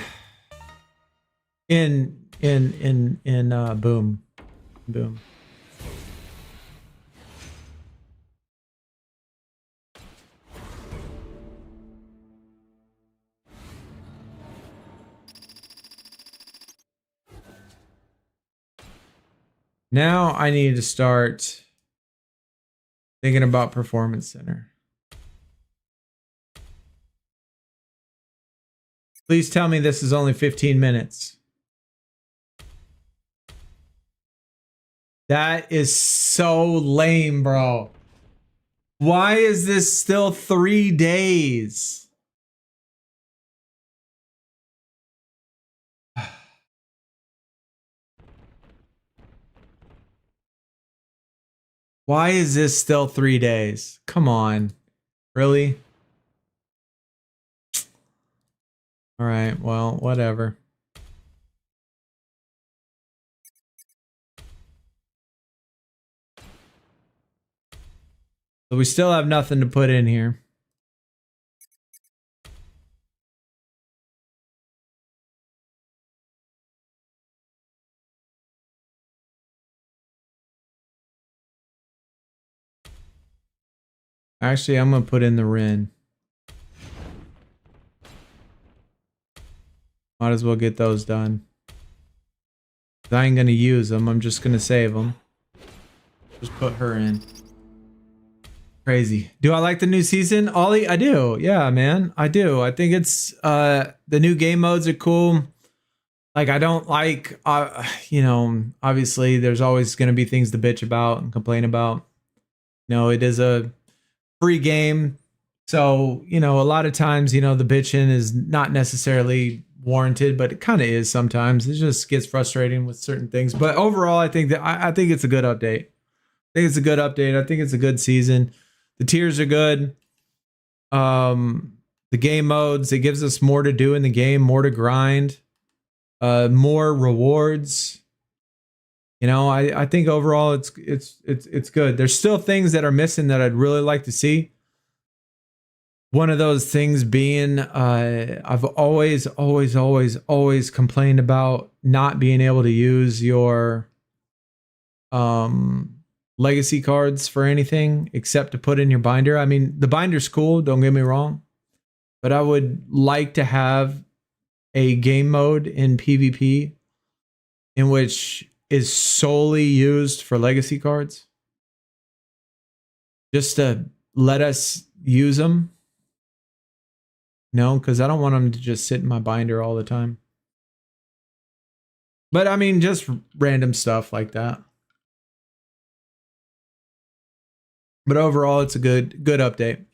In Boom. Boom. Now I need to start thinking about Performance Center. Please tell me this is only 15 minutes. That is so lame, bro. Why is this still 3 days? Why is this still 3 days? Come on. Really? All right, well, whatever. So we still have nothing to put in here. Actually, I'm going to put in the Ren. Might as well get those done. I ain't going to use them. I'm just going to save them. Just put her in. Crazy. Do I like the new season, Ollie? I do. Yeah, man. I do. I think it's the new game modes are cool. Like, I don't like, you know, obviously there's always going to be things to bitch about and complain about. You know, it is a free game. So, you know, a lot of times, you know, the bitching is not necessarily warranted, but it kind of is sometimes. It just gets frustrating with certain things. But overall, I think that I think it's a good update. I think it's a good update. I think it's a good season. The tiers are good. The game modes, it gives us more to do in the game, more to grind, more rewards. You know, I think overall it's good. There's still things that are missing that I'd really like to see. One of those things being, I've always complained about not being able to use your legacy cards for anything except to put in your binder. I mean, the binder's cool, don't get me wrong, but I would like to have a game mode in PvP in which is solely used for legacy cards, just to let us use them. No, because I don't want them to just sit in my binder all the time. But I mean, just random stuff like that. But overall, it's a good update.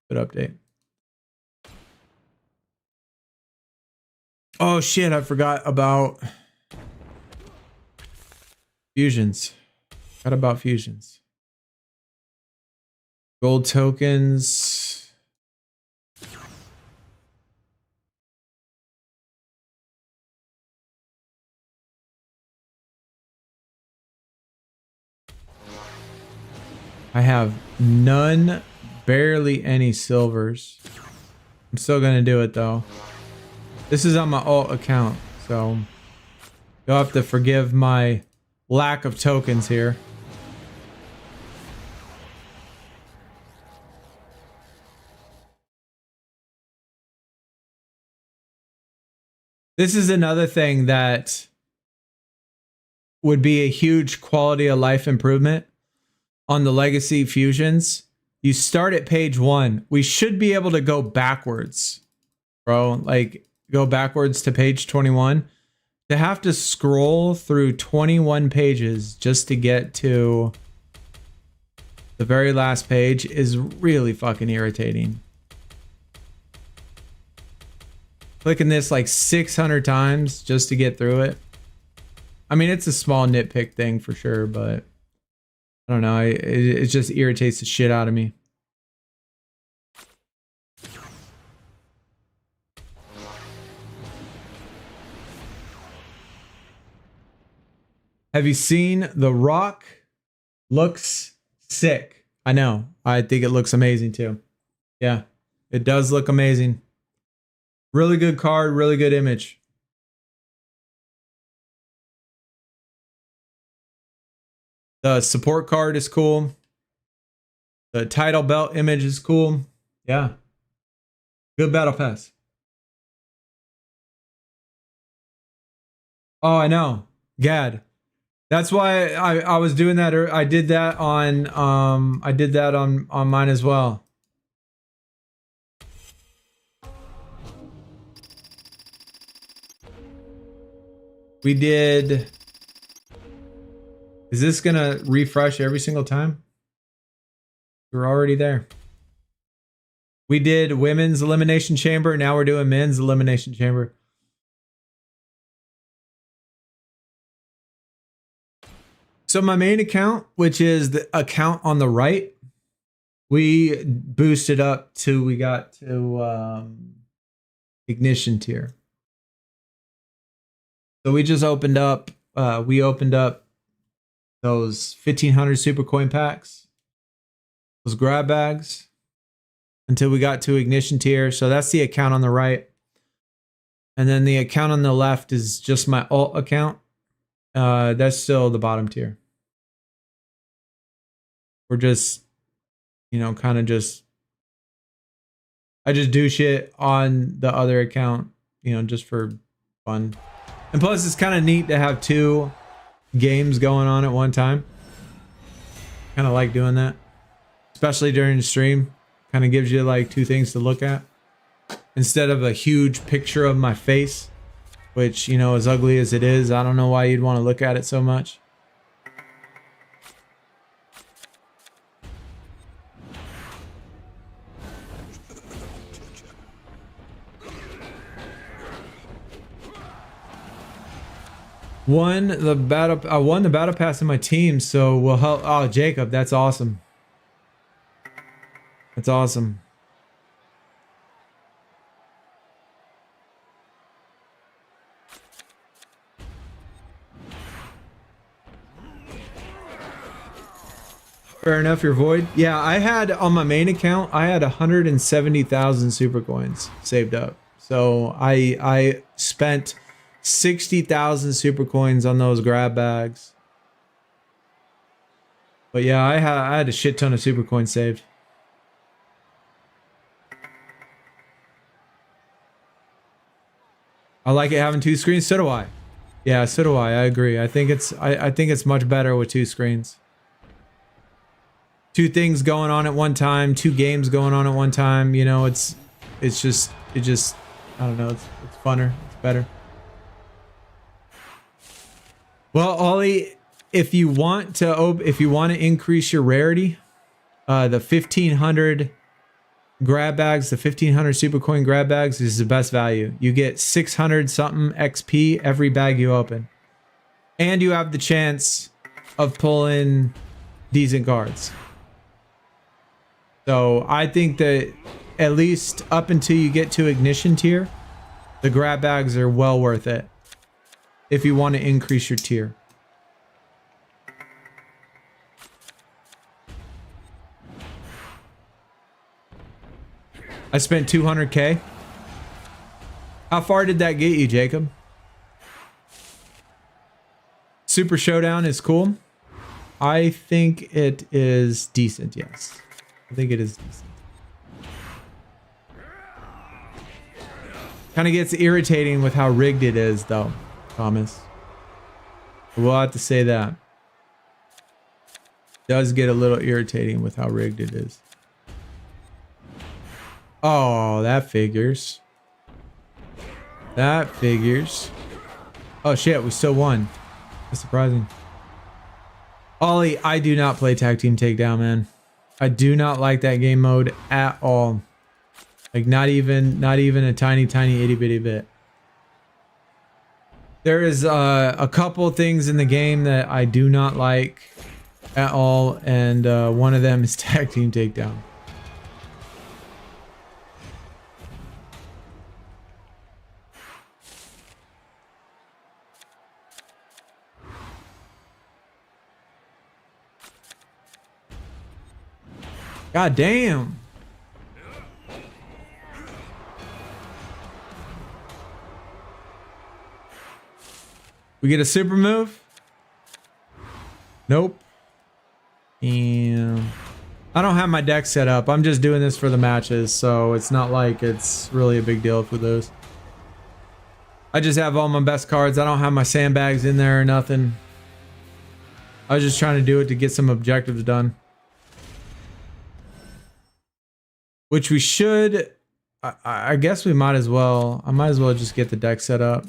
Good update. Oh shit, I forgot about fusions. Forgot about fusions. Gold tokens. I have none, barely any silvers. I'm still gonna do it though. This is on my alt account, so you'll have to forgive my lack of tokens here. This is another thing that would be a huge quality of life improvement on the legacy fusions. You start at page 1. We should be able to go backwards, bro. Like, go backwards to page 21. To have to scroll through 21 pages just to get to the very last page is really fucking irritating. Clicking this like 600 times just to get through it. I mean, it's a small nitpick thing for sure, but I don't know. It just irritates the shit out of me. Have you seen The Rock? Looks sick. I know. I think it looks amazing too. Yeah, it does look amazing. Really good card, really good image. The support card is cool. The title belt image is cool. Yeah. Good battle pass. Oh, I know. Gad. That's why I was doing that, or I did that on mine as well. We did. Is this gonna refresh every single time? We're already there. We did women's elimination chamber. Now we're doing men's elimination chamber. So my main account, which is the account on the right, we boosted up till we got to ignition tier. So we just opened up. We opened up those 1500 super coin packs, those grab bags, until we got to ignition tier. So that's the account on the right. And then the account on the left is just my alt account. That's still the bottom tier. We're just, you know, kind of just, I just do shit on the other account, you know, just for fun. And plus it's kind of neat to have two games going on at one time. Kind of like doing that, especially during the stream. Kind of gives you like two things to look at instead of a huge picture of my face, which, you know, as ugly as it is, I don't know why you'd want to look at it so much. I won the battle pass in my team, so we'll help. Oh, Jacob, that's awesome. That's awesome. Fair enough, your void. Yeah, I had on my main account, I had 170,000 super coins saved up. So I spent 60,000 super coins on those grab bags. But yeah, I had a shit ton of super coins saved. I like it having two screens. So do I. Yeah, so do I. I agree. I think it's much better with two screens. Two things going on at one time, two games going on at one time. You know, it just I don't know. It's funner. It's better. Well, Ollie, if you want to increase your rarity, the 1500 grab bags, the 1500 super coin grab bags is the best value. You get 600 something XP every bag you open, and you have the chance of pulling decent cards. So I think that at least up until you get to ignition tier, the grab bags are well worth it if you want to increase your tier. I spent 200K. How far did that get you, Jacob? Super Showdown is cool. I think it is decent, yes. I think it is decent. Kind of gets irritating with how rigged it is, though, Thomas. We'll have to say that. Does get a little irritating with how rigged it is. Oh, that figures. That figures. Oh shit, we still won. That's surprising. Ollie, I do not play Tag Team Takedown, man. I do not like that game mode at all. Like not even a tiny itty bitty bit. There is a couple things in the game that I do not like at all, and one of them is Tag Team Takedown. God damn. We get a super move? Nope. And I don't have my deck set up. I'm just doing this for the matches, so it's not like it's really a big deal if we lose. I just have all my best cards. I don't have my sandbags in there or nothing. I was just trying to do it to get some objectives done. Which we should, I guess we might as well. I might as well just get the deck set up.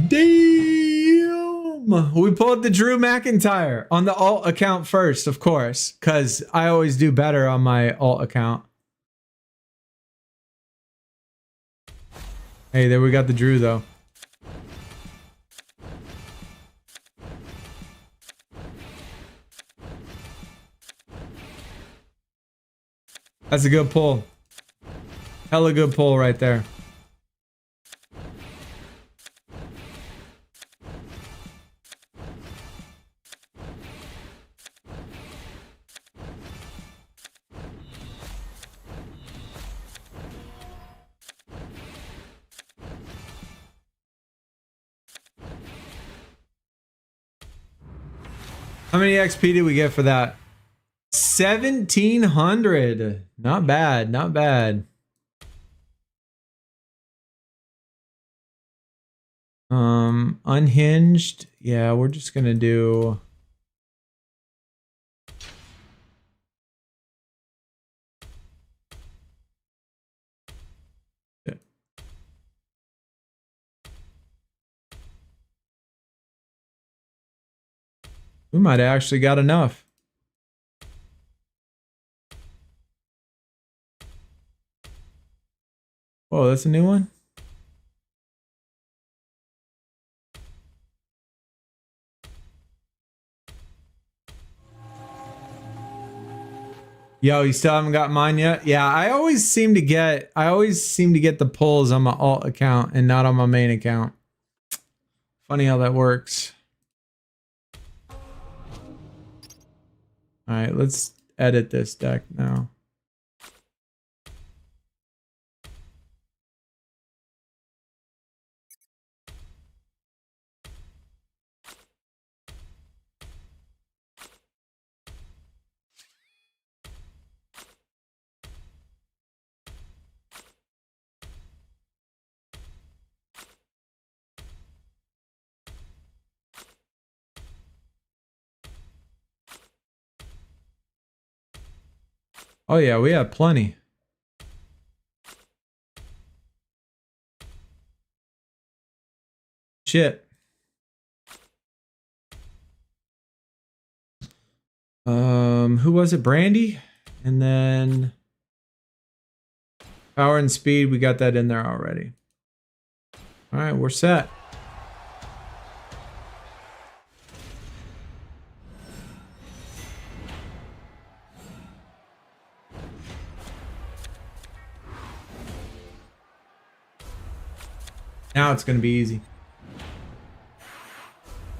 Damn! We pulled the Drew McIntyre on the alt account first, of course, because I always do better on my alt account. Hey, there we got the Drew, though. That's a good pull. Hella good pull right there. How many XP did we get for that? 1,700. Not bad, not bad. Unhinged. Yeah, we're just gonna do. We might have actually got enough. Oh, that's a new one? Yo, you still haven't got mine yet? Yeah, I always seem to get the pulls on my alt account and not on my main account. Funny how that works. All right, let's edit this deck now. Oh yeah, we have plenty. Shit. Who was it? Brandy? And then power and speed, we got that in there already. All right, we're set. Now it's going to be easy.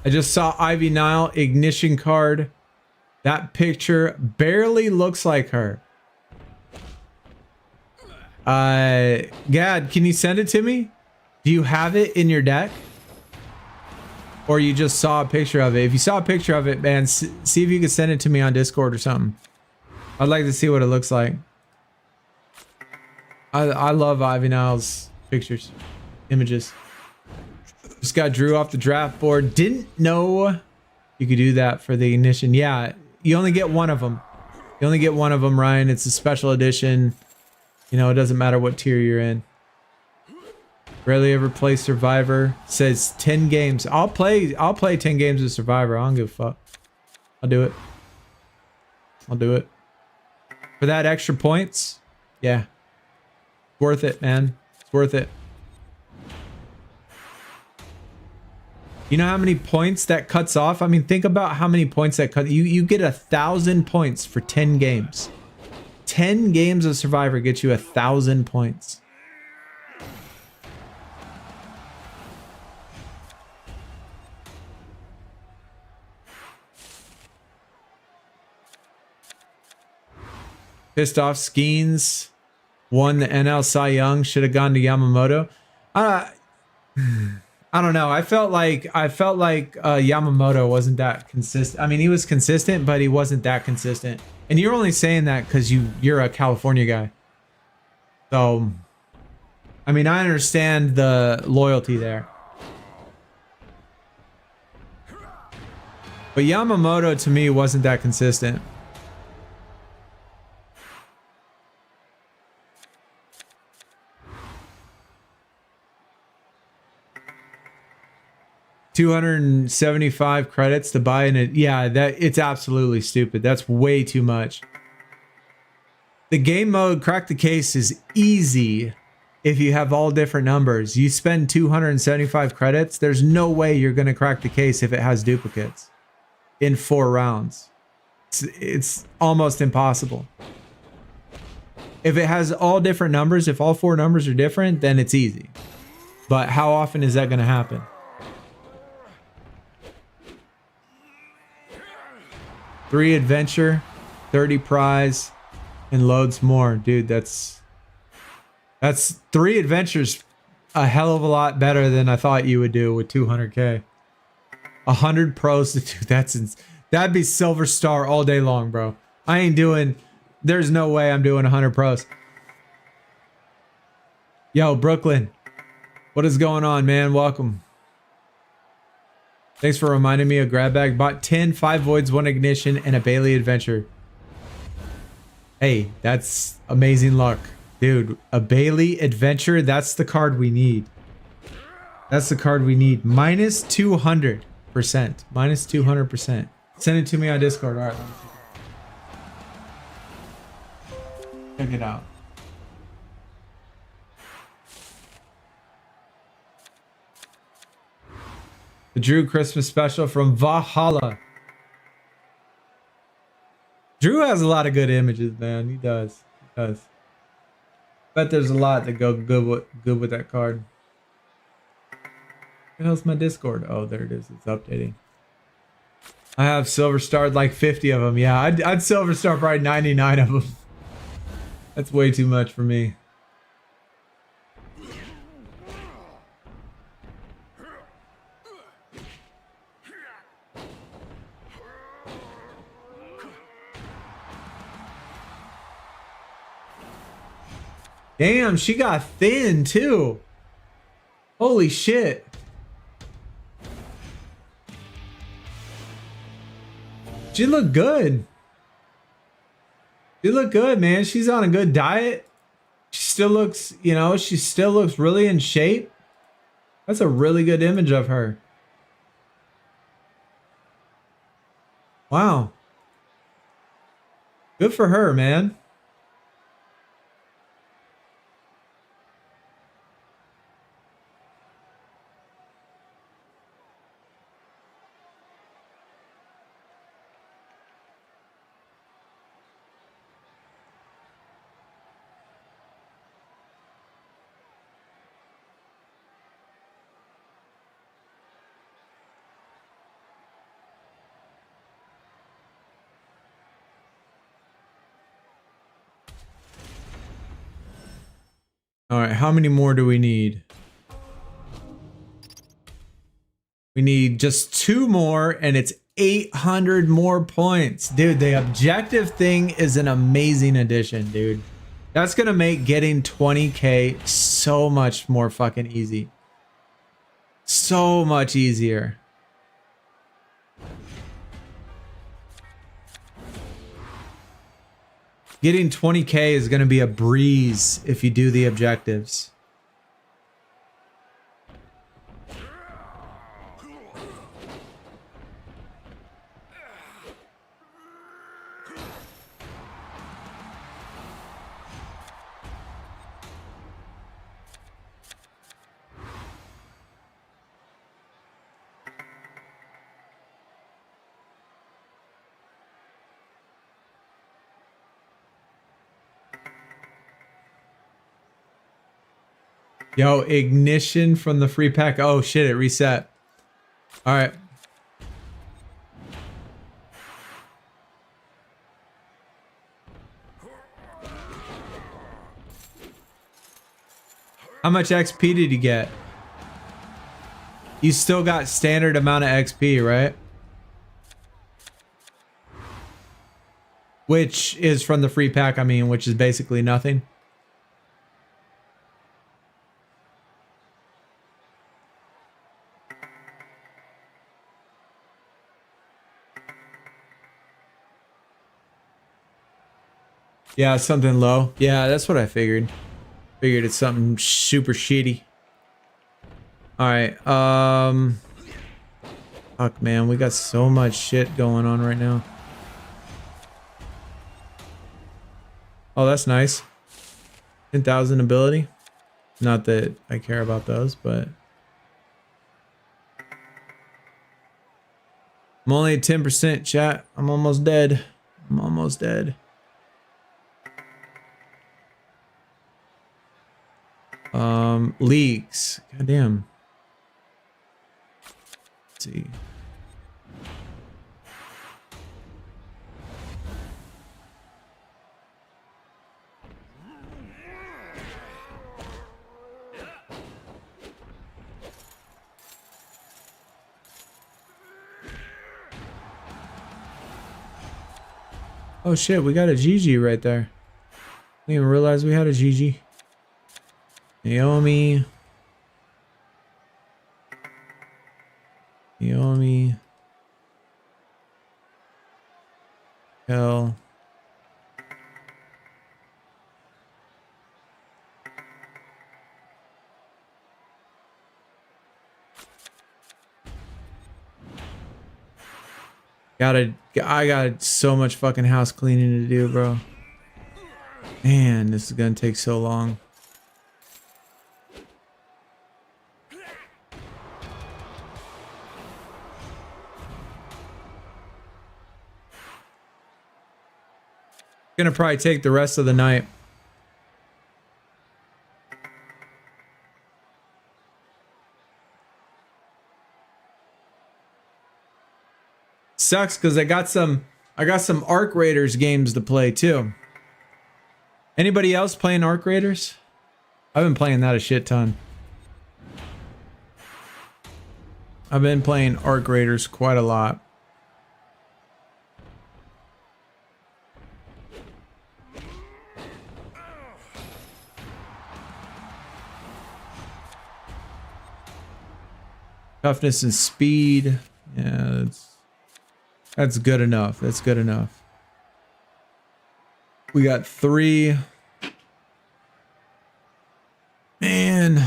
I just saw Ivy Nile ignition card. That picture barely looks like her. Gad, can you send it to me? Do you have it in your deck? Or you just saw a picture of it? If you saw a picture of it, man, see if you can send it to me on Discord or something. I'd like to see what it looks like. I love Ivy Nile's pictures, images. Just got Drew off the draft board. Didn't know you could do that for the ignition. Yeah, you only get one of them. You only get one of them, Ryan. It's a special edition. You know, it doesn't matter what tier you're in. Rarely ever play Survivor. Says 10 games. I'll play 10 games of Survivor. I don't give a fuck. I'll do it. I'll do it. For that extra points, yeah. Worth it, man. It's worth it. You know how many points that cuts off? I mean, think about how many points that cut. You get 1,000 points for 10 games. 10 games of Survivor gets you 1,000 points. Pissed off Skeens won the NL Cy Young. Should have gone to Yamamoto. I don't know. I felt like Yamamoto wasn't that consistent. I mean, he was consistent, but he wasn't that consistent. And you're only saying that because you're a California guy. So, I mean, I understand the loyalty there. But Yamamoto to me wasn't that consistent. $275 credits to buy in it. Yeah, it's absolutely stupid. That's way too much. The game mode crack the case is easy if you have all different numbers. You spend 275 credits, there's no way you're going to crack the case if it has duplicates in 4 rounds. It's almost impossible. If it has all different numbers, if all 4 numbers are different, then it's easy. But how often is that going to happen? $3 adventure, 30 prize, and loads more. Dude, that's 3 adventures a hell of a lot better than I thought you would do with 200k. 100 pros to do that'd be silver star all day long, bro. I ain't doing, there's no way I'm doing 100 pros. Yo, Brooklyn, what is going on, man? Welcome. Thanks for reminding me of grab bag. Bought 10, 5 voids, 1 ignition, and a Bailey adventure. Hey, that's amazing luck. Dude, a Bailey adventure, that's the card we need. That's the card we need. Minus 200%. Minus 200%. Send it to me on Discord. All right, let me check it out. The Drew Christmas special from Valhalla. Drew has a lot of good images, man. He does. He does. Bet there's a lot that go good with that card. Where the hell's my Discord? Oh, there it is. It's updating. I have silver starred like 50 of them. Yeah, I'd silver star probably 99 of them. That's way too much for me. Damn, she got thin too. Holy shit. She looked good. She looked good, man. She's on a good diet. She still looks, you know, she still looks really in shape. That's a really good image of her. Wow. Good for her, man. All right, how many more do we need? We need just 2 more and it's 800 more points. Dude, the objective thing is an amazing addition, dude. That's going to make getting 20K so much more fucking easy. So much easier. Getting 20K is going to be a breeze if you do the objectives. Yo, ignition from the free pack. Oh shit, it reset. All right. How much XP did you get? You still got standard amount of XP, right? Which is from the free pack, I mean, which is basically nothing. Yeah, something low. Yeah, that's what I figured. Figured it's something super shitty. Alright, fuck, man, we got so much shit going on right now. Oh, that's nice. 10,000 ability. Not that I care about those, but... I'm only at 10%, chat. I'm almost dead. I'm almost dead. Leagues. Goddamn. Let's see. Oh shit, we got a GG right there. I didn't even realize we had a GG. Naomi. Hell. I got so much fucking house cleaning to do, bro. Man, this is gonna take so long. Gonna probably take the rest of the night. Sucks because I got some Arc Raiders games to play too. Anybody else playing Arc Raiders? I've been playing that a shit ton. I've been playing Arc Raiders quite a lot. Toughness and speed. Yeah, that's good enough. That's good enough. We got 3. Man.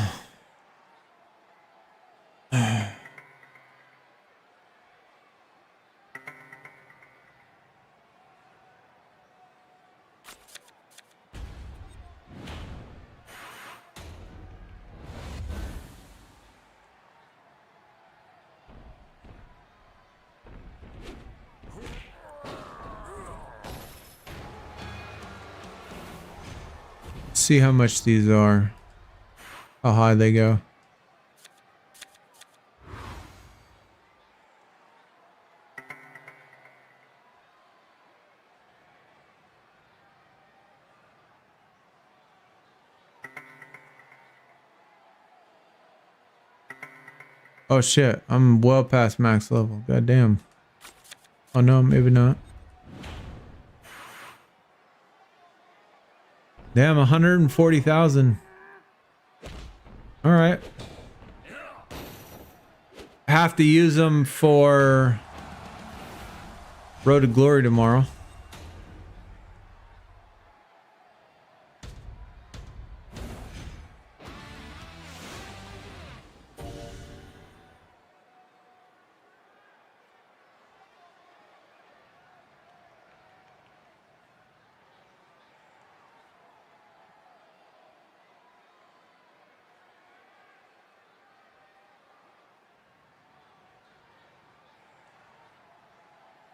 See how much these are. How high they go. Oh shit, I'm well past max level. God damn. Oh no, maybe not. Damn, 140,000. All right. Have to use them for Road to Glory tomorrow.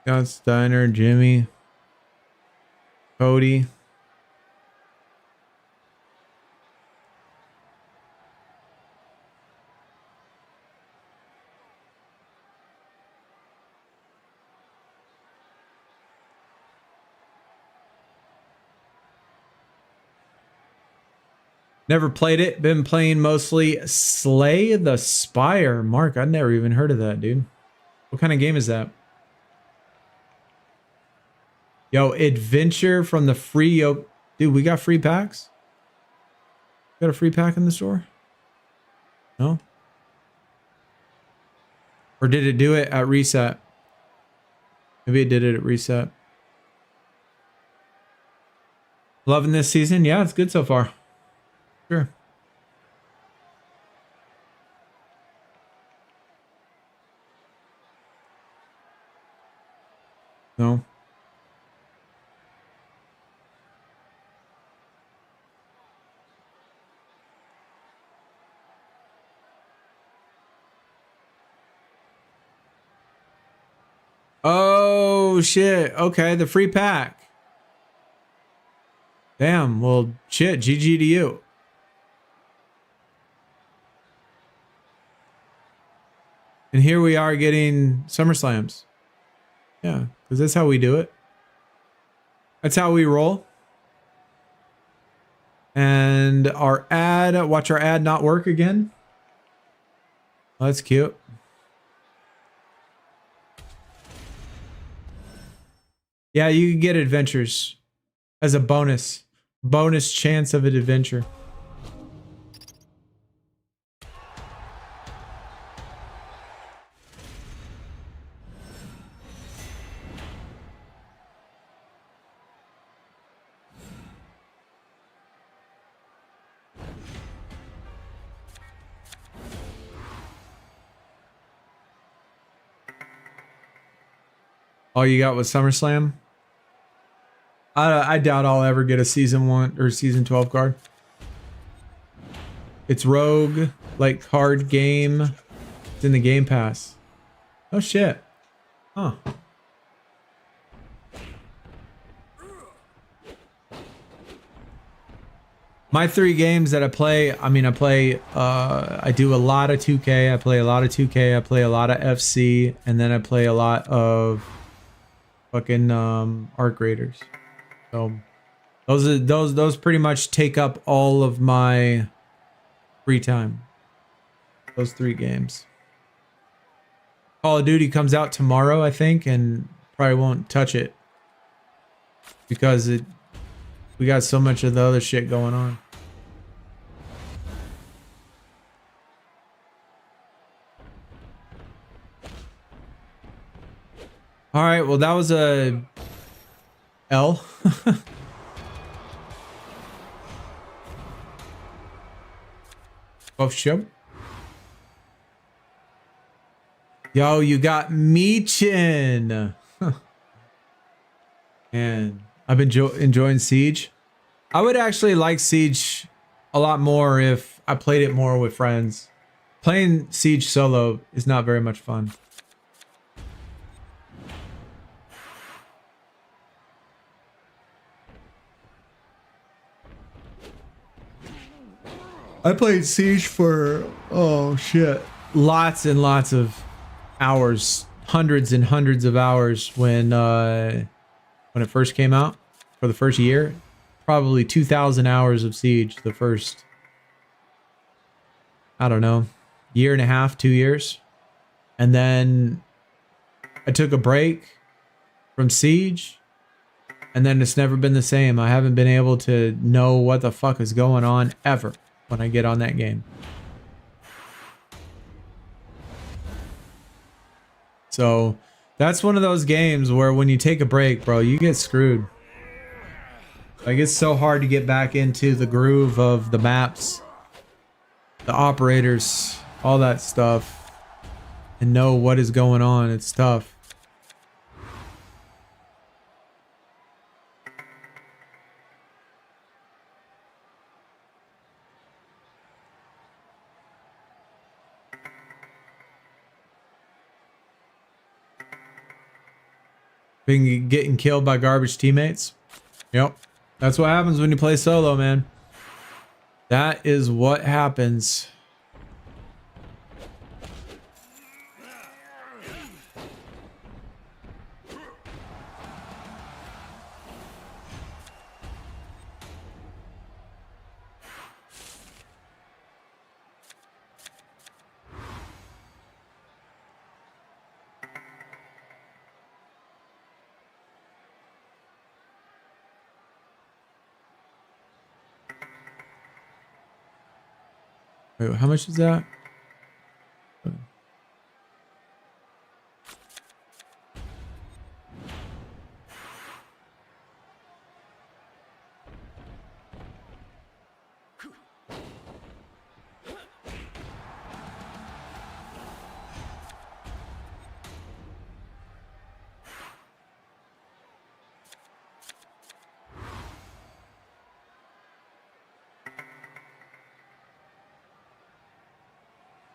Scott Steiner, Jimmy, Cody. Never played it. Been playing mostly Slay the Spire. Mark, I've never even heard of that, dude. What kind of game is that? Yo, adventure from the free yoke. Dude, we got free packs? Got a free pack in the store? No? Or did it do it at reset? Maybe it did it at reset. Loving this season? Yeah, it's good so far. Sure. No. Oh shit. Okay, the free pack. Damn, well shit, GG to you. And here we are getting SummerSlams. Yeah, because that's how we do it. That's how we roll. And our ad, watch our ad not work again. Oh, that's cute. Yeah, you can get adventures as a bonus. Bonus chance of an adventure. All you got was SummerSlam? I doubt I'll ever get a season 1 or season 12 card. It's Rogue, like card game. It's in the Game Pass. Oh shit. Huh. My 3 games that I play, I do a lot of 2K, I play a lot of 2K, I play a lot of FC, and then I play a lot of fucking Arc Raiders. So those pretty much take up all of my free time. Those 3 games. Call of Duty comes out tomorrow, I think, and probably won't touch it because we got so much of the other shit going on. All right, well that was a L. Oh shit. Yo, you got Meechin. Man, I've been enjoying Siege. I would actually like Siege a lot more if I played it more with friends. Playing Siege solo is not very much fun. I played Siege for, oh shit, lots and lots of hours, hundreds and hundreds of hours when it first came out for the first year. Probably 2,000 hours of Siege the first, I don't know, year and a half, 2 years. And then I took a break from Siege, and then it's never been the same. I haven't been able to know what the fuck is going on ever when I get on that game. So that's one of those games where when you take a break, bro, you get screwed. Like, it's so hard to get back into the groove of the maps, the operators, all that stuff, and know what is going on. It's tough. Being getting killed by garbage teammates. Yep. That's what happens when you play solo, man. That is what happens. Wait, how much is that?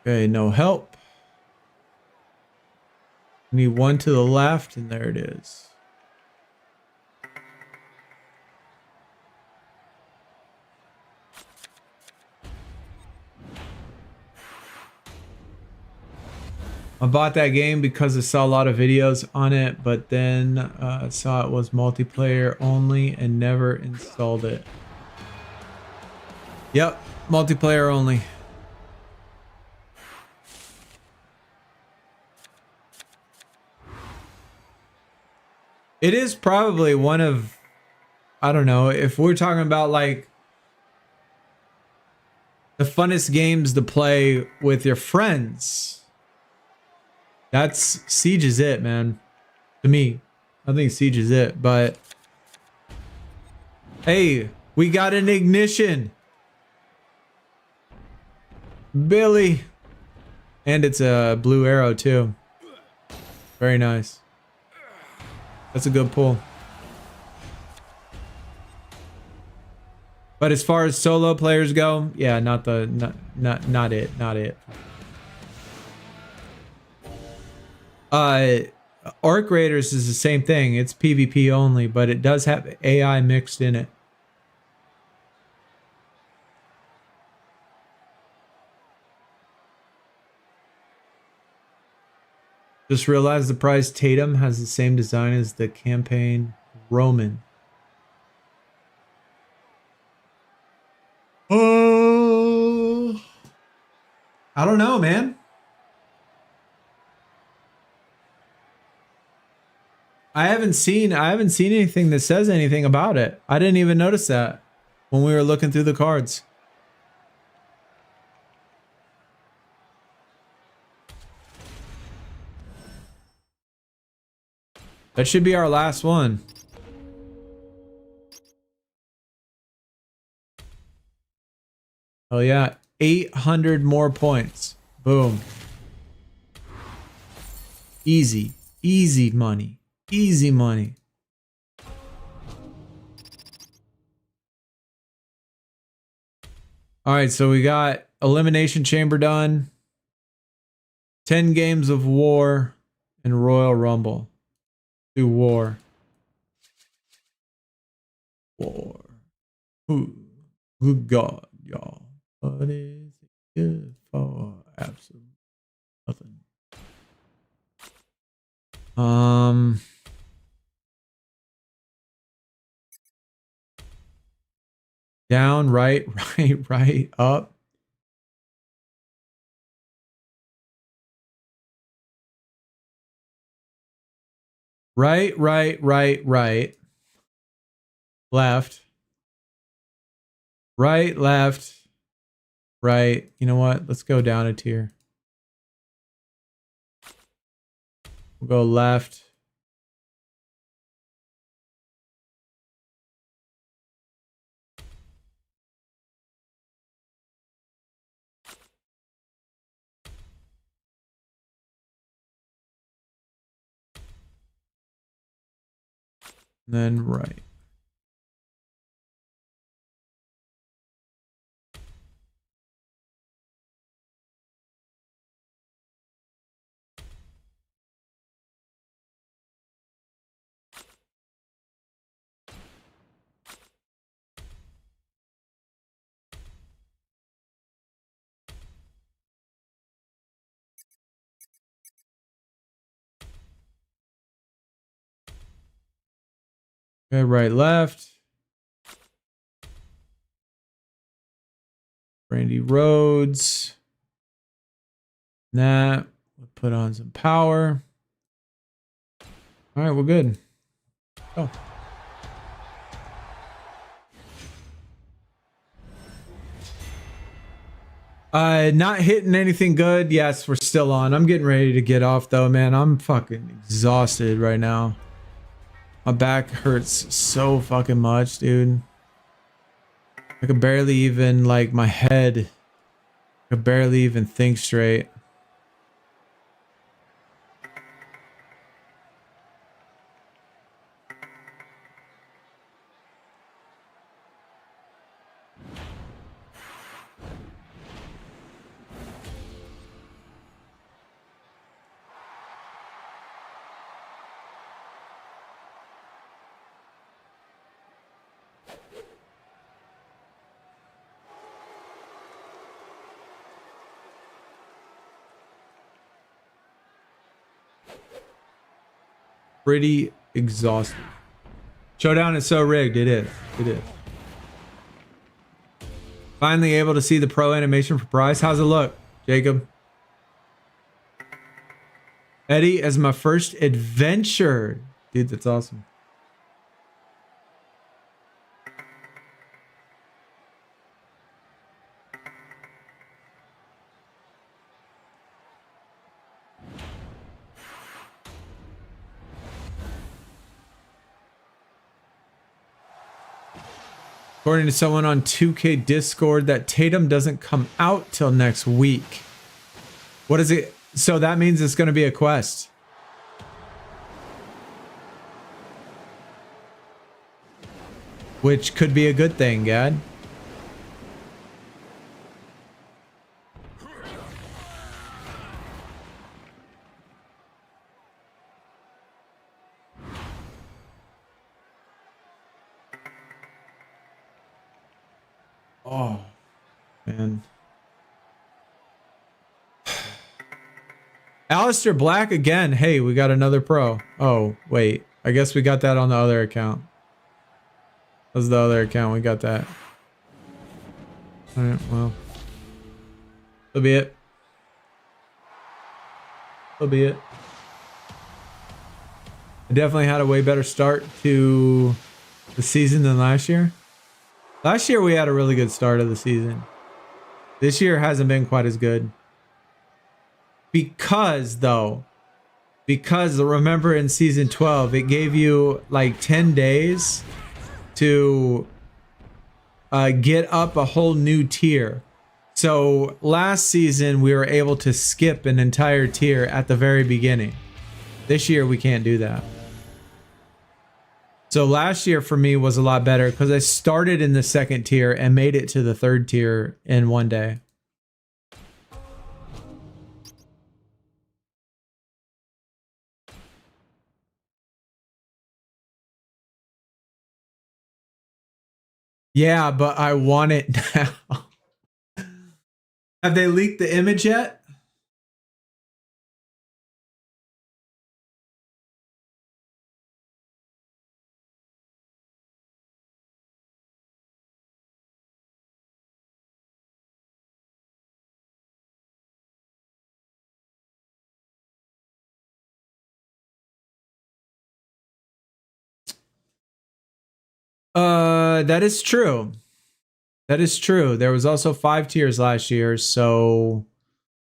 Okay, no help. We need one to the left, and there it is. I bought that game because I saw a lot of videos on it, but then saw it was multiplayer only and never installed it. Yep, multiplayer only. It is probably one of, I don't know, if we're talking about like the funnest games to play with your friends, that's Siege is it, man. To me, I think Siege is it. But hey, we got an ignition, Billy, and it's a blue arrow too. Very nice. That's a good pull. But as far as solo players go, yeah, not it. Arc Raiders is the same thing. It's PvP only, but it does have AI mixed in it. Just realized the prize Tatum has the same design as the campaign Roman. Oh, I don't know, man. I haven't seen anything that says anything about it. I didn't even notice that when we were looking through the cards. That should be our last one. Oh yeah, 800 more points. Boom. Easy, easy money, easy money. All right, so we got Elimination Chamber done. 10 games of War and Royal Rumble. Do War. War. Good God, y'all. What is it good for? Absolutely nothing. Down, right, right, up. Right, right. Left. Right, left. Right. You know what? Let's go down a tier. We'll go left. And then right. Okay, right, left. Brandy Rhodes. That. We'll put on some power. All right, we're good. Oh. Not hitting anything good. Yes, we're still on. I'm getting ready to get off though, man. I'm fucking exhausted right now. My back hurts so fucking much, dude. I could barely even, like, my head. I could barely even think straight. Pretty exhausted. Showdown is so rigged. It is. It is. Finally able to see the pro animation for prize. How's it look, Jacob? Eddie as my first adventure. Dude, that's awesome. According to someone on 2K Discord, that Tatum doesn't come out till next week. What is it? So that means it's going to be a quest. Which could be a good thing, Gad. Oh, man. Alistair Black again. Hey, we got another pro. Oh, wait. I guess we got that on the other account. That was the other account. We got that. All right, well. That'll be it. That'll be it. I definitely had a way better start to the season than last year. Last year we had a really good start of the season. This year hasn't been quite as good. Because remember in season 12, it gave you like 10 days to get up a whole new tier. So last season we were able to skip an entire tier at the very beginning. This year we can't do that. So last year for me was a lot better because I started in the second tier and made it to the third tier in one day. Yeah, but I want it now. Have they leaked the image yet? That is true. That is true. There was also 5 tiers last year, so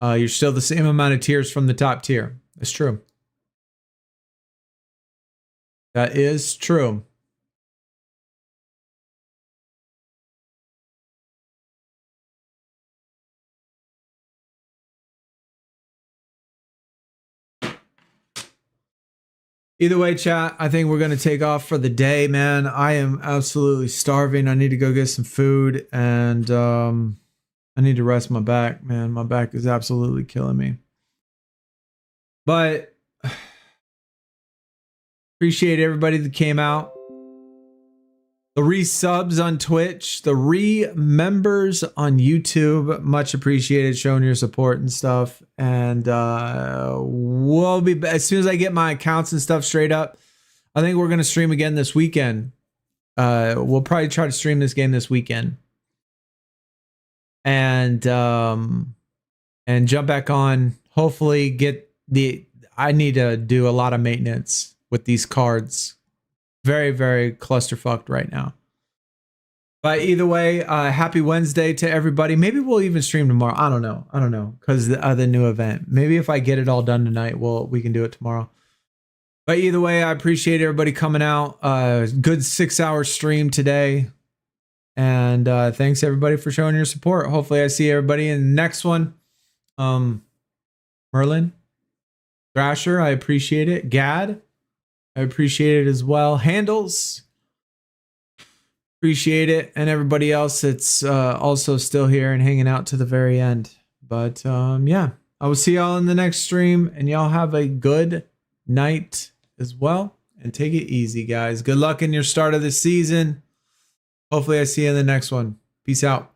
you're still the same amount of tiers from the top tier. That's true. That is true. Either way, chat, I think we're going to take off for the day, man. I am absolutely starving. I need to go get some food, and I need to rest my back, man. My back is absolutely killing me. But appreciate everybody that came out. The resubs on Twitch, the re-members on YouTube, much appreciated, showing your support and stuff. And we'll be, as soon as I get my accounts and stuff straight up, I think we're gonna stream again this weekend. We'll probably try to stream this game this weekend, and jump back on. Hopefully, get the. I need to do a lot of maintenance with these cards. Very, very clusterfucked right now. But either way, happy Wednesday to everybody. Maybe we'll even stream tomorrow. I don't know. Because the new event. Maybe if I get it all done tonight, we can do it tomorrow. But either way, I appreciate everybody coming out. Good 6-hour stream today. And thanks everybody for showing your support. Hopefully I see everybody in the next one. Merlin, Thrasher, I appreciate it. Gad, I appreciate it as well. Handles, appreciate it. And everybody else that's also still here and hanging out to the very end. But yeah, I will see y'all in the next stream, and y'all have a good night as well. And take it easy, guys. Good luck in your start of the season. Hopefully I see you in the next one. Peace out.